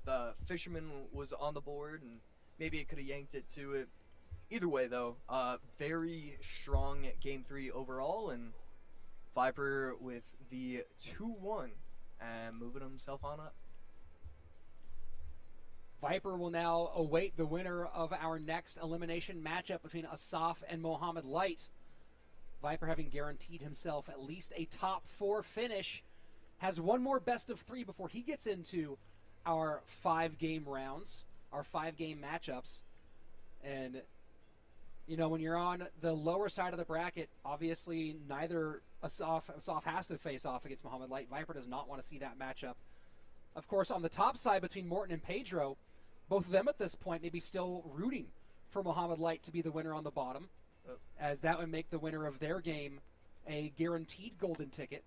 the Fisherman was on the board, and maybe it could have yanked it to it. Either way, though, very strong Game 3 overall, and Viper with the 2-1, and moving himself on up. Viper will now await the winner of our next elimination matchup between Asaf and Mohamed Light. Viper, having guaranteed himself at least a top 4 finish, has one more best of 3 before he gets into our 5-game rounds, our 5-game matchups. And, you know, when you're on the lower side of the bracket, obviously neither Asaf has to face off against Mohamed Light. Viper does not want to see that matchup. Of course, on the top side between Morten and Pedro, both of them at this point may be still rooting for Mohamed Light to be the winner on the bottom, as that would make the winner of their game a guaranteed golden ticket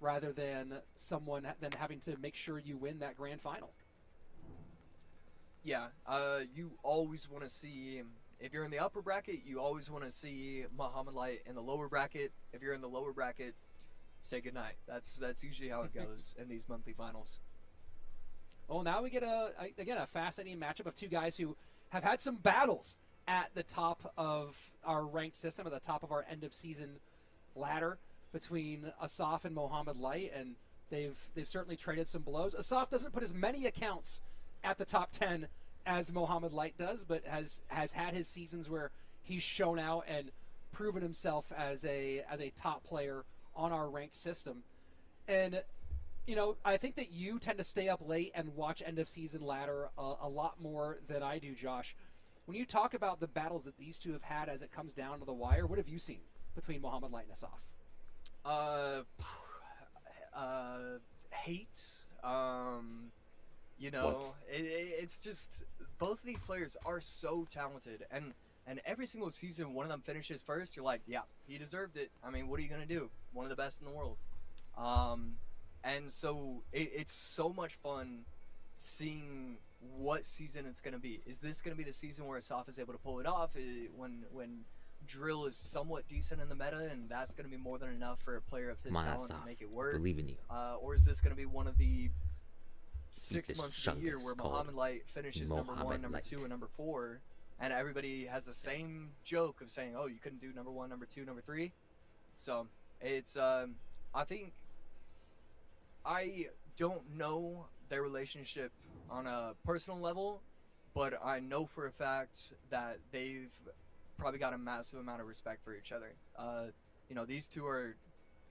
rather than someone then having to make sure you win that grand final. Yeah, you always want to see, if you're in the upper bracket, you always want to see Mohamed Light in the lower bracket. If you're in the lower bracket, say goodnight. That's usually how it goes in these monthly finals. Well, now we get a fascinating matchup of two guys who have had some battles at the top of our ranked system, at the top of our end of season ladder between Asaf and Mohamed Light, and they've certainly traded some blows. Asaf doesn't put as many accounts at the top 10 as Mohamed Light does, but has had his seasons where he's shown out and proven himself as a top player on our ranked system. And you know, I think that you tend to stay up late and watch end of season ladder a lot more than I do, Josh. When you talk about the battles that these two have had as it comes down to the wire, what have you seen between Mohamed Light and Asaf? Hate. You know, it's just, both of these players are so talented, and every single season one of them finishes first, you're like, yeah, he deserved it. I mean, what are you gonna do? One of the best in the world. And so it's so much fun seeing what season it's going to be. Is this going to be the season where Asaf is able to pull it off when Drill is somewhat decent in the meta, and that's going to be more than enough for a player of his talent to make it work? Believe in you. Or is this going to be one of the 6 this months of the year where called Mohamed Light finishes number 1, Mohamed number Light. 2, and number 4, and everybody has the same joke of saying, oh, you couldn't do number 1, number 2, number 3? So it's, I think, I don't know their relationship on a personal level, but I know for a fact that they've probably got a massive amount of respect for each other. You know, these two are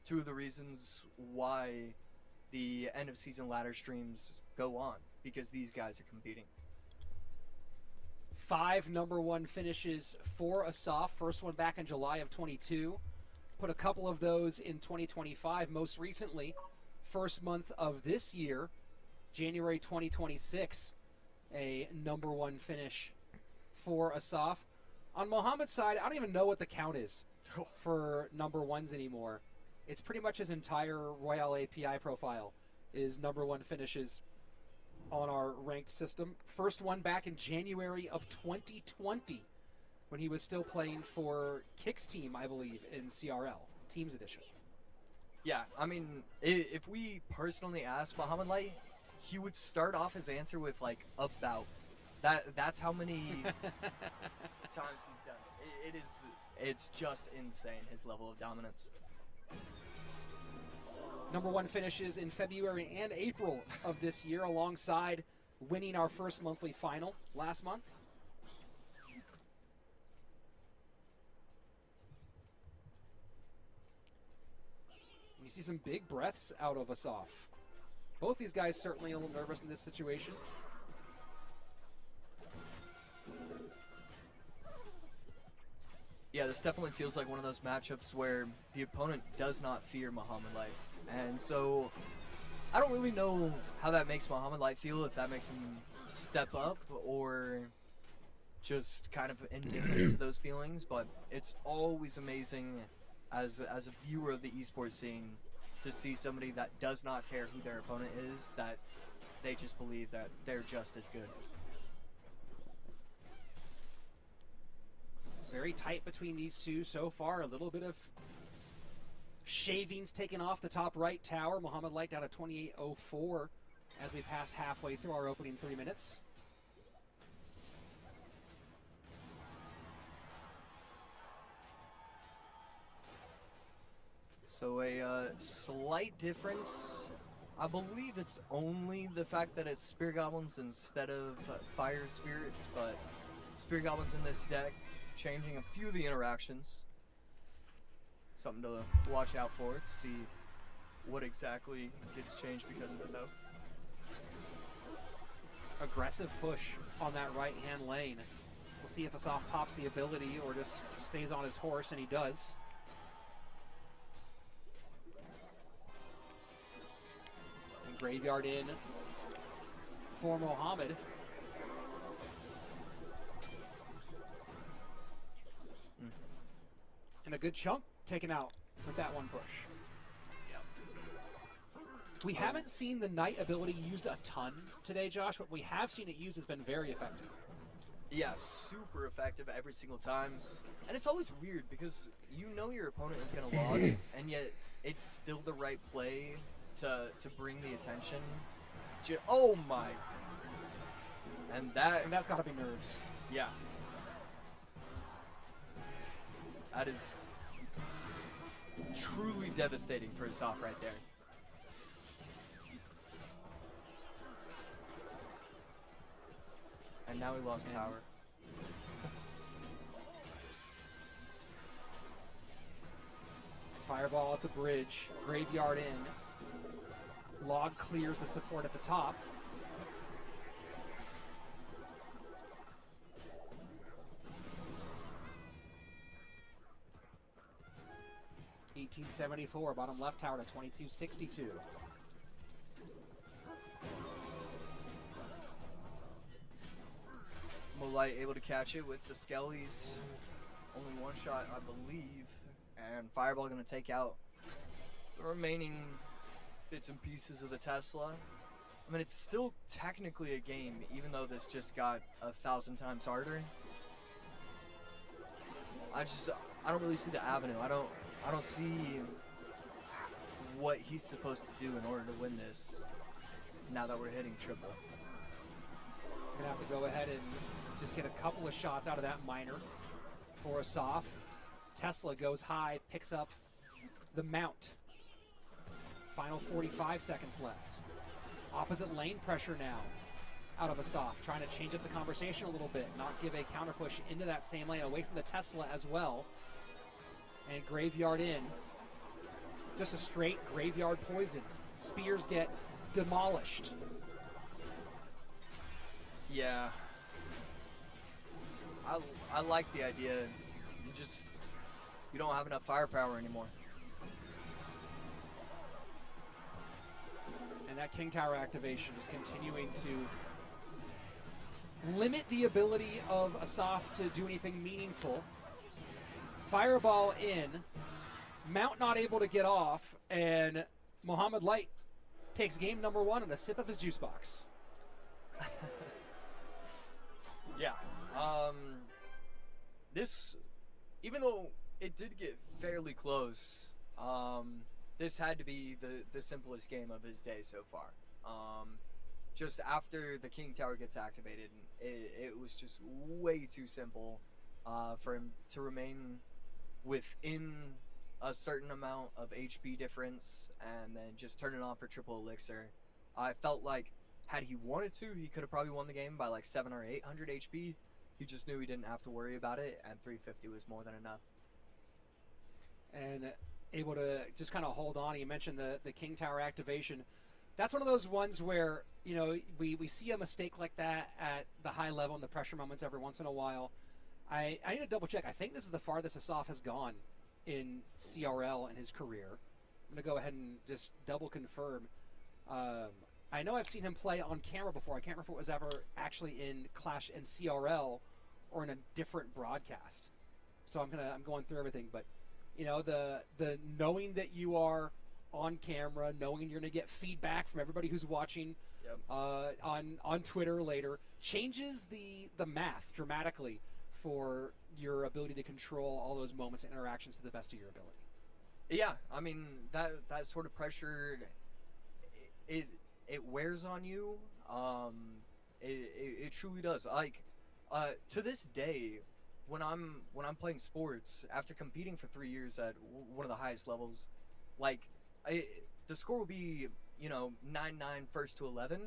two of the reasons why the end of season ladder streams go on, because these guys are competing. 5 number 1 finishes for Asaf. First one back in July of 22. Put a couple of those in 2025. Most recently, first month of this year, January 2026, a number 1 finish for Asaf. On Mohamed's side, I don't even know what the count is for number ones anymore. It's pretty much his entire Royale API profile is number one finishes on our ranked system. First one back in January of 2020 when he was still playing for Kick's team, I believe, in CRL, Teams Edition. Yeah, I mean, if we personally asked Muhammad Light, he would start off his answer with like about. That's how many times he's done it. It's just insane, his level of dominance. Number one finishes in February and April of this year, alongside winning our first monthly final last month. You see some big breaths out of Asaf. Both these guys certainly a little nervous in this situation. Yeah, this definitely feels like one of those matchups where the opponent does not fear Muhammad Light. And so I don't really know how that makes Muhammad Light feel, if that makes him step up or just kind of indifferent to those feelings, but it's always amazing as a viewer of the esports scene to see somebody that does not care who their opponent is, that they just believe that they're just as good. Very tight between these two so far. A little bit of shavings taken off the top right tower. Muhammad Light down to 28.04 as we pass halfway through our opening 3 minutes. So a slight difference. I believe it's only the fact that it's Spear Goblins instead of Fire Spirits, but Spear Goblins in this deck changing a few of the interactions. Something to watch out for to see what exactly gets changed because of it, though. Aggressive push on that right-hand lane. We'll see if Asaf pops the ability or just stays on his horse, and he does. And Graveyard in for Mohammed. And a good chunk taken out with that one push. We haven't seen the Knight ability used a ton today, Josh, but we have seen it used. It's been very effective. Yeah, super effective every single time. And it's always weird because you know your opponent is going to log, and yet it's still the right play to bring the attention. Oh my. And that's got to be nerves. Yeah. That is truly devastating for Asaf right there. And now he lost power. Fireball at the bridge, Graveyard in. Log clears the support at the top. $18.74, bottom left tower to $22.62. Moonlight able to catch it with the Skellies. Only one shot, I believe. And Fireball going to take out the remaining bits and pieces of the Tesla. I mean, it's still technically a game, even though this just got 1,000 times harder. I don't really see the avenue. I don't see what he's supposed to do in order to win this now that we're hitting triple. We're gonna have to go ahead and just get a couple of shots out of that miner for Asaf. Tesla goes high, picks up the mount. Final 45 seconds left. Opposite lane pressure now out of Asaf, trying to change up the conversation a little bit, not give a counter push into that same lane, away from the Tesla as well. And Graveyard in. Just a straight Graveyard poison. Spears get demolished. Yeah. I like the idea. You don't have enough firepower anymore. And that King Tower activation is continuing to limit the ability of Asaf to do anything meaningful. Fireball in. Mount not able to get off, and Mohamed Light takes game number 1 and a sip of his juice box. Yeah. This, even though it did get fairly close, this had to be the simplest game of his day so far. Just after the King Tower gets activated, it was just way too simple for him to remain within a certain amount of HP difference and then just turn it on for triple elixir. I felt like had he wanted to, he could have probably won the game by like 700 or 800 HP. He just knew he didn't have to worry about it, and 350 was more than enough. And able to just kind of hold on. You mentioned the King Tower activation. That's one of those ones where, you know, we see a mistake like that at the high level and the pressure moments every once in a while. I need to double check. I think this is the farthest Asaf has gone in CRL in his career. I'm going to go ahead and just double confirm. I know I've seen him play on camera before. I can't remember if it was ever actually in Clash and CRL or in a different broadcast. So I'm going through everything, but you know, the knowing that you are on camera, knowing you're going to get feedback from everybody who's watching on Twitter later, changes the math dramatically for your ability to control all those moments and interactions to the best of your ability. Yeah, I mean, that sort of pressure, it wears on you. It truly does. Like, to this day, when I'm playing sports, after competing for 3 years at one of the highest levels, like, the score will be, you know, 9-9 first to 11,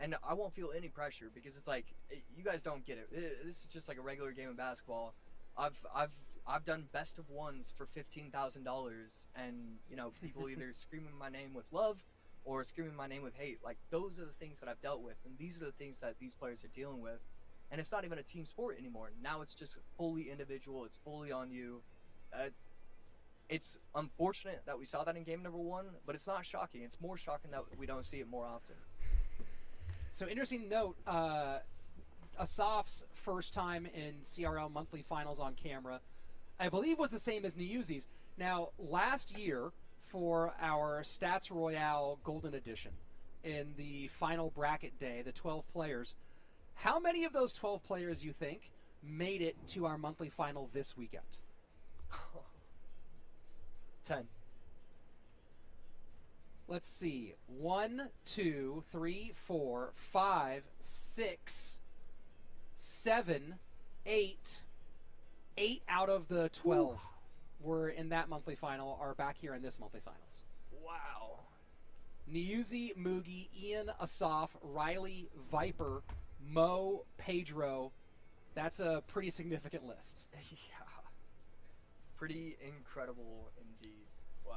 and I won't feel any pressure because it's like, you guys don't get it. This is just like a regular game of basketball. I've done best of ones for $15,000, and you know, people either screaming my name with love or screaming my name with hate. Like, those are the things that I've dealt with, and these are the things that these players are dealing with. And it's not even a team sport anymore. Now it's just fully individual. It's fully on you. It's unfortunate that we saw that in game number 1, but it's not shocking. It's more shocking that we don't see it more often. So, interesting note, Asaf's first time in CRL monthly finals on camera, I believe, was the same as Niuzi's. Now, last year, for our Stats Royale Golden Edition, in the final bracket day, the 12 players, how many of those 12 players you think made it to our monthly final this weekend? 10. Let's see. 1, 2, 3, 4, 5, 6, 7, 8. 8 out of the 12 were in that monthly final are back here in this monthly finals. Wow. Niuzi, Mugi, Ian, Asaf, Riley, Viper, Mo, Pedro. That's a pretty significant list. Yeah. Pretty incredible indeed. Wow.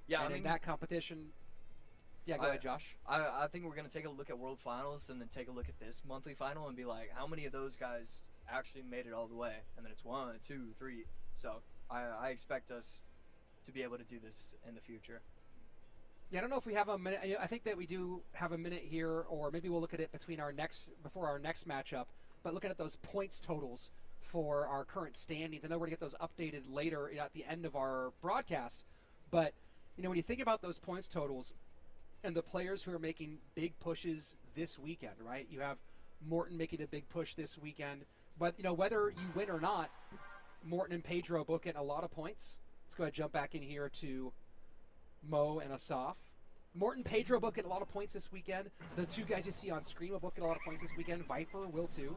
Yeah, and I mean, in that competition... Yeah, go ahead, Josh. I think we're going to take a look at World Finals and then take a look at this monthly final and be like, how many of those guys actually made it all the way? And then it's 1, 2, 3. So I expect us to be able to do this in the future. Yeah, I don't know if we have a minute. I think that we do have a minute here, or maybe we'll look at it before our next matchup. But looking at those points totals for our current standings, I know we're gonna get those updated later at the end of our broadcast. But you know, when you think about those points totals and the players who are making big pushes this weekend, right? You have Morten making a big push this weekend, but you know, whether you win or not, Morten and Pedro both getting a lot of points. Let's go ahead and jump back in here to Mo and Asaf. Morten, Pedro both get a lot of points this weekend. The two guys you see on screen will both get a lot of points this weekend. Viper will too.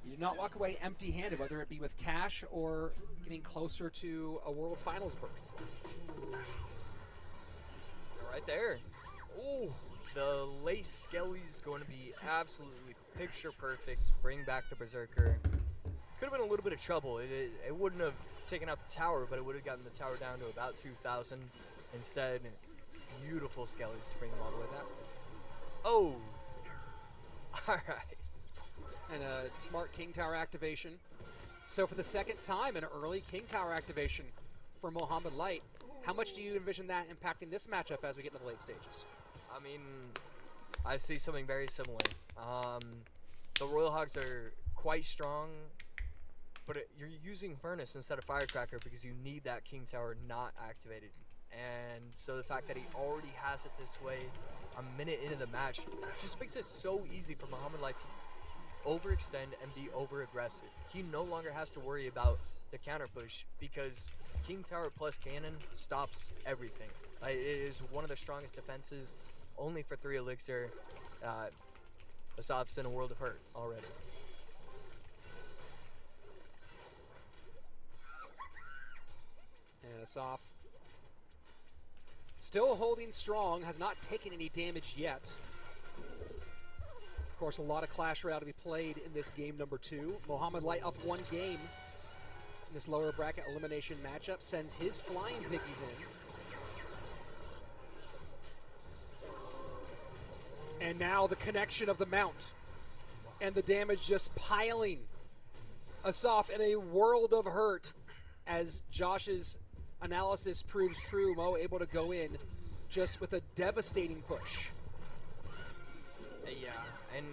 You do not walk away empty-handed, whether it be with cash or getting closer to a World Finals berth. Right there. Ooh, the lace Skelly's going to be absolutely picture perfect. Bring back the Berserker. Could have been a little bit of trouble. It wouldn't have taken out the tower, but it would have gotten the tower down to about 2,000. Instead, beautiful Skellies to bring them all the way back. Oh! Alright. And a smart King Tower activation. So for the second time, an early King Tower activation for Mohamed Light. How much do you envision that impacting this matchup as we get into the late stages? I mean, I see something very similar. The Royal Hogs are quite strong but you're using Furnace instead of Firecracker because you need that King Tower not activated. And so the fact that he already has it this way a minute into the match just makes it so easy for Mohamed Light to overextend and be over aggressive. He no longer has to worry about the counter push because King Tower plus Cannon stops everything. It is one of the strongest defenses, only for 3 Elixir. Asaf's in a world of hurt already. And Asaf still holding strong, has not taken any damage yet. Of course, a lot of Clash Royale to be played in this game number 2. Mohamed Light up 1 game in this lower bracket elimination matchup, sends his flying piggies in. And now the connection of the mount and the damage just piling. Asaf in a world of hurt as Josh's analysis proves true. Mo able to go in just with a devastating push. Yeah, and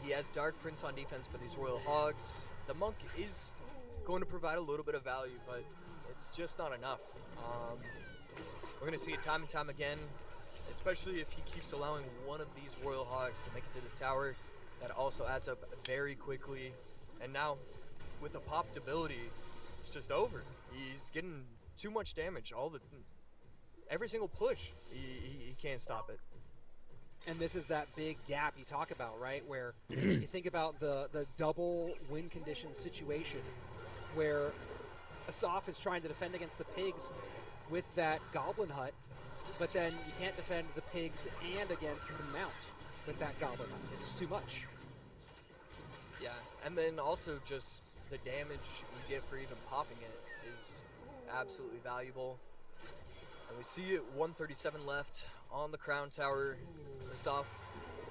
he has Dark Prince on defense for these Royal Hogs. The Monk is going to provide a little bit of value, but it's just not enough. We're going to see it time and time again, especially if he keeps allowing one of these Royal Hogs to make it to the tower. That also adds up very quickly. And now, with the popped ability, it's just over. He's getting too much damage. Every single push, he can't stop it. And this is that big gap you talk about, right? Where you think about the double win condition situation where Asaf is trying to defend against the pigs with that Goblin Hut, but then you can't defend the pigs and against the mount with that Goblin Hut. It's just too much. Yeah, and then also just the damage you get for even popping it is absolutely valuable. And we see it, 137 left on the Crown Tower. Asaf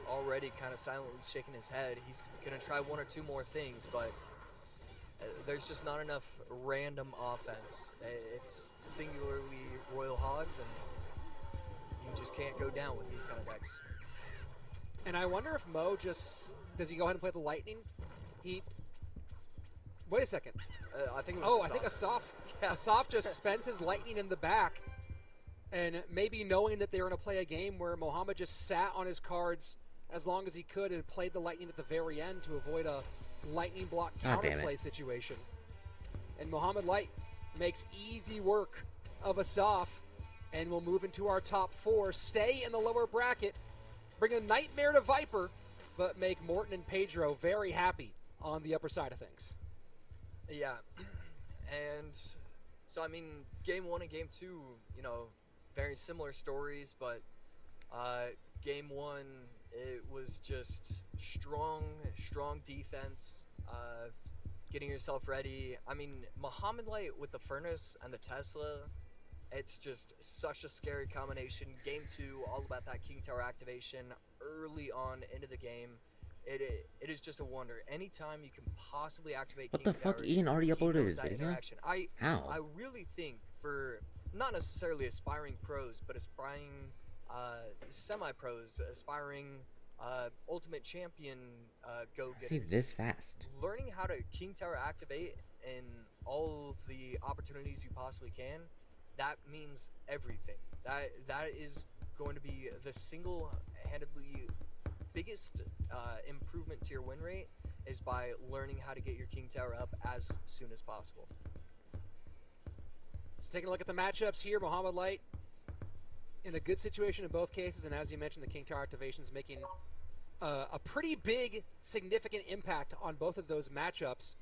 already kind of silently shaking his head. He's going to try 1 or 2 more things, but there's just not enough random offense. It's singularly Royal Hogs, and you just can't go down with these kind of decks. And I wonder if Mo just, does he go ahead and play the Lightning? Wait a second. I think it was Asaf. I think Asaf just spends his Lightning in the back. And maybe knowing that they were going to play a game where Mohamed just sat on his cards as long as he could and played the Lightning at the very end to avoid a Lightning block counterplay situation. And Mohamed Light makes easy work of Asaf, and we'll move into our top 4. Stay in the lower bracket, bring a Nightmare to Viper, but make Morten and Pedro very happy on the upper side of things. Yeah, and so I mean, game 1 and game 2, very similar stories, but game 1, it was just strong defense, getting yourself ready. I mean, Mohamed Light with the Furnace and the Tesla, it's just such a scary combination. Game 2, all about that King Tower activation early on into the game. It is just a wonder. Anytime you can possibly activate King Tower, what the fuck? Ian already uploaded his video? How? I really think for not necessarily aspiring pros, but aspiring semi-pros, aspiring ultimate champion go-getters. See this fast. Learning how to King Tower activate in all of the opportunities you possibly can, that means everything. That is going to be the single-handedly biggest improvement to your win rate is by learning how to get your King Tower up as soon as possible. So taking a look at the matchups here, Mohamed Light in a good situation in both cases, and as you mentioned, the King Tower activations making a pretty big, significant impact on both of those matchups.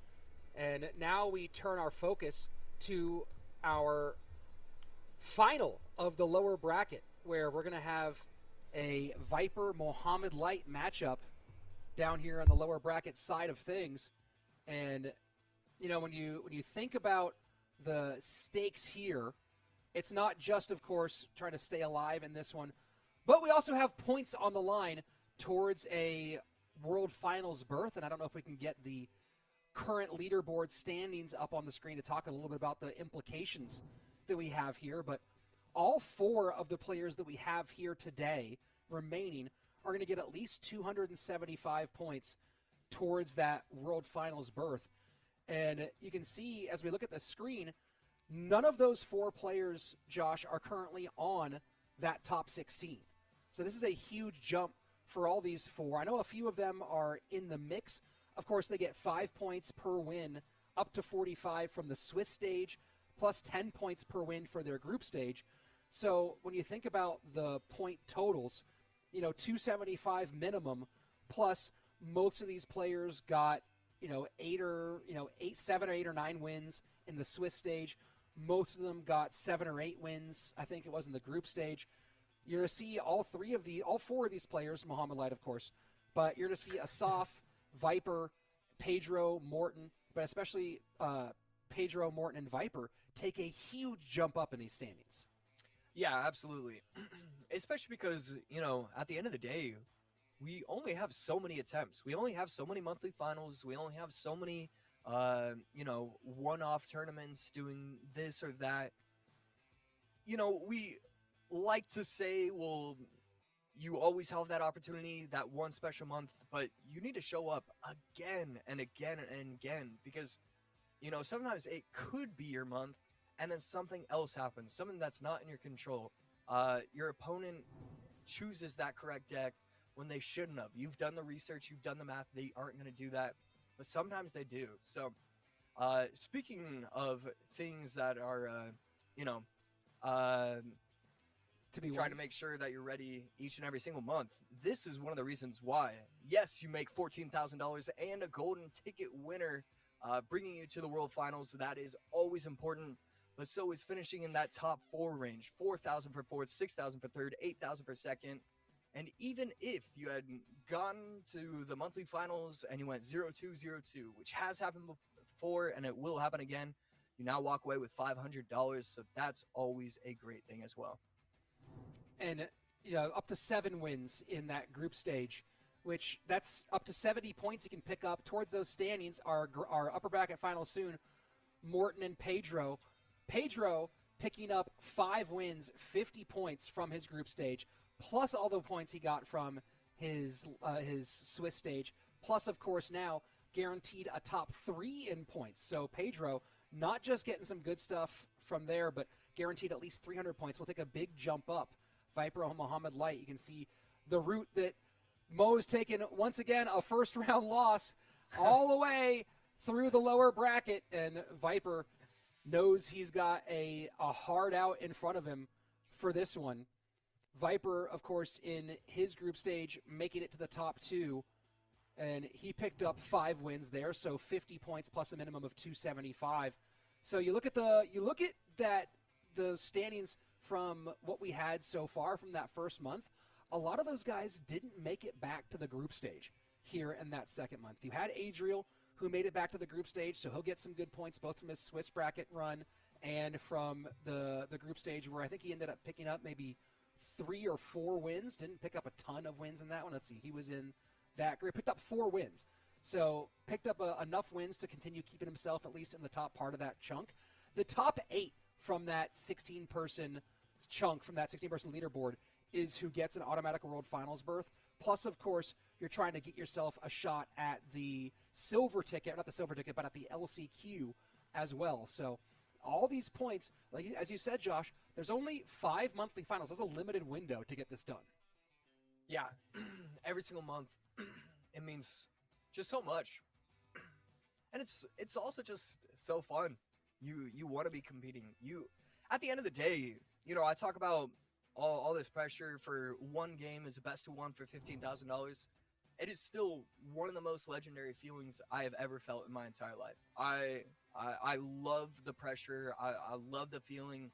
And now we turn our focus to our final of the lower bracket, where we're going to have a Viper Mohamed Light matchup down here on the lower bracket side of things. And when you think about the stakes here, it's not just, of course, trying to stay alive in this one, but we also have points on the line towards a World Finals berth. And I don't know if we can get the current leaderboard standings up on the screen to talk a little bit about the implications that we have here, but all 4 of the players that we have here today remaining are going to get at least 275 points towards that World Finals berth. And you can see as we look at the screen, none of those 4 players, Josh, are currently on that top 16. So this is a huge jump for all these 4. I know a few of them are in the mix. Of course, they get 5 points per win, up to 45 from the Swiss stage, plus 10 points per win for their group stage. So when you think about the point totals, 275 minimum, plus most of these players got, 7 or 8 or 9 wins in the Swiss stage. Most of them got 7 or 8 wins, I think it was in the group stage. You're going to see all 4 of these players, Mohamed Light, of course, but you're going to see Asaf, Viper, Pedro, Morton, but especially Pedro, Morton, and Viper take a huge jump up in these standings. Yeah, absolutely. Especially because, at the end of the day, we only have so many attempts. We only have so many monthly finals. We only have so many, one-off tournaments doing this or that. We like to say, well, you always have that opportunity, that one special month, but you need to show up again and again and again because, sometimes it could be your month and then something else happens, something that's not in your control. Your opponent chooses that correct deck when they shouldn't have. You've done the research, you've done the math, they aren't going to do that, but sometimes they do. So, speaking of things that are, to be trying to make sure that you're ready each and every single month. This is one of the reasons why. Yes, you make $14,000 and a golden ticket winner, bringing you to the World Finals. That is always important, but so is finishing in that top 4 range. 4,000 for 4th, 6,000 for 3rd, 8,000 for 2nd. And even if you had gone to the monthly finals and you went 0-2, 0-2, which has happened before and it will happen again, you now walk away with $500. So that's always a great thing as well. And up to 7 wins in that group stage, which that's up to 70 points you can pick up towards those standings. Our upper bracket final soon, Morton and Pedro. Pedro picking up 5 wins, 50 points from his group stage, plus all the points he got from his Swiss stage, plus of course now guaranteed a top 3 in points. So Pedro not just getting some good stuff from there, but guaranteed at least 300 points. We'll take a big jump up. Viper and Mohamed Light, you can see the route that Mo has taken, once again, a first-round loss all the way through the lower bracket, and Viper knows he's got a hard out in front of him for this one. Viper, of course, in his group stage, making it to the top 2, and he picked up 5 wins there, so 50 points plus a minimum of 275. So you look at the standings from what we had so far from that first month. A lot of those guys didn't make it back to the group stage here in that second month. You had Adriel, who made it back to the group stage, so he'll get some good points both from his Swiss bracket run and from the group stage, where I think he ended up picking up maybe 3 or 4 wins. Didn't pick up a ton of wins in that one. Let's see, he was in that group, picked up 4 wins. So picked up enough wins to continue keeping himself at least in the top part of that chunk. The top 8 from that 16-person chunk, from that 16-person leaderboard, is who gets an automatic World Finals berth. Plus, of course, you're trying to get yourself a shot at the silver ticket, not the silver ticket, but at the LCQ as well. So all these points, like as you said, Josh, there's only 5 monthly finals. There's a limited window to get this done. Yeah, every single month, it means just so much. And it's also just so fun. You want to be competing. At the end of the day, I talk about all this pressure for one game is a best of one for $15,000. It is still one of the most legendary feelings I have ever felt in my entire life. I love the pressure. I love the feeling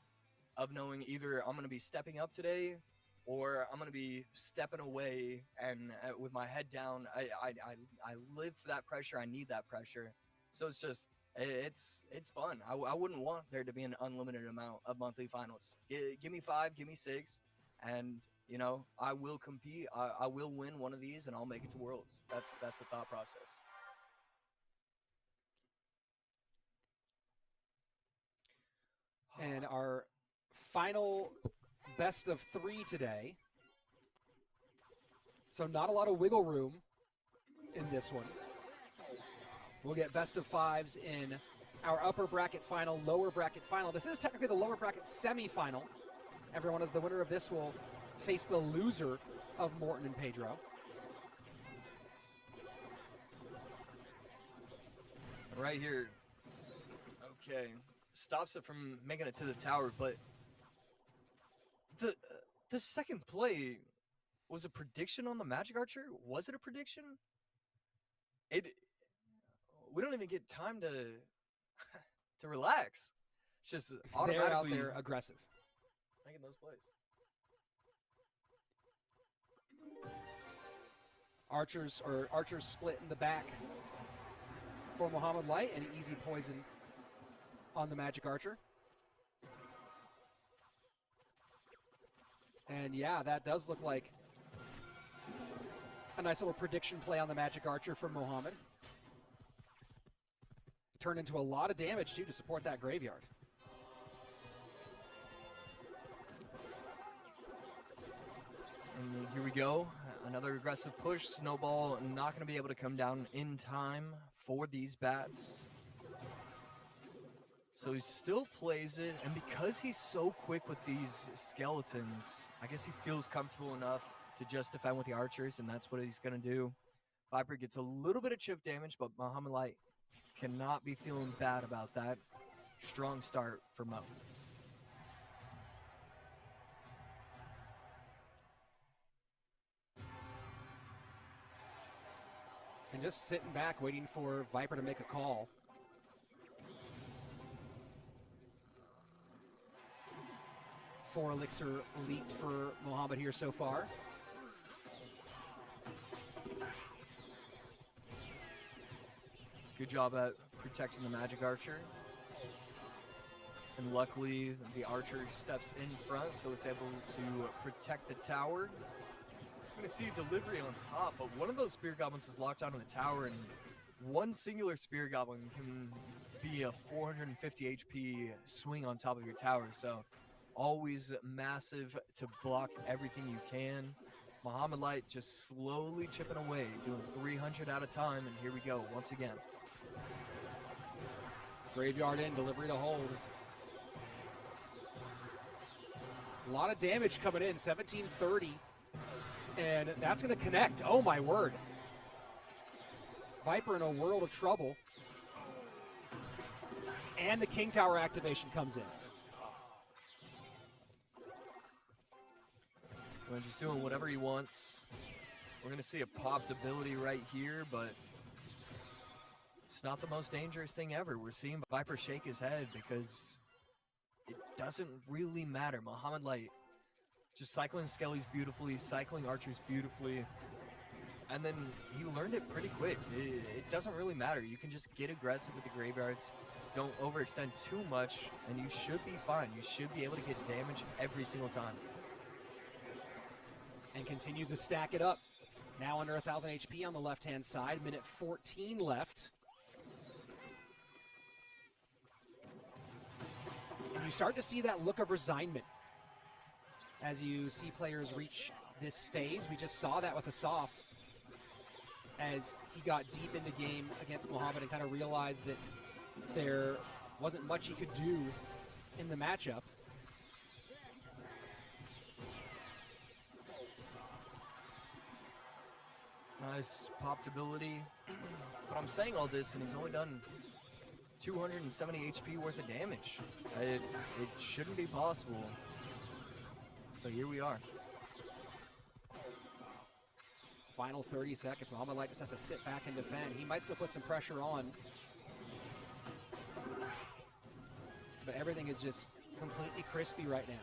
of knowing either I'm going to be stepping up today or I'm going to be stepping away and with my head down. I live for that pressure. I need that pressure. So it's just, it's fun. I wouldn't want there to be an unlimited amount of monthly finals. Give me 5, give me 6, and I will compete. I will win one of these, and I'll make it to Worlds. That's the thought process. And our final best of 3 today. So not a lot of wiggle room in this one. We'll get best of fives in our upper bracket final, lower bracket final. This is technically the lower bracket semifinal. Everyone as the winner of this will face the loser of Morton and Pedro. Right here. Okay. Stops it from making it to the tower, but the second play was a prediction on the Magic Archer? Was it a prediction? We don't even get time to relax. It's just automatically They're out there aggressive. making those plays. Archers split in the back for Muhammad Light, and easy poison on the Magic Archer. And yeah, that does look like a nice little prediction play on the Magic Archer from Muhammad. Turned into a lot of damage too to support that graveyard. And here we go. Another aggressive push. Snowball not going to be able to come down in time for these bats. So he still plays it, and because he's so quick with these skeletons, I guess he feels comfortable enough to just defend with the archers, and that's what he's going to do. Viper gets a little bit of chip damage, but Muhammad Light cannot be feeling bad about that. Strong start for Mo. And just sitting back waiting for Viper to make a call. 4 elixir leaked for Muhammad here so far. Good job at protecting the Magic Archer. And luckily, the Archer steps in front, so it's able to protect the tower. I'm going to see delivery on top, but one of those Spear Goblins is locked onto the tower, and one singular Spear Goblin can be a 450 HP swing on top of your tower, so always massive to block everything you can. Muhammad Light just slowly chipping away, doing 300 at a time, and here we go once again. Graveyard in, delivery to hold. A lot of damage coming in, 1730. And that's going to connect. Oh, my word. Viper in a world of trouble. And the King Tower activation comes in. We're just doing whatever he wants. We're going to see a popped ability right here, but it's not the most dangerous thing ever. We're seeing Viper shake his head because it doesn't really matter. Muhammad Light just cycling Skellies beautifully, cycling Archers beautifully, and then he learned it pretty quick. It doesn't really matter. You can just get aggressive with the graveyards. Don't overextend too much, and you should be fine. You should be able to get damage every single time. And continues to stack it up. Now under 1,000 HP on the left-hand side. Minute 14 left. And you start to see that look of resignment as you see players reach this phase. We just saw that with Asaf as he got deep into game against Muhammad and kind of realized that there wasn't much he could do in the matchup. Nice popped ability. But I'm saying all this, and he's only done 270 HP worth of damage. It shouldn't be possible. But here we are. Final 30 seconds. Muhammad Light just has to sit back and defend. He might still put some pressure on. But everything is just completely crispy right now.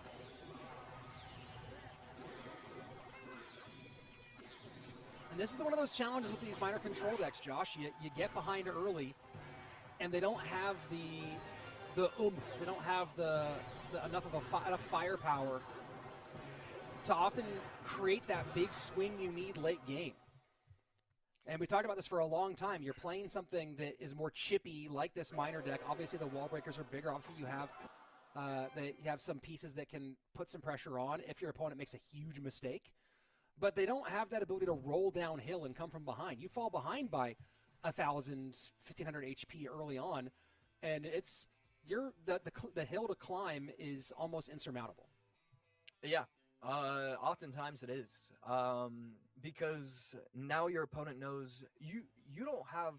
And this is one of those challenges with these minor control decks, Josh. You get behind early, and they don't have the oomph. They don't have the enough of firepower to often create that big swing you need late game. And we talked about this for a long time. You're playing something that is more chippy, like this minor deck. Obviously, the wall breakers are bigger. Obviously, you have some pieces that can put some pressure on if your opponent makes a huge mistake. But they don't have that ability to roll downhill and come from behind. You fall behind by 1,000, 1,500 HP early on, and it's the hill to climb is almost insurmountable. Yeah, oftentimes it is, because now your opponent knows you don't have.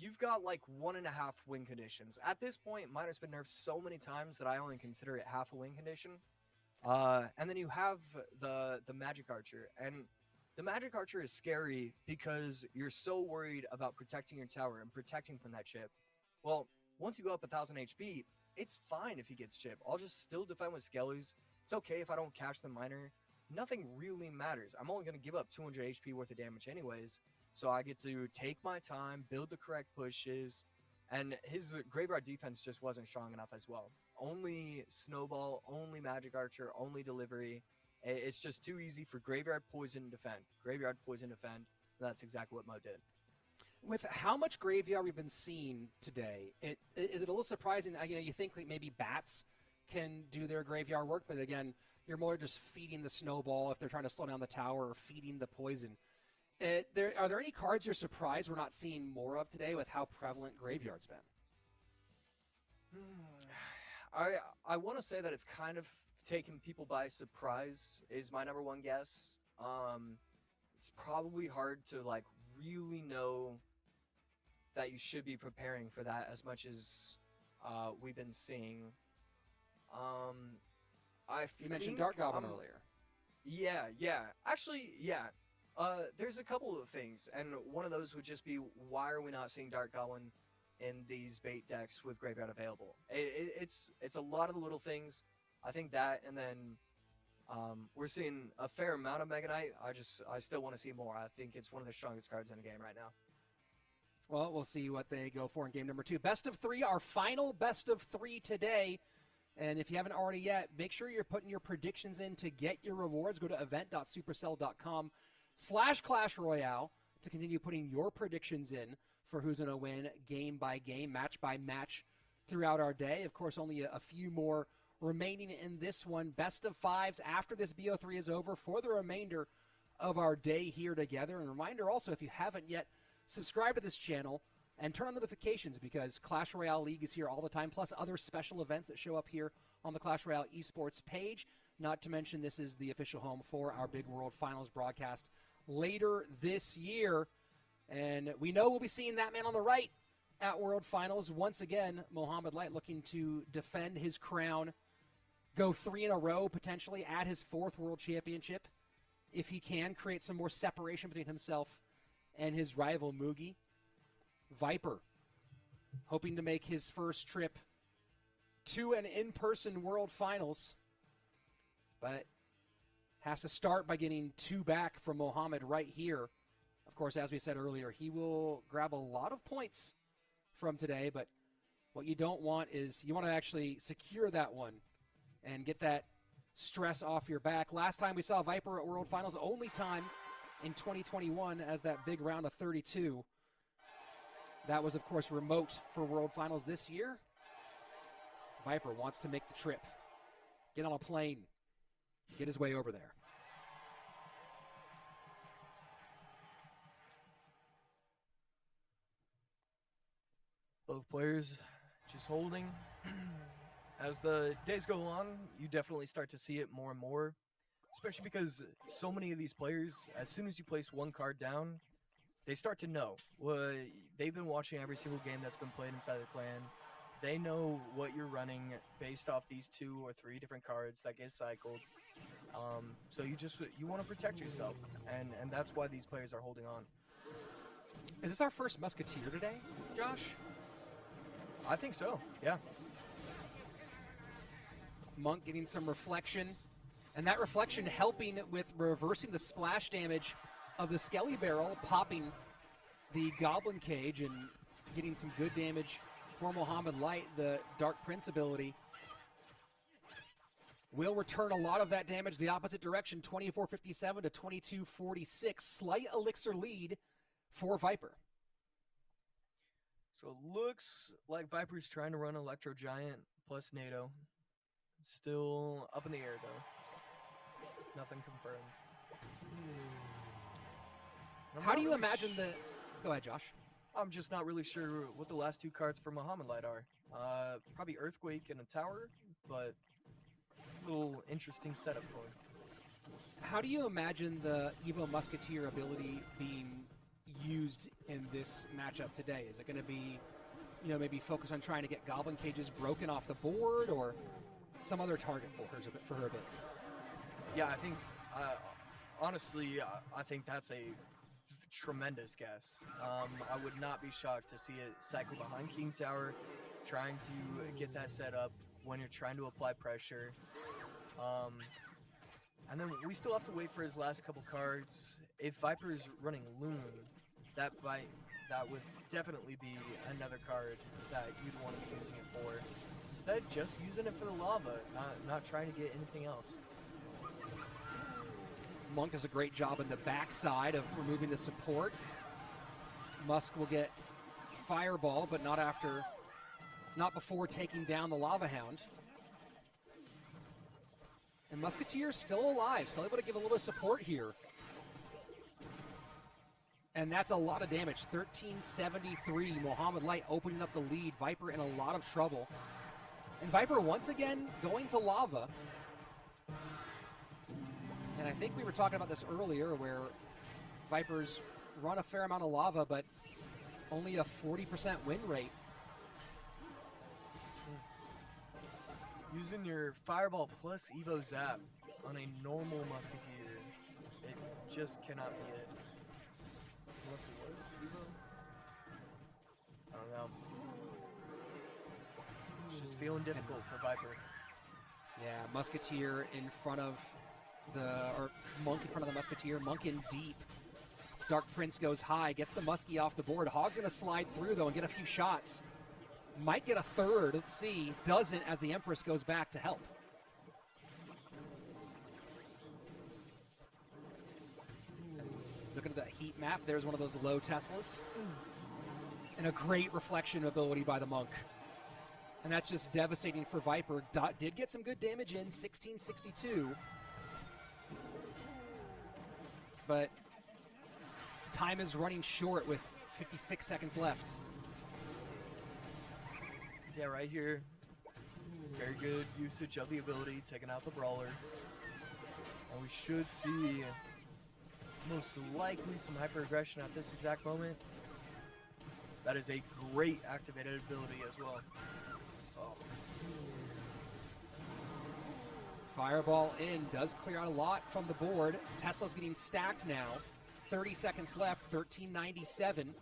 You've got like 1.5 win conditions. At this point, miner's been nerfed so many times that I only consider it half a win condition. And then you have the Magic Archer, and the Magic Archer is scary because you're so worried about protecting your tower and protecting from that chip. Well, once you go up 1,000 HP, it's fine if he gets chip. I'll just still defend with Skellies. It's okay if I don't catch the miner. Nothing really matters. I'm only going to give up 200 HP worth of damage anyways. So I get to take my time, build the correct pushes, and his Graveyard defense just wasn't strong enough as well. Only Snowball, only Magic Archer, only Delivery. It's just too easy for Graveyard Poison defend. Graveyard Poison defend, and that's exactly what Mo did. With how much Graveyard we've been seeing today, is it a little surprising? You think like maybe bats can do their Graveyard work, but again, you're more just feeding the Snowball if they're trying to slow down the tower, or feeding the poison. Are there any cards you're surprised we're not seeing more of today with how prevalent Graveyard's been? I want to say that it's kind of taken people by surprise is my number one guess. It's probably hard to like really know that you should be preparing for that as much as we've been seeing. You mentioned Dark Goblin earlier. Yeah. Actually, yeah. There's a couple of things, and one of those would just be, why are we not seeing Dark Goblin in these bait decks with Graveyard available? It's a lot of the little things. I think that, and then we're seeing a fair amount of Mega Knight. I still want to see more. I think it's one of the strongest cards in the game right now. Well, we'll see what they go for in game number 2. Best of 3, our final best of 3 today. And if you haven't already yet, make sure you're putting your predictions in to get your rewards. Go to event.supercell.com/Clash Royale to continue putting your predictions in for who's going to win game by game, match by match throughout our day. Of course, only a few more remaining in this one. Best of 5s after this BO3 is over for the remainder of our day here together. And a reminder also, if you haven't yet, subscribe to this channel and turn on notifications, because Clash Royale League is here all the time, plus other special events that show up here on the Clash Royale esports page. Not to mention, this is the official home for our Big World Finals broadcast later this year. And we know we'll be seeing that man on the right at World Finals. Once again, Mohamed Light looking to defend his crown, go 3 in a row, potentially add his 4th World Championship, if he can, create some more separation between himself and his rival Mugi. Viper, hoping to make his first trip to an in-person World Finals, but has to start by getting 2 back from Mohamed right here. Of course, as we said earlier, he will grab a lot of points from today, but what you don't want is you want to actually secure that one and get that stress off your back. Last time we saw Viper at World Finals, only time in 2021 as that big round of 32. That was, of course, remote for World Finals this year. Viper wants to make the trip, get on a plane, get his way over there. Both players just holding. As the days go on, you definitely start to see it more and more, especially because so many of these players, as soon as you place one card down, they start to know. They've been watching every single game that's been played inside the clan. They know what you're running based off these 2 or 3 different cards that get cycled. So you want to protect yourself, and that's why these players are holding on. Is this our first Musketeer today, Josh? I think so, yeah. Monk getting some reflection, and that reflection helping with reversing the splash damage of the Skelly Barrel, popping the Goblin Cage and getting some good damage for Mohamed Light. The Dark Prince ability will return a lot of that damage the opposite direction, 2457 to 2246. Slight elixir lead for Viper. So it looks like Viper's trying to run Electro Giant plus NATO. Still up in the air, though. Nothing confirmed. I'm How not do you really imagine the? Go ahead, Josh. I'm just not really sure what the last two cards for Muhammad Light are. Probably Earthquake and a Tower, but little interesting setup for him. How do you imagine the Evo Musketeer ability being used in this matchup today? Is it going to be, maybe focus on trying to get Goblin Cages broken off the board, or some other target for her a bit? Yeah, I think, honestly, I think that's a tremendous guess. I would not be shocked to see it cycle behind King Tower, trying to get that set up when you're trying to apply pressure. And then we still have to wait for his last couple cards. If Viper is running Loon, that would definitely be another card that you'd want to be using it for. Instead, just using it for the lava, not trying to get anything else. Monk does a great job in the backside of removing the support. Musk will get Fireball, but not before taking down the Lava Hound. And Musketeer still alive, still able to give a little bit of support here. And that's a lot of damage. 1373. Muhammad Light opening up the lead. Viper in a lot of trouble. And Viper once again going to lava. And I think we were talking about this earlier, where Vipers run a fair amount of lava, but only a 40% win rate. Using your Fireball plus Evo Zap on a normal Musketeer, it just cannot be it. Unless it was Evo? I don't know. It's just feeling difficult for Viper. Yeah, Musketeer in front of Monk in front of the Musketeer. Monk in deep. Dark Prince goes high, gets the Muskie off the board. Hog's gonna slide through though and get a few shots. Might get a third, let's see. Doesn't, as the Empress goes back to help. Looking at the heat map, there's one of those low Teslas. And a great reflection ability by the Monk. And that's just devastating for Viper. Did get some good damage in, 1662. But time is running short with 56 seconds left. Yeah, right here. Very good usage of the ability, taking out the Brawler. And we should see most likely some hyper aggression at this exact moment. That is a great activated ability as well. Oh. Fireball in, does clear out a lot from the board. Tesla's getting stacked now. 30 seconds left, 1397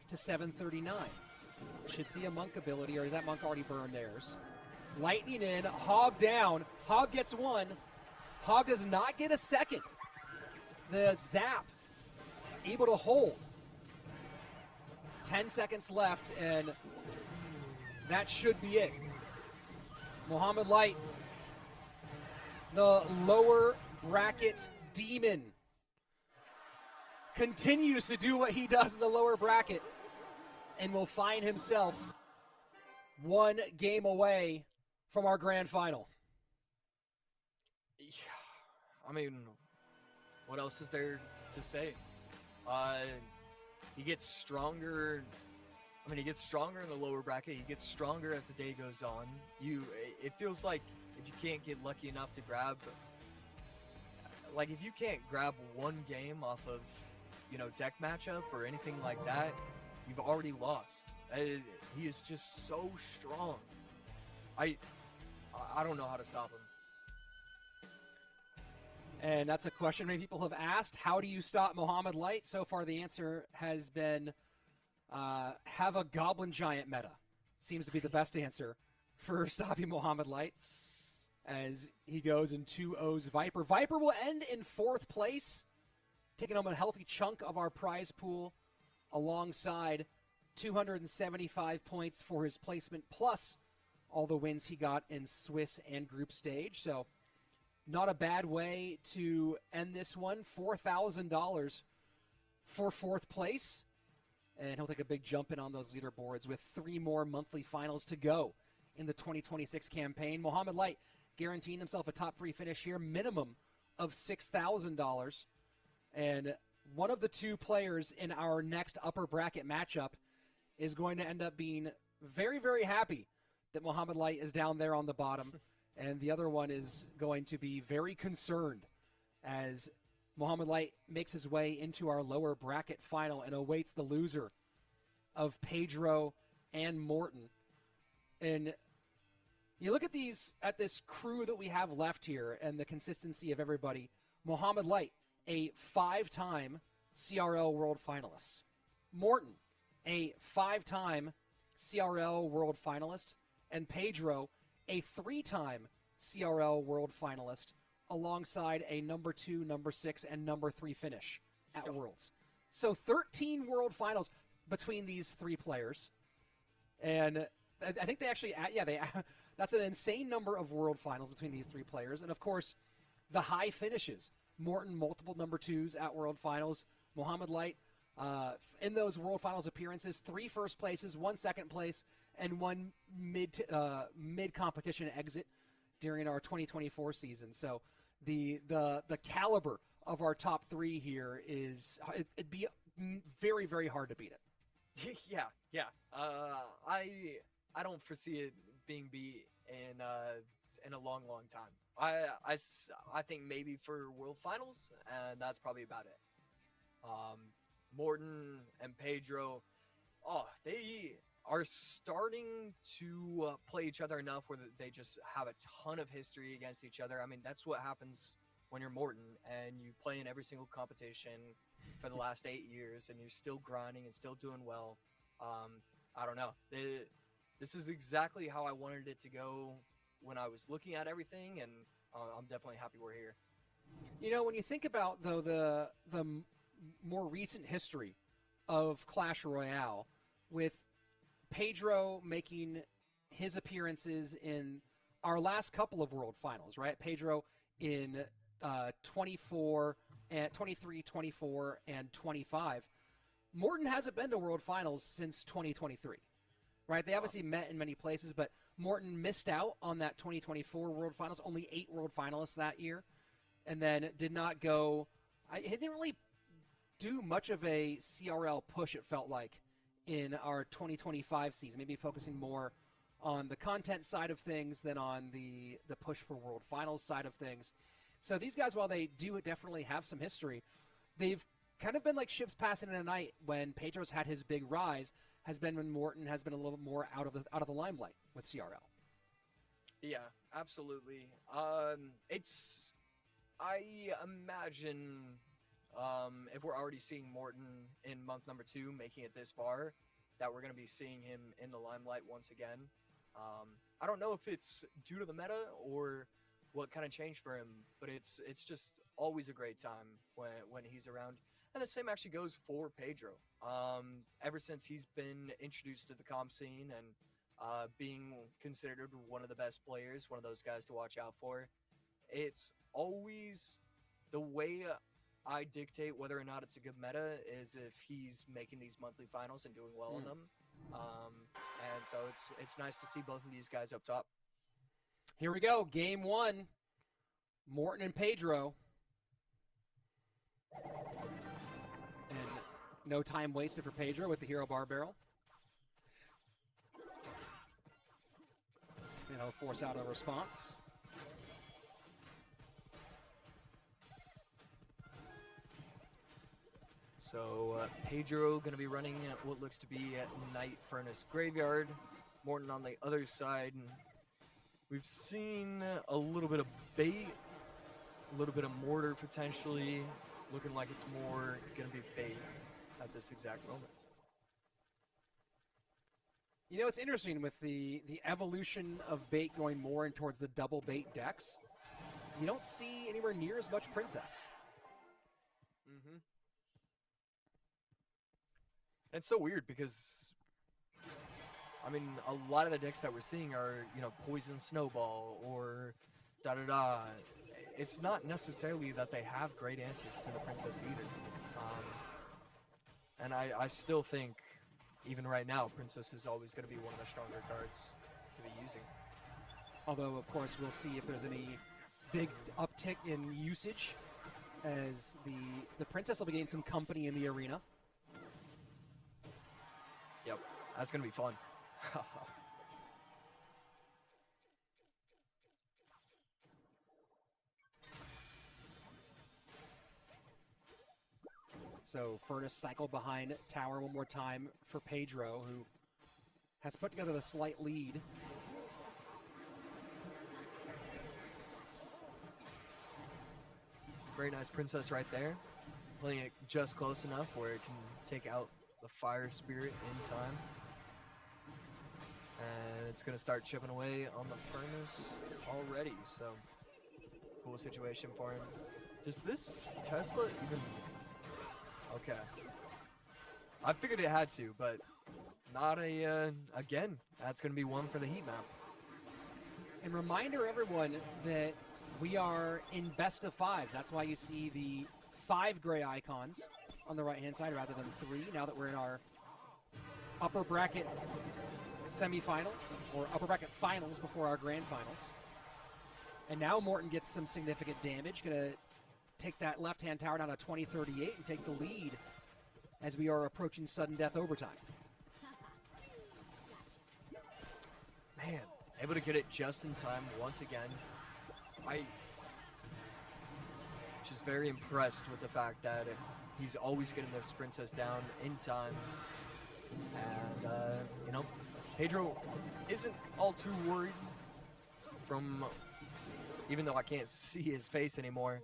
to 739. Should see a Monk ability, or that Monk already burned theirs. Lightning in, Hog down. Hog gets one. Hog does not get a second. The Zap able to hold. 10 seconds left, and that should be it. Muhammad Light, the lower bracket demon, continues to do what he does in the lower bracket, and will find himself one game away from our grand final. Yeah, I mean, what else is there to say? He gets stronger. I mean, he gets stronger in the lower bracket. He gets stronger as the day goes on. It feels like if you can't get lucky enough to grab, like if you can't grab one game off of, deck matchup or anything like that, you've already lost. He is just so strong. I don't know how to stop him. And that's a question many people have asked. How do you stop Muhammad Light? So far, the answer has been have a Goblin Giant meta. Seems to be the best answer for stopping Muhammad Light, as he goes in 2-0's Viper. Viper will end in 4th place, taking home a healthy chunk of our prize pool, alongside 275 points for his placement, plus all the wins he got in Swiss and group stage. So not a bad way to end this one. $4,000 for 4th place. And he'll take a big jump in on those leaderboards with 3 more monthly finals to go in the 2026 campaign. Muhammad Light guaranteeing himself a top 3 finish here, minimum of $6,000. And one of the two players in our next upper bracket matchup is going to end up being very, very happy that Mohamed Light is down there on the bottom, and the other one is going to be very concerned as Mohamed Light makes his way into our lower bracket final and awaits the loser of Pedro and Morton. And you look at this crew that we have left here and the consistency of everybody. Mohamed Light, a 5-time CRL World Finalist. Morton, a 5-time CRL World Finalist. And Pedro, a 3-time CRL World Finalist, alongside a number 2, number 6, and number 3 finish at Worlds. So 13 World Finals between these three players. And I think they actually, that's an insane number of World Finals between these three players. And of course, the high finishes. Morton, multiple number 2s at World Finals. Mohamed Light, in those World Finals appearances, 3 first places, 1 second place, and 1 mid-competition exit during our 2024 season. So the caliber of our top 3 here is, it'd be very, very hard to beat it. Yeah. I don't foresee it being beat in a long time. I think maybe for World Finals, and that's probably about it. Morton and Pedro, they are starting to play each other enough where they just have a ton of history against each other. I mean, that's what happens when you're Morton and you play in every single competition for the last 8 years and you're still grinding and still doing well. I don't know. This is exactly how I wanted it to go when I was looking at everything, and I'm definitely happy we're here. You know, when you think about, though, the more recent history of Clash Royale, with Pedro making his appearances in our last couple of World Finals, right? Pedro in 24, and 23, 24, and 25. Morton hasn't been to World Finals since 2023, right? They obviously met in many places, but Morton missed out on that 2024 World Finals, only 8 World Finalists that year, and then did not go. He didn't really do much of a CRL push, it felt like, in our 2025 season, maybe focusing more on the content side of things than on the push for World Finals side of things. So these guys, while they do definitely have some history, they've kind of been like ships passing in a night. When Pedro's had his big rise, has been when Morton has been a little more out of the limelight with CRL. Yeah, absolutely. I imagine if we're already seeing Morton in month number 2 making it this far, that we're going to be seeing him in the limelight once again. I don't know if it's due to the meta or what kind of changed for him, but it's just always a great time when he's around. And the same actually goes for Pedro. Ever since he's been introduced to the comp scene and being considered one of the best players, one of those guys to watch out for, it's always the way I dictate whether or not it's a good meta is if he's making these monthly finals and doing well in them. And so it's nice to see both of these guys up top. Here we go, game 1, Morton and Pedro. And no time wasted for Pedro with the Hero Bar Barrel. And he'll force out a response. So Pedro going to be running at what looks to be at Night Furnace Graveyard. Morton on the other side. And we've seen a little bit of bait, a little bit of mortar potentially. Looking like it's more going to be bait at this exact moment. You know, it's interesting with the evolution of bait going more in towards the double bait decks. You don't see anywhere near as much Princess. Mm-hmm. It's so weird because, I mean, a lot of the decks that we're seeing are, you know, Poison Snowball or da-da-da. It's not necessarily that they have great answers to the Princess either. And I still think, even right now, Princess is always going to be one of the stronger cards to be using. Although, of course, we'll see if there's any big uptick in usage as the princess will be getting some company in the arena. Yep, that's gonna be fun. So Furnace cycled behind Tower one more time for Pedro, who has put together the slight lead. Very nice Princess right there. Playing it just close enough where it can take out the Fire Spirit in time. And it's going to start chipping away on the Furnace already, so cool situation for him. Does this Tesla even... Okay. I figured it had to, but not again. That's going to be one for the heat map. And reminder everyone that we are in best of fives. That's why you see the 5 gray icons on the right-hand side rather than 3, now that we're in our upper bracket semifinals, or upper bracket finals before our grand finals. And now Morten gets some significant damage. Gonna take that left-hand tower down to 2038 and take the lead as we are approaching sudden death overtime. Man, able to get it just in time once again. Just very impressed with the fact that he's always getting this Princess down in time. And, you know, Pedro isn't all too worried from, even though I can't see his face anymore,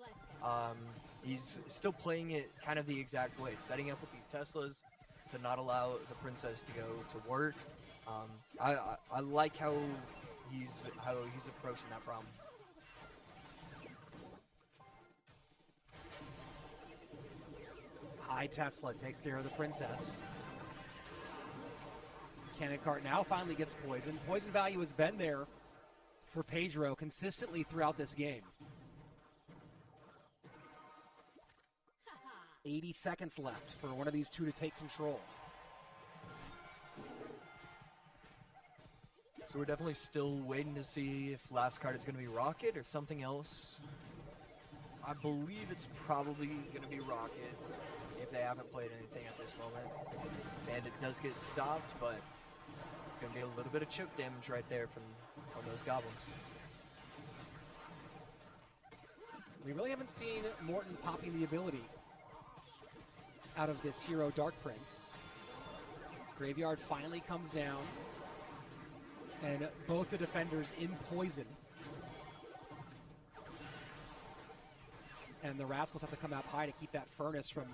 he's still playing it kind of the exact way, setting up with these Teslas to not allow the Princess to go to work. I like how he's approaching that problem. High Tesla takes care of the Princess. Cannon Cart now finally gets poison. Poison value has been there for Pedro consistently throughout this game. 80 seconds left for one of these two to take control. So we're definitely still waiting to see if last card is going to be Rocket or something else. I believe it's probably going to be Rocket if they haven't played anything at this moment. Bandit does get stopped, but it's going to be a little bit of chip damage right there from those goblins. We really haven't seen Morten popping the ability out of this hero Dark Prince. Graveyard finally comes down, and both the defenders in poison. And the Rascals have to come up high to keep that Furnace from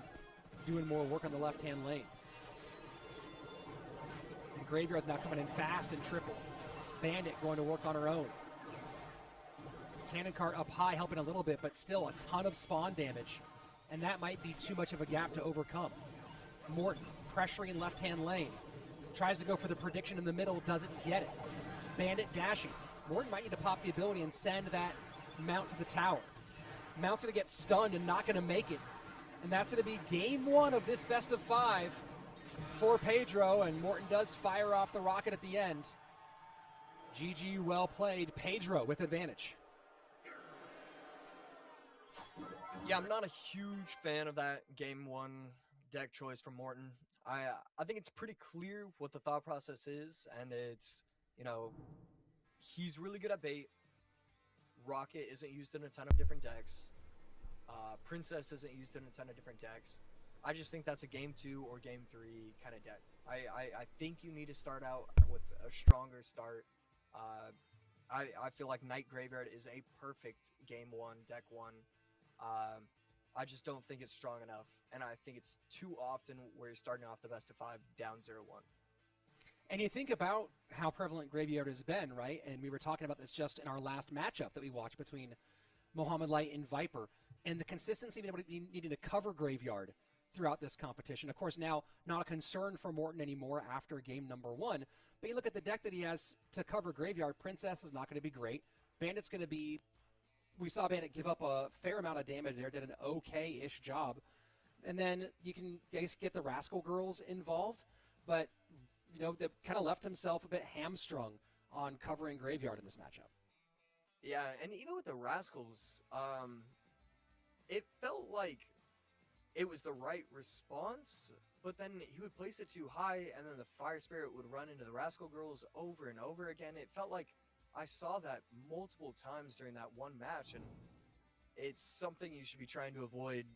doing more work on the left-hand lane. And Graveyard's now coming in fast and triple. Bandit going to work on her own. Cannon Cart up high helping a little bit, but still a ton of spawn damage. And that might be too much of a gap to overcome. Morten pressuring left-hand lane. Tries to go for the prediction in the middle, doesn't get it. Bandit dashing. Morten might need to pop the ability and send that Mount to the tower. Mount's going to get stunned and not going to make it. And that's going to be game 1 of this best of 5 for Pedro. And Morten does fire off the rocket at the end. GG, well played. Pedro with advantage. Yeah, I'm not a huge fan of that game 1 deck choice from Morten. I think it's pretty clear what the thought process is, and it's, you know, he's really good at bait. Rocket isn't used in a ton of different decks. Princess isn't used in a ton of different decks. I just think that's a game 2 or game 3 kind of deck. I think you need to start out with a stronger start. I feel like Night Graveyard is a perfect game 1, deck 1. I just don't think it's strong enough, and I think it's too often where you're starting off the best of 5 down 0-1. And you think about how prevalent Graveyard has been, right? And we were talking about this just in our last matchup that we watched between Mohamed Light and Viper, and the consistency needing to cover Graveyard throughout this competition. Of course, now not a concern for Morten anymore after game number 1, but you look at the deck that he has to cover Graveyard. Princess is not going to be great. Bandit's going to be... We saw Bandit give up a fair amount of damage there, did an okay-ish job. And then you can, I guess, get the Rascal Girls involved, but, you know, they kind of left himself a bit hamstrung on covering Graveyard in this matchup. Yeah, and even with the Rascals, it felt like it was the right response, but then he would place it too high, and then the Fire Spirit would run into the Rascal Girls over and over again. It felt like I saw that multiple times during that one match, and it's something you should be trying to avoid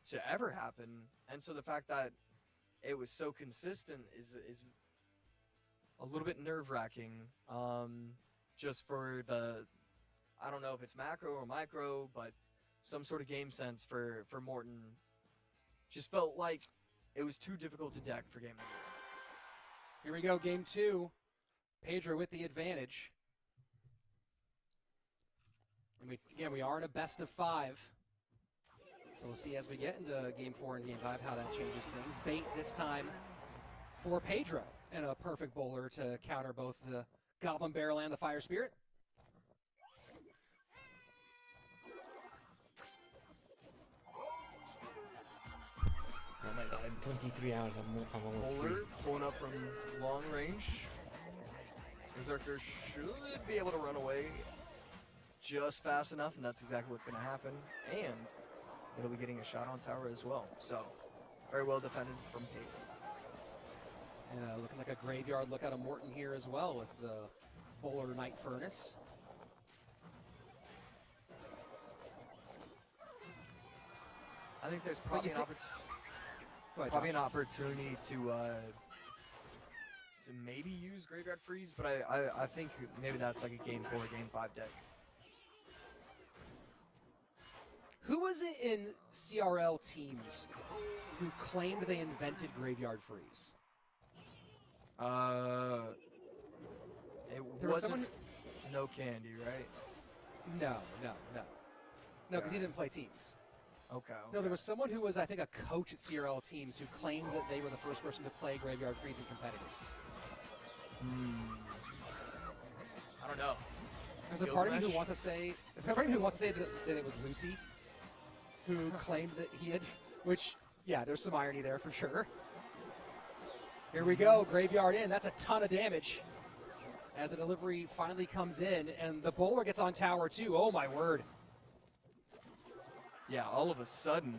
to ever happen. And so the fact that it was so consistent is a little bit nerve-wracking, just for the, I don't know if it's macro or micro, but some sort of game sense for Morten. Just felt like it was too difficult to deck for game number 1. Here we go, game 2. Pedro with the advantage. And we are in a best of 5. So we'll see as we get into game 4 and game 5 how that changes things. Bait this time for Pedro, and a perfect bowler to counter both the Goblin Barrel and the Fire Spirit. Oh my god, 23 hours, I'm almost free. Bowler pulling up from long range. Berserker should be able to run away just fast enough, and that's exactly what's going to happen. And it'll be getting a shot on tower as well. So, very well defended from Peyton. And looking like a graveyard look out of Morten here as well with the Bowler Night Furnace. I think there's probably an opportunity to maybe use Graveyard Freeze, but I think maybe that's like a game 4, game 5 deck. Who was it in CRL teams who claimed they invented Graveyard Freeze? It There was wasn't someone No Candy, right? No, because he didn't play teams. Okay. No, there was someone who was, I think, a coach at CRL teams who claimed that they were the first person to play Graveyard Freeze in competitive. I don't know. There's a part of me who wants to say, that it was Lucy who claimed that he had, which, yeah, there's some irony there for sure. Here we go, Graveyard in. That's a ton of damage as the delivery finally comes in, and the bowler gets on tower too. Oh my word. Yeah, all of a sudden,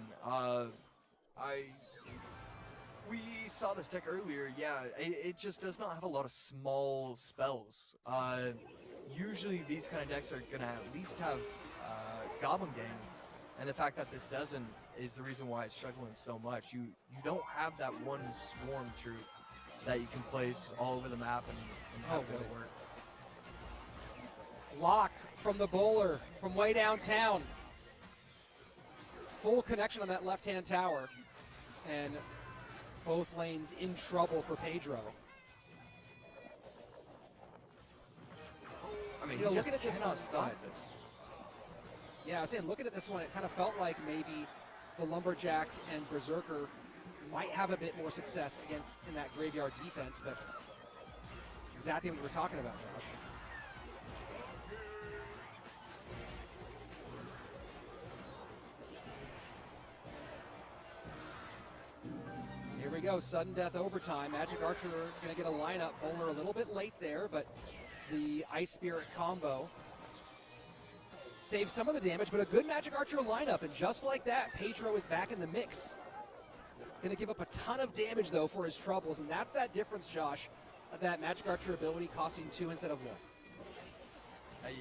we saw this deck earlier. Yeah, it just does not have a lot of small spells. Usually these kind of decks are gonna at least have Goblin Gang, and the fact that this doesn't is the reason why it's struggling so much. You don't have that one swarm troop that you can place all over the map and have it work. Lock from the bowler from way downtown. Full connection on that left-hand tower, and both lanes in trouble for Pedro. I mean, you know, he looking at just this one, cannot stop this. Yeah, I was saying, looking at this one, it kind of felt like maybe the Lumberjack and Berserker might have a bit more success in that graveyard defense, but exactly what we're talking about, Josh. Here we go, sudden death overtime. Magic Archer going to get a lineup. Bowler a little bit late there, but the Ice Spirit combo saves some of the damage, but a good Magic Archer lineup, and just like that, Pedro is back in the mix. Going to give up a ton of damage, though, for his troubles, and that's that difference, Josh, of that Magic Archer ability costing 2 instead of 1.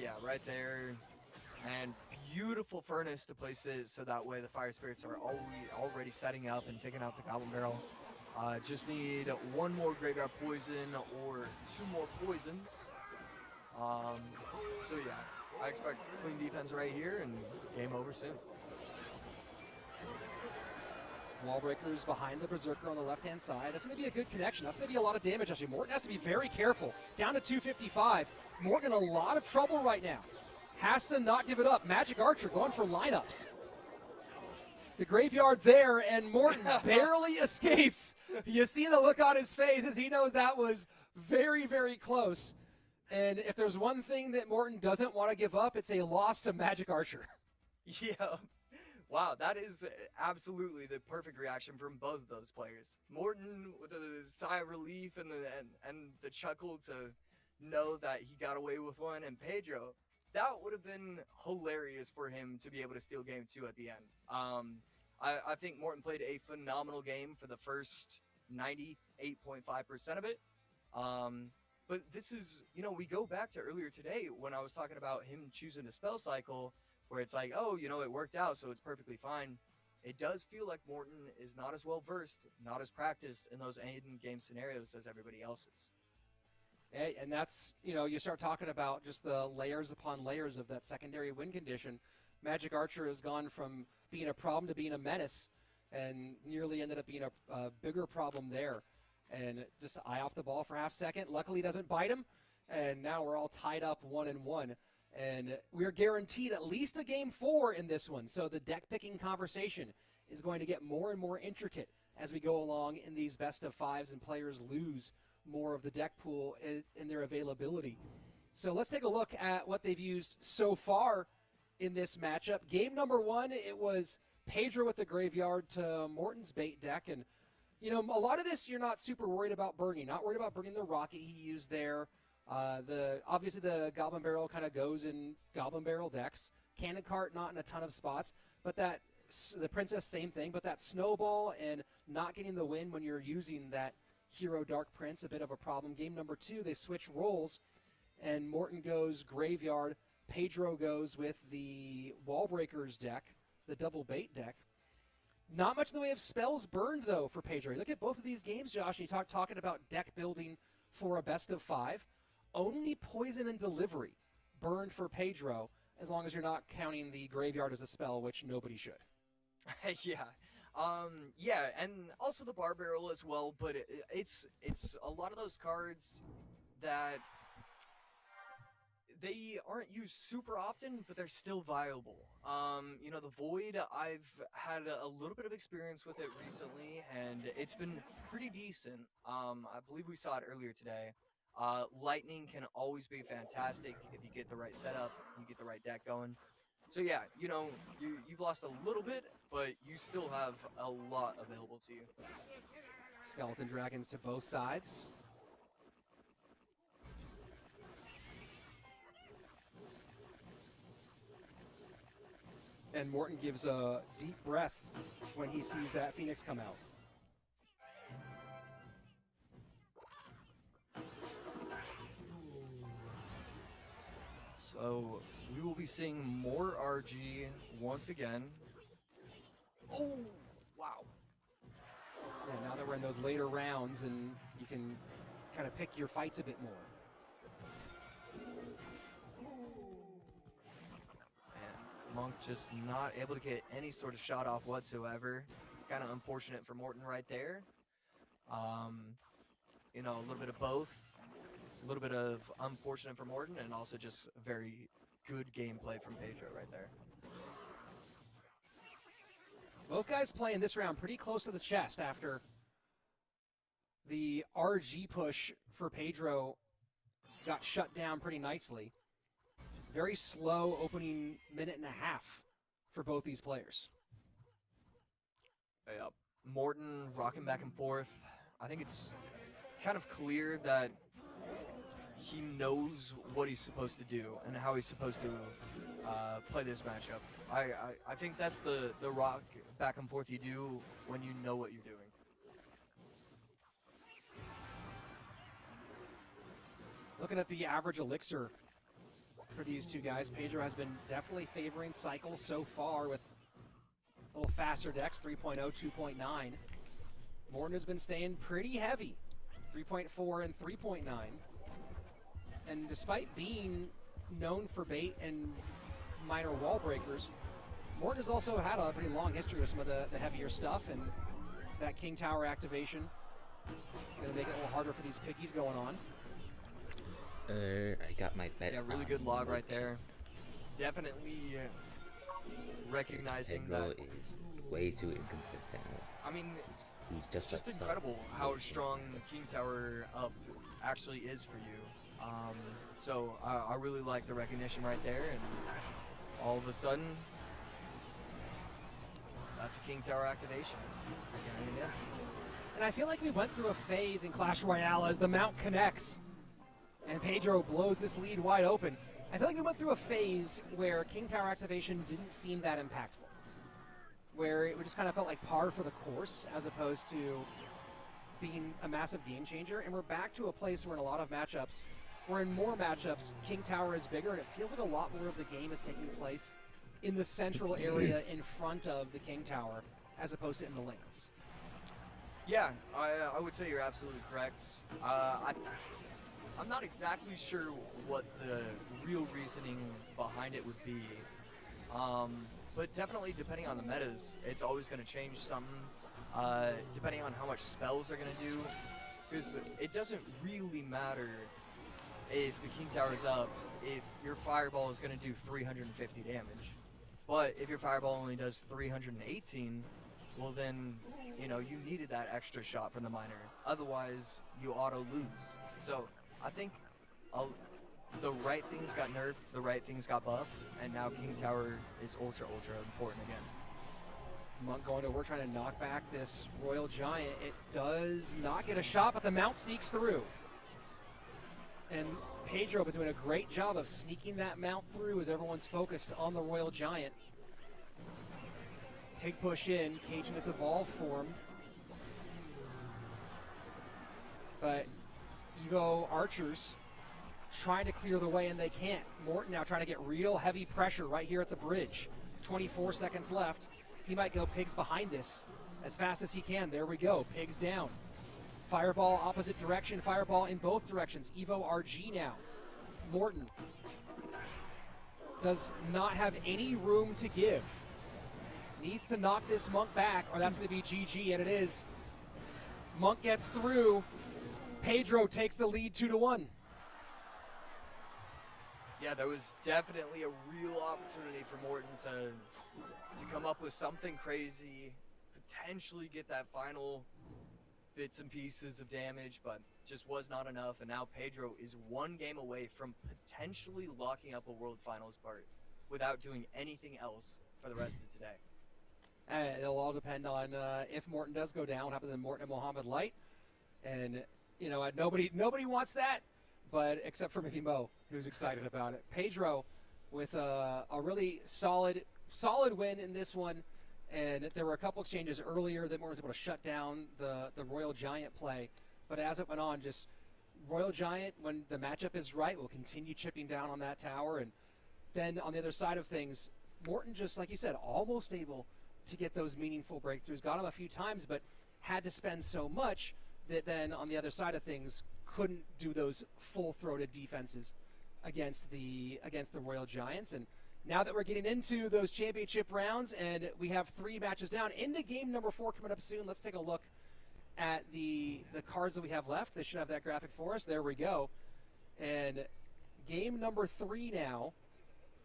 Yeah, right there. And beautiful Furnace to place it so that way the Fire Spirits are already setting up and taking out the Goblin Barrel. Just need one more Graveyard Poison or 2 more poisons. So yeah, I expect clean defense right here and game over soon. Wall breakers behind the Berserker on the left-hand side. That's going to be a good connection. That's going to be a lot of damage, actually. Morten has to be very careful. Down to 255. Morten in a lot of trouble right now. Has to not give it up. Magic Archer going for lineups. The graveyard there, and Morten barely escapes. You see the look on his face as he knows that was very, very close. And if there's one thing that Morten doesn't want to give up, it's a loss to Magic Archer. Yeah. Wow, that is absolutely the perfect reaction from both of those players. Morten with a sigh of relief and the chuckle to know that he got away with one, and Pedro that would have been hilarious for him to be able to steal game 2 at the end. I think Morten played a phenomenal game for the first 98.5% of it. But this is, you know, we go back to earlier today when I was talking about him choosing the spell cycle, where it's like, oh, you know, it worked out, so it's perfectly fine. It does feel like Morten is not as well versed, not as practiced in those end-game scenarios as everybody else is. And that's, you know, you start talking about just the layers upon layers of that secondary win condition. Magic Archer has gone from being a problem to being a menace, and nearly ended up being a bigger problem there. And just eye off the ball for half second. Luckily, doesn't bite him, and now we're all tied up 1-1. And we're guaranteed at least a game 4 in this one. So the deck picking conversation is going to get more and more intricate as we go along in these best of 5s, and players lose more of the deck pool in their availability. So let's take a look at what they've used so far in this matchup. Game number 1, it was Pedro with the Graveyard to Morten's bait deck. And, you know, a lot of this you're not super worried about burning. Not worried about burning the rocket he used there. Obviously the Goblin Barrel kind of goes in Goblin Barrel decks. Cannon Cart not in a ton of spots, but the Princess same thing. But that Snowball and not getting the win when you're using that Hero Dark Prince, a bit of a problem. Game number 2, they switch roles, and Morten goes Graveyard. Pedro goes with the Wallbreakers deck, the double bait deck. Not much in the way of spells burned, though, for Pedro. Look at both of these games, Josh, and you talking about deck building for a best of 5. Only Poison and Delivery burned for Pedro, as long as you're not counting the Graveyard as a spell, which nobody should. Yeah. Yeah, and also the Bar Barrel as well, but it's a lot of those cards that they aren't used super often, but they're still viable. You know, the Void, I've had a little bit of experience with it recently, and it's been pretty decent. I believe we saw it earlier today. Lightning can always be fantastic if you get the right setup, you get the right deck going. So yeah, you know, you've lost a little bit, but you still have a lot available to you. Skeleton Dragons to both sides. And Morten gives a deep breath when he sees that Phoenix come out. So we will be seeing more RG once again. Oh, wow. Yeah, now that we're in those later rounds, and you can kind of pick your fights a bit more. And Monk just not able to get any sort of shot off whatsoever. Kind of unfortunate for Morten right there. You know, a little bit of both. A little bit of unfortunate for Morten, and also just very good gameplay from Pedro right there. Both guys playing this round pretty close to the chest after the RG push for Pedro got shut down pretty nicely. Very slow opening minute and a half for both these players. Yep. Morten rocking back and forth. I think it's kind of clear that he knows what he's supposed to do and how he's supposed to play this matchup. I think that's the rock back and forth you do when you know what you're doing. Looking at the average elixir for these two guys, Pedro has been definitely favoring Cycle so far with a little faster decks, 3.0, 2.9. Morten has been staying pretty heavy, 3.4 and 3.9. And despite being known for bait and minor wall breakers, Morten has also had a pretty long history with some of the heavier stuff, and that King Tower activation going to make it a little harder for these pickies going on. I got my bet. Yeah, really good log right there. Definitely recognizing Pedro that. is way too inconsistent. I mean, he's just it's just incredible how strong King Tower up actually is for you. So I really like the recognition right there, and all of a sudden, that's a King Tower activation. Yeah. And I feel like we went through a phase in Clash Royale as the mount connects and Pedro blows this lead wide open. I feel like we went through a phase where King Tower activation didn't seem that impactful, where it just kind of felt like par for the course as opposed to being a massive game changer. And we're back to a place where in a lot of matchups, where in more matchups, King Tower is bigger, and it feels like a lot more of the game is taking place in the central area in front of the King Tower as opposed to in the lanes. Yeah, I would say you're absolutely correct. I'm not exactly sure what the real reasoning behind it would be. But definitely depending on the metas, it's always going to change something. Depending on how much spells are going to do. Because it doesn't really matter if the King Tower is up, if your Fireball is going to do 350 damage. But if your Fireball only does 318, well then, you know, you needed that extra shot from the Miner. Otherwise, you auto lose. So I think the right things got nerfed, the right things got buffed, and now King Tower is ultra important again. Monk going to work trying to knock back this Royal Giant. It does not get a shot, but the mount sneaks through. And Pedro been doing a great job of sneaking that mount through as everyone's focused on the Royal Giant. Pig push in, caging this evolve form. But Evo Archers trying to clear the way, and they can't. Morten now trying to get real heavy pressure right here at the bridge. 24 seconds left. He might go Pigs behind this as fast as he can. There we go. Pigs down. Fireball opposite direction. Fireball in both directions. Evo RG now. Morten does not have any room to give. Needs to knock this Monk back, or that's going to be GG, and it is. Monk gets through. Pedro takes the lead 2-1. Yeah, there was definitely a real opportunity for Morten to come up with something crazy, potentially get that final bits and pieces of damage, but just was not enough. And now Pedro is one game away from potentially locking up a World Finals berth without doing anything else for the rest of today. It'll all depend on if Morten does go down, what happens in Morten and Mohamed Light. And, you know, nobody wants that, but except for Mickey Mo, who's excited about it. Pedro with a really solid win in this one, and there were a couple exchanges earlier that Morten was able to shut down the Royal Giant play, but as it went on, just Royal Giant, when the matchup is right, will continue chipping down on that tower, and then on the other side of things, Morten just, like you said, almost able to get those meaningful breakthroughs, got him a few times, but had to spend so much that then on the other side of things couldn't do those full-throated defenses against the Royal Giants. And now that we're getting into those championship rounds and we have 3 matches down into game number 4 coming up soon, let's take a look at the cards that we have left. They should have that graphic for us. There we go. And game number 3 now,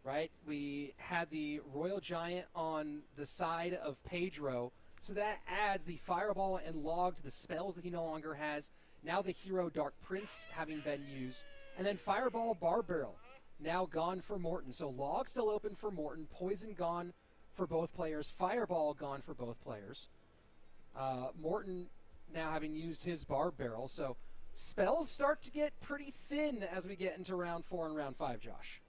right? We had the Royal Giant on the side of Pedro, so that adds the Fireball and Log to the spells that he no longer has. Now the Hero Dark Prince having been used. And then Fireball Bar Barrel now gone for Morten. So Log still open for Morten. Poison gone for both players. Fireball gone for both players. Morten now having used his Bar Barrel. So spells start to get pretty thin as we get into round 4 and round 5, Josh.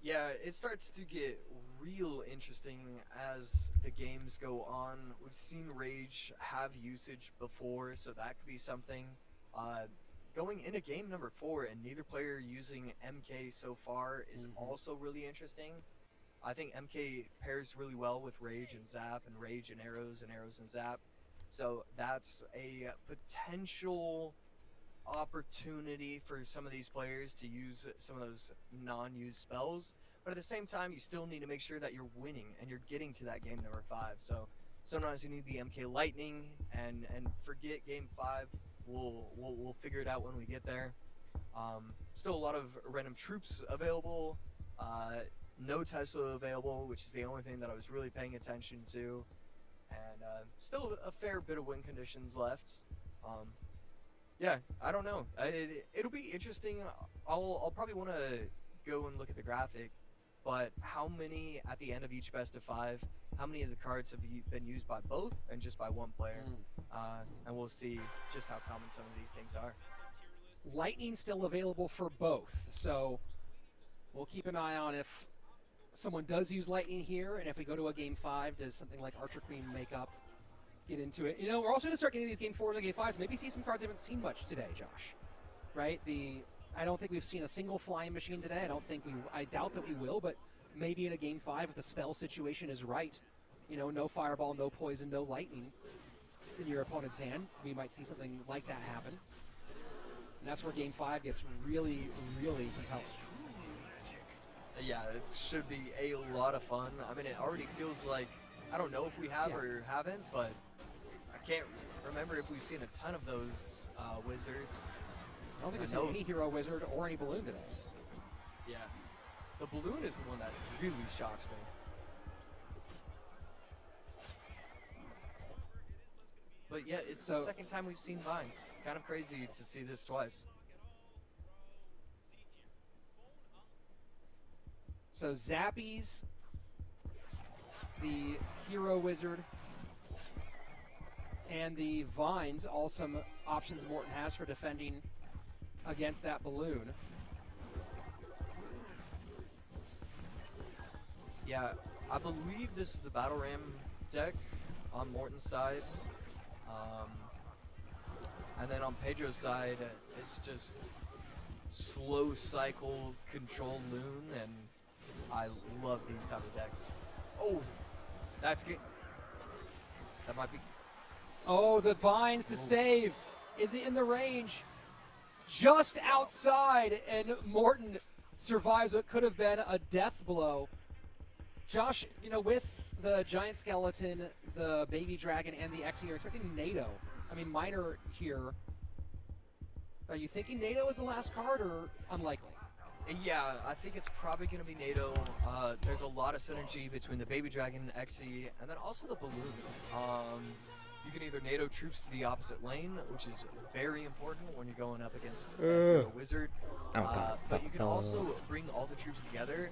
Yeah, it starts to get real interesting as the games go on. We've seen Rage have usage before, so that could be something. Going into game number 4 and neither player using MK so far is also really interesting. I think MK pairs really well with Rage and Zap, and Rage and Arrows and Zap. So that's a potential opportunity for some of these players to use some of those non-used spells, but at the same time you still need to make sure that you're winning and you're getting to that game number 5. So sometimes you need the MK Lightning and forget game 5. We'll figure it out when we get there. Still a lot of random troops available, no Tesla available, which is the only thing that I was really paying attention to, and still a fair bit of win conditions left. Yeah, I don't know. It'll be interesting. I'll probably want to go and look at the graphic, but how many at the end of each best of 5? How many of the cards have been used by both and just by one player? And we'll see just how common some of these things are. Lightning still available for both. So We'll keep an eye on if someone does use lightning here, and if we go to a game 5, does something like Archer Queen make up, get into it? You know, we're also going to start getting these game 4s and game 5s. Maybe see some cards we haven't seen much today, Josh. Right? I don't think we've seen a single flying machine today. I doubt that we will, but maybe in a game 5, if the spell situation is right, you know, no fireball, no poison, no lightning in your opponent's hand, we might see something like that happen. And that's where game 5 gets really, really compelling. Yeah, it should be a lot of fun. I mean, it already feels like, I don't know if we have or haven't, but I can't remember if we've seen a ton of those wizards. I don't think we've seen any hero wizard or any balloon today. Yeah. The balloon is the one that really shocks me. But yet, it's the second time we've seen vines. Kind of crazy to see this twice. So Zappies, the hero wizard, and the vines, all some options Morton has for defending against that balloon. Yeah, I believe this is the Battle Ram deck on Morton's side. And then on Pedro's side, it's just slow cycle control loon, and I love these type of decks. Oh, that's good. That might be. Oh, the vines to save. Is it in the range? Just outside, and Morton survives what could have been a death blow. Josh, you know, with the giant skeleton, the baby dragon, and the X, you're expecting NATO. I mean, minor here. Are you thinking NATO is the last card, or unlikely? Yeah, I think it's probably going to be NATO. There's a lot of synergy between the baby dragon, Xe, and then also the balloon. You can either NATO troops to the opposite lane, which is very important when you're going up against a wizard. But you can also bring all the troops together,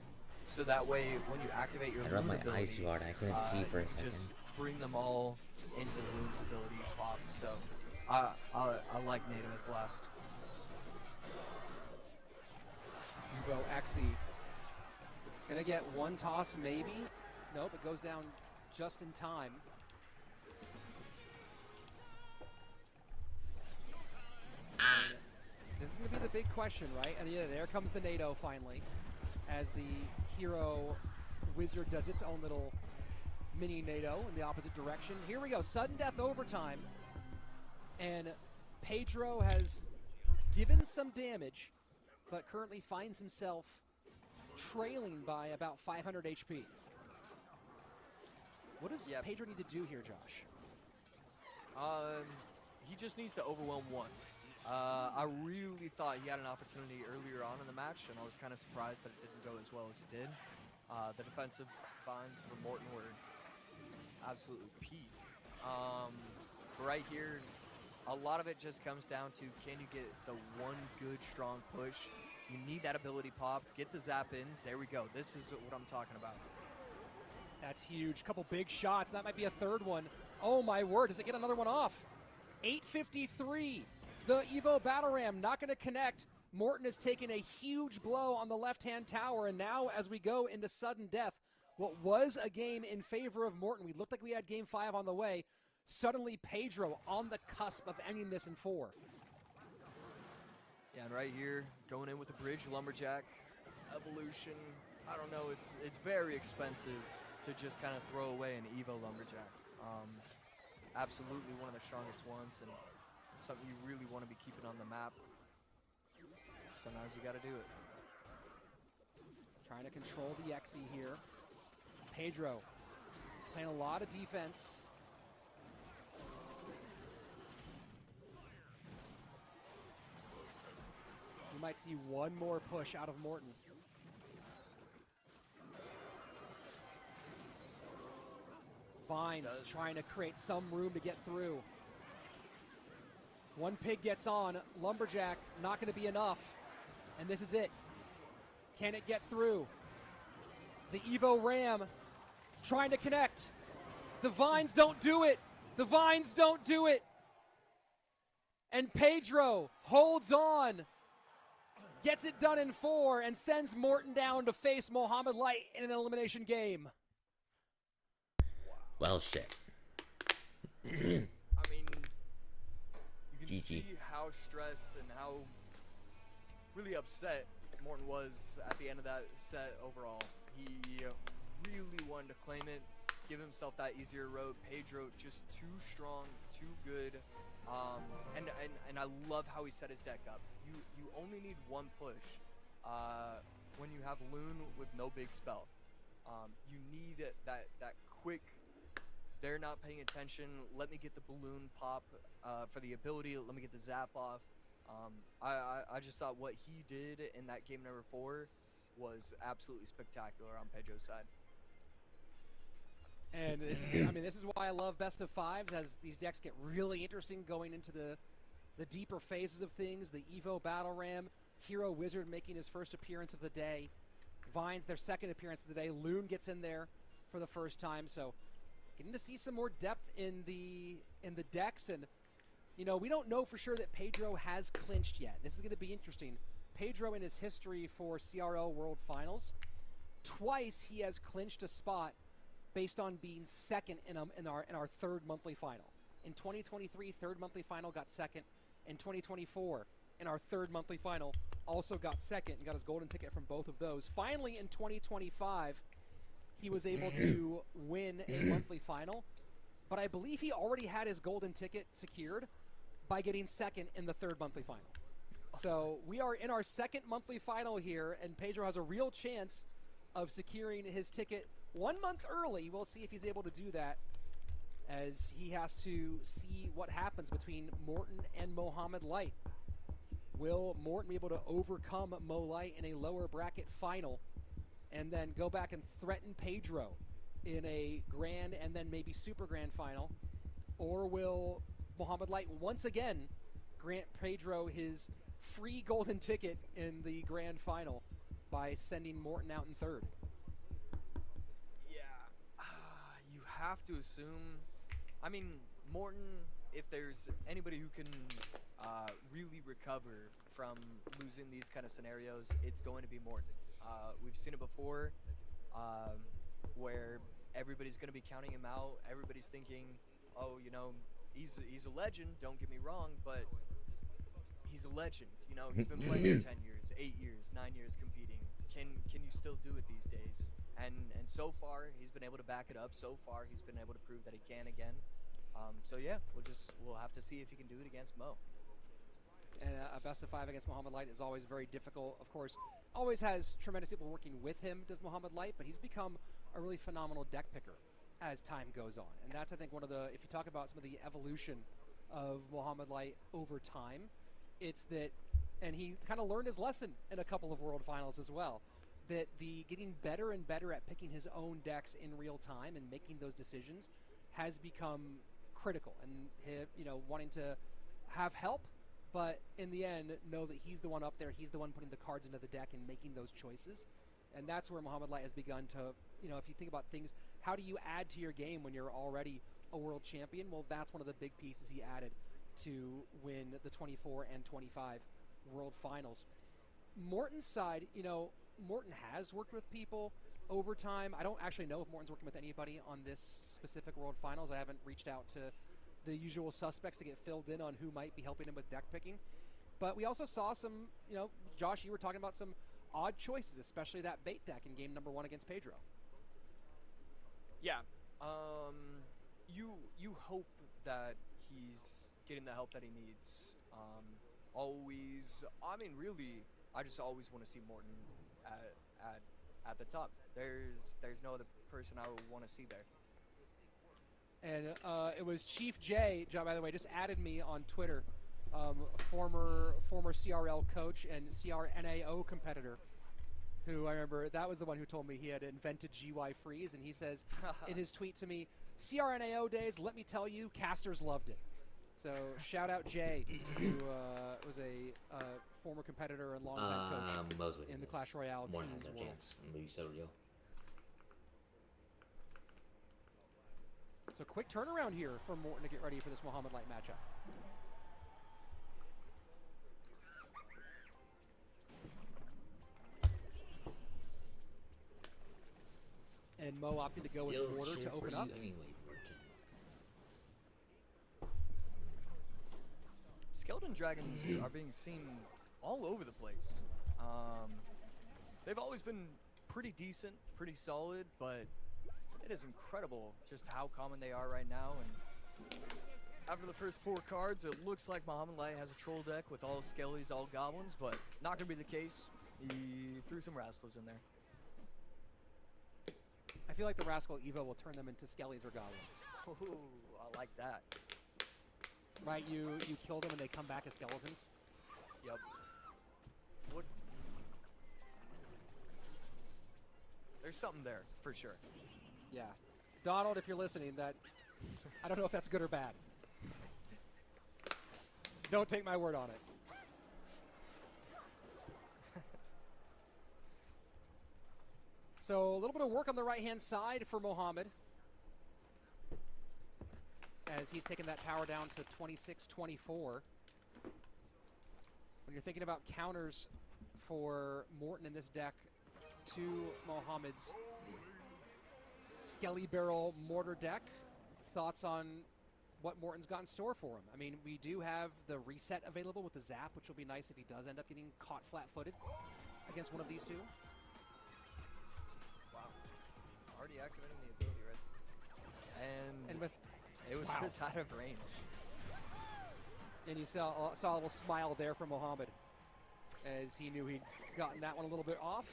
so that way when you activate your I rubbed loon my ability, eyes too hard. I couldn't see for a second. just bring them all into the loon's ability spot. So I like NATO as the last. Evo Xe. Gonna get one toss, maybe? Nope, it goes down just in time. And this is gonna be the big question, right? And yeah, there comes the NATO finally, as the hero wizard does its own little mini NATO in the opposite direction. Here we go, sudden death overtime. And Pedro has given some damage, but currently finds himself trailing by about 500 HP. What does Pedro need to do here, Josh? He just needs to overwhelm once. I really thought he had an opportunity earlier on in the match, and I was kind of surprised that it didn't go as well as it did. The defensive vines for Morton were absolutely peak. But right here, a lot of it just comes down to, can you get the one good, strong push? You need that ability pop. Get the zap in. There we go. This is what I'm talking about. That's huge. Couple big shots. That might be a third one. Oh, my word. Does it get another one off? 853. The Evo Battle Ram not going to connect. Morton has taken a huge blow on the left-hand tower, and now as we go into sudden death, what was a game in favor of Morton, we looked like we had game 5 on the way. Suddenly, Pedro on the cusp of ending this in 4. Yeah, and right here, going in with the bridge lumberjack evolution. I don't know, it's very expensive to just kind of throw away an Evo lumberjack. Absolutely one of the strongest ones, and something you really want to be keeping on the map. Sometimes you got to do it. Trying to control the Xe here. Pedro playing a lot of defense. We might see one more push out of Morton. Vines trying to create some room to get through. One pig gets on. Lumberjack not going to be enough. And this is it. Can it get through? The Evo Ram trying to connect. The Vines don't do it. The Vines don't do it. And Pedro holds on gets it done in 4 and sends Morton down to face Mohamed Light in an elimination game. Well, shit. I mean, you can GG. see how stressed and how really upset Morton was at the end of that set overall. He really wanted to claim it, give himself that easier road. Pedro just too strong, too good. And I love how he set his deck up. You only need one push when you have Loon with no big spell. You need that quick, they're not paying attention, let me get the balloon pop for the ability, let me get the zap off. I just thought what he did in that game number 4 was absolutely spectacular on Pedro's side. And this is, I mean, this is why I love best of 5s, as these decks get really interesting going into the deeper phases of things. The Evo Battle Ram, Hero Wizard making his first appearance of the day, Vines their second appearance of the day, Loon gets in there for the first time, so getting to see some more depth in the decks. And you know, we don't know for sure that Pedro has clinched yet. This is going to be interesting. Pedro in his history for CRL World Finals, twice he has clinched a spot based on being second in our third monthly final. In 2023, third monthly final, got second. In 2024, in our third monthly final, also got second and got his golden ticket from both of those. Finally, in 2025, he was able to win a monthly final, but I believe he already had his golden ticket secured by getting second in the third monthly final. So we are in our second monthly final here, and Pedro has a real chance of securing his ticket 1 month early. We'll see if he's able to do that, as he has to see what happens between Morton and Mohamed Light. Will Morton be able to overcome Mo Light in a lower bracket final and then go back and threaten Pedro in a grand and then maybe super grand final? Or will Mohamed Light once again grant Pedro his free golden ticket in the grand final by sending Morton out in third? You have to assume, I mean, Morton, if there's anybody who can really recover from losing these kind of scenarios, it's going to be Morton. We've seen it before, where everybody's going to be counting him out. Everybody's thinking, oh, you know, he's a legend, don't get me wrong, but he's a legend. You know, he's been playing for 10 years, 8 years, 9 years competing. Can you still do it these days? And so far, he's been able to back it up. So far, he's been able to prove that he can again. So yeah, we'll have to see if he can do it against Mo. And a best of 5 against Mohamed Light is always very difficult. Of course, always has tremendous people working with him, does Mohamed Light, but he's become a really phenomenal deck picker as time goes on. And that's, I think, one of the, if you talk about some of the evolution of Mohamed Light over time, it's that, and he kind of learned his lesson in a couple of World Finals as well, that the getting better and better at picking his own decks in real time and making those decisions has become critical. And you know, wanting to have help, but in the end, know that he's the one up there, he's the one putting the cards into the deck and making those choices. And that's where Mohamed Light has begun to, you know, if you think about things, how do you add to your game when you're already a world champion? Well, that's one of the big pieces he added to win the 24 and 25 World Finals. Morton's side, you know, Morton has worked with people over time. I don't actually know if Morton's working with anybody on this specific World Finals. I haven't reached out to the usual suspects to get filled in on who might be helping him with deck picking. But we also saw some, you know, Josh, you were talking about some odd choices, especially that bait deck in game number 1 against Pedro. Yeah. You hope that he's getting the help that he needs. Always, I mean, really, I just always want to see Morton at the top. There's no other person I would want to see there. And it was Chief J, by the way, just added me on Twitter, former CRL coach and CRNAO competitor, who I remember, that was the one who told me he had invented GY Freeze, and he says in his tweet to me, CRNAO days, let me tell you, casters loved it. So shout out Jay, who was a former competitor and longtime coach in the Clash Royale Morton teams has no world. chance. I'm gonna be so real. So quick turnaround here for Morton to get ready for this Mohamed Light matchup. and Mo opted to go with Mortar to open up. Skeleton Dragons are being seen all over the place. They've always been pretty decent, pretty solid, but it is incredible just how common they are right now. And after the first 4 cards, it looks like Muhammad Light has a troll deck with all Skellies, all Goblins, but not going to be the case. He threw some Rascals in there. I feel like the Rascal Evo will turn them into Skellies or Goblins. Ooh, I like that. Right, you kill them and they come back as skeletons? Yep. What? There's something there, for sure. Yeah. Donald, if you're listening, that I don't know if that's good or bad. Don't take my word on it. So a little bit of work on the right-hand side for Mohamed, as he's taken that tower down to 26-24. When you're thinking about counters for Morten in this deck to Mohamed's Skelly Barrel Mortar deck, thoughts on what Morten's got in store for him? I mean, we do have the reset available with the Zap, which will be nice if he does end up getting caught flat-footed against one of these two. Wow. Already activating the ability, right? And with it was just out of range. And you saw a little smile there from Mohamed as he knew he'd gotten that one a little bit off.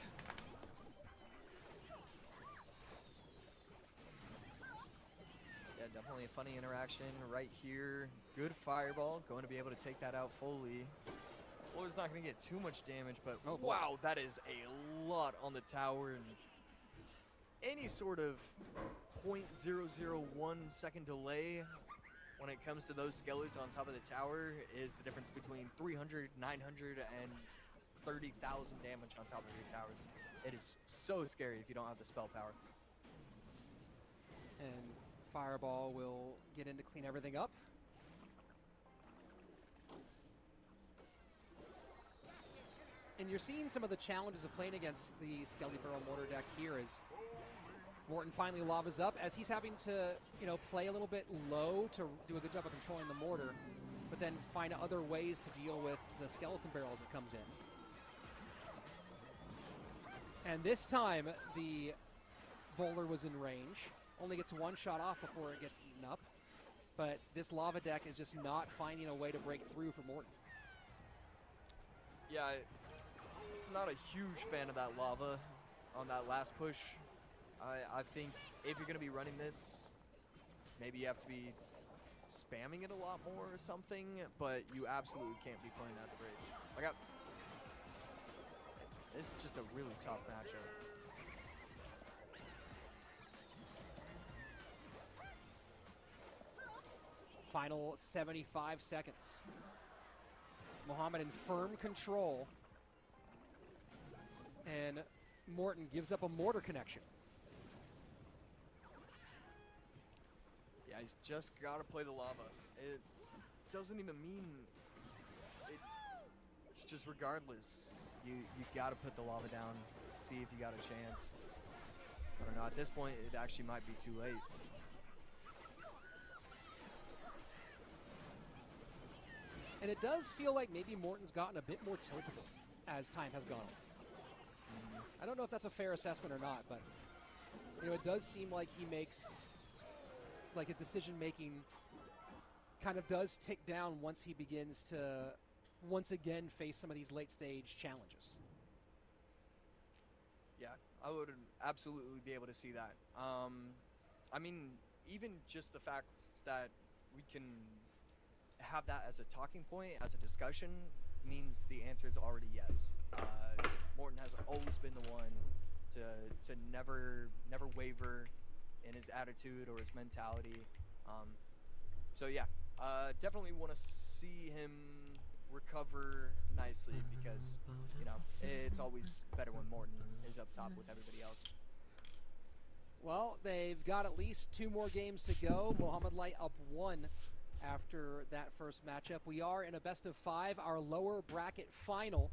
Yeah, definitely a funny interaction right here. Good fireball, going to be able to take that out fully. Floor's not going to get too much damage, but oh, wow, that is a lot on the tower. And any sort of 0.001 second delay when it comes to those skellies on top of the tower is the difference between 300, 900, and 30,000 damage on top of your towers. It is so scary if you don't have the spell power. And Fireball will get in to clean everything up. And you're seeing some of the challenges of playing against the Skelly Barrel Mortar deck here as Morten finally lavas up, as he's having to, play a little bit low to do a good job of controlling the mortar, but then find other ways to deal with the skeleton barrel as it comes in. And this time, the bowler was in range. Only gets one shot off before it gets eaten up. But this lava deck is just not finding a way to break through for Morten. Yeah, I'm not a huge fan of that lava on that last push. I think if you're going to be running this, maybe you have to be spamming it a lot more or something, but you absolutely can't be playing at the bridge. This is just a really tough matchup. Final 75 seconds. Mohamed in firm control. And Morten gives up a mortar connection. Yeah, he's just got to play the lava. It doesn't even mean... It's just regardless. You got to put the lava down, see if you got a chance. I don't know, at this point, it actually might be too late. And it does feel like maybe Morten's gotten a bit more tiltable as time has gone on. I don't know if that's a fair assessment or not, but it does seem like he makes, like his decision making kind of does tick down once he begins to once again face some of these late stage challenges. Yeah, I would absolutely be able to see that. I mean, even just the fact that we can have that as a talking point, as a discussion, means the answer is already yes. Morten has always been the one to never waver in his attitude or his mentality. So yeah, definitely want to see him recover nicely because, it's always better when Morten is up top with everybody else. Well, they've got at least 2 more games to go. Mohamed Light up 1 after that first matchup. We are in a best of 5, our lower bracket final.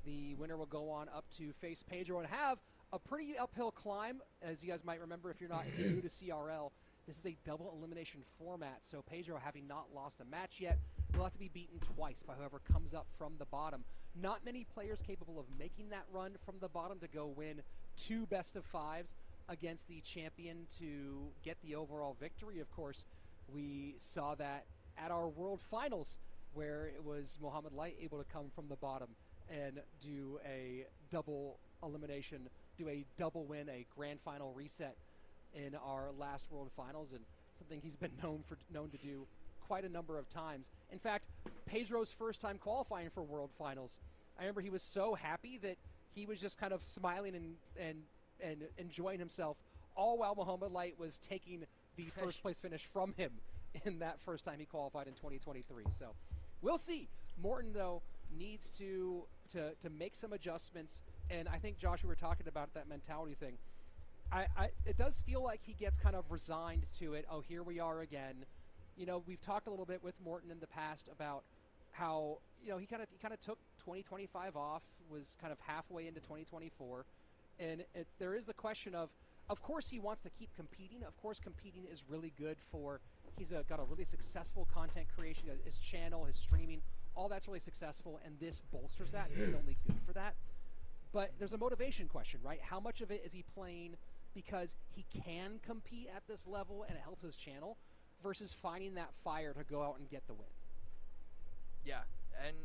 The winner will go on up to face Pedro and have a pretty uphill climb, as you guys might remember if you're new to CRL. This is a double elimination format, so Pedro, having not lost a match yet, will have to be beaten twice by whoever comes up from the bottom. Not many players capable of making that run from the bottom to go win 2 best-of-5s against the champion to get the overall victory. Of course, we saw that at our World Finals, where it was Mohamed Light able to come from the bottom and do a double elimination, do a double win, a grand final reset in our last World Finals, and something he's been known to do quite a number of times. In fact, Pedro's first time qualifying for World Finals, I remember he was so happy that he was just kind of smiling and enjoying himself, all while Mohamed Light was taking the first place finish from him in that first time he qualified in 2023. So we'll see. Morten, though, needs to make some adjustments, and I think, Josh, we were talking about that mentality thing. It does feel like he gets kind of resigned to it. Oh, here we are again. You know, we've talked a little bit with Morten in the past about how, you know, he kind of took 2025 off, was kind of halfway into 2024, and there is the question of course he wants to keep competing. Of course, competing is really good for. He's got a really successful content creation, his channel, his streaming, all that's really successful, and this bolsters that. This is only good for that. But there's a motivation question, right? How much of it is he playing because he can compete at this level and it helps his channel, versus finding that fire to go out and get the win? Yeah, and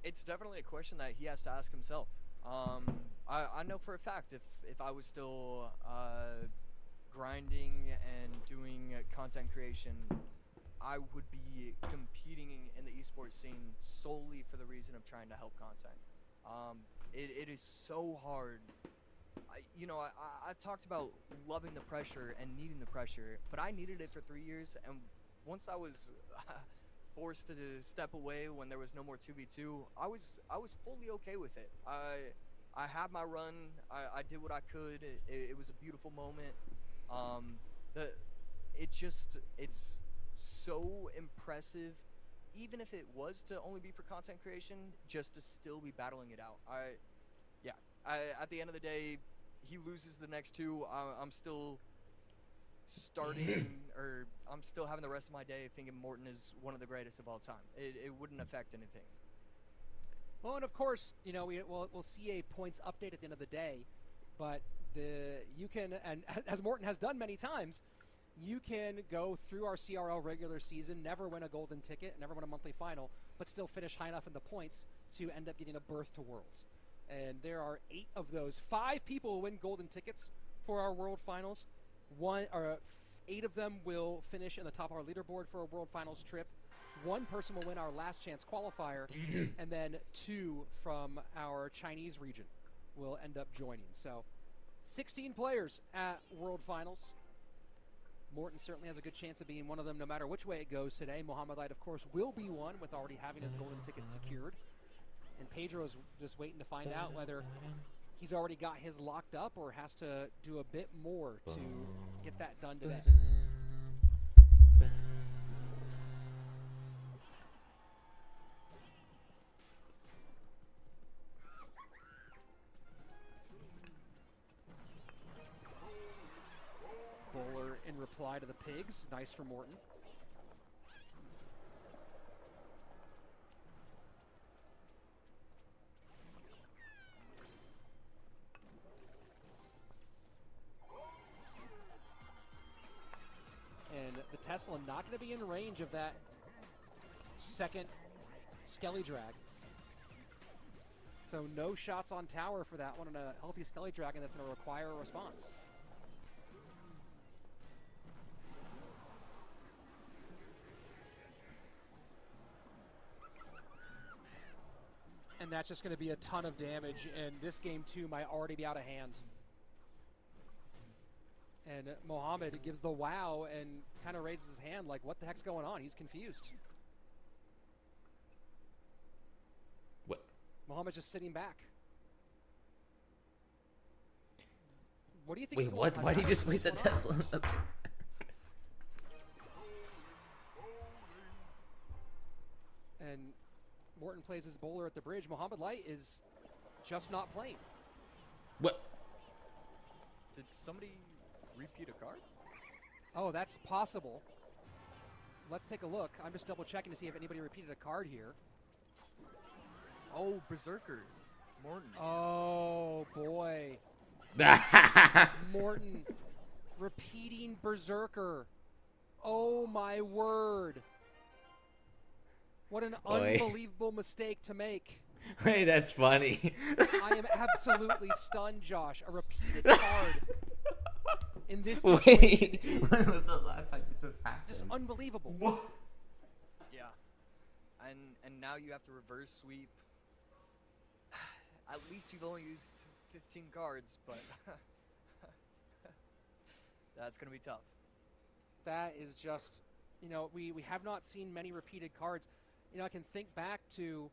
it's definitely a question that he has to ask himself. I know for a fact if I was still grinding and doing content creation, I would be competing in the esports scene solely for the reason of trying to help content. It is so hard. I talked about loving the pressure and needing the pressure, but I needed it for 3 years, and once I was forced to step away when there was no more 2v2, I was fully okay with it. I had my run. I did what I could. It was a beautiful moment. It's so impressive, even if it was to only be for content creation, just to still be battling it out. At the end of the day, he loses the next 2. I'm still starting, or I'm still having the rest of my day thinking Morten is one of the greatest of all time. It wouldn't affect anything. Well, and of course, you know, we'll see a points update at the end of the day, but you can, and as Morten has done many times, you can go through our CRL regular season, never win a golden ticket, never win a monthly final, but still finish high enough in the points to end up getting a berth to Worlds. And there are 8 of those. 5 people will win golden tickets for our World Finals. 8 of them will finish in the top of our leaderboard for a World Finals trip. 1 person will win our last chance qualifier, and then 2 from our Chinese region will end up joining. So 16 players at World Finals. Morten certainly has a good chance of being one of them no matter which way it goes today. Mohamed Light, of course, will be one with already having his golden ticket secured. And Pedro's just waiting to find out whether he's already got his locked up or has to do a bit more to get that done today. Bowler in reply to the pigs. Nice for Morten. And the Tesla not going to be in range of that second Skelly drag. So no shots on tower for that one, and a healthy Skelly Dragon that's going to require a response. And that's just going to be a ton of damage, and this game too might already be out of hand. And Mohamed gives the wow and kind of raises his hand like, what the heck's going on? He's confused. What? Mohamed's just sitting back. What do you think? Wait, what? Why did he just waste a Tesla? And Morten plays his bowler at the bridge. Mohamed Light is just not playing. What? Did somebody repeat a card? Oh, that's possible. Let's take a look. I'm just double checking to see if anybody repeated a card here. Oh, Berserker. Morton. Oh, boy. Morton repeating Berserker. Oh, my word. What an Boy. unbelievable mistake to make. Hey, that's funny. I am absolutely stunned, Josh. A repeated card in this Wait, situation when is was the last time this happened? just unbelievable. Yeah. And now you have to reverse sweep. At least you've only used 15 cards, but that's going to be tough. That is just, you know, we have not seen many repeated cards. You know, I can think back to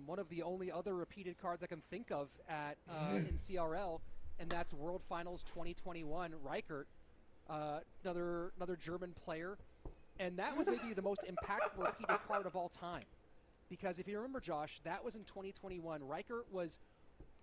one of the only other repeated cards I can think of at in CRL, and that's World Finals 2021, Reichert, another German player. And that was maybe the most impactful repeated card of all time. Because if you remember, Josh, that was in 2021. Reichert was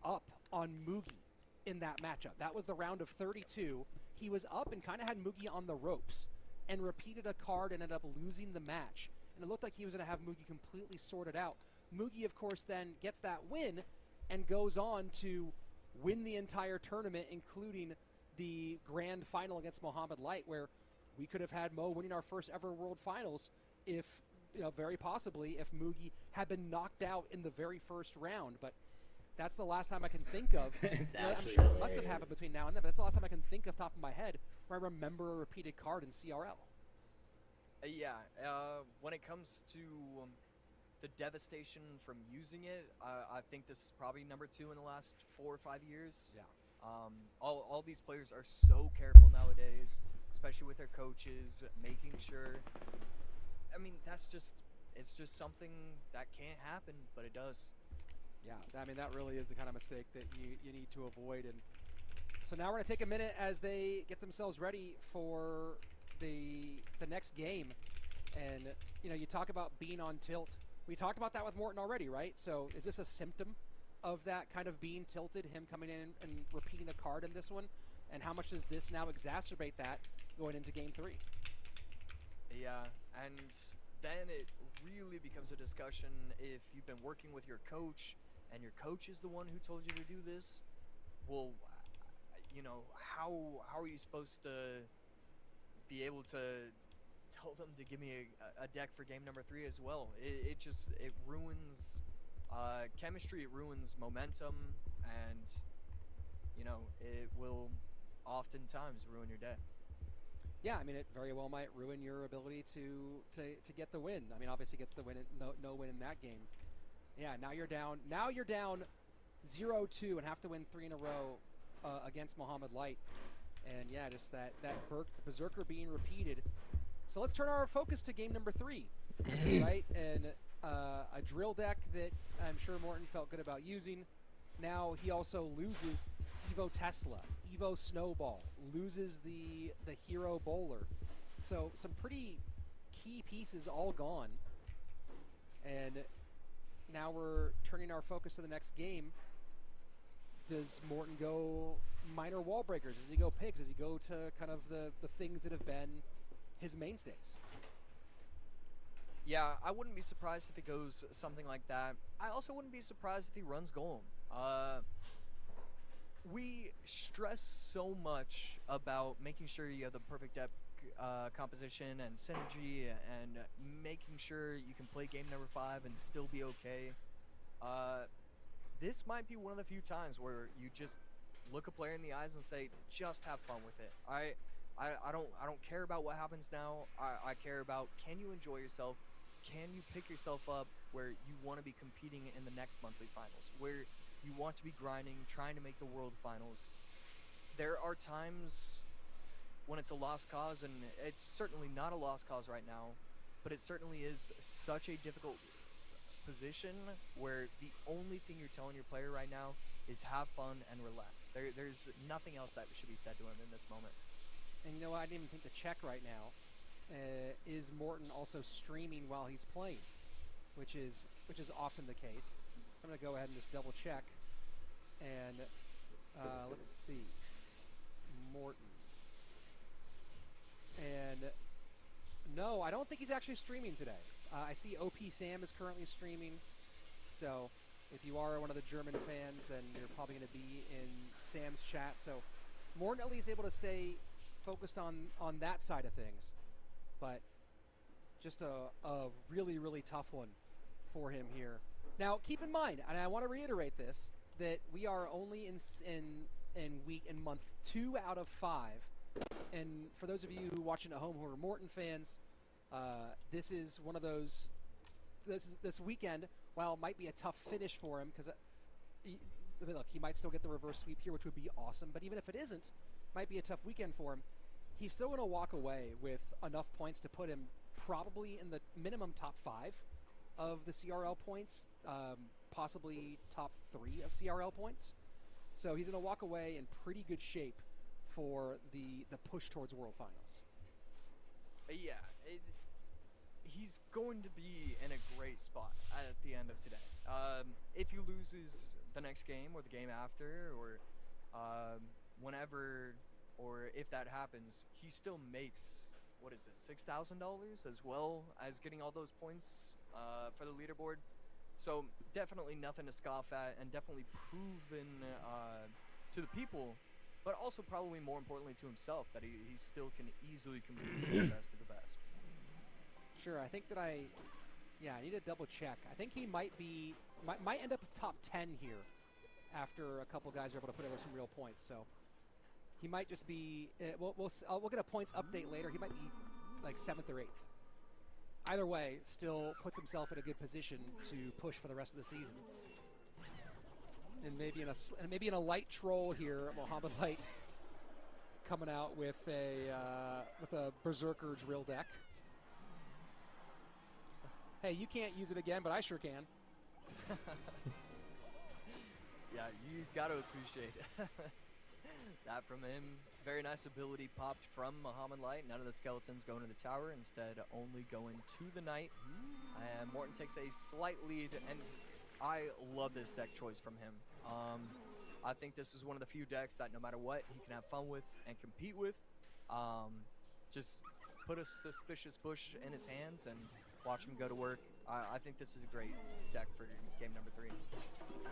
up on Mugi in that matchup. That was the round of 32. He was up and kind of had Mugi on the ropes and repeated a card and ended up losing the match. And it looked like he was going to have Mugi completely sorted out. Mugi, of course, then gets that win and goes on to win the entire tournament, including the grand final against Mohamed Light, where we could have had Mo winning our first ever World Finals if, you know, very possibly if Mugi had been knocked out in the very first round. But that's the last time I can think of. It's I'm actually sure it must have hilarious. happened between now and then, but that's the last time I can think of top of my head where I remember a repeated card in CRL. Yeah, when it comes to the devastation from using it, I think this is probably number 2 in the last 4 or 5 years. Yeah. All these players are so careful nowadays, especially with their coaches, making sure. I mean, it's just something that can't happen, but it does. Yeah, I mean, that really is the kind of mistake that you need to avoid. And so now we're going to take a minute as they get themselves ready for the next game. And, you know, you talk about being on tilt. We talked about that with Morton already, right? So is this a symptom of that kind of being tilted, him coming in and repeating a card in this one? And how much does this now exacerbate that going into game 3? Yeah, and then it really becomes a discussion if you've been working with your coach and your coach is the one who told you to do this. Well, you know, how are you supposed to be able to tell them to give me a deck for game number 3 as well? It ruins chemistry, it ruins momentum, and you know, it will oftentimes ruin your day. Yeah, I mean, it very well might ruin your ability to get the win. I mean, obviously gets the win, no win in that game. Yeah, now you're down 0-2 and have to win 3 in a row against Mohamed Light. And yeah, just that Berserker being repeated. So let's turn our focus to game number 3, right? And a drill deck that I'm sure Morton felt good about using. Now he also loses Evo Tesla, Evo Snowball, loses the Hero Bowler. So some pretty key pieces all gone. And now we're turning our focus to the next game. Does Morton go minor wall breakers? Does he go pigs? Does he go to kind of the things that have been his mainstays? Yeah, I wouldn't be surprised if it goes something like that. I also wouldn't be surprised if he runs Golem. We stress so much about making sure you have the perfect deck composition and synergy and making sure you can play game number 5 and still be okay. This might be one of the few times where you just look a player in the eyes and say, just have fun with it. I don't care about what happens now. I care about, can you enjoy yourself? Can you pick yourself up where you want to be competing in the next monthly finals, where you want to be grinding, trying to make the world finals? There are times when it's a lost cause, and it's certainly not a lost cause right now, but it certainly is such a difficult position where the only thing you're telling your player right now is have fun and relax. There's nothing else that should be said to him in this moment. And you know what, I didn't even think to check right now. Is Morton also streaming while he's playing, which is often the case. So I'm going to go ahead and just double check. And Let's see. Morton. And no, I don't think he's actually streaming today. I see OP Sam is currently streaming. So if you are one of the German fans, then you're probably going to be in Sam's chat. So Morton at least able to stay focused on that side of things. But just a really, really tough one for him here. Now, keep in mind, and I want to reiterate this, that we are only in month 2 out of 5. And for those of you watching at home who are Morton fans, this is one of those. This weekend, while it might be a tough finish for him, because look, he might still get the reverse sweep here, which would be awesome. But even if it isn't, might be a tough weekend for him. He's still going to walk away with enough points to put him probably in the minimum top 5 of the CRL points, possibly top 3 of CRL points. So he's going to walk away in pretty good shape for the push towards World Finals. Yeah, he's going to be in a great spot at the end of today. If he loses the next game or the game after or whenever or if that happens, he still makes, what is it, $6,000 as well as getting all those points for the leaderboard. So definitely nothing to scoff at, and definitely proven to the people, but also probably more importantly to himself, that he still can easily compete with the best of the best. Sure, I think that I need to double check. I think he might end up top 10 here after a couple guys are able to put over some real points. So he might just be. We'll get a points update later. He might be like 7th or 8th. Either way, still puts himself in a good position to push for the rest of the season. And maybe in a light troll here, Mohamed Light coming out with a Berserker drill deck. Hey, you can't use it again, but I sure can. Yeah, you got to appreciate that from him. Very nice ability popped from Mohamed Light. None of the skeletons going to the tower, instead only going to the knight. And Morton takes a slight lead, and I love this deck choice from him. I think this is one of the few decks that no matter what, he can have fun with and compete with. Just put a suspicious bush in his hands and watch him go to work. I think this is a great deck for game number 3.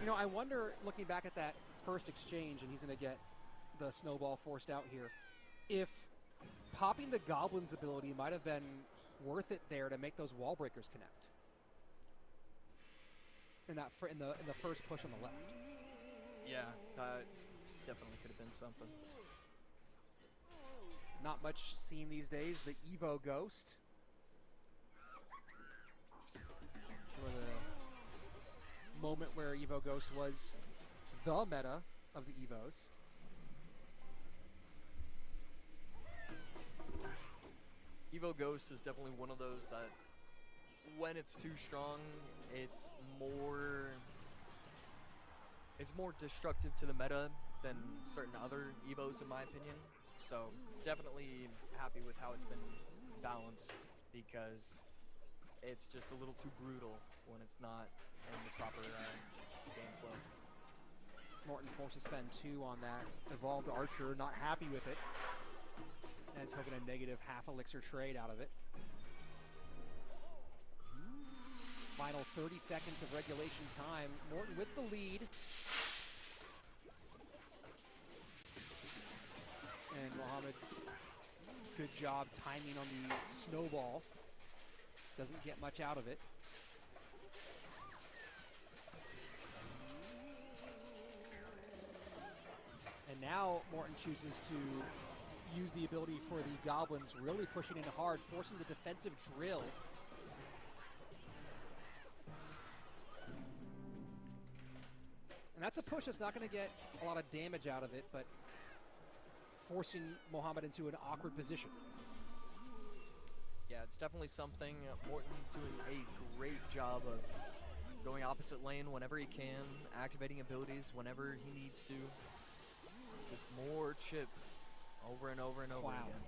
You know, I wonder, looking back at that first exchange, and he's going to get the snowball forced out here, if popping the Goblin's ability might have been worth it there to make those wall breakers connect. In the first push on the left. Yeah, that definitely could have been something. Not much seen these days. The Evo Ghost. For the moment where Evo Ghost was the meta of the Evos. Evo Ghost is definitely one of those that when it's too strong, it's more destructive to the meta than certain other Evos in my opinion. So definitely happy with how it's been balanced, because it's just a little too brutal when it's not in the proper game flow. Morton forced to spend 2 on that Evolved Archer, not happy with it. And it's taking a negative half elixir trade out of it. Final 30 seconds of regulation time. Morton with the lead. And Mohamed, good job timing on the snowball. Doesn't get much out of it. And now Morton chooses to use the ability for the Goblins, really pushing in hard, forcing the defensive drill. And that's a push that's not going to get a lot of damage out of it, but forcing Mohamed into an awkward position. Yeah, it's definitely something. Morton doing a great job of going opposite lane whenever he can, activating abilities whenever he needs to. Just more chip over and over and over again.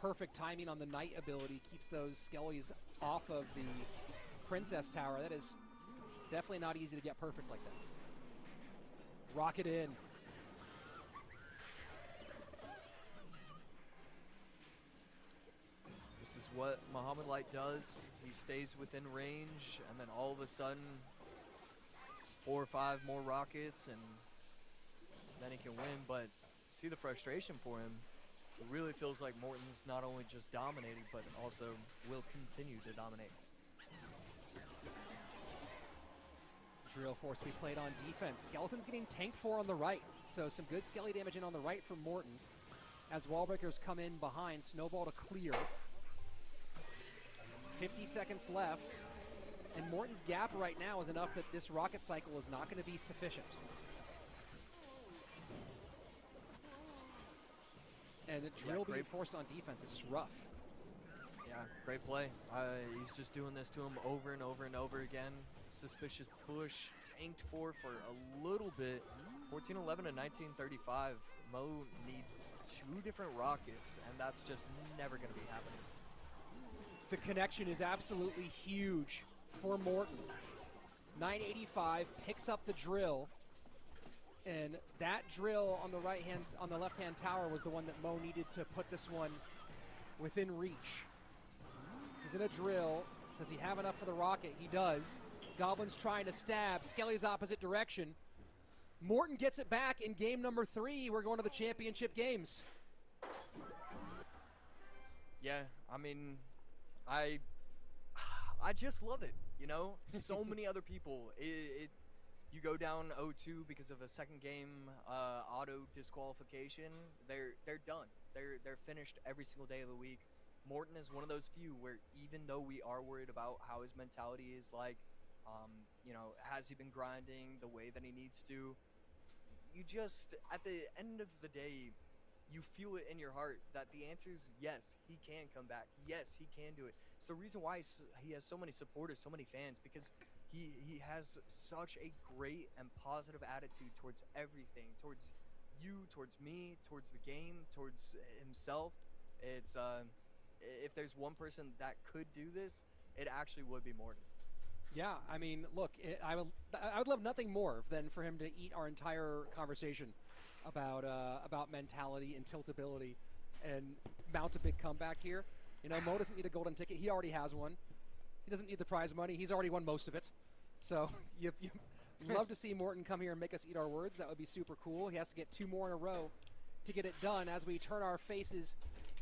Perfect timing on the Knight ability, keeps those Skellies off of the Princess Tower. That is definitely not easy to get perfect like that. Rocket in. This is what Muhammad Light does. He stays within range, and then all of a sudden, 4 or 5 more rockets, and then he can win. But see the frustration for him. It really feels like Morton's not only just dominating, but also will continue to dominate. Drill force to be played on defense. Skeleton's getting tanked for on the right, so some good skelly damage in on the right from Morton. As Wallbreakers come in behind, Snowball to clear. 50 seconds left, and Morton's gap right now is enough that this rocket cycle is not going to be sufficient. And the Drill being forced on defense is just rough. Yeah, great play. He's just doing this to him over and over and over again. Suspicious push, tanked for a little bit. 1411 to 1935. Mo needs 2 different rockets, and that's just never going to be happening. The connection is absolutely huge for Morton. 985 picks up the drill, and that drill on the left-hand tower was the one that Mo needed to put this one within reach. He's in a drill. Does he have enough for the rocket? He does. Goblin's trying to stab. Skelly's opposite direction. Morton gets it back in game number 3. We're going to the championship games. Yeah, I mean, I just love it, you know? So many other people. You go down 0-2 because of a second game auto disqualification. They're done. They're finished every single day of the week. Morton is one of those few where even though we are worried about how his mentality is like, you know, has he been grinding the way that he needs to? You just, at the end of the day, you feel it in your heart that the answer is yes, he can come back. Yes, he can do it. It's the reason why he has so many supporters, so many fans, because he has such a great and positive attitude towards everything, towards you, towards me, towards the game, towards himself. It's if there's one person that could do this, it actually would be Morton. Yeah, I mean, look, I would love nothing more than for him to eat our entire conversation about mentality and tiltability and mount a big comeback here. You know, Mo doesn't need a golden ticket. He already has one. He doesn't need the prize money. He's already won most of it. So you love to see Morton come here and make us eat our words. That would be super cool. He has to get 2 more in a row to get it done as we turn our faces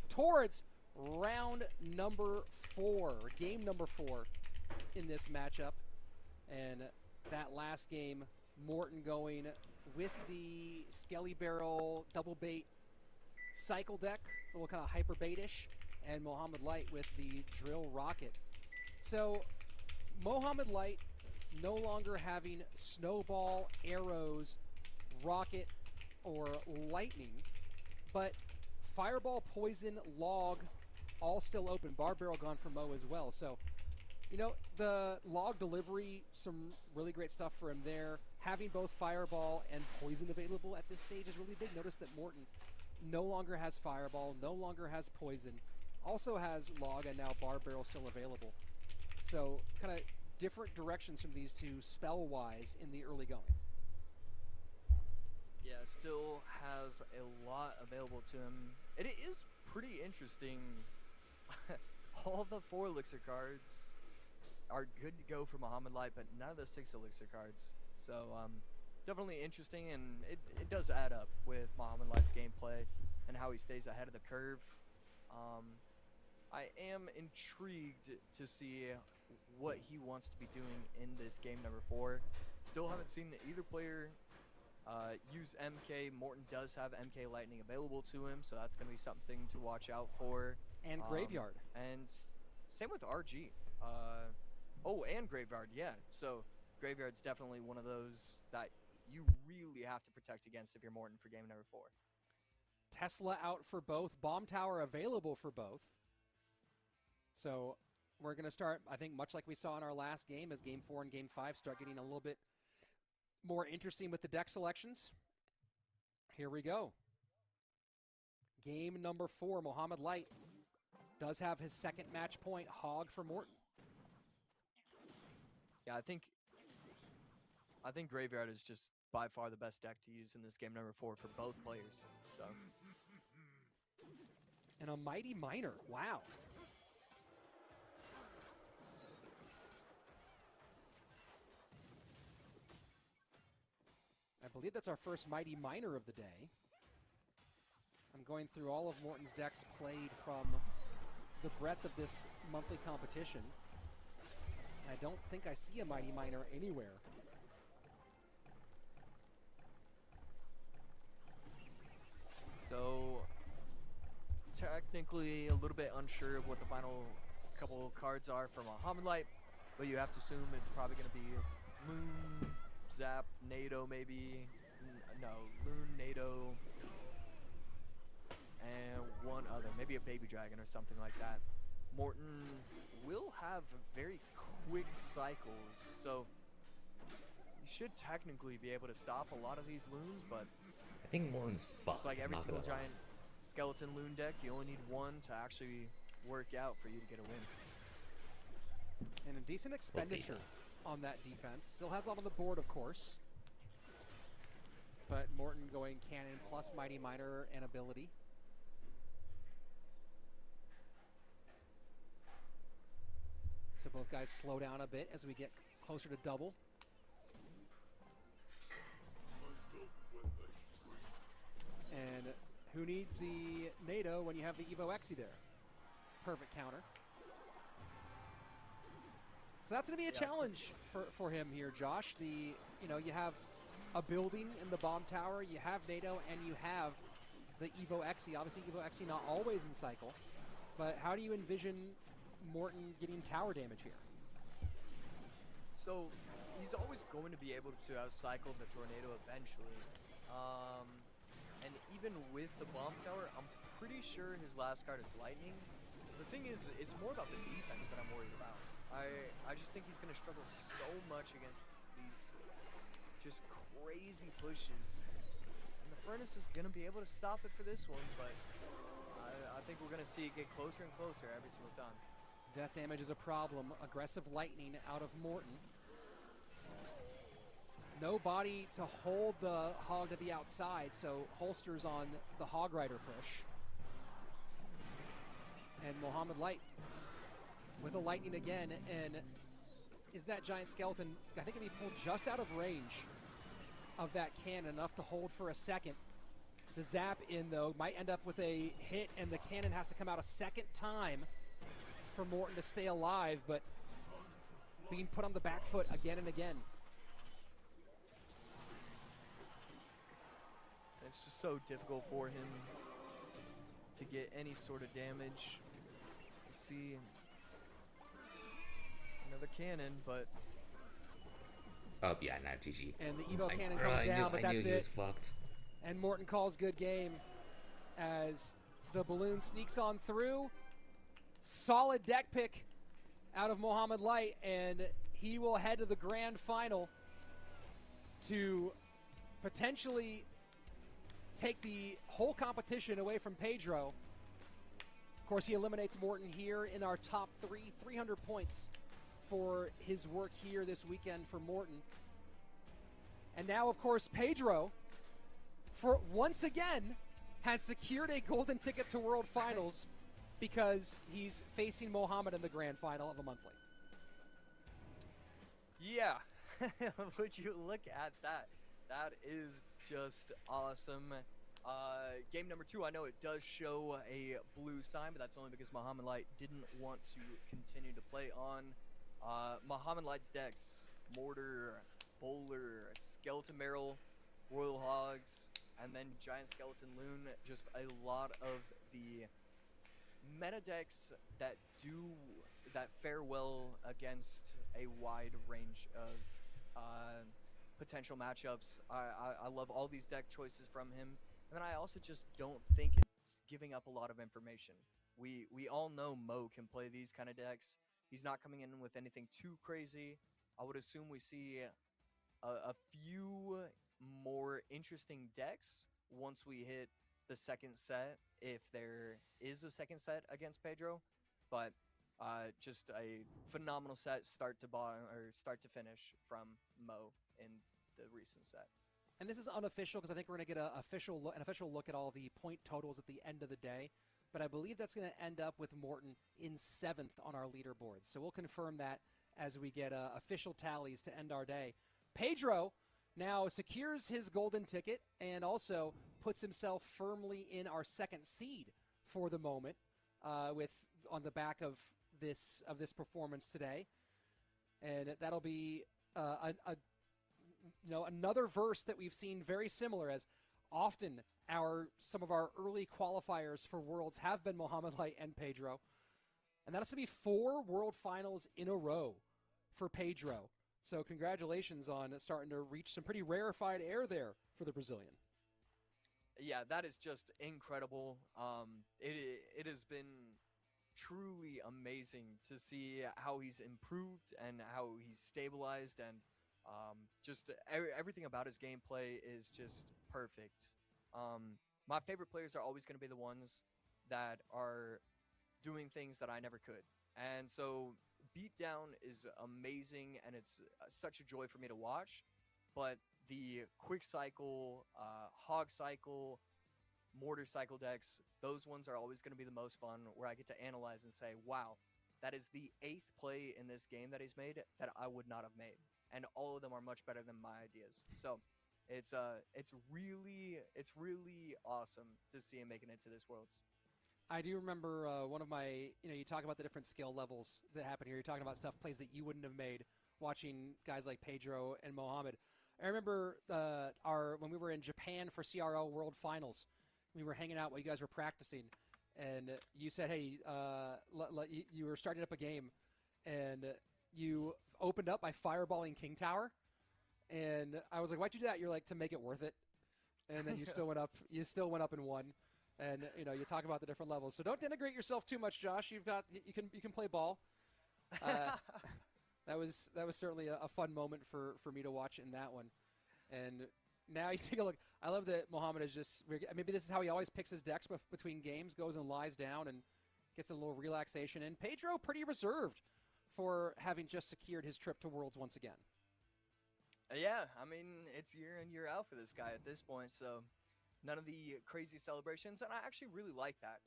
towards round number 4, game number 4 in this matchup. And that last game, Morton going with the Skelly Barrel double bait cycle deck, a little kind of hyper baitish, and Muhammad Light with the drill rocket. So Muhammad Light no longer having snowball, arrows, rocket, or lightning, but fireball, poison, log, all still open. Bar barrel gone for Mo as well. So, you know, the log delivery, some really great stuff for him there. Having both fireball and poison available at this stage is really big. Notice that Morton no longer has fireball, no longer has poison, also has log, and now bar barrel still available. So kind of different directions from these two spell-wise in the early going. Yeah, still has a lot available to him. It is pretty interesting. All the 4 elixir cards are good to go for Muhammad Light, but none of the 6 elixir cards. So definitely interesting, and it does add up with Muhammad Light's gameplay and how he stays ahead of the curve. I am intrigued to see what he wants to be doing in this game number 4. Still haven't seen either player use MK. Morton does have MK Lightning available to him, so that's going to be something to watch out for. And Graveyard. And same with RG. Oh, and Graveyard, yeah. So Graveyard's definitely one of those that you really have to protect against if you're Morton for game number 4. Tesla out for both. Bomb Tower available for both. So we're going to start, I think, much like we saw in our last game, as game 4 and game 5 start getting a little bit more interesting with the deck selections. Here we go. Game number 4, Muhammad Light does have his second match point, hog for Morton. Yeah, I think Graveyard is just by far the best deck to use in this game number 4 for both players. So. And a Mighty Miner, wow. believe that's our first Mighty Miner of the day. I'm going through all of Morton's decks played from the breadth of this monthly competition. I don't think I see a Mighty Miner anywhere. So, technically a little bit unsure of what the final couple cards are for Mohamed Light, but you have to assume it's probably going to be Loon, Zap, NATO maybe. No, Loon, NATO, and one other, maybe a Baby Dragon or something like that. Morton will have very quick cycles, so you should technically be able to stop a lot of these Loons, but I think Morton's fucked. it's like every I'm not single gonna lie. giant skeleton Loon deck, you only need one to actually work out for you to get a win. And a decent expenditure on that defense. Still has a lot on the board, of course. But Morton going cannon plus Mighty Miner and ability. So both guys slow down a bit as we get closer to double. And who needs the NATO when you have the Evo Exi there? Perfect counter. So that's going to be a challenge for him here, Josh. You have a building in the bomb tower, you have NATO, and you have the Evo Exi. Obviously, Evo Exi not always in cycle, but how do you envision Morton getting tower damage here? So he's always going to be able to outcycle the Tornado eventually. And even with the bomb tower, I'm pretty sure his last card is Lightning. The thing is, it's more about the defense that I'm worried about. I just think he's going to struggle so much against these just crazy pushes. And the Furnace is going to be able to stop it for this one, but I think we're going to see it get closer and closer every single time. Death damage is a problem. Aggressive Lightning out of Morton. No body to hold the Hog to the outside, so holsters on the Hog Rider push. And Mohamed Light with a Lightning again, and is that giant skeleton, I think, can be pulled just out of range of that cannon, enough to hold for a second. The zap in, though, might end up with a hit, and the cannon has to come out a second time for Morton to stay alive, but being put on the back foot again and again. It's just so difficult for him to get any sort of damage. You see another cannon, but Oh yeah, not GG. And the Evo cannon comes down, but that's I knew it. he was fucked. And Morton calls good game as the balloon sneaks on through. Solid deck pick out of Mohamed Light, and he will head to the grand final to potentially take the whole competition away from Pedro. Of course, he eliminates Morton here in our top three, 300 points for his work here this weekend for Morton. And now, of course, Pedro, for once again, has secured a golden ticket to World Finals because he's facing Mohamed in the grand final of a monthly. yeah, would you look at that? That is just awesome. Game number 2, I know it does show a blue sign, but that's only because Mohamed Light didn't want to continue to play on. Mohamed Light's decks, Mortar, Bowler, Skeleton Barrel, Royal Hogs, and then Giant Skeleton Loon. Just a lot of the meta decks that fare well against a wide range of potential matchups. I love all these deck choices from him, and then I also just don't think it's giving up a lot of information. We all know Mo can play these kind of decks. He's not coming in with anything too crazy. I would assume we see a few more interesting decks once we hit the second set, if there is a second set against Pedro. But just a phenomenal set, start to finish from Mo in the recent set. And this is unofficial because I think we're going to get an official look at all the point totals at the end of the day. But I believe that's going to end up with Morton in 7th on our leaderboard. So we'll confirm that as we get official tallies to end our day. Pedro now secures his golden ticket and also puts himself firmly in our second seed for the moment, with on the back of this performance today, and that'll be another verse that we've seen very similar, as often some of our early qualifiers for Worlds have been Mohamed Light and Pedro, and that has to be 4 World Finals in a row for Pedro. So congratulations on starting to reach some pretty rarefied air there for the Brazilian. Yeah, that is just incredible. It has been truly amazing to see how he's improved and how he's stabilized, and just everything about his gameplay is just perfect. My favorite players are always going to be the ones that are doing things that I never could. And so Beatdown is amazing, and it's such a joy for me to watch. But the Quick Cycle, Hog Cycle, Mortar Cycle decks, those ones are always going to be the most fun, where I get to analyze and say, wow, that is the 8th play in this game that he's made that I would not have made. And all of them are much better than my ideas. So it's really awesome to see him making it to this Worlds. I do remember one of my, you talk about the different skill levels that happen here. You're talking about plays that you wouldn't have made watching guys like Pedro and Mohamed. I remember when we were in Japan for CRO World Finals, we were hanging out while you guys were practicing, and you said, hey, you were starting up a game, and you opened up by fireballing King Tower, and I was like, why'd you do that? You're like, to make it worth it. And then you still went up. You still went up and won. And you talk about the different levels. So don't denigrate yourself too much, Josh. You can play ball. That was certainly a fun moment for me to watch in that one. And now you take a look. I love that Mohamed is just, maybe this is how he always picks his decks between games, goes and lies down and gets a little relaxation. And Pedro pretty reserved for having just secured his trip to Worlds once again. Yeah, I mean, it's year in, year out for this guy at this point, so none of the crazy celebrations, and I actually really like that.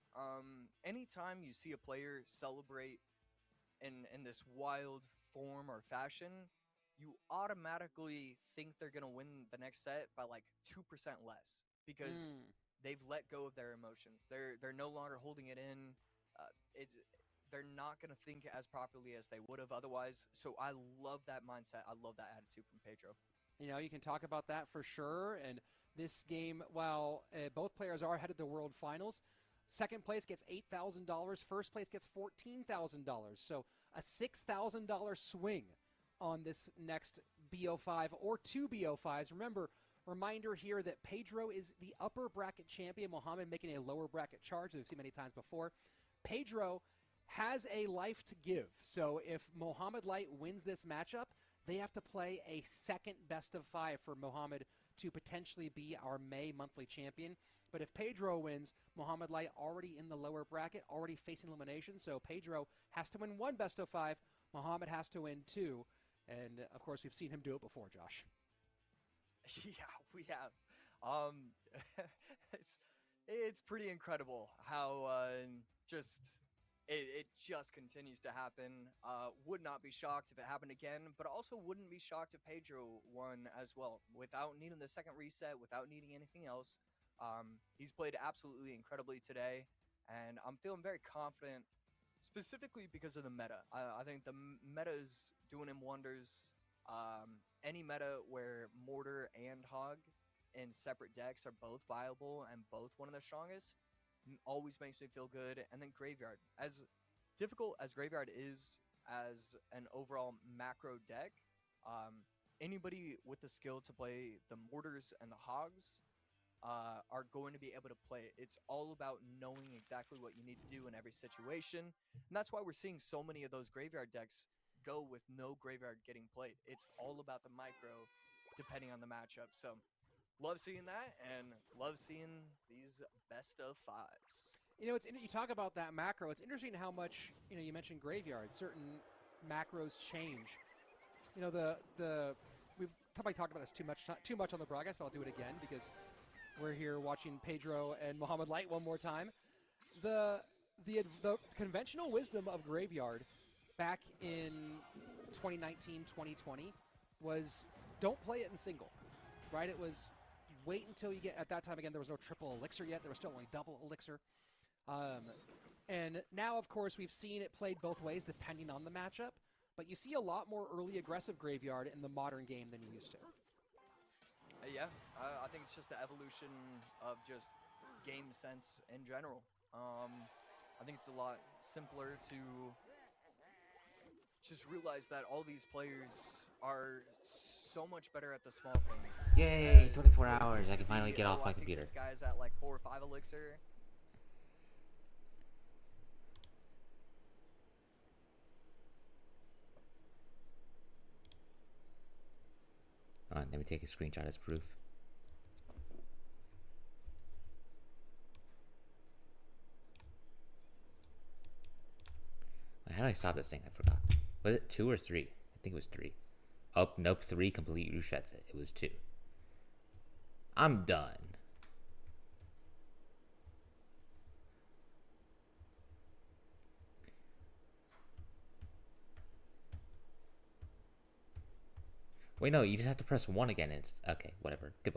Anytime you see a player celebrate in this wild form or fashion, you automatically think they're going to win the next set by like 2% less, because they've let go of their emotions. They're no longer holding it in. They're not going to think as properly as they would have otherwise. So I love that mindset. I love that attitude from Pedro. You can talk about that for sure. And this game, while both players are headed to World Finals, second place gets $8,000. First place gets $14,000. So a $6,000 swing on this next BO5 or 2 BO5s. Reminder here that Pedro is the upper bracket champion. Mohamed making a lower bracket charge, as we've seen many times before. Pedro has a life to give. So if Mohamed Light wins this matchup, they have to play a second best of 5 for Mohamed to potentially be our May monthly champion. But if Pedro wins, Mohamed Light already in the lower bracket, already facing elimination. So Pedro has to win 1 best of 5. Mohamed has to win 2. And of course, we've seen him do it before, Josh. Yeah, we have. It's pretty incredible how it just continues to happen. Would not be shocked if it happened again, but also wouldn't be shocked if Pedro won as well, without needing the second reset, without needing anything else. He's played absolutely incredibly today, and I'm feeling very confident, specifically because of the meta. I think the meta is doing him wonders. Any meta where Mortar and Hog in separate decks are both viable and both one of the strongest always makes me feel good. And then Graveyard, as difficult as Graveyard is as an overall macro deck, anybody with the skill to play the Mortars and the Hogs are going to be able to play it. It's all about knowing exactly what you need to do in every situation, and that's why we're seeing so many of those Graveyard decks go with no Graveyard getting played. It's all about the micro depending on the matchup. So love seeing that, and love seeing these best of 5s. You talk about that macro. It's interesting how much, you mentioned Graveyard. Certain macros change. We've probably talked about this too much on the broadcast, but I'll do it again because we're here watching Pedro and Mohamed Light one more time. The conventional wisdom of Graveyard back in 2019, 2020 was don't play it in single. right? It was wait until you get, at that time again, there was no triple elixir yet. There was still only double elixir. And now, of course, we've seen it played both ways depending on the matchup. But you see a lot more early aggressive graveyard in the modern game than you used to. Yeah, I think it's just the evolution of just game sense in general. I think it's a lot simpler to just realize that all these players are so much better at the small things. Yay, 24 hours. I can finally get off my I think computer. this guy's at like 4 or 5 elixir. Hold on, let me take a screenshot as proof. Wait, how do I stop this thing? I forgot. Was it 2 or 3? I think it was 3. Oh, nope, 3 complete resets it. It was 2. I'm done. Wait, no, you just have to press 1 again. And it's okay, whatever. Goodbye.